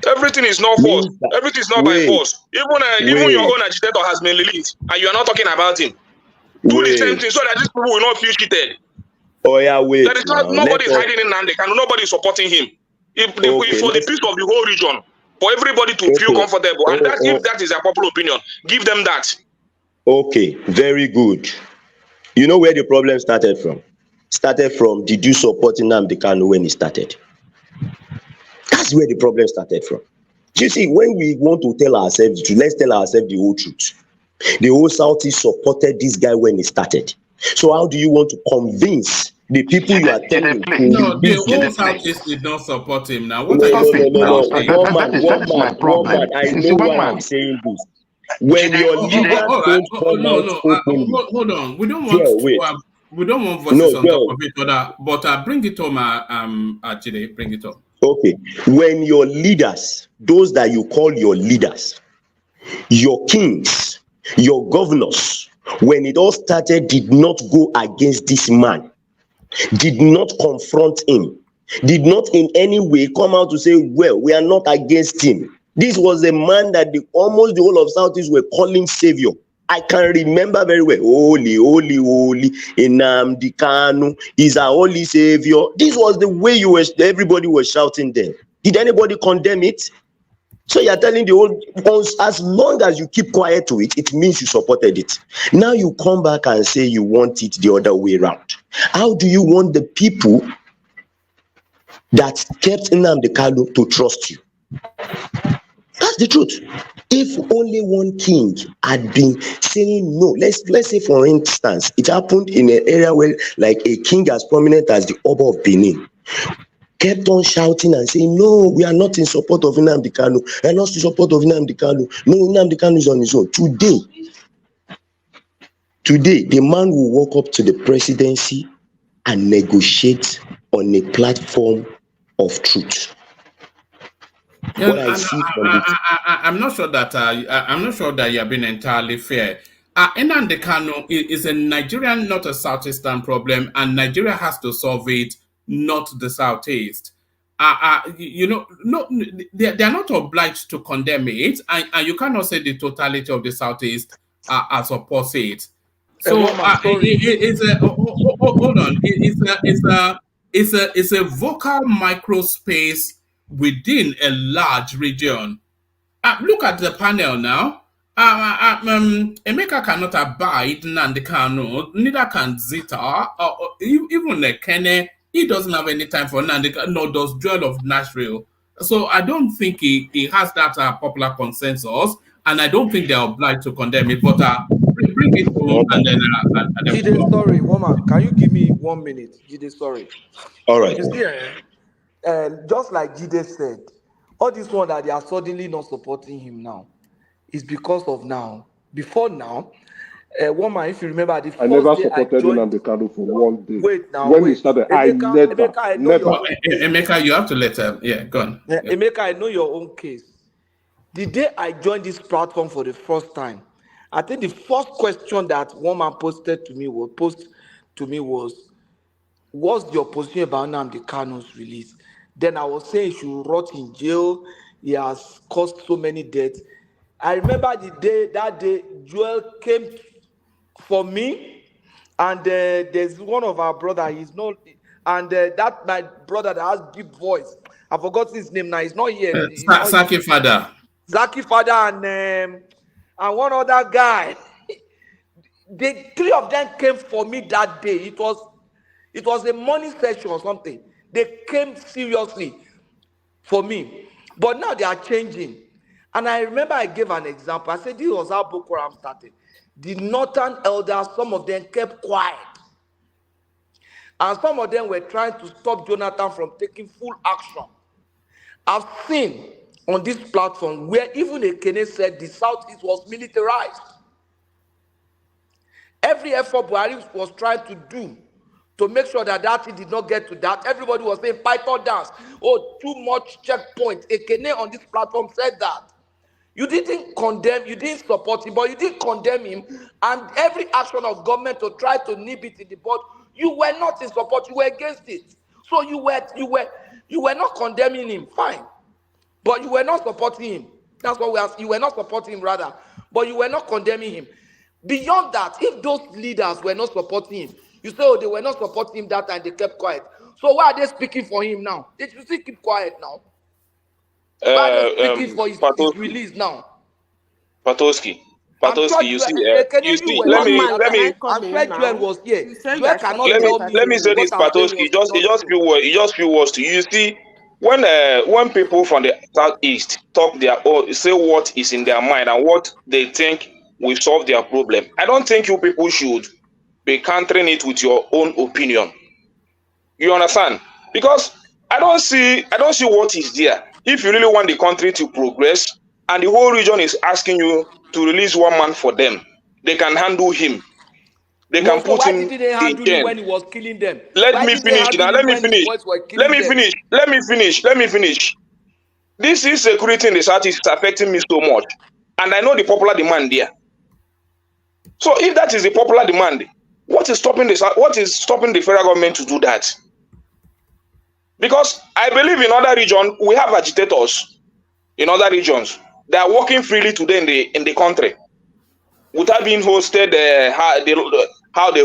Everything is not force. Everything is not by force. Even your own agitator has been released, and you are not talking about him. Do the same thing so that these people will not feel cheated. Oh yeah, wait. There is nobody is hiding in Nnamdi Kanu. Nobody is supporting him. If for the peace of the whole region, for everybody to feel comfortable, and if that is a popular opinion, give them that. Okay, very good. You know where the problem started from? Started from, did you support Nnamdi Kanu when he started? That's where the problem started from. You see, when we want to tell ourselves the truth, let's tell ourselves the whole truth. The whole Southeast supported this guy when he started. So how do you want to convince the people you are telling? No, the whole Southeast did not support him. Now, what are you saying? No. One man. I know why I'm saying this. When your leaders don't come out openly. Hold on. We don't want we don't want voices on top of each other, but bring it home, Ijele, bring it home. Okay. When your leaders, those that you call your leaders, your kings, your governors, when it all started, did not go against this man, did not confront him, did not in any way come out to say, well, we are not against him. This was a man that almost the whole of Southeast were calling savior. I can remember very well. Holy, holy, holy, Nnamdi Kanu is a holy savior. This was the way everybody was shouting then. Did anybody condemn it? So you're telling the old ones, as long as you keep quiet to it, it means you supported it. Now you come back and say you want it the other way around. How do you want the people that kept Nnamdi Kanu to trust you? That's the truth. If only one king had been saying no, let's say for instance, it happened in an area where like a king as prominent as the Oba of Benin kept on shouting and saying, no, we are not in support of Nnamdi Kanu. We are not in support of Nnamdi Kanu. No, Nnamdi Kanu is on his own. Today, the man will walk up to the presidency and negotiate on a platform of truth. Yeah, I'm not sure that you have been entirely fair. Nnamdi Kanu is a Nigerian, not a Southeastern problem, and Nigeria has to solve it, not the Southeast. They're not obliged to condemn it, and you cannot say the totality of the Southeast as opposite. So hold on. It's a vocal microspace within a large region. Look at the panel now. Emeka cannot abide Nnamdi Kanu, neither can Zita, or even Kene. He doesn't have any time for Nnamdi Kanu, nor does Joel of Nashville. So I don't think he has that popular consensus, and I don't think they're obliged to condemn it. But bring it home and then. Jide, sorry, woman, can you give me 1 minute? Jide, sorry. All right. You see, just like Jide said, all this one that they are suddenly not supporting him now is because of now. Before now, woman, if you remember, I never supported Nnamdi Kanu for 1 day. Wait now, when he started, Emeka, you have to let her. Yeah, go on. Emeka, I know your own case. The day I joined this platform for the first time, I think the first question that woman posted to me was, what's your position about Nnamdi Kanu's release? Then I was saying he should rot in jail. He has caused so many deaths. I remember that day, Joel came for me, and there's one of our brother. He's not, and that my brother that has deep voice. I forgot his name now. He's not here. Zaki Father. Zaki Father and one other guy. The three of them came for me that day. It was a morning session or something. They came seriously for me. But now they are changing. And I remember I gave an example. I said this was how Boko Haram started. The northern elders, some of them kept quiet. And some of them were trying to stop Jonathan from taking full action. I've seen on this platform where even Ekene said the Southeast was militarized. Every effort Buhari was trying to do to make sure that thing did not get to that, everybody was saying Python dance. Oh, too much checkpoint. Ekene on this platform said that. You didn't condemn, you didn't support him, but you didn't condemn him. And every action of government to try to nip it in the bud, you were not in support, you were against it. So you were not condemning him, fine. But you were not supporting him. That's what we asked. You were not supporting him, rather, but you were not condemning him. Beyond that, if those leaders were not supporting him, you say, oh, they were not supporting him that time, they kept quiet. So why are they speaking for him now? They should still keep quiet now. Why are they speaking for his release now? Patoski, you see, let me. I'm sure Joel was here. Joel cannot tell me. Let me say this, Patoski. Just few words to you. You see, when people from the southeast talk their own, say what is in their mind and what they think will solve their problem, I don't think you people should be countering it with your own opinion. You understand? Because I don't see what is there. If you really want the country to progress and the whole region is asking you to release one man for them, they can handle him. They can put him did they handle him when he was killing them? Let me finish. This insecurity in the south is affecting me so much, and I know the popular demand there. So if that is the popular demand, what is stopping the federal government to do that? Because I believe in other regions we have agitators in other regions. They are working freely today in the country without being hosted. How they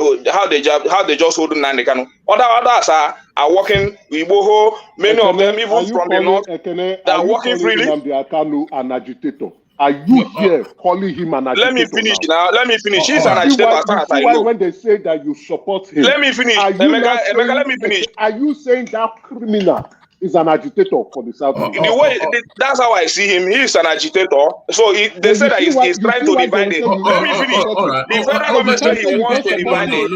just hold Nnamdi Kanu. Others are working. Many of them, even from the north, they are working freely. Nnamdi Kanu an agitator? Are you here calling him an agitator? Let me finish. He's an agitator as far as I know. When they say that you support him, let me finish. Emeka, let me finish. Are you saying that criminal is an agitator for the South? That's how I see him. He is an agitator. So they say that he's trying to divide it. Let me finish. The federal government said he wants to divide it.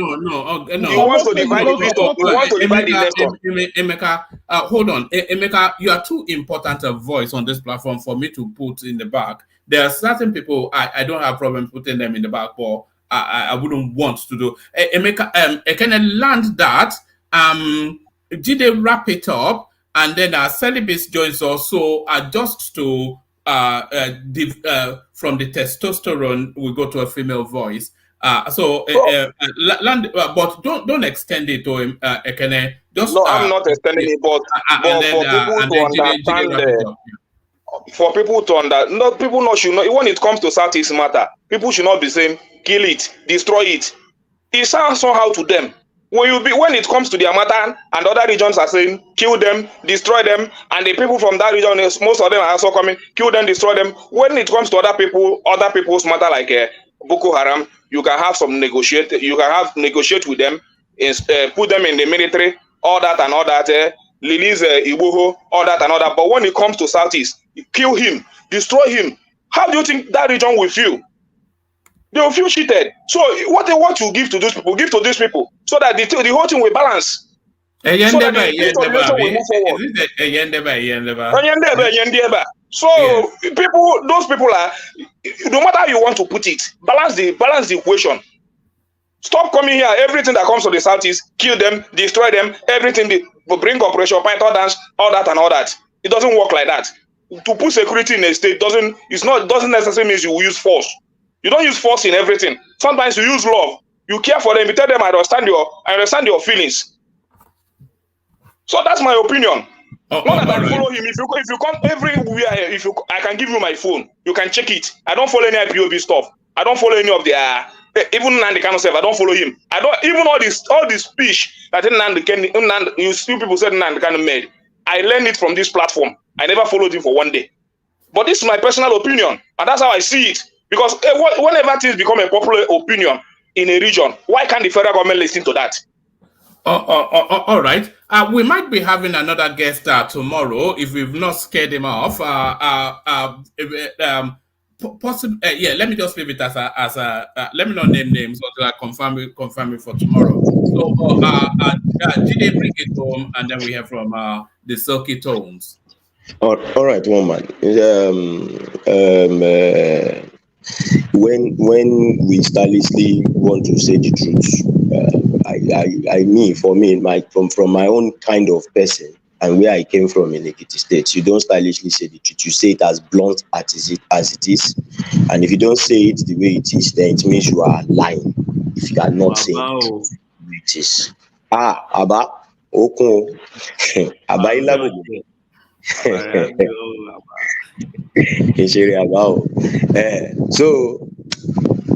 He wants to divide the people. He wants to divide the nation. Emeka, hold on. Emeka, you are too important a voice on this platform for me to put in the back. There are certain people I don't have problem putting them in the back, but I wouldn't want to do. Emeka, can I land that? Did they wrap it up? And then Celibate joins us. So just to from the testosterone, we go to a female voice. But don't extend it to him, Ekene. No, I'm not extending it, but for people to understand, people should know when it comes to Southeast matter, people should not be saying kill it, destroy it. It sounds somehow to them. When it comes to their matter and other regions are saying kill them, destroy them, and the people from that region, most of them are also coming, kill them, destroy them. When it comes to other people's matter like Boko Haram, you can have negotiate with them, put them in the military, all that, release Igboho, all that and all that. But when it comes to Southeast, kill him, destroy him. How do you think that region will feel? They will feel cheated. So what they want to give to those people, give to these people, so that the whole thing will balance. So that the nation will move forward. So people, those people are, no matter how you want to put it, balance the equation. Stop coming here. Everything that comes to the Southeast, kill them, destroy them. Everything they bring Operation Python dance, all that and all that. It doesn't work like that. To put security in a state doesn't necessarily mean you use force. You don't use force in everything. Sometimes you use love. You care for them. You tell them, I understand your feelings. So that's my opinion. Not that I follow him. If you come everywhere, I can give you my phone. You can check it. I don't follow any IPOB stuff. I don't follow any of their. Even Nnamdi Kanu self, I don't follow him. I don't even all this speech that you see people said Nnamdi Kanu made. I learned it from this platform. I never followed him for one day. But this is my personal opinion, and that's how I see it. Because whenever things become a popular opinion in a region, why can't the federal government listen to that? All right. We might be having another guest tomorrow if we've not scared him off. Yeah, let me just leave it as let me not name names until I confirm it for tomorrow. So Ijele, bring it home, and then we hear from the Silky Tones. All right, woman. When we stylishly want to say the truth, from my own kind of person and where I came from in Ekiti State, you don't stylishly say the truth. You say it as blunt as it is, and if you don't say it the way it is, then it means you are lying. If you are not saying it, it is Abba Oko Abba. So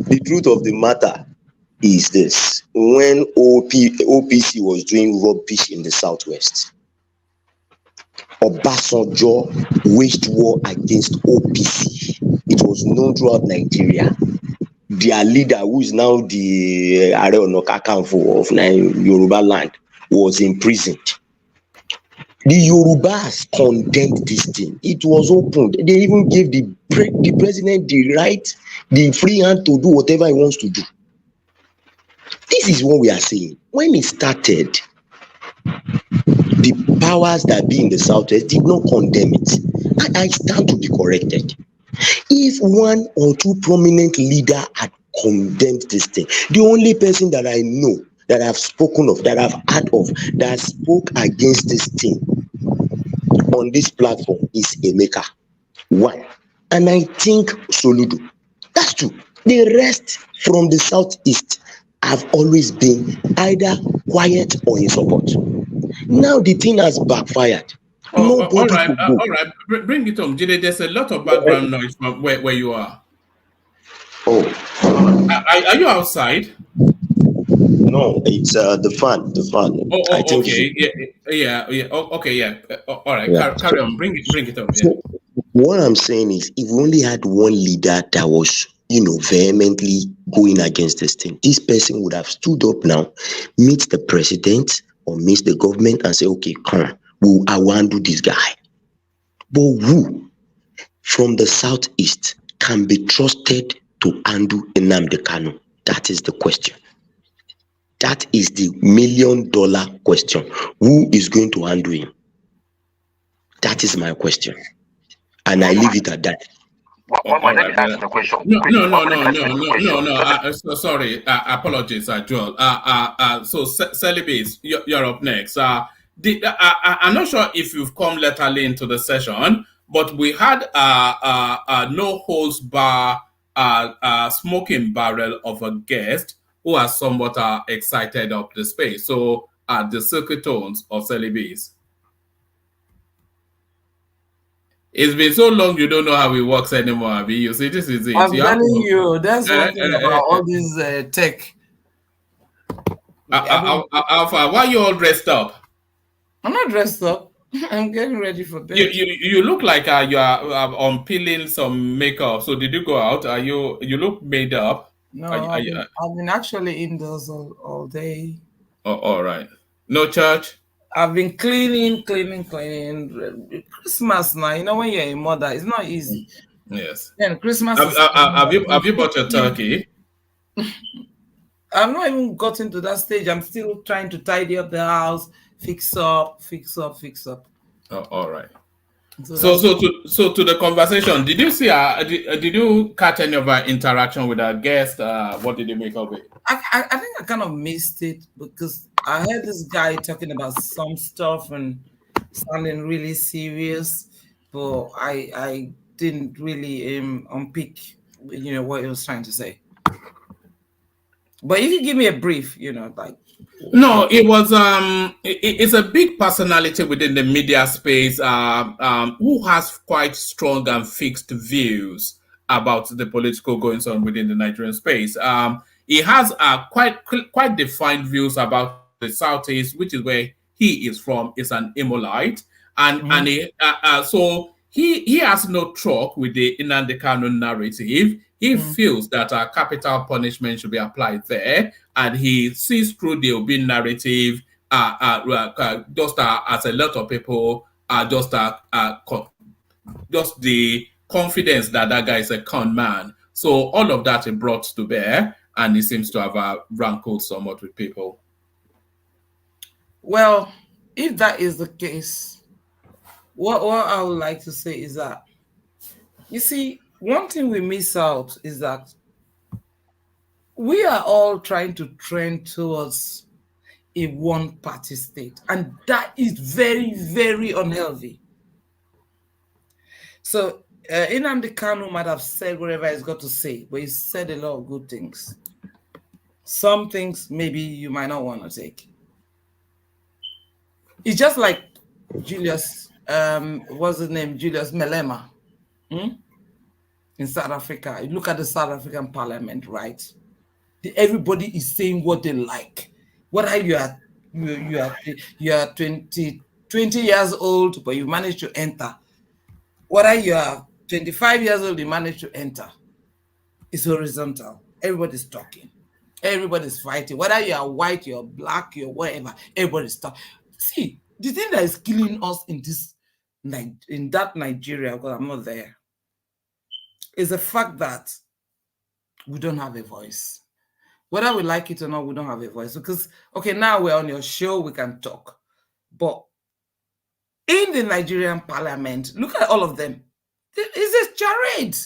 the truth of the matter is this: when OPC was doing rubbish in the southwest, Obasanjo waged war against OPC. It was known throughout Nigeria. Their leader, who is now the Ààrẹ Ọ̀nà Kakanfò of Yoruba land, was imprisoned. The Yorubas condemned this thing. It was opened. They even gave the president the right, the free hand to do whatever he wants to do. This is what we are saying. When it started, the powers that be in the southwest did not condemn it. I stand to be corrected. If one or two prominent leaders had condemned this thing, the only person that I know, that I've spoken of, that I've heard of, that spoke against this thing on this platform is Emeka. One. And I think Soludo. That's two. The rest from the southeast have always been either quiet or in support. Now the thing has backfired. All right. Bring it home, Jide. There's a lot of background noise from where you are. Oh, are you outside? No, it's the fan. I think okay. Yeah. Okay, yeah. All right. Yeah. Carry on. Bring it up. Yeah. So what I'm saying is, if we only had one leader that was, vehemently going against this thing, this person would have stood up now, meet the president or meet the government and say, okay, come, I want to do this guy. But who from the southeast can be trusted to undo Nnamdi Kanu? That is the question. That is the $1 million question. Who is going to undo him? That is my question. And I leave it at that. Let me ask the question. No. Sorry. Apologies, Joel. So, Celibate, you're up next. I'm not sure if you've come latterly into the session, but we had a no holds bar smoking barrel of a guest who has somewhat excited up the space. So, the silky tones of Celibate. It's been so long you don't know how it works anymore, Abi. You see, this is it. I'm telling you, that's one thing about all this tech. Alpha, why are you all dressed up? I'm not dressed up. I'm getting ready for bed. You look like you are peeling some makeup. So did you go out? You look made up? No, I've been actually indoors all day. Oh, all right. No church? I've been cleaning. Christmas now, when you're a mother, it's not easy. Yes. Then Christmas. Have you bought your turkey? I've not even gotten to that stage. I'm still trying to tidy up the house, fix up. Oh, all right. So to the conversation, did you see? Did you catch any of our interaction with our guest? What did you make of it? I think I kind of missed it because I heard this guy talking about some stuff and sounding really serious, but I didn't really unpick, what he was trying to say. But if you give me a brief, like. No, it was it's a big personality within the media space who has quite strong and fixed views about the political goings on within the Nigerian space. He has quite defined views about the Southeast, which is where he is from. Is an Imolite, and so he has no truck with the Nnamdi Kanu narrative. He feels that capital punishment should be applied there, and he sees through the Obi narrative just as a lot of people are just the confidence that guy is a con man. So all of that he brought to bear, and he seems to have rankled somewhat with people. Well, if that is the case, what I would like to say is that, you see, one thing we miss out is that we are all trying to trend towards a one-party state, and that is very, very unhealthy. So Nnamdi Kanu might have said whatever he's got to say, but he said a lot of good things. Some things maybe you might not want to take. It's just like Julius what's his name, Julius Malema, in South Africa. You look at the South African parliament, right? Everybody is saying what they like. Whether you are 20 years old, but you manage to enter. Whether you are 25 years old, you manage to enter. It's horizontal. Everybody's talking. Everybody's fighting. Whether you are white, you're black, you're whatever, everybody's talking. See, the thing that is killing us in that Nigeria, because I'm not there, is the fact that we don't have a voice. Whether we like it or not, we don't have a voice. Because, okay, now we're on your show, we can talk. But in the Nigerian parliament, look at all of them. It's a charade.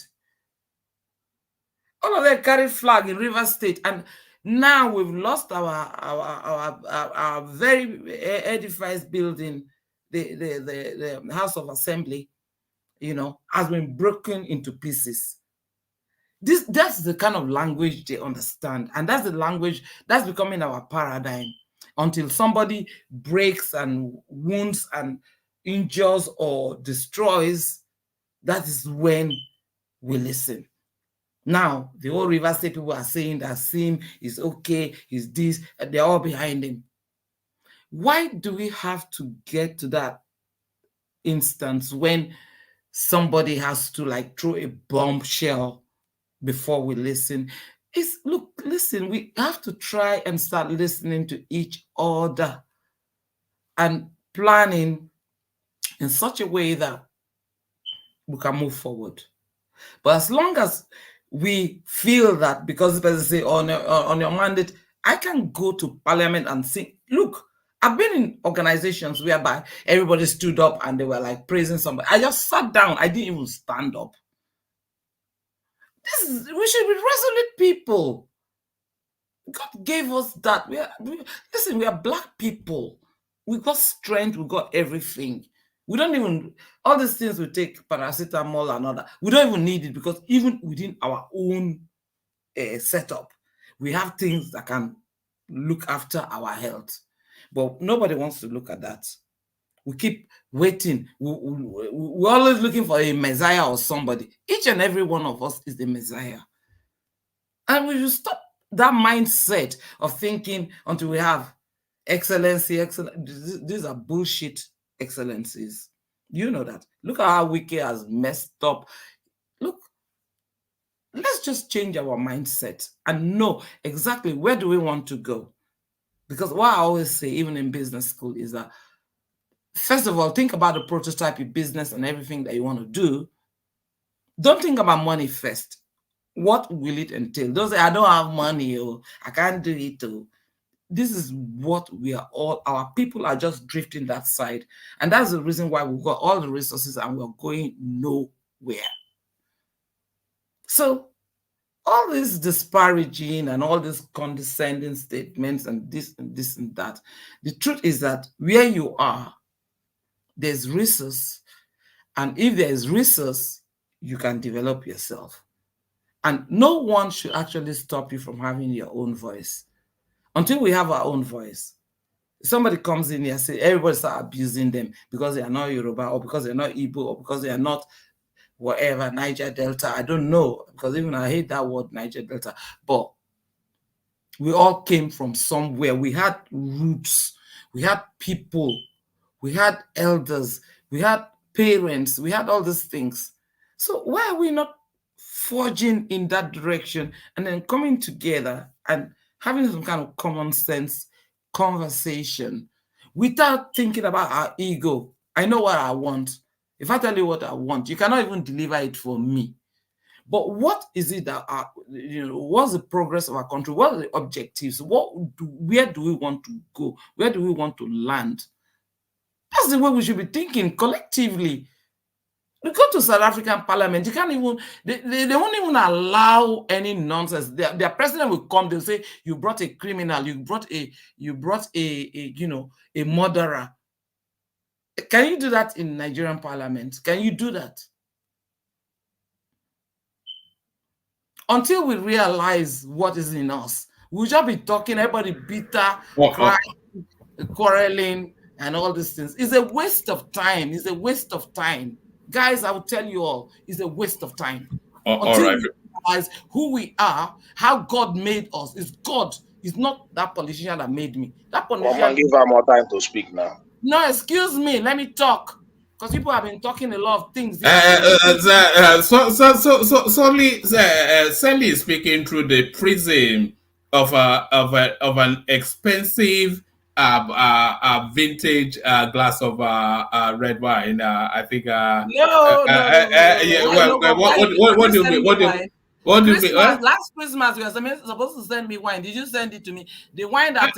All of them carry flag in Rivers State. And now we've lost our very edified building, the House of Assembly, has been broken into pieces. That's the kind of language they understand. And that's the language that's becoming our paradigm. Until somebody breaks and wounds and injures or destroys, that is when we listen. Now, the whole River State people are saying that Sim is okay, he's this, and they're all behind him. Why do we have to get to that instance when somebody has to throw a bombshell before we listen? Listen, we have to try and start listening to each other and planning in such a way that we can move forward. But as long as we feel that because the person say on your mandate, I can go to parliament and sing. Look, I've been in organizations whereby everybody stood up and they were praising somebody. I just sat down. I didn't even stand up. We should be resolute people. God gave us that. Listen, we are black people. We got strength. We got everything. We don't even, all these things we take, paracetamol and all that, we don't even need it because even within our own setup, we have things that can look after our health. But nobody wants to look at that. We keep waiting. We're always looking for a messiah or somebody. Each and every one of us is the messiah. And we should stop that mindset of thinking until we have excellency. These are bullshit excellencies. You know that. Look at how Wiki has messed up. Look, let's just change our mindset and know exactly where do we want to go. Because what I always say, even in business school, is that first of all, think about the prototype of business and everything that you want to do. Don't think about money first. What will it entail? Don't say, I don't have money, or I can't do it. This is what we are all, our people are just drifting that side. And that's the reason why we've got all the resources and we're going nowhere. So all this disparaging and all these condescending statements and this and that, the truth is that where you are, there's resource. And if there is resource, you can develop yourself. And no one should actually stop you from having your own voice. Until we have our own voice. Somebody comes in here and say, everybody start abusing them because they are not Yoruba or because they're not Igbo or because they are not whatever, Niger Delta. I don't know, because even I hate that word, Niger Delta. But we all came from somewhere. We had roots. We had people. We had elders. We had parents. We had all these things. So why are we not forging in that direction and then coming together and having some kind of common sense conversation without thinking about our ego? I know what I want. If I tell you what I want, you cannot even deliver it for me. But what is it that what's the progress of our country? What are the objectives? Where do we want to go? Where do we want to land? That's the way we should be thinking collectively. We go to South African parliament, you can't even, they won't even allow any nonsense. Their president will come, they'll say, you brought a criminal, you brought a murderer. Can you do that in Nigerian parliament? Can you do that? Until we realize what is in us, we'll just be talking, everybody bitter, crying, quarreling, and all these things. It's a waste of time. It's a waste of time. Guys, I will tell you all, it's a waste of time. All right. We realize who we are, how God made us. It's God. It's not that politician that made me. That politician. Come on, give her more time to speak now. No, excuse me. Let me talk. Because people have been talking a lot of things. Sally is speaking through the prism of an expensive vintage glass of red wine. I think. No. What do you mean? What do you mean? Last Christmas, you were supposed to send me wine. Did you send it to me? The wine that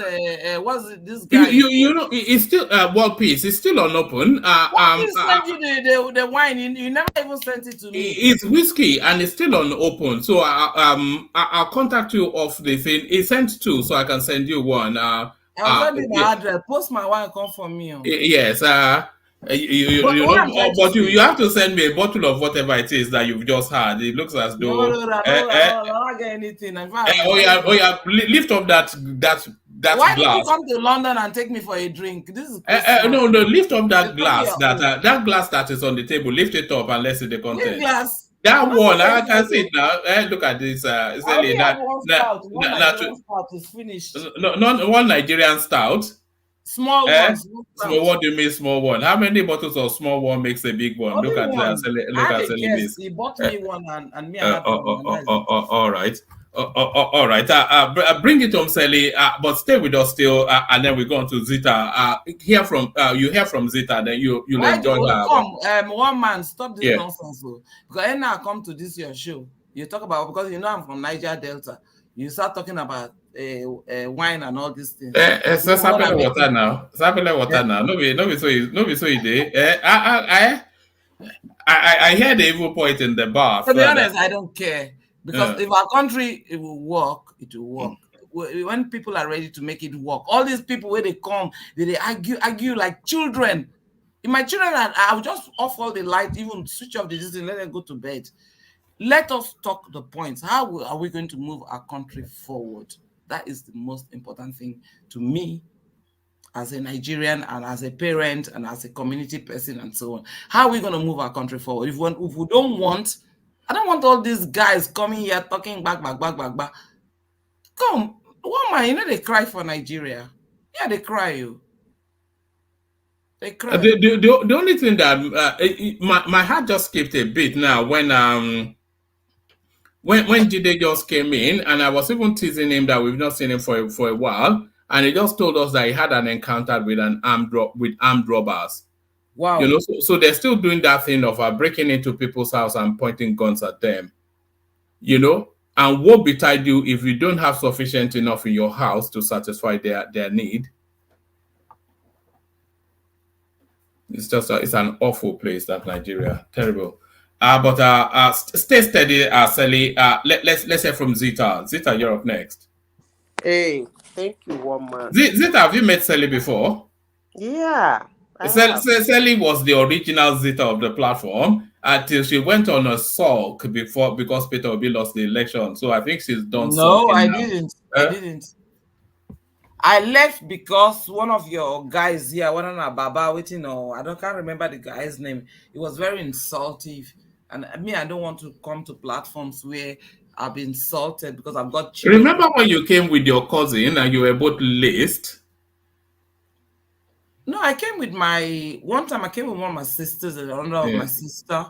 was this guy? You know, it's still World Peace. It's still unopened. Why did you send you the wine? You never even sent it to me. It's whiskey and it's still unopened. So I'll contact you off the thing. It's sent to, so I can send you one. I'll send you my address. Post my wine. Come for me. Yes. You have to send me a bottle of whatever it is that you've just had. It looks as though. No, I don't get anything. Lift up that Why glass. did you come to London and take me for a drink? This is no, lift up that glass. That glass that is on the table. Lift it up and let's see the content. Which glass? That one, I can see it now. Look at this. One is finished. Not one Nigerian stout. Small one. Small. What do you mean small one? How many bottles of small one makes a big one? Only Look at one. Look at this. He bought me one and me. I all right. All right. Bring it home, Sally. But stay with us still, and then we go on to Zita. You hear from Zita, then you'll enjoy her. One man, stop this nonsense. Because when I come to this your show, you talk about, because you know I'm from Niger Delta. You start talking about wine and all these things. Sapele water now. No be so easy. I hear the evil point in the bar. To be honest, I don't care. Because if our country it will work. When people are ready to make it work, all these people where they come, they argue like children. If my children, I will just off all the light, even switch off the system, let them go to bed. Let us talk the points. How are we going to move our country forward? That is the most important thing to me as a Nigerian and as a parent and as a community person and so on. How are we going to move our country forward? If we don't want, I don't want all these guys coming here talking back. Come, woman, you know they cry for Nigeria. Yeah, they cry. They cry. The only thing that my heart just skipped a bit now when Jide just came in, and I was even teasing him that we've not seen him for a while, and he just told us that he had an encounter with armed robbers. Wow. You know, so they're still doing that thing of breaking into people's house and pointing guns at them. You know, and what betide you if you don't have sufficient enough in your house to satisfy their need? It's just it's an awful place, that Nigeria. Terrible. But stay steady, Sally. Let's hear from Zita. Zita, you're up next. Hey, thank you, woman. Zita, have you met Sally before? Yeah. Sally was the original Zita of the platform until she went on a sulk because Peter Obi lost the election. So I think she's done. No, I didn't. I left because one of your guys here, one of our Baba waiting, I can't remember the guy's name. It was very insultive. And me, I don't want to come to platforms where I've been insulted because I've got children. Remember when you came with your cousin and you were both laced? No, I came with one time I came with one of my sisters and another of my sister.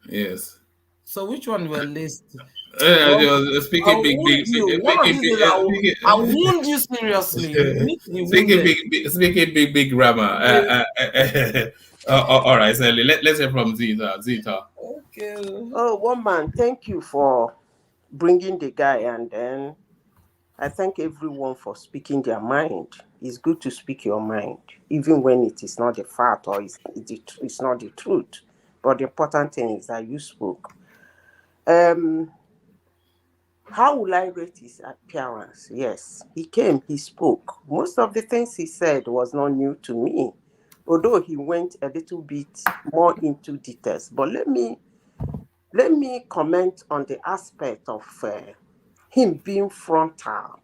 Yes. So which one were laced? Speaking big. I wound you seriously. Speaking big grammar. All right, Sally. Let's hear from Zita. Okay. Oh, woman, thank you for bringing the guy, and then I thank everyone for speaking their mind. It's good to speak your mind, even when it is not the fact or it's not the truth. But the important thing is that you spoke. How will I rate his appearance? Yes, he came, he spoke. Most of the things he said was not new to me, although he went a little bit more into details. But let me comment on the aspect of him being frontal.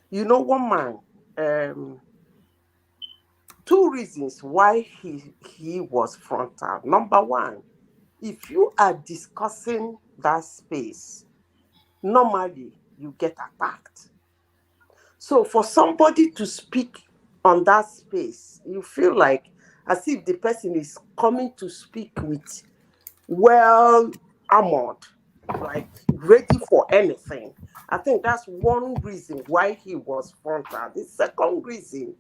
You know, woman, two reasons why he was frontal. Number one, if you are discussing that space, normally you get attacked. So for somebody to speak on that space, you feel like as if the person is coming to speak with well armored, like ready for anything. I think that's one reason why he was frontal. The second reason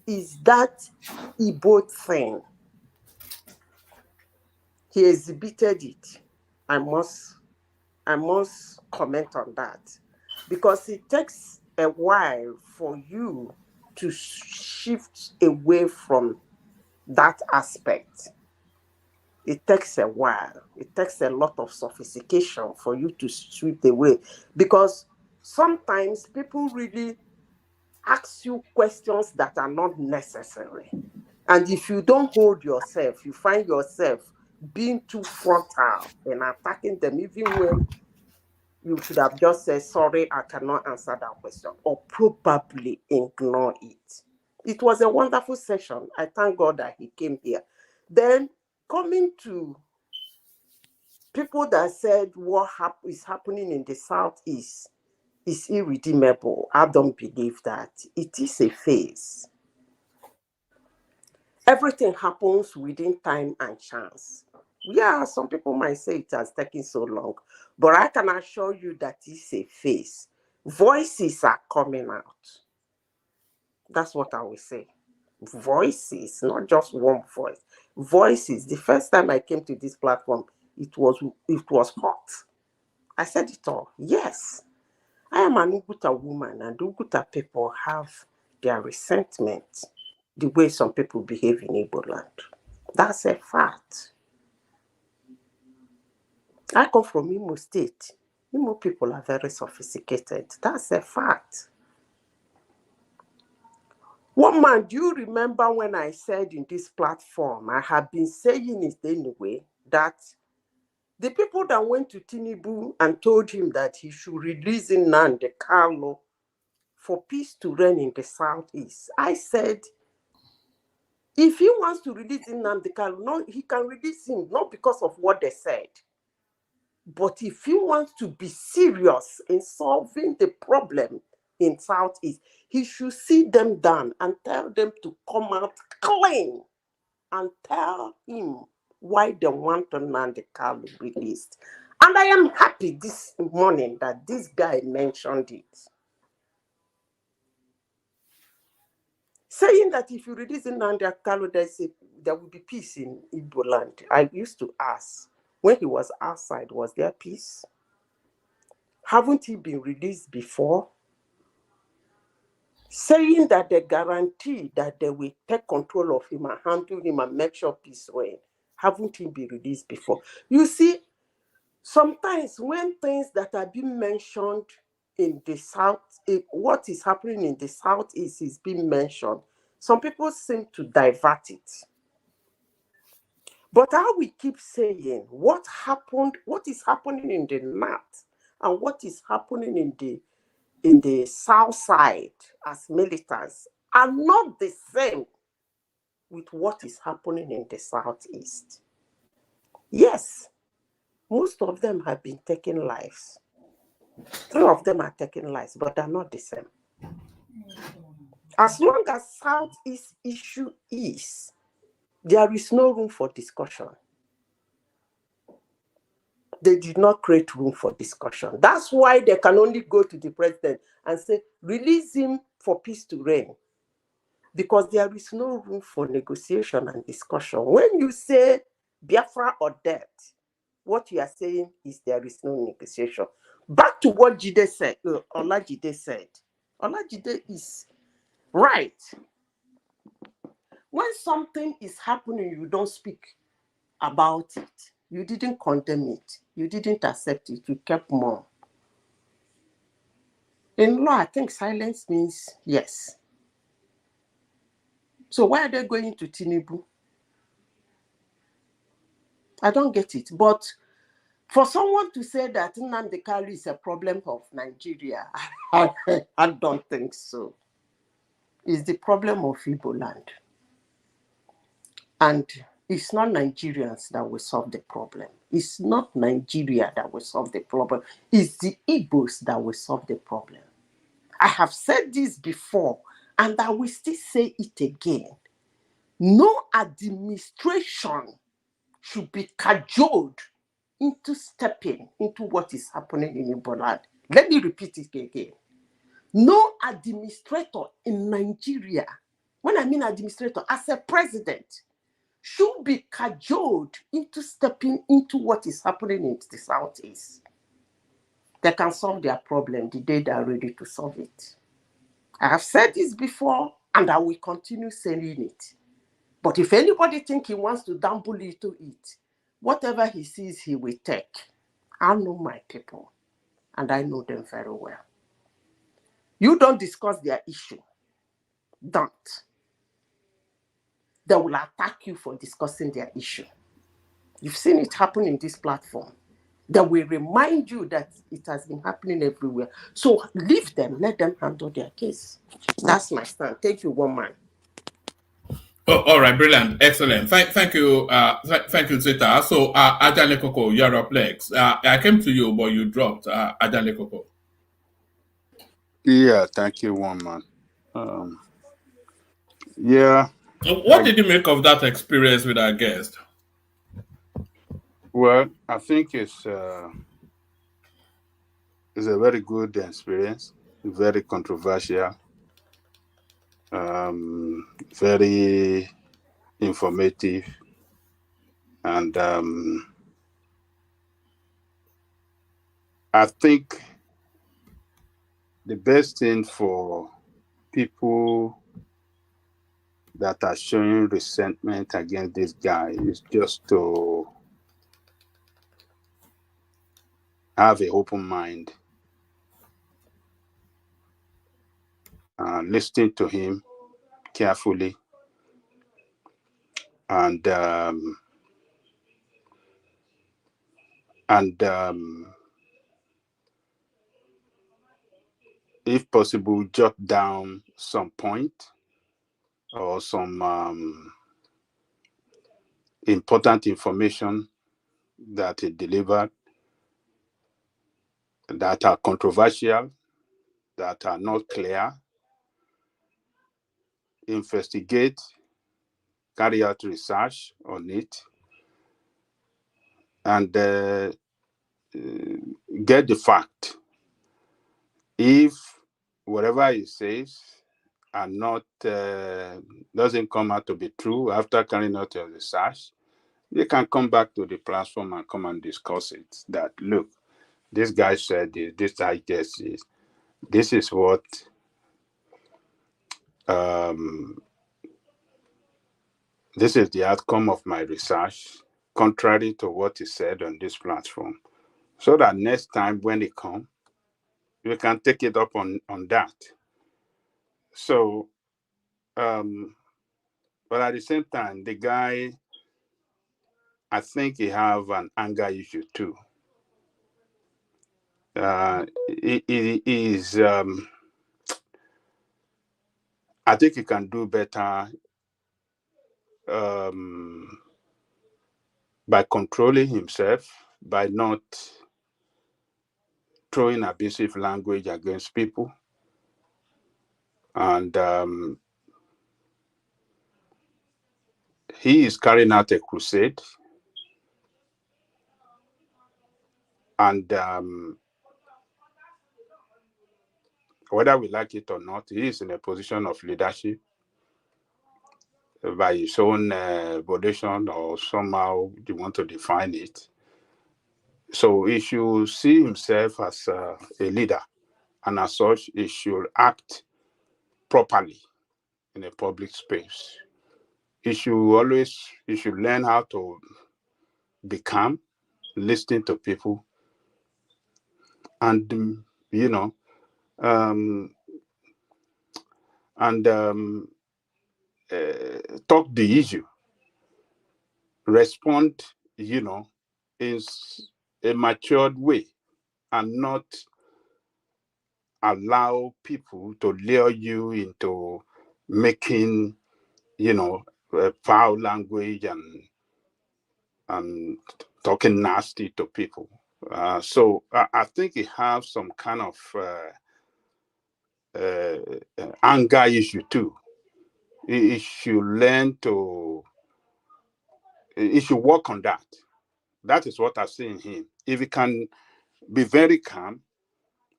is that Igbo thing. He exhibited it. I must comment on that, because it takes a while for you to shift away from that aspect. It takes a while. It takes a lot of sophistication for you to sweep away, because sometimes people really ask you questions that are not necessary. And if you don't hold yourself, you find yourself being too frontal and attacking them, even when you should have just said, sorry, I cannot answer that question, or probably ignore it. It was a wonderful session. I thank God that he came here. Then coming to people that said what is happening in the Southeast is irredeemable. I don't believe that. It is a phase. Everything happens within time and chance. Yeah, some people might say it has taken so long, but I can assure you that it's a phase. Voices are coming out. That's what I will say. Voices, not just one voice. Voices. The first time I came to this platform, it was hot. I said it all. Yes, I am an Uguta woman, and Uguta people have their resentment the way some people behave in Igbo land. That's a fact. I come from Imo State. Imo people are very sophisticated. That's a fact. One man, do you remember when I said in this platform, I have been saying it anyway, that the people that went to Tinubu and told him that he should release Nnamdi Kanu for peace to reign in the Southeast, I said, if he wants to release Nnamdi Kanu, no, he can release him, not because of what they said. But if he wants to be serious in solving the problem in Southeast, he should sit them down and tell them to come out clean and tell him why they want Nnamdi Kanu released. And I am happy this morning that this guy mentioned it. Saying that if you release Nnamdi Kanu, there will be peace in Igbo land. I used to ask, when he was outside, was there peace? Haven't he been released before? Saying that they guarantee that they will take control of him and handle him and make sure peace reigns. Haven't he been released before? You see, sometimes when things that are being mentioned in the South, what is happening in the Southeast is being mentioned, some people seem to divert it. But how we keep saying what is happening in the North and what is happening in the South side as militants are not the same with what is happening in the Southeast. Yes, most of them have been taking lives. 3 of them are taking lives, but they're not the same. As long as Southeast issue is, there is no room for discussion. They did not create room for discussion. That's why they can only go to the president and say, release him for peace to reign. Because there is no room for negotiation and discussion. When you say Biafra or death, what you are saying is there is no negotiation. Back to what Jide said, Olajide said. Olajide is right. When something is happening, you don't speak about it. You didn't condemn it. You didn't accept it. You kept mum. In law, I think silence means yes. So why are they going to Tinubu? I don't get it. But for someone to say that Nnamdi Kanu is a problem of Nigeria, I don't think so. It's the problem of Igbo land. And it's not Nigerians that will solve the problem. It's not Nigeria that will solve the problem. It's the Igbos that will solve the problem. I have said this before, and I will still say it again. No administration should be cajoled into stepping into what is happening in Igbo land. Let me repeat it again. No administrator in Nigeria, when I mean administrator, as a president, should be cajoled into stepping into what is happening in the Southeast. They can solve their problem the day they are ready to solve it. I have said this before, and I will continue saying it. But if anybody thinks he wants to dabble into it, whatever he sees, he will take. I know my people, and I know them very well. You don't discuss their issue. Don't. They will attack you for discussing their issue. You've seen it happen in this platform. They will remind you that it has been happening everywhere. So leave them, let them handle their case. That's my stand. Thank you, one man. Oh, all right, brilliant, excellent. Thank you, thank you, Zeta. So, Ijele Koko, you're up next. I came to you, but you dropped Ijele Koko. Yeah, thank you, one man. Yeah. What did you make of that experience with our guest? Well, I think it's a very good experience, very controversial, very informative, and I think the best thing for people that are showing resentment against this guy is just to have an open mind, listen to him carefully, and if possible, jot down some point or some important information that he delivered that are controversial, that are not clear. Investigate, carry out research on it, and get the fact. If whatever he says are not doesn't come out to be true after carrying out your research, you can come back to the platform and come and discuss it. That look, this guy said this I guess is this is what this is the outcome of my research, contrary to what he said on this platform. So that next time when it comes, we can take it up on that. So, but at the same time, the guy, I think he have an anger issue too. He is, I think he can do better by controlling himself, by not throwing abusive language against people. And he is carrying out a crusade. And whether we like it or not, he is in a position of leadership by his own volition, or somehow you want to define it. So he should see himself as a leader, and as such, he should act properly in a public space. He should learn how to be calm, listen to people, and talk the issue, respond, in a matured way, and not allow people to lure you into making, foul language and talking nasty to people. So I think it has some kind of anger issue too. It should learn to. It should work on that. That is what I see in him. If he can be very calm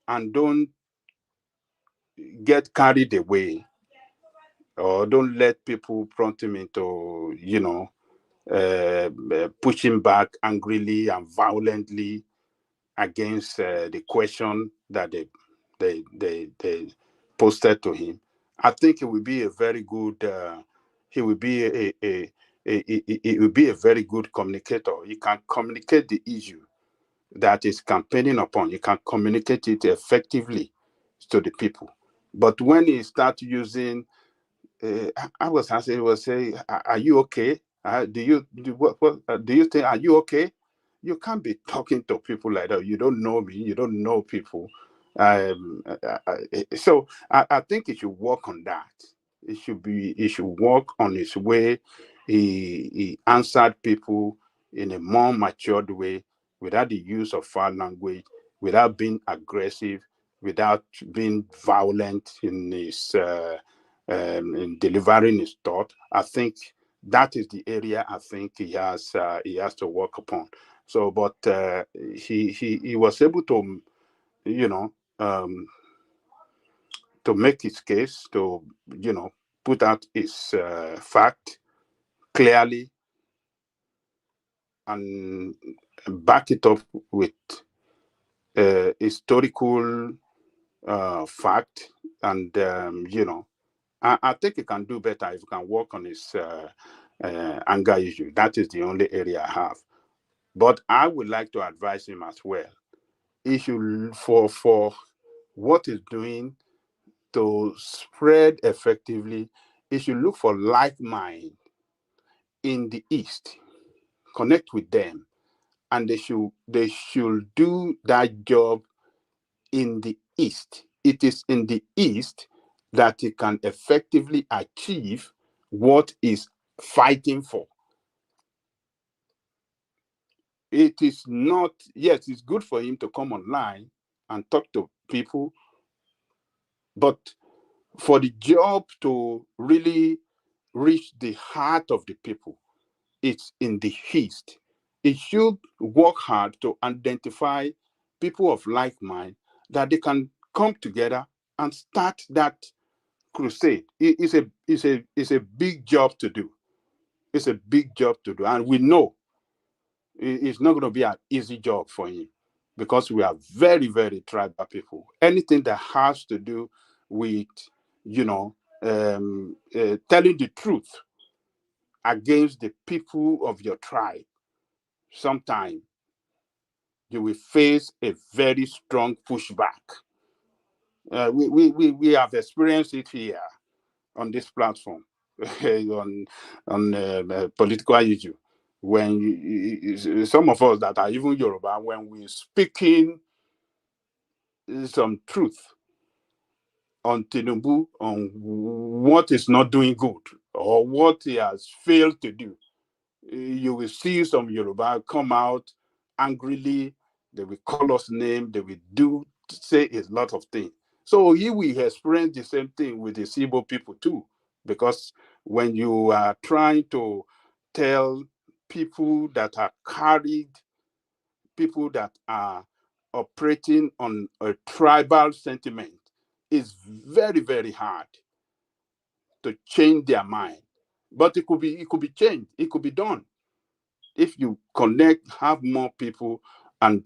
and don't get carried away, or don't let people prompt him into, pushing back angrily and violently against the question that they posted to him. I think it will be a very good. He will be it will be a very good communicator. He can communicate the issue that is campaigning upon. You can communicate it effectively to the people. But when he starts using, I was asking, he was saying, "Are you okay? Do you think, are you okay?" You can't be talking to people like that. You don't know me. You don't know people. So I think he should work on that. He should work on his way. He answered people in a more matured way, without the use of foul language, without being aggressive, without being violent in his in delivering his thought. I think that is the area I think he has to work upon. So, but he was able to, to make his case, to put out his fact clearly and back it up with historical fact, and I think he can do better if he can work on his anger issue. That is the only area I have. But I would like to advise him as well. He should, for what he's doing to spread effectively, he should look for like mind in the East, connect with them, and they should do that job in the East. It is in the East that he can effectively achieve what is fighting for. It is not, yes, it's good for him to come online and talk to people, but for the job to really reach the heart of the people, it's in the East. It should work hard to identify people of like mind that they can come together and start that crusade. It's a big job to do. It's a big job to do, and we know it's not going to be an easy job for him, because we are very, very tribal people. Anything that has to do with, telling the truth against the people of your tribe, sometimes you will face a very strong pushback. We have experienced it here on this platform on political issue. When some of us that are even Yoruba, when we're speaking some truth on Tinubu, on what is not doing good or what he has failed to do, you will see some Yoruba come out angrily. They will call us names. They will say a lot of things. So he will experience the same thing with the Igbo people too, because when you are trying to tell people that are carried, people that are operating on a tribal sentiment, it's very, very hard to change their mind. But it could be changed. It could be done if you connect, have more people, and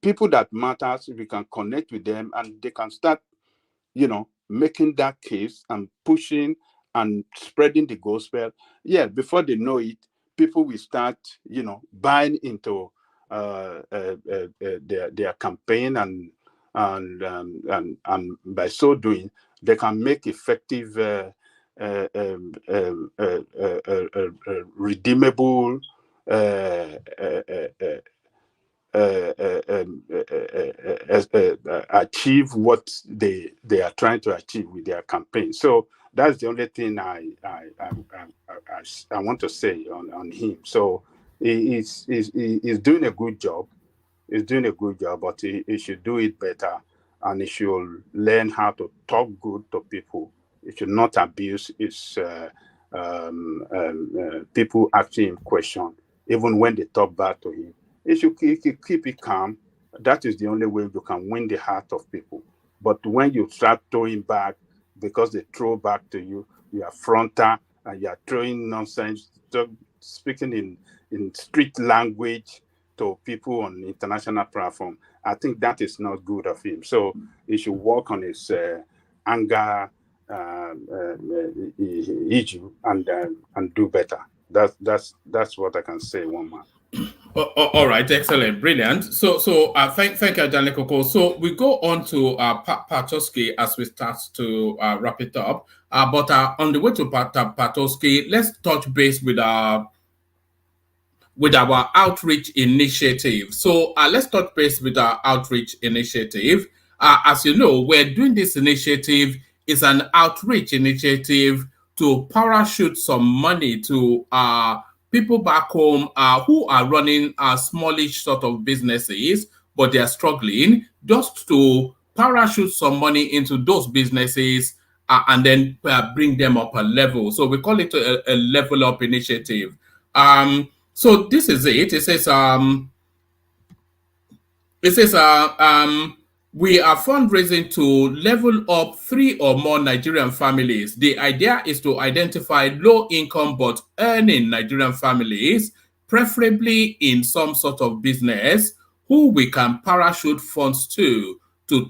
people that matters. We can connect with them, and they can start, making that case and pushing and spreading the gospel. Yeah, before they know it, people will start, buying into their campaign, and by so doing, they can make effective, redeemable, achieve what they are trying to achieve with their campaign. So That's the only thing I want to say on him. So he's doing a good job. He's doing a good job, but he should do it better, and he should learn how to talk good to people. He should not abuse his people asking him questions, even when they talk bad to him. He should keep it calm. That is the only way you can win the heart of people. But when you start throwing back because they throw back to you, you are frontal and you are throwing nonsense, speaking in street language to people on international platform. I think that is not good of him. So he should work on his anger issue and do better. That's what I can say, one man. All right, excellent, brilliant. So thank you, Ijele Koko. So we go on to Patoski as we start to wrap it up. But on the way to Patoski, let's touch base with our outreach initiative. So let's touch base with our outreach initiative. As you know, we're doing this initiative is an outreach initiative to parachute some money to people back home who are running smallish sort of businesses, but they are struggling, just to parachute some money into those businesses and then bring them up a level. So we call it a level up initiative. So this is it. It says we are fundraising to level up 3 or more Nigerian families. The idea is to identify low-income but earning Nigerian families, preferably in some sort of business, who we can parachute funds to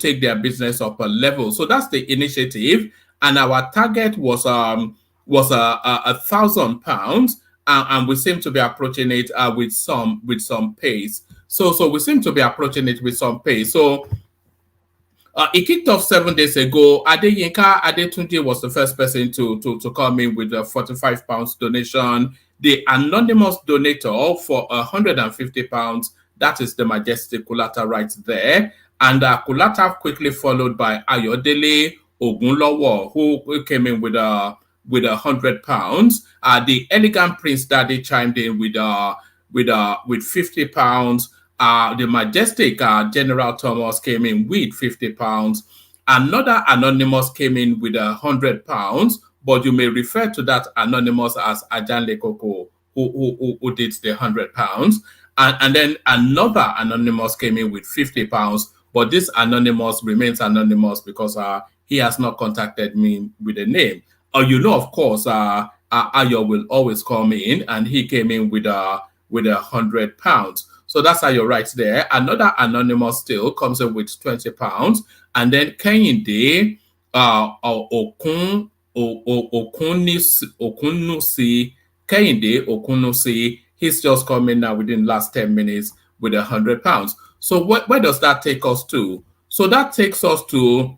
take their business up a level. So that's the initiative, and our target was £1,000, and we seem to be approaching it with some pace. So we seem to be approaching it with some pace. So it kicked off 7 days ago. Adeyinka Adetunji was the first person to come in with a £45 donation. The anonymous donator for £150. That is the majestic Kulata right there. And Kulata quickly followed by Ayodele Ogunlowo, who came in with £100. The elegant Prince Daddy chimed in with £50. The majestic General Thomas came in with £50. Another anonymous came in with £100, but you may refer to that anonymous as Ijele Koko, who did the £100. And then another anonymous came in with £50, but this anonymous remains anonymous because he has not contacted me with a name. You know, of course, Ayo will always come in, and he came in with £100. So that's how you're right there. Another anonymous still comes in with £20. And then Kehinde Okunusi, he's just coming now within the last 10 minutes with £100. So where does that take us to? So that takes us to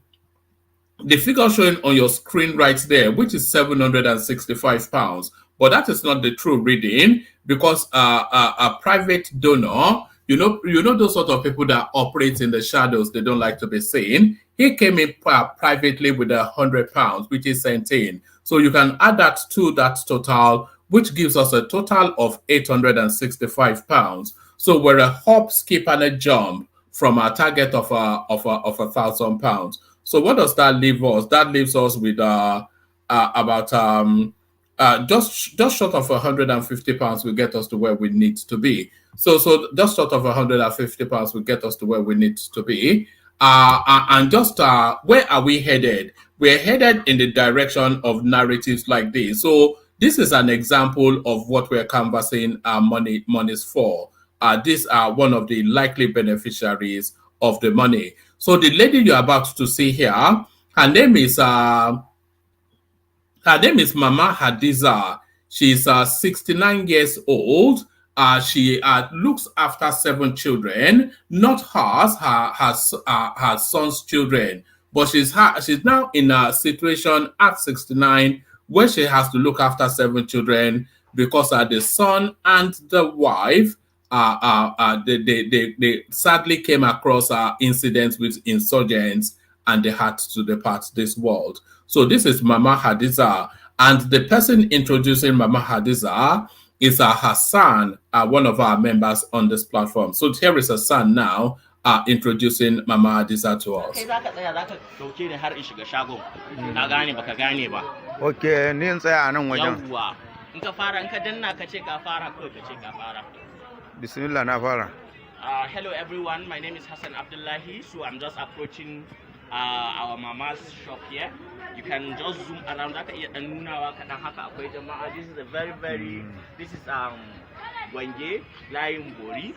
the figure showing on your screen right there, which is £765. But that is not the true reading, because a private donor, you know those sort of people that operate in the shadows, they don't like to be seen. He came in privately with £100, which is sent in. So you can add that to that total, which gives us a total of £865. So we're a hop, skip, and a jump from our target of £1,000. So what does that leave us? That leaves us with about just short of £150 will get us to where we need to be. So just short of £150 will get us to where we need to be. And just where are we headed? We're headed in the direction of narratives like this. So this is an example of what we're canvassing monies for. These are one of the likely beneficiaries of the money. So the lady you're about to see here, her name is Mama Hadiza. She's 69 years old. She looks after 7 children, not hers, her son's children. But she's now in a situation at 69 where she has to look after 7 children because the son and the wife they sadly came across incidents with insurgents, and they had to depart this world. So this is Mama Hadiza, and the person introducing Mama Hadiza is Hassan, one of our members on this platform. So here is Hassan now introducing Mama Hadiza to us. Okay, ni tsaya a nan wajen. Yawwa. In ka fara, in ka danna ka ce ka fara, ko ka ce ka fara. Bismillah na fara. Hello everyone, my name is Hassan Abdullahi. So I'm just approaching our mama's shop here. You can just zoom around. This is a very this is Wenge, Lion Bori,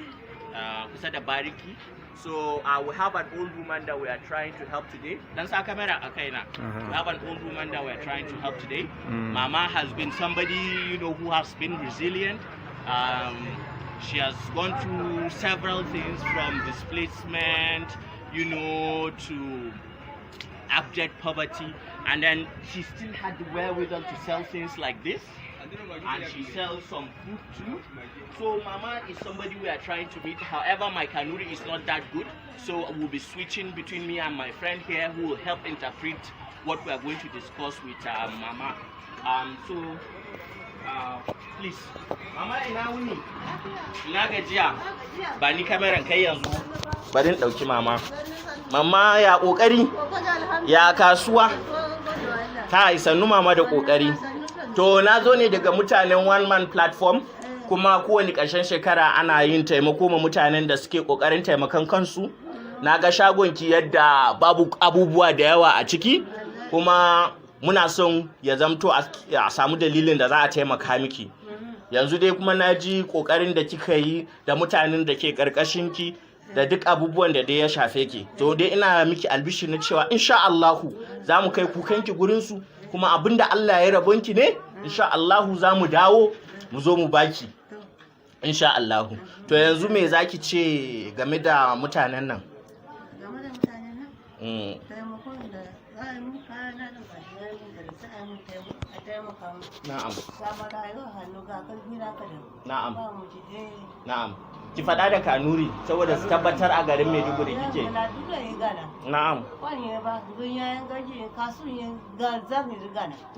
Kusada Bariki. So we have an old woman that we are trying to help today. We have an old woman that we are trying to help today. Mama has been somebody, you know, who has been resilient. She has gone through several things, from displacement, you know, to abject poverty, and then she still had the wherewithal to sell things like this, and she sells some food too. So Mama is somebody we are trying to meet. However, my Kanuri is not that good, so we'll be switching between me and my friend here, who will help interpret what we are going to discuss with Mama. Please, Mama, ina wuni? Ina gajiya? Ba ni kameran kai yanzu. Bari in dauki Mama. Mama ya kokari? Ya kasuwa? Kai sannu Mama da kokari. To na zo ne daga mutanen one man platform, kuma kowane ƙarshen shekara ana yin taimako ma mutanen da suke kokarin taimakon kansu. Na ga shagonki yadda babu abubuwa da yawa a ciki, kuma muna son ya zamto a samu dalilin da za a taimaka miki. Yanzu dai kuma na ji kokarin da kika yi da mutanen da ke karkashinki da duk abubuwan da dai ya shafe ki. To dai ina miki albishi na cewa insha Allahu za mu kai kukanki gurin su, kuma abinda Allah ya rabonki ne insha Allahu za mu dawo mu zo mu baki insha Allahu. To yanzu me zaki ce game da mutanen nan? Na'am. Na'am. Na'am. Ki faɗa da Kanuri saboda su tabbatar a garin Maiduguri kike. Na'am.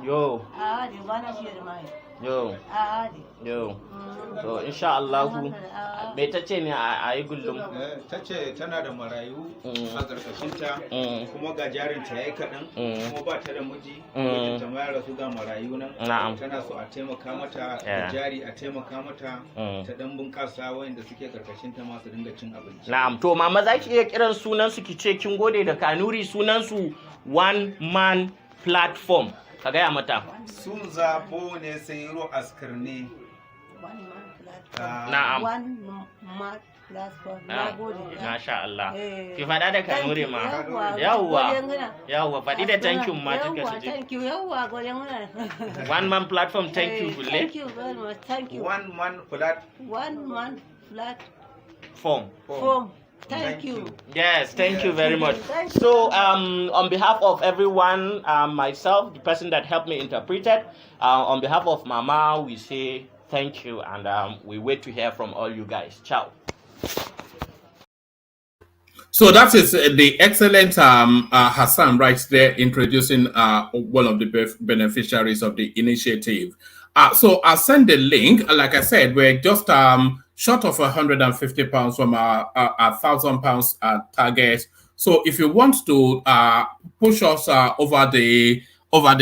Yo. Yo. Yo. So insha Allah me tace ne a yi gullum? Tace tana da marayu a karkashinta, kuma ga jarinta yayi kaɗan, kuma ba ta da miji, mijinta ma ya rasu, ga marayu nan. Tana so a taimaka mata da jari, a taimaka mata ta dan bunƙasa wayanda suke karkashinta ma su dinga cin abinci. Na'am. To mama za ki iya kiran sunan su ki ce kin gode da Kanuri, sunan su one man platform. Ka gaya mata. Sun zabo ne sai ro askarne. Na'am. Masha Allah. Ki faɗa da Kanuri ma. Yawwa. Yawwa, faɗi da thank you ma take su ji. Thank you. Yawwa, goyen one man platform, thank you kulle. Thank you very much. Thank you. One man platform. Thank you. Yes, thank you very much. So, on behalf of everyone, myself, the person that helped me interpret it, on behalf of Mama, we say thank you, and we wait to hear from all you guys. Ciao. So that is the excellent Hassan right there introducing one of the beneficiaries of the initiative. So I'll send the link. Like I said, we're just short of £150 from our £1,000 target. So if you want to push us over the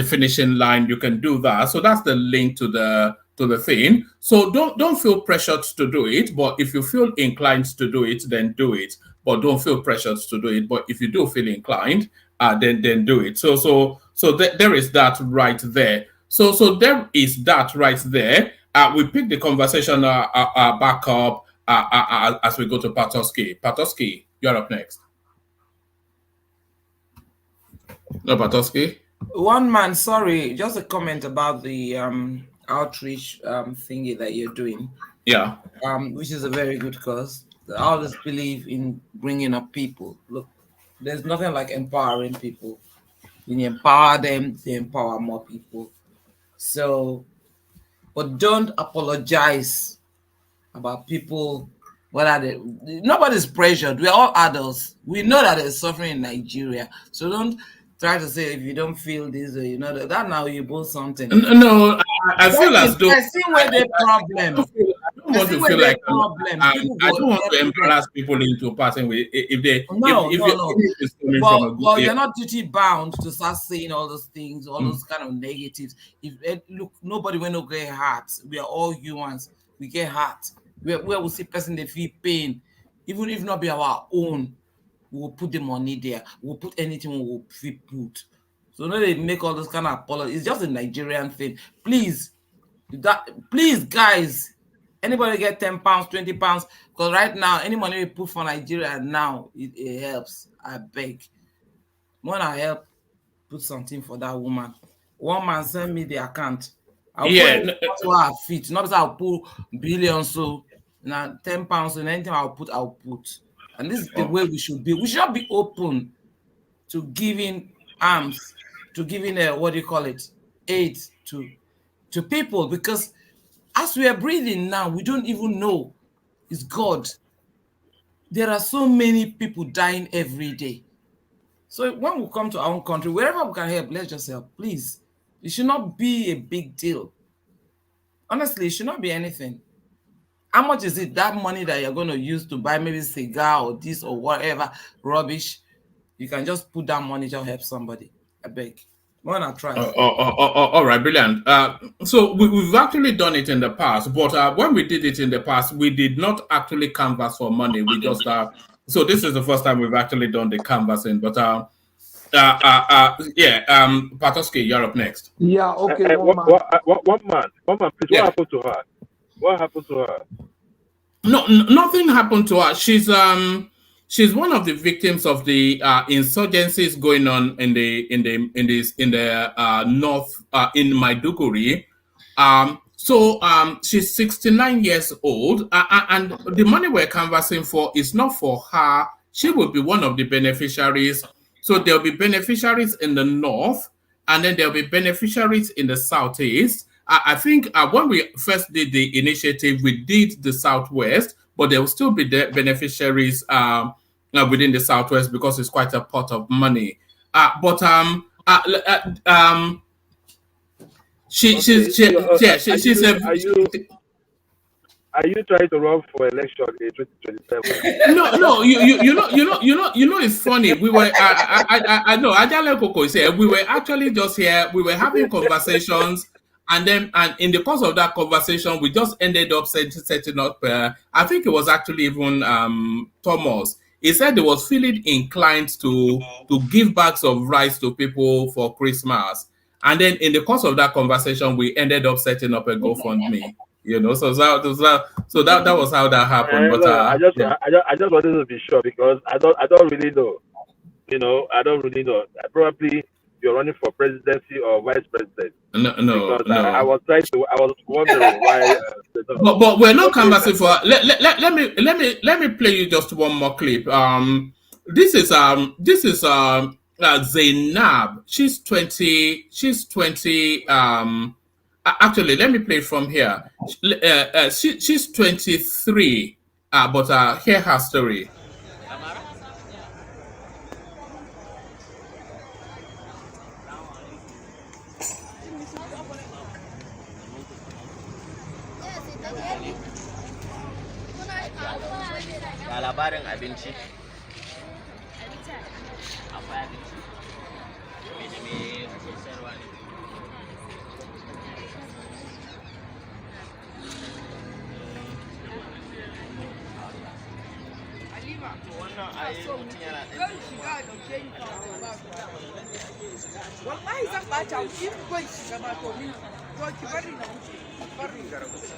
finishing line, you can do that. So that's the link to the thing. So don't feel pressured to do it, but if you feel inclined to do it, then do it. But don't feel pressured to do it. But if you do feel inclined, then do it. So there is that right there. So there is that right there. We pick the conversation back up as we go to Patoski. Patoski, you're up next. No, Patoski? One man, sorry, just a comment about the outreach thingy that you're doing. Yeah. Which is a very good cause. I always believe in bringing up people. Look, there's nothing like empowering people. When you empower them, they empower more people. So, but don't apologize about people What are they? Nobody's pressured. We're all adults. We know that there's suffering in Nigeria. So don't try to say if you don't feel this way, you know that now you both something. No, I feel as though I see where the problem. I don't want to feel like I don't want to embarrass people into passing with if they no. But good, you're not duty bound to start saying all those things, all those kind of negatives. If look, nobody will not get hurt. We are all humans. We get hurt. Where we see person they feel pain, even if not be our own, we will put the money there. We'll put anything we will put. So now they make all those kind of apologies. It's just a Nigerian thing. Please, guys, anybody get 10 pounds, 20 pounds? Because right now, any money we put for Nigeria now, it helps. I beg. When I help, put something for that woman. One man send me the account. I'll put it to her feet. Not that I'll put billions, so now 10 pounds and anything I'll put. And this is the way we should be. We should be open to giving arms, to giving aid to people, because as we are breathing now, we don't even know it's God. There are so many people dying every day. So when we come to our own country, wherever we can help, let's just help, please. It should not be a big deal. Honestly, it should not be anything. How much is it, that money that you're going to use to buy maybe cigar or this or whatever rubbish? You can just put that money to help somebody. I beg. Why not try? All right, brilliant. So we've actually done it in the past, but when we did it in the past, we did not actually canvass for money. We just so this is the first time we've actually done the canvassing. But Patoski, you're up next. Yeah, okay. One man, please. Yeah. What happened to her? What happened to her? No, nothing happened to her. She's one of the victims of the insurgencies going on in the north in Maiduguri. So she's 69 years old, and the money we're canvassing for is not for her. She will be one of the beneficiaries. So there'll be beneficiaries in the north, and then there'll be beneficiaries in the southeast. I think when we first did the initiative, we did the southwest, but there will still be the beneficiaries within the southwest because it's quite a pot of money. Are you trying to run for election in 2027? No. You know. It's funny. We were. I know. Ijele Koko said we were actually just here. We were having conversations, and in the course of that conversation, we just ended up setting up. I think it was actually even Thomas. He said he was feeling inclined to give bags of rice to people for Christmas, and then in the course of that conversation, we ended up setting up a GoFundMe. You know, so that was how that happened. But I just wanted to be sure because I don't really know. You know, I don't really know. Probably you're running for presidency or vice president. No. I was wondering why. But we're not canvassing for. Let me play you just one more clip. This is Zainab. She's 20. Actually, let me play from here. She's 23, but hear her story. Labarin abinci. Akwai abinci. Me sayarwa ne. Wallahi zan ɓata wuce bai shiga ma to ni to ki bari na wuce bari na wuce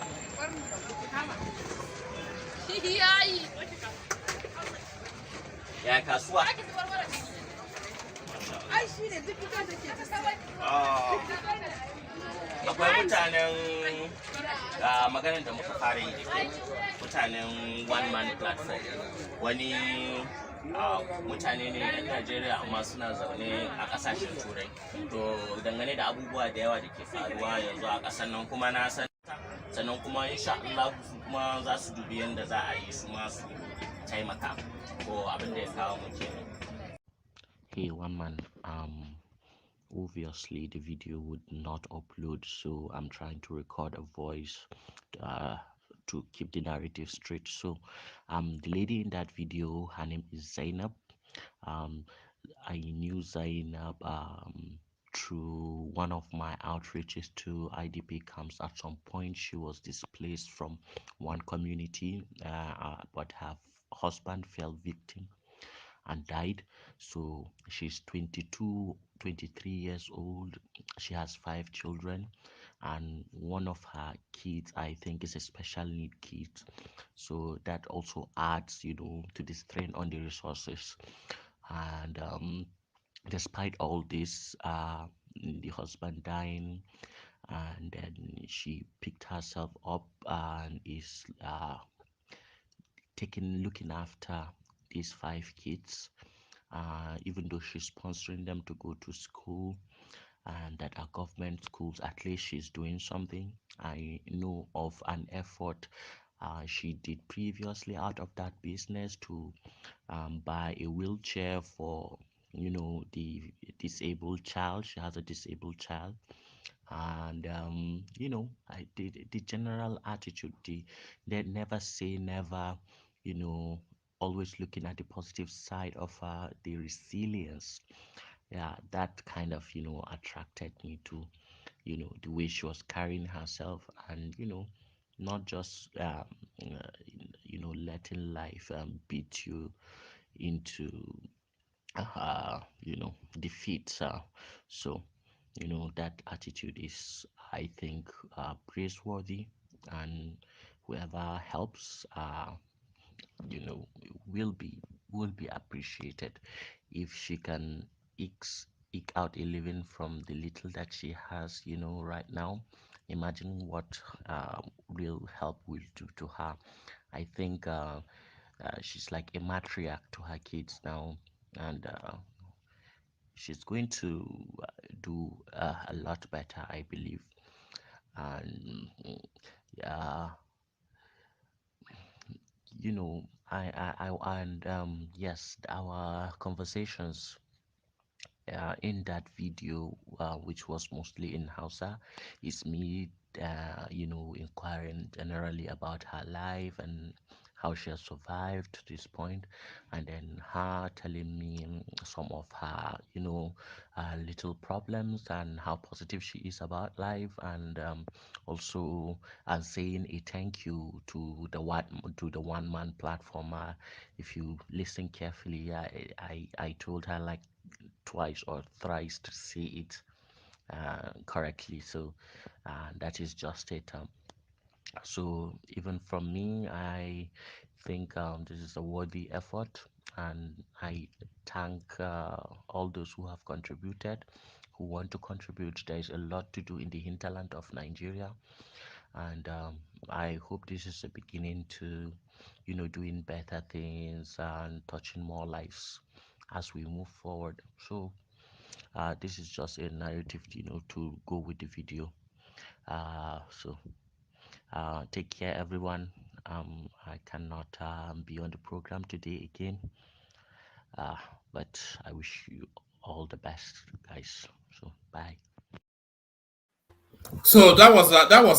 kama yayi ya kasuwa ai shi ne duk ita da ke akwai mutanen maganar da muka fara yi da mutanen one man platform wani mutane ne yan Najeriya amma suna zaune a kasashen turai to dangane da abubuwa da yawa da ke faruwa yanzu a kasar nan kuma na san sannan kuma insha Allah su kuma za su dubi yadda za a yi su ma su taimaka ko abin da ya kawo mu kenan. Hey, one man, obviously the video would not upload, so I'm trying to record a voice to keep the narrative straight. So the lady in that video, her name is Zainab. I knew Zainab through one of my outreaches to IDP camps. At some point she was displaced from one community, but her husband fell victim and died. So she's 22, 23 years old. She has 5 children, and one of her kids, I think, is a special need kid. So that also adds, to the strain on the resources. And despite all this, the husband dying, and then she picked herself up and is looking after these 5 kids, even though she's sponsoring them to go to school, and that are government schools. At least she's doing something. I know of an effort she did previously out of that business to buy a wheelchair for the disabled child. She has a disabled child, and I did the general attitude, they never say never, always looking at the positive side of the resilience. Yeah, that kind of attracted me to the way she was carrying herself, and not just letting life beat you into defeat. So that attitude is, I think, praiseworthy, and whoever helps you know will be appreciated. If she can eke out a living from the little that she has right now, imagine what real help will do to her. I think she's like a matriarch to her kids now, and she's going to do a lot better, I believe. And yeah, and yes, our conversations in that video, which was mostly in Hausa, is me, inquiring generally about her life and how she has survived to this point, and then her telling me some of her, little problems and how positive she is about life, and also saying a thank you to the one man platform. If you listen carefully, I told her like twice or thrice to say it correctly. So that is just it. So even from me, I think this is a worthy effort, and I thank all those who have contributed, who want to contribute. There is a lot to do in the hinterland of Nigeria, and I hope this is a beginning to, doing better things and touching more lives as we move forward. So this is just a narrative, to go with the video. So take care, everyone. I cannot be on the program today again, but I wish you all the best, guys. So bye. So that was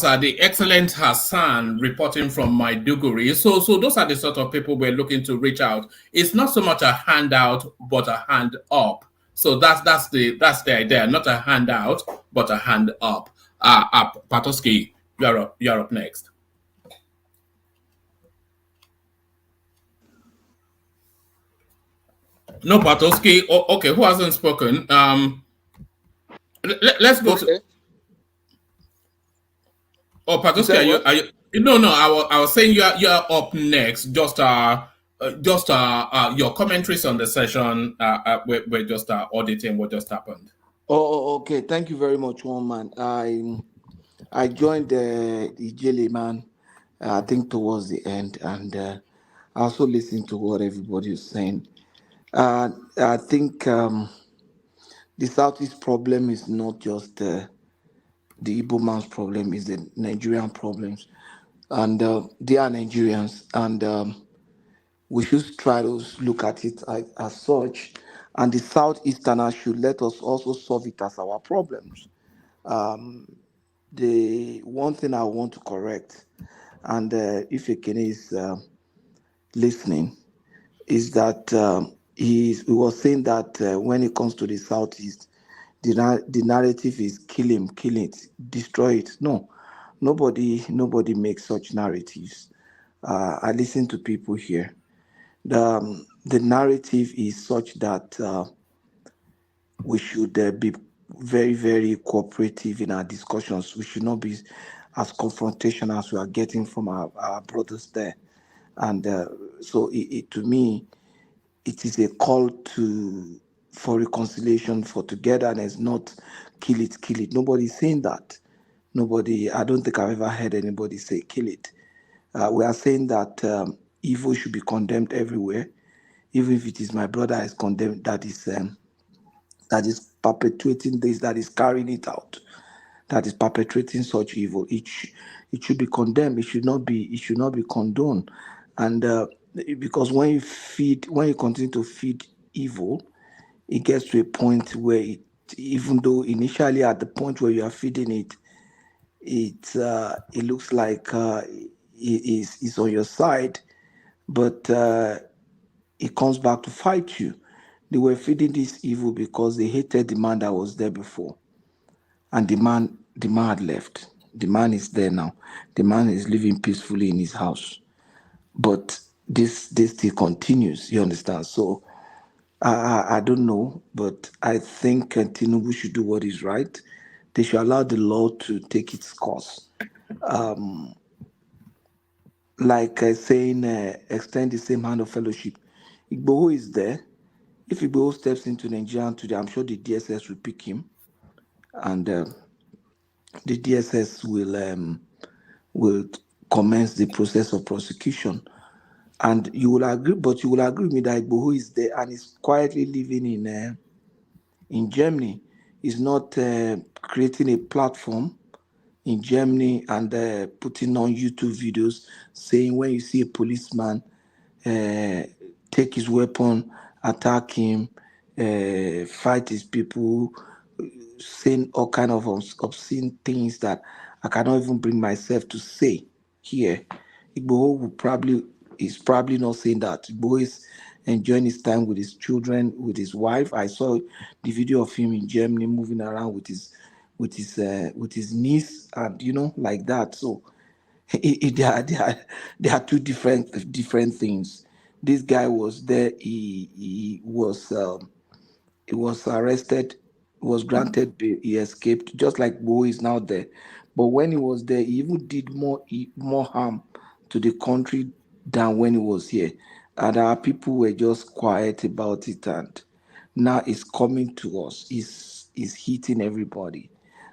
the excellent Hassan reporting from Maiduguri. So those are the sort of people we're looking to reach out. It's not so much a handout, but a hand up. So that's the idea. Not a handout, but a hand up. Patoski, you're up next. No, Patoski. Oh, okay, who hasn't spoken? Let's go to. Oh, Patoski, are you? No. I was saying you're up next. Just your commentaries on the session. We're just auditing what just happened. Okay. Thank you very much, one man. I joined the Ijele, man. I think towards the end, and I also listened to what everybody is saying. I think the Southeast problem is not just the Igbo man's problem is the Nigerian problems, and they are Nigerians, and we should try to look at it as such. And the Southeasterners should let us also solve it as our problems. Um, the one thing I want to correct, and if Ekene is listening, is that he was saying that when it comes to the Southeast, the narrative is kill it, destroy it. No, nobody makes such narratives. I listen to people here. The narrative is such that we should be very, very cooperative in our discussions. We should not be as confrontational as we are getting from our brothers there. And so, to me, it is a call for reconciliation, for togetherness, not kill it, kill it. Nobody's saying that. Nobody, I don't think I've ever heard anybody say kill it. We are saying that evil should be condemned everywhere, even if it is my brother is condemned, that is perpetuating this, that is carrying it out, that is perpetrating such evil. It should be condemned. It should not be condoned. And because when you continue to feed evil, it gets to a point where even though initially at the point where you are feeding it looks like it's on your side, but it comes back to fight you. They were feeding this evil because they hated the man that was there before, and the man had left. The man is there now. The man is living peacefully in his house, but this still continues. You understand? So I don't know, but I think Tinubu should do what is right. They should allow the law to take its course. Like saying, extend the same hand of fellowship. Igboho is there. If Igboho steps into Nigeria today, I'm sure the DSS will pick him, and the DSS will commence the process of prosecution. And you will agree, but you will agree with me that Igboho is there and is quietly living in Germany. He's not creating a platform in Germany and putting on YouTube videos saying when you see a policeman, take his weapon, attack him, fight his people, saying all kind of obscene things that I cannot even bring myself to say here. Igboho is probably not saying that. Igboho is enjoying his time with his children, with his wife. I saw the video of him in Germany moving around with his niece, and like that. So they are two different things. This guy was there. He was arrested, was granted bail, he escaped, just like Bo is now there. But when he was there, he even did more harm to the country than when he was here. And our people were just quiet about it, and now it's coming to us. It's hitting everybody,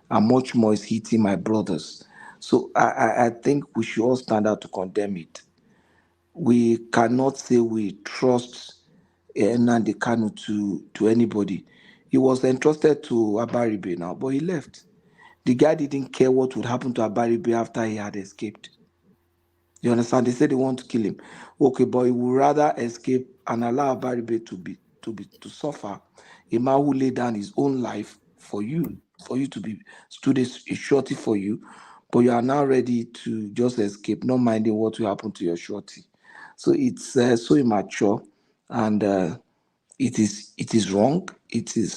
and much more is hitting my brothers. So I think we should all stand out to condemn it. We cannot say we trust Nnamdi Kanu to anybody. He was entrusted to Abaribe now, but he left. The guy didn't care what would happen to Abaribe after he had escaped. You understand? They said they want to kill him. Okay, but he would rather escape and allow Abaribe to suffer. A man who laid down his own life for you to be stood a shorty for you, but you are now ready to just escape, not minding what will happen to your shorty. So it's so immature, and it is wrong. It is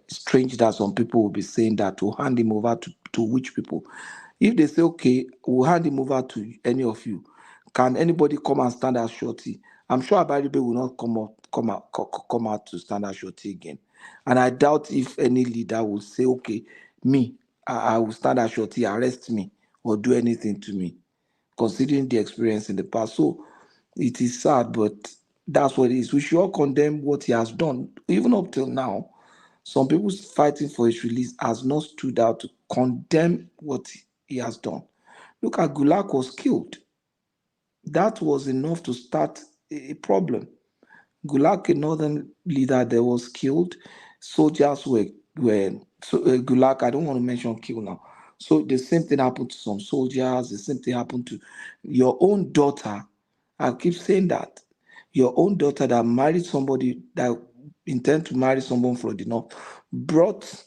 strange that some people will be saying that to hand him over to which people. If they say, okay, we'll hand him over to any of you, can anybody come and stand as shorty? I'm sure Abaribe will not come out to stand as shorty again. And I doubt if any leader will say, okay, me, I will stand as shorty, arrest me, or do anything to me, considering the experience in the past. So it is sad, but that's what it is. We should all condemn what he has done. Even up till now, some people fighting for his release has not stood out to condemn what he has done. Look at Gulak was killed. That was enough to start a problem. Gulak, a northern leader, there was killed. Soldiers were Gulag, I don't want to mention kill now. So the same thing happened to some soldiers. The same thing happened to your own daughter. I keep saying that your own daughter that married somebody that intend to marry someone from the north brought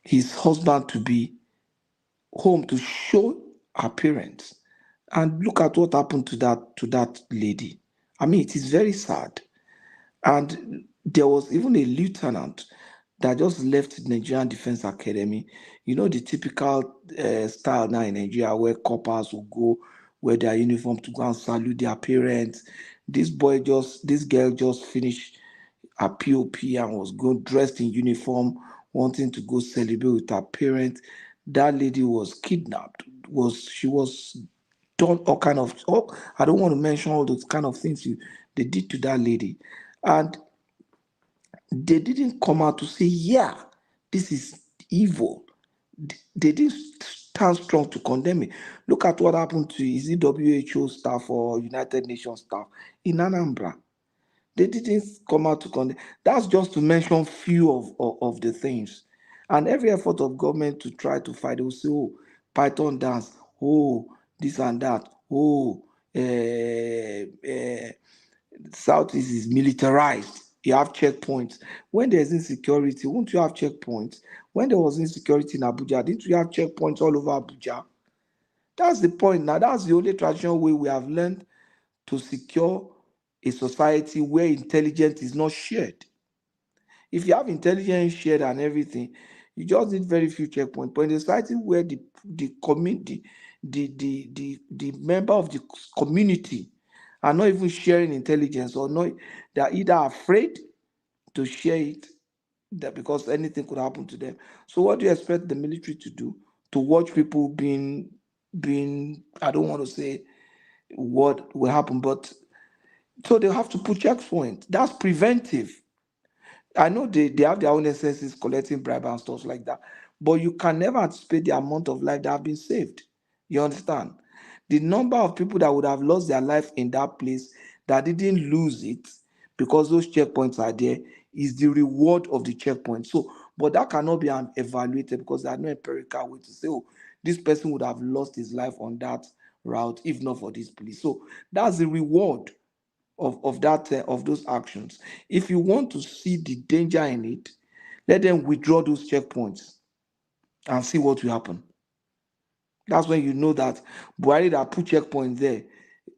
his husband to be home to show her parents. And look at what happened to that lady. I mean, it is very sad. And there was even a lieutenant that just left the Nigerian Defense Academy. You know, the typical style now in Nigeria where coppers will go wear their uniform to go and salute their parents. This girl just finished her POP and was dressed in uniform, wanting to go celebrate with her parents. That lady was kidnapped. She was done all kind of, I don't want to mention all those kind of things they did to that lady. And they didn't come out to say, yeah, this is evil. They didn't stand strong to condemn it. Look at what happened to, is it WHO staff or United Nations staff in Anambra? They didn't come out to condemn. That's just to mention few of the things. And every effort of government to try to fight, they will say, oh, Python dance, oh, this and that, oh, Southeast is militarized. You have checkpoints. When there's insecurity, won't you have checkpoints? When there was insecurity in Abuja, didn't you have checkpoints all over Abuja? That's the point now. That's the only traditional way we have learned to secure a society where intelligence is not shared. If you have intelligence shared and everything, you just need very few checkpoints. But in a society where the community, the member of the community are not even sharing intelligence or not, they are either afraid to share it that because anything could happen to them. So what do you expect the military to do? To watch people being I don't want to say what will happen, but so they have to put checkpoints. That's preventive. I know they have their own SSs collecting bribe and stuff like that, but you can never anticipate the amount of life that have been saved. You understand? The number of people that would have lost their life in that place that didn't lose it because those checkpoints are there is the reward of the checkpoint. So, but that cannot be evaluated because there's no empirical way to say, oh, this person would have lost his life on that route if not for this police. So that's the reward of those actions. If you want to see the danger in it, let them withdraw those checkpoints and see what will happen. That's when you know that Buhari that put checkpoint there,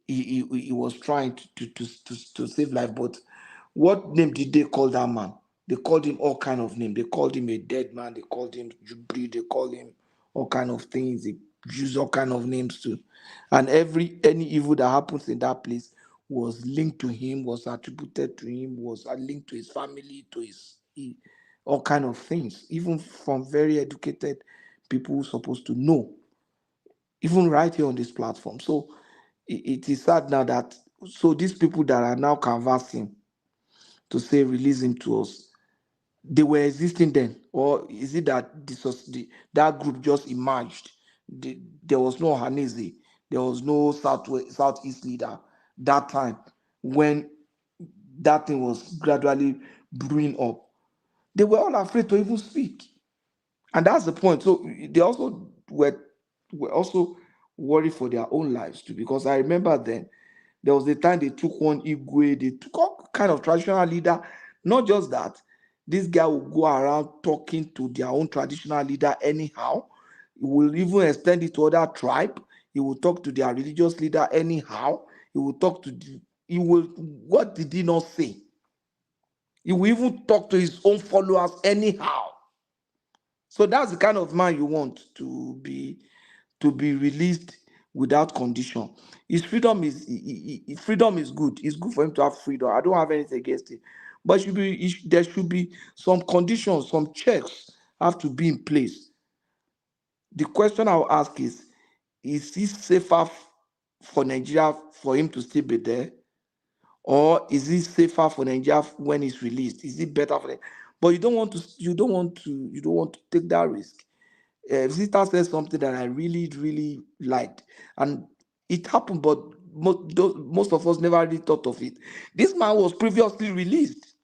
he was trying to save life. But what name did they call that man? They called him all kind of name. They called him a dead man. They called him Jubri. They called him all kind of things. They use all kind of names too. And any evil that happens in that place was linked to him, was attributed to him, was linked to his family, to all kind of things. Even from very educated people who are supposed to know, even right here on this platform. So it is sad now that these people that are now canvassing to say release him to us, they were existing then, or is it that that group just emerged? There was no Hanese, there was no Southeast leader that time when that thing was gradually brewing up. They were all afraid to even speak, and that's the point. So they also were also worried for their own lives too, because I remember then there was the time they took one Igwe, they took all kind of traditional leader. Not just that, this guy will go around talking to their own traditional leader anyhow. He will even extend it to other tribe. He will talk to their religious leader anyhow. He will talk to what did he not say? He will even talk to his own followers anyhow. So that's the kind of man you want to be released without condition. His freedom freedom is good. It's good for him to have freedom. I don't have anything against it, but there should be some conditions, some checks have to be in place. The question I'll ask is it safer for Nigeria for him to still be there, or is it safer for Nigeria when he's released? Is it better for them? But you don't want to take that risk. Visitor said something that I really, really liked, and it happened, but most of us never really thought of it. This man was previously released.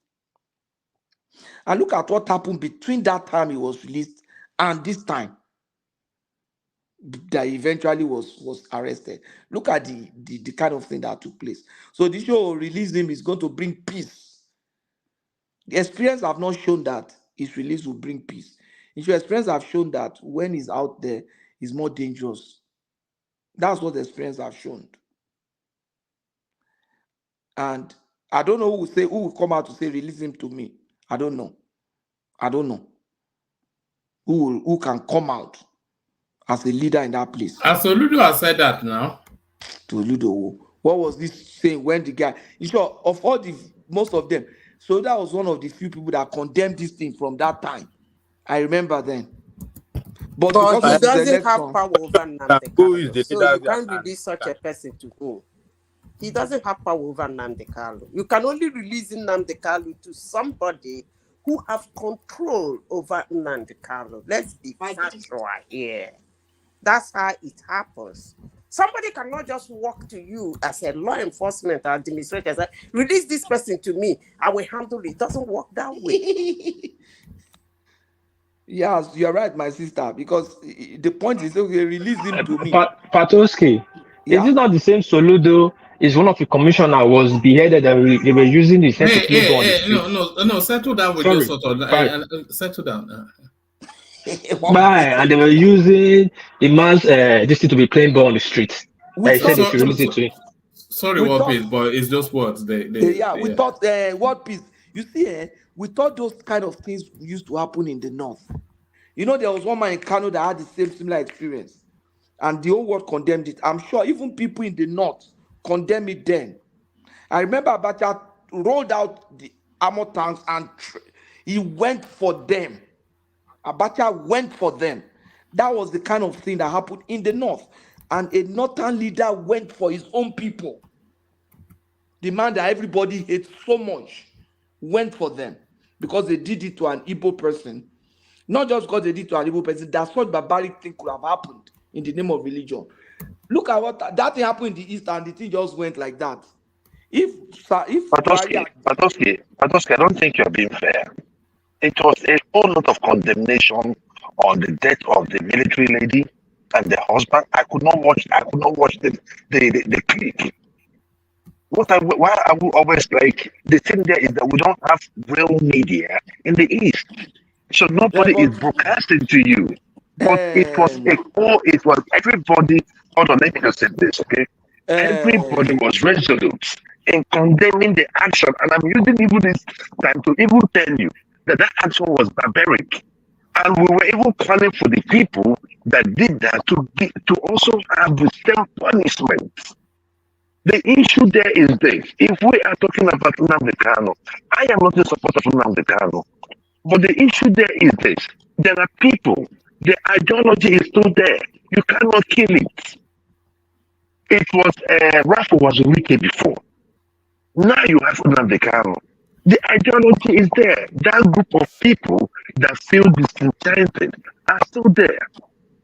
And look at what happened between that time he was released and this time that eventually was arrested. Look at the kind of thing that took place. So the show release him is going to bring peace. The experience have not shown that his release will bring peace. His experience have shown that when he's out there, he's more dangerous. That's what the experience have shown. And I don't know who will come out to say release him to me. I don't know. Who can come out as a leader in that place. Soludo has said that now. Soludo, what was this saying when the guy? You sure of all most of them? So that was one of the few people that condemned this thing from that time. I remember then. But because he of doesn't have power over Nnamdi Kanu, so you can't release such a person to whom? He doesn't have power over Nnamdi Kanu. You can only release Nnamdi Kanu to somebody who have control over Nnamdi Kanu. Let's be factual here. That's how it happens. Somebody cannot just walk to you as a law enforcement administrator and say, release this person to me, I will handle it. It doesn't work that way. Yes, you're right, my sister, because the point is, okay, release him to me. Patoski, yeah. Is it not the same Soludo? Is one of the commissioner was beheaded and they were using the head to play ball on the street? No, settle down with your sort of settle down. And they were using the man's this thing to be playing ball on the street. They said they should release it to him. Sorry, what peace, but it's just words. We thought what peace. You see, we thought those kind of things used to happen in the north. You know, there was one man in Kano that had the similar experience, and the whole world condemned it. I'm sure even people in the north condemned it then. I remember Abacha rolled out the armor tanks and he went for them. Abacha went for them. That was the kind of thing that happened in the north. And a northern leader went for his own people. The man that everybody hates so much went for them because they did it to an Igbo person. Not just because they did it to an Igbo person, that such barbaric thing could have happened in the name of religion. Look at what that thing happened in the East, and the thing just went like that. Patoski, I don't think you're being fair. It was a whole lot of condemnation on the death of the military lady and the husband. I could not watch the clip. Why I will always like the thing there is that we don't have real media in the East, so nobody is broadcasting to you. But it was everybody. Hold on, let me just say this, okay? Everybody was resolute in condemning the action, and I'm using even this time to even tell you that action was barbaric, and we were even calling for the people that did that to also have the same punishment. The issue there is this: if we are talking about Nnamdi Kanu, I am not in support of Nnamdi Kanu, but the issue there is this: there are people, the ideology is still there. You cannot kill it. It was Rafa was wicked before. Now you have Nnamdi Kanu. The ideology is there. That group of people that feel disenchanted are still there.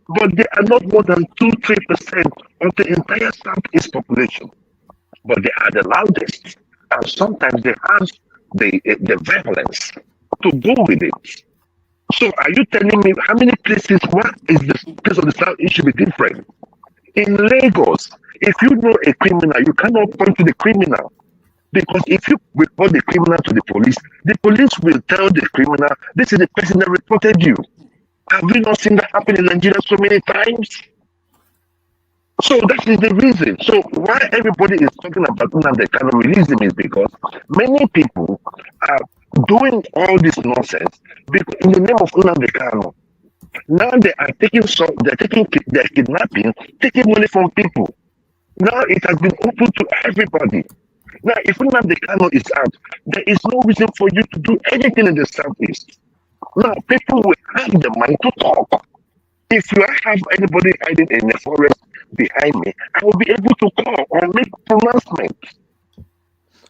But they are not more than 2-3% of the entire Southeast population. But they are the loudest. And sometimes they have the violence to go with it. So are you telling me how many places, what is the place of the Southeast should be different? In Lagos, if you know a criminal, you cannot point to the criminal. Because if you report the criminal to the police will tell the criminal, this is the person that reported you. Have you not seen that happen in Nigeria so many times? So that is the reason. So why everybody is talking about Nnamdi Kanu releasing is because many people are doing all this nonsense in the name of Nnamdi Kanu. Now they are they're kidnapping, taking money from people. Now it has been open to everybody. Now, if Nnamdi Kanu is out, there is no reason for you to do anything in the Southeast. Now, people will have the mind to talk. If you have anybody hiding in the forest behind me, I will be able to call or make pronouncements.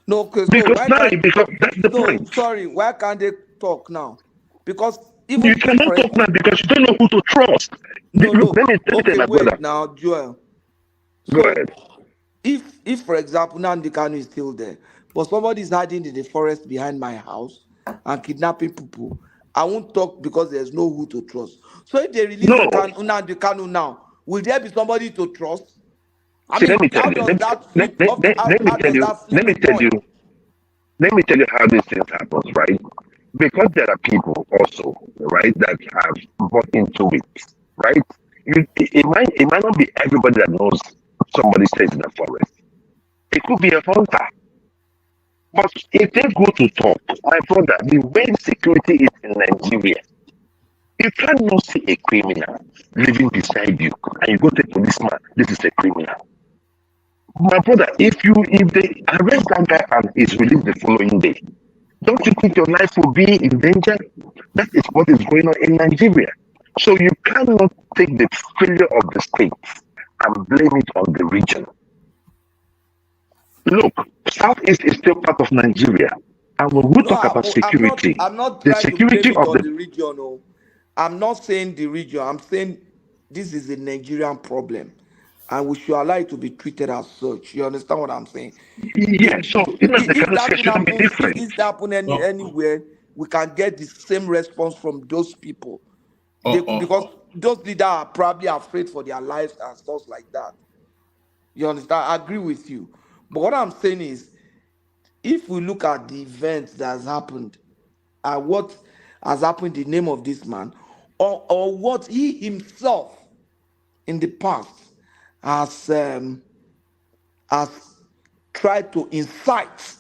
No, because that's the point. Sorry, why can't they talk now? Because even you cannot talk now because you don't know who to trust. Let me tell my brother. Now, Joel. Go ahead. If for example, Nnamdi Kanu is still there, but somebody is hiding in the forest behind my house, and kidnapping people, I won't talk because there's no who to trust. So if they release Nnamdi Kanu now, will there be somebody to trust? I mean, how does that slip? Let me tell you how these things happen, right? Because there are people also, right, that have bought into it, right? It might not be everybody that knows somebody stays in the forest. It could be a hunter. But if they go to talk, my brother, the way security is in Nigeria, you cannot see a criminal living beside you and you go to a policeman, this is a criminal. My brother, if they arrest that guy and is released the following day, don't you think your life will be in danger? That is what is going on in Nigeria. So you cannot take the failure of the state and blame it on the region. Look, Southeast is still part of Nigeria. And when we talk about security, I'm not the trying security to blame it of on the the region. No. I'm not saying the region. I'm saying this is a Nigerian problem. And we should allow it to be treated as such. You understand what I'm saying? Yeah, so If that happen anywhere, we can get the same response from those people. Because those leaders are probably afraid for their lives and stuff like that. You understand? I agree with you. But what I'm saying is, if we look at the events that has happened and what has happened in the name of this man, or what he himself in the past has tried to incite,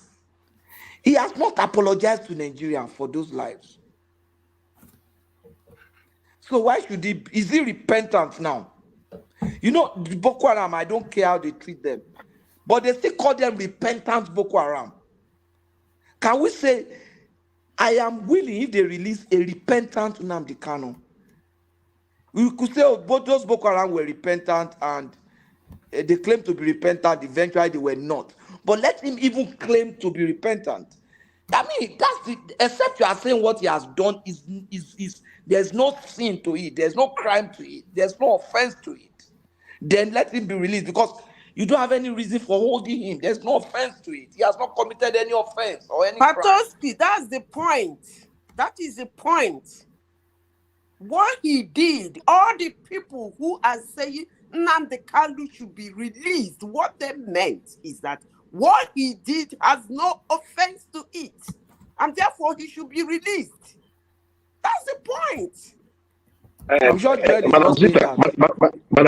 he has not apologized to Nigeria for those lives. So why should he? Is he repentant now? You know, Boko Haram, I don't care how they treat them, but they still call them repentant Boko Haram. Can we say, I am willing if they release a repentant Nnamdi Kanu? We could say, oh, both those Boko Haram were repentant and they claim to be repentant, eventually they were not. But let him even claim to be repentant. I mean, that's the, except you are saying what he has done is there's no sin to it, there's no crime to it, there's no offense to it. Then let him be released, because you don't have any reason for holding him. There's no offense to it. He has not committed any offense or any crime. Patoski, that's the point. That is the point. What he did, all the people who are saying Nnamdi Kanu should be released, what they meant is that what he did has no offense to it, and therefore he should be released. That's the point. Madam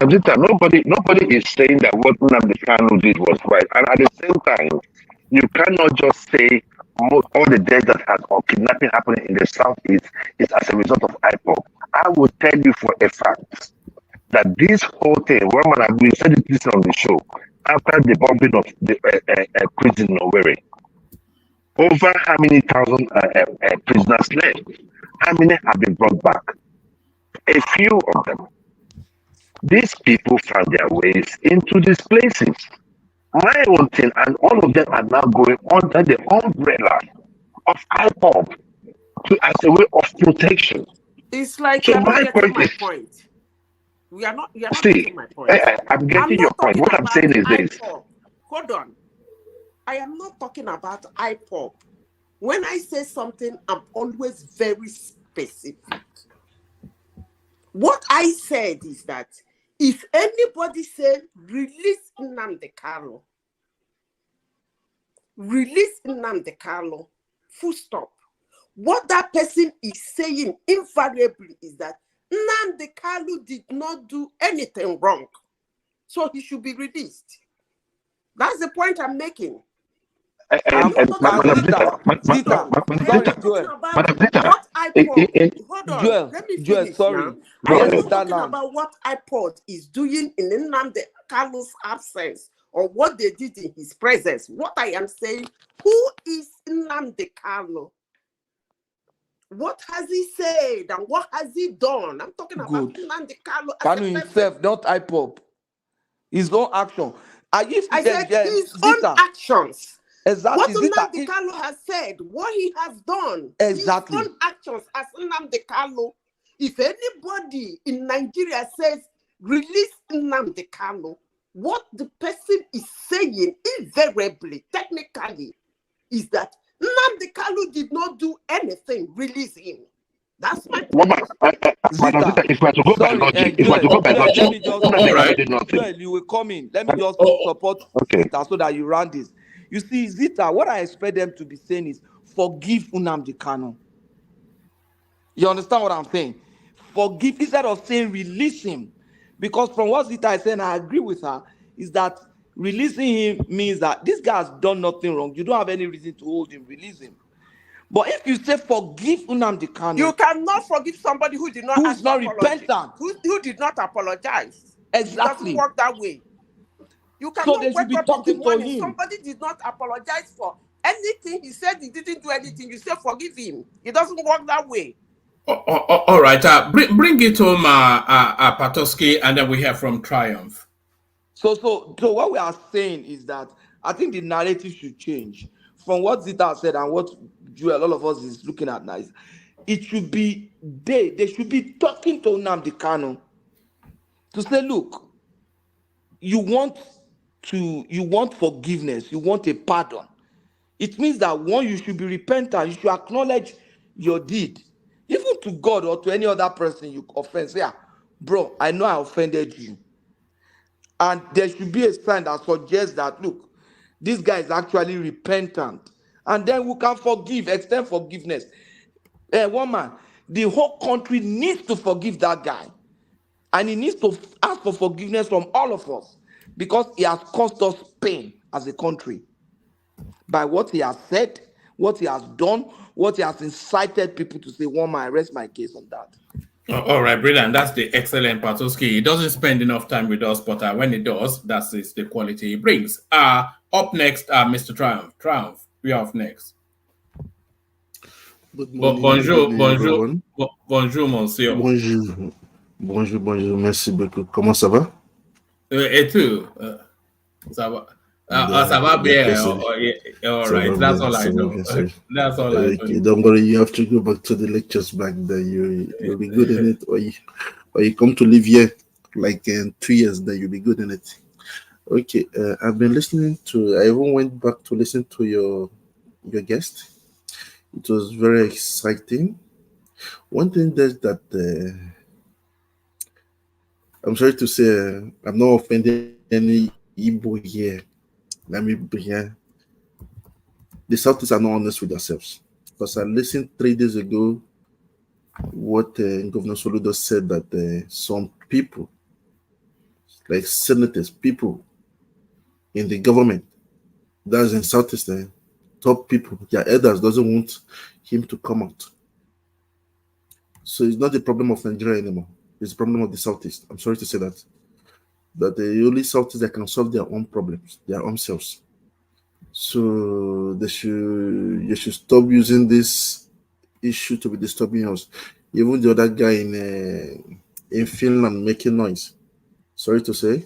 Zita, nobody is saying that what Nnamdi Kanu did was right. And at the same time, you cannot just say all the deaths that has or kidnapping happening in the Southeast is as a result of IPOB. I will tell you for a fact that this whole thing, we said this on the show, after the bombing of the prison in Owerri, over how many thousand prisoners left? How many have been brought back? A few of them. These people found their ways into these places. My own thing, and all of them are now going under the umbrella of IPOB as a way of protection. It's like so you're not getting my is, point. You're not see, getting my point. I'm getting your point. What I'm saying is this. Hold on. I am not talking about IPOB. When I say something, I'm always very specific. What I said is that if anybody said release Nnamdi Kanu, full stop. What that person is saying invariably is that Nnamdi Kanu did not do anything wrong, so he should be released. That's the point I'm making. Hold on, let me finish now. I am not talking about what IPOB is doing in Nnamdi Kanu's absence or what they did in his presence. What I am saying, who is Nnamdi Kanu? What has he said and what has he done? I'm talking about Nnamdi Kanu. Kanu himself, not IPOB. His own action. I said his own actions. Exactly. What Nnamdi Kanu has said, what he has done, exactly. His own actions as Nnamdi Kanu. If anybody in Nigeria says release Nnamdi Kanu, what the person is saying invariably, technically, is that Nnamdi Kanu did not do anything. Release him. That's my Madam Zita, if we are to go by logic, if we are to go by Let logic, me just Nnamdi Kanu did nothing. Joel, you will come in. Let me just support Okay. Zita so that you run this. You see, Zita, what I expect them to be saying is forgive Nnamdi Kanu. You understand what I'm saying? Forgive instead of saying release him. Because from what Zita is saying, I agree with her, is that releasing him means that this guy has done nothing wrong. You don't have any reason to hold him, release him. But if you say forgive Nnamdi Kanu, you cannot forgive somebody who did not who's ask not for apology, repentant. who did not apologize. Exactly. It doesn't work that way. You So cannot they should wake be up in the talking to morning. him. Somebody did not apologize for anything. He said he didn't do anything. You say forgive him. It doesn't work that way. All right. Bring it home, Patoski, and then we hear from Triumph. So what we are saying is that I think the narrative should change from what Zita said and what Joel, all of us is looking at now. It should be they should be talking to Nnamdi Kanu to say, look, you want forgiveness, you want a pardon. It means that one, you should be repentant, you should acknowledge your deed, even to God or to any other person you offend. Say, bro, I know I offended you. And there should be a sign that suggests that, look, this guy is actually repentant. And then we can forgive, extend forgiveness. Woman, the whole country needs to forgive that guy. And he needs to ask for forgiveness from all of us because he has caused us pain as a country by what he has said, what he has done, what he has incited people to say. Woman, I rest my case on that. All right, brilliant. That's the excellent Patoski. He doesn't spend enough time with us, but when he does, that's the quality he brings. Up next, Mr. Triumph. Triumph, we are up next. Good morning, bonjour, everyone. Bonjour, monsieur. Bonjour, merci beaucoup. Comment ça va? Et tout. Ça va. Ça va bien. All right, that's all I know. That's all I know. Don't worry, you have to go back to the lectures back then. You'll be good in it, or you come to live here like in 2 years, then you'll be good in it. Okay, I've been listening to. I even went back to listen to your guest. It was very exciting. One thing that I'm sorry to say, I'm not offending any Igbo here. Let me be here. The Southeast are not honest with themselves. Because I listened 3 days ago what Governor Soludo said that some people, like senators, people in the government, that's in Southeast, top people, their elders doesn't want him to come out. So it's not the problem of Nigeria anymore. It's the problem of the Southeast. I'm sorry to say that. That the only Southeast that can solve their own problems, their own selves. So you should stop using this issue to be disturbing us. Even the other guy in Finland making noise. Sorry to say.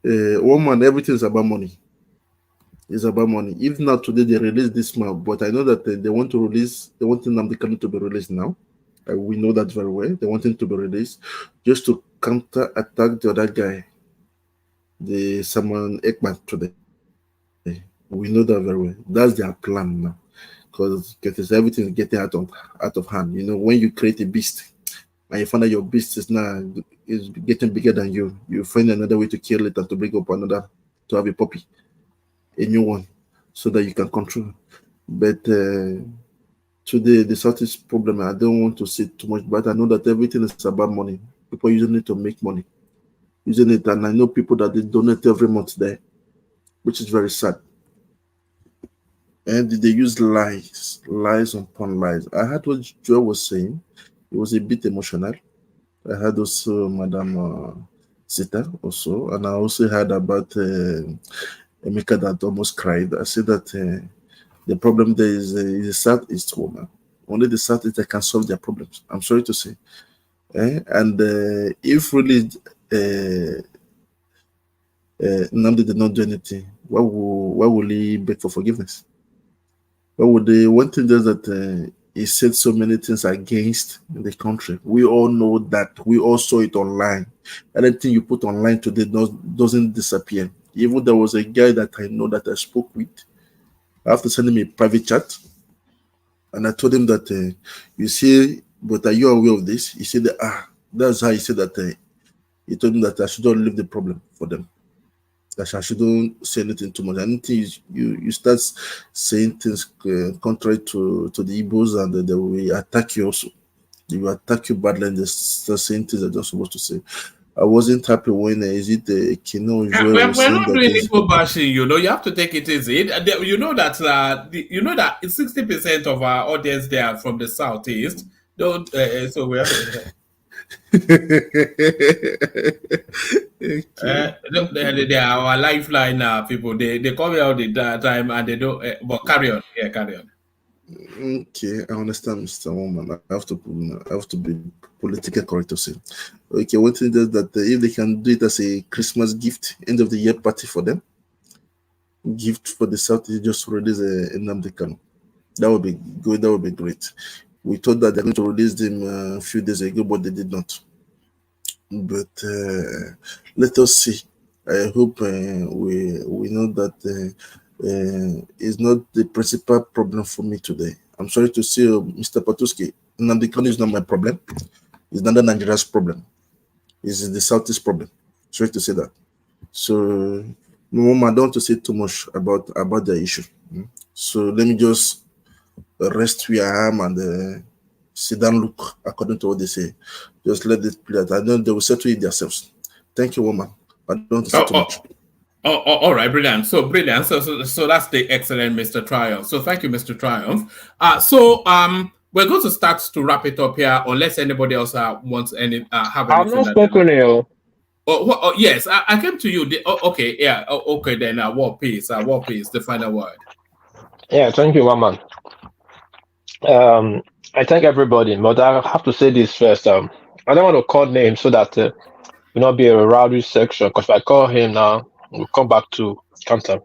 Woman, everything is about money. It's about money. If not today, they release this man, but I know that they want Nnamdi Kanu to be released now. We know that very well. They want him to be released just to counter-attack the other guy, the Samuel Ekman today. We know that very well. That's their plan now, because everything is getting out of hand. You know, when you create a beast and you find that your beast is getting bigger than you, you find another way to kill it and to bring up another, to have a puppy, a new one, so that you can control. But today, the Southeast problem, I don't want to say too much, but I know that everything is about money. People using it to make money. Using it, and I know people that they donate every month there, which is very sad. And they use lies upon lies. I heard what Joe was saying. It was a bit emotional. I heard also Madam Zita also, and I also heard about Emeka that almost cried. I said that the problem there is the Southeast woman. Only the Southeast that can solve their problems. I'm sorry to say. And if really Nnamdi did not do anything, why will he beg for forgiveness? Why would they? One thing is that he said so many things against the country. We all know that. We all saw it online. Anything you put online today doesn't disappear. Even there was a guy that I know that I spoke with. I have to send him a private chat. And I told him that, you see, but are you aware of this? He said, that's how he said that. He told me that I shouldn't leave the problem for them. That I shouldn't say anything too much. Anything you start saying things contrary to the Igbos, and they will attack you also. They will attack you badly, and they start saying things they're not supposed to say. I wasn't happy when Kino We're not doing Igbo bashing, you know. You have to take it easy. You know that 60% of our audience there are from the southeast. Don't so we have. They are our lifeline people. They come here all the time and they don't. But carry on. Yeah, carry on. Okay, I understand, Mr. Woman. I have to be politically correct to say. Okay, one thing is that if they can do it as a Christmas gift, end of the year party for them, gift for the South is just release a Nnamdi Kanu. That would be good. That would be great. We thought that they're going to release them a few days ago, but they did not. But let us see. I hope we know that is not the principal problem for me today. I'm sorry to say, Mr. Patuski, Nnamdi Kanu is not my problem. It's not the Nigeria's problem. It's the Southeast problem. Sorry to say that. So, Mama, I don't want to say too much about the issue. So let me just rest where I am and sit down, look according to what they say. Just let it play out. I know they will settle it themselves. Thank you, woman. I don't want to say too much. All right, brilliant. So brilliant. So that's the excellent Mr. Triumph. So thank you, Mr. Triumph. We're going to start to wrap it up here, unless anybody else wants any have anything. I'm not spoken here. Oh, yes, I came to you. Okay, yeah. Okay, then War Peace, the final word. Yeah, thank you, Waman. I thank everybody, but I have to say this first. I don't want to call names so that will not be a rowdy section, because if I call him now, we'll come back to counter.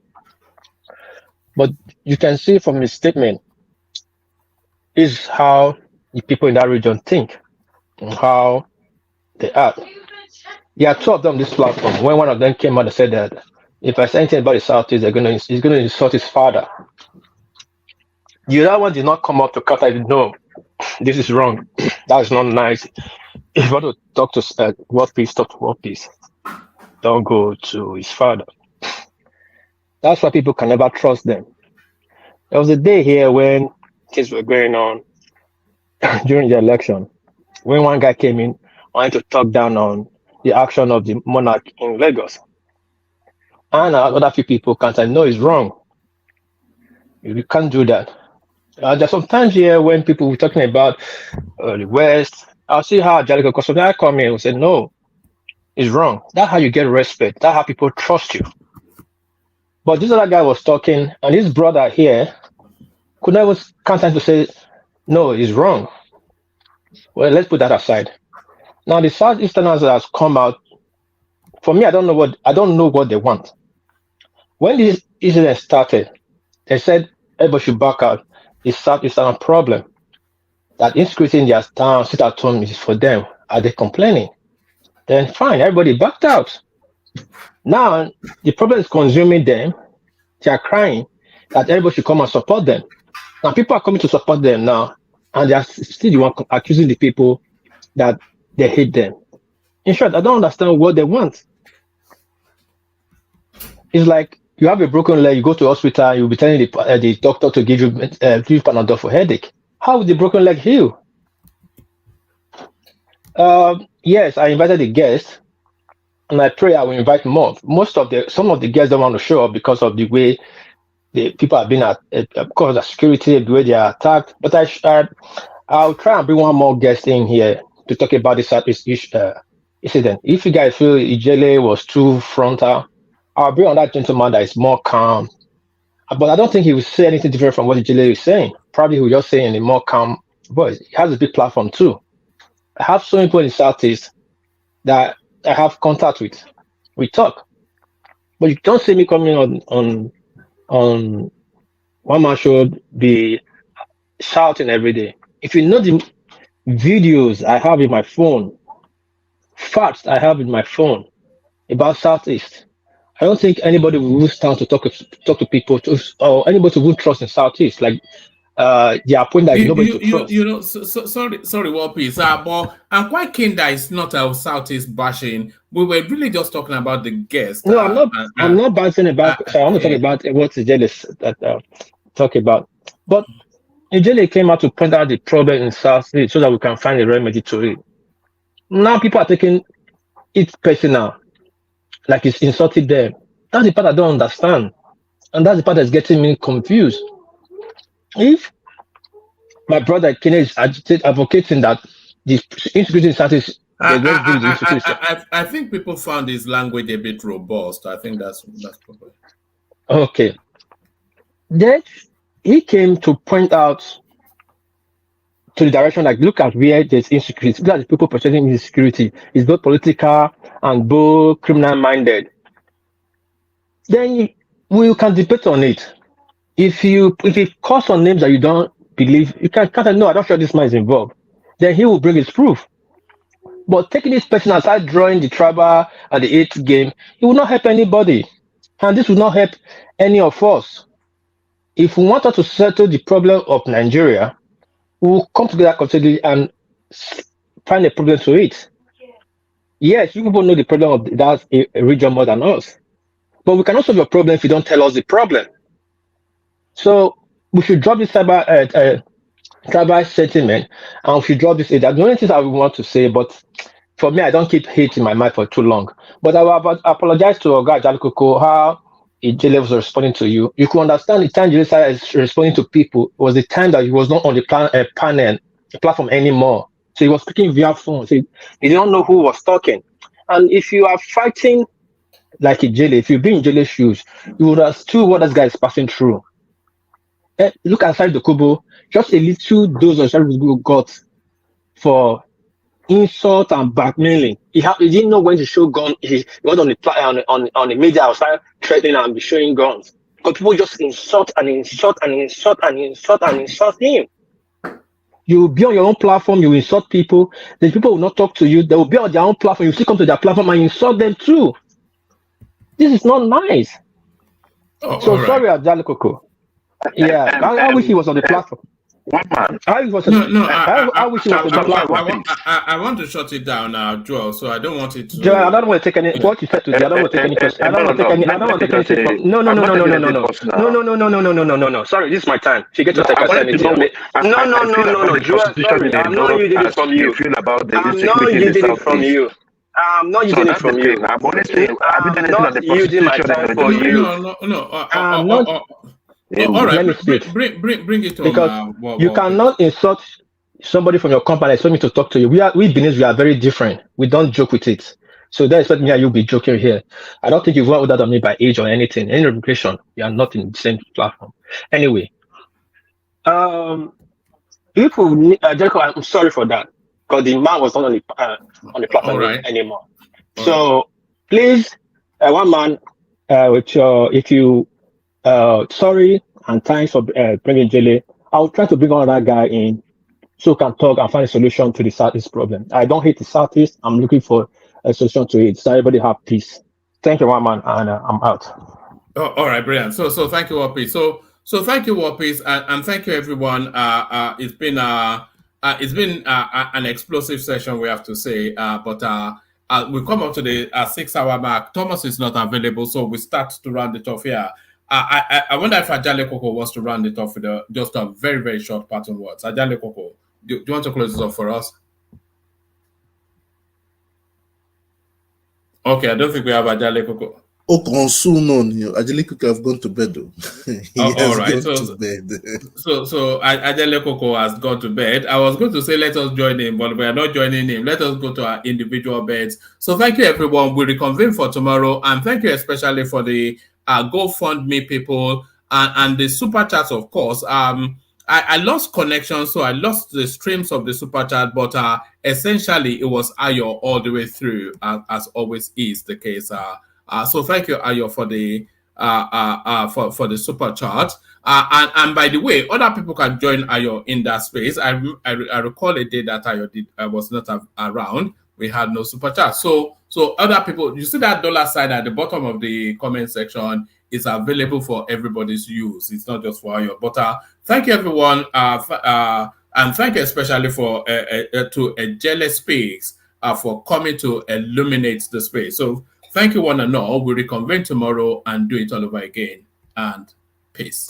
But you can see from his statement is how the people in that region think and how they act. There are two of them on this platform. When one of them came out and said that if I say anything about the Southeast, he's going to insult his father. The other one did not come up to counter. No, this is wrong. That is not nice. If you want to talk to World Peace, talk to World Peace. Don't go to his father. That's why people can never trust them. There was a day here when things were going on during the election, when one guy came in wanting to talk down on the action of the monarch in Lagos. And other few people can't say, no, it's wrong. You can't do that. There's sometimes here when people were talking about the West, I'll see how Ijele, because when I come in and say, no, it's wrong. That's how you get respect. That's how people trust you. But this other guy was talking, and his brother here could never content to say, no, it's wrong. Well, let's put that aside. Now the Southeasterners has come out. For me, I don't know what they want. When this incident started, they said everybody should back out. The Southeastern problem. That insecurity in their town, sit at home is for them. Are they complaining? Then fine, everybody backed out. Now the problem is consuming them. They are crying that everybody should come and support them. Now people are coming to support them now, and they are still the one accusing the people that they hate them. In short, I don't understand what they want. It's like you have a broken leg, you go to hospital, you'll be telling the doctor to give you Panadol for headache. How would the broken leg heal? Yes, I invited the guests, and I pray I will invite more. Some of the guests don't want to show up because of the way the people have been because of the security, the way they are attacked. But I'll try and bring one more guest in here to talk about this incident. If you guys feel Ijele was too frontal, I'll bring on that gentleman that is more calm. But I don't think he will say anything different from what Ijele is saying. Probably he will just say in a more calm voice. He has a big platform too. I have so many people in the Southeast that I have contact with. We talk. But you don't see me coming on one man should be shouting every day. If you know the videos I have in my phone, facts I have in my phone about Southeast, I don't think anybody will stand to talk to people or anybody who trust in Southeast. Like their point that nobody to trust. Sorry, Wapi, but I'm quite keen that it's not our Southeast bashing. We were really just talking about the guest. No, I'm not bashing about. I want to talk about what Ijele that talk about. But Ijele came out to point out the problem in Southeast so that we can find a remedy to it. Now people are taking it personal, like it's insulted them. That's the part I don't understand, and that's the part that's getting me confused. If my brother Kene is advocating that the insecurity in Southeast, I think people found his language a bit robust. I think that's probably okay. Then he came to point out to the direction, like, look at where there's insecurity. Look at the people pursuing insecurity. It's both political and both criminal-minded. Then we can debate on it. If you call some names that you don't believe, you can't say, no, I'm not sure this man is involved. Then he will bring his proof. But taking this person aside, drawing the tribal and the 8th game, it will not help anybody. And this will not help any of us. If we want to settle the problem of Nigeria, we will come together collectively and find a problem to it. Yes, you people know the problem of that region more than us. But we cannot solve your problem if you don't tell us the problem. So we should drop this tribal sentiment, and we should drop this. That's the only things I want to say, but for me, I don't keep hate in my mind for too long. But I will apologize to Oga Jalukoko how Ijele was responding to you. You could understand the time Ijele is responding to people was the time that he was not on the platform anymore. So he was speaking via phone. So he didn't know who was talking. And if you are fighting like Ijele, if you be in Ijele's shoes, you would understand what this guy is passing through. Look outside the Kubo, just a little dose of Sheriff got for insult and blackmailing. He didn't know when to show gun. He was on the media outside threatening and be showing guns. Because people just insult him. You will be on your own platform, you will insult people, then people will not talk to you. They will be on their own platform, you still come to their platform and insult them too. This is not nice. So sorry, Ajale Koko. Yeah, I wish he was on the platform. One man. I wish he was on the platform. I want to shut it down now, Joel. So I don't want it to. Joel, I don't want to take any. What you said today, I don't want to take any question. I don't want to take any. I don't want to take anything. No. Sorry, this is my time. She gets to take anything. No. Joel, sorry. I'm not using it from you. I'm not using it from you. I'm not using it from you. I'm not using my time for you. No. All right, let me speak. Bring it on. Because you cannot insult somebody from your company, expect me to talk to you. We Beninese, we are very different. We don't joke with it. So don't expect me and you be joking here. I don't think you've older than me by age or anything. Any immigration, we are not in the same platform. Anyway, Jericho, I'm sorry for that because the man was not on the platform anymore. So please, one man, if you. Sorry and thanks for bringing Ijele. I'll try to bring another guy in so we can talk and find a solution to the Southeast problem. I don't hate the Southeast. I'm looking for a solution to it so everybody have peace. Thank you, one man, and I'm out. All right, brilliant. So thank you, Wapis. So thank you, Wapis, and thank you, everyone. It's been an explosive session, we have to say, but we come up to the 6-hour mark. Thomas is not available, so we start to round it off here. I wonder if Ajale Koko wants to round it off with just a very, very short parting words. Ajale Koko, do you want to close this off for us? Okay, I don't think we have Ajale Koko. Oh, soon on you. Ajale Koko have gone to bed though. All right, so Ajale Koko has gone to bed. I was going to say let us join him, but we are not joining him. Let us go to our individual beds. So thank you, everyone. We'll reconvene for tomorrow, and thank you especially for the GoFundMe people and the super chats, of course. I lost connection, so I lost the streams of the super chat, but essentially it was Ayo all the way through, as always is the case. So thank you, Ayo, for the for the super chat. And by the way, other people can join Ayo in that space. I recall a day that Ayo was not around. We had no super chat. So So other people, you see that dollar sign at the bottom of the comment section is available for everybody's use. It's not just for your. But thank you, everyone. And thank you especially for to Ijele Speaks for coming to illuminate the space. So thank you one and all. We'll reconvene tomorrow and do it all over again. And peace.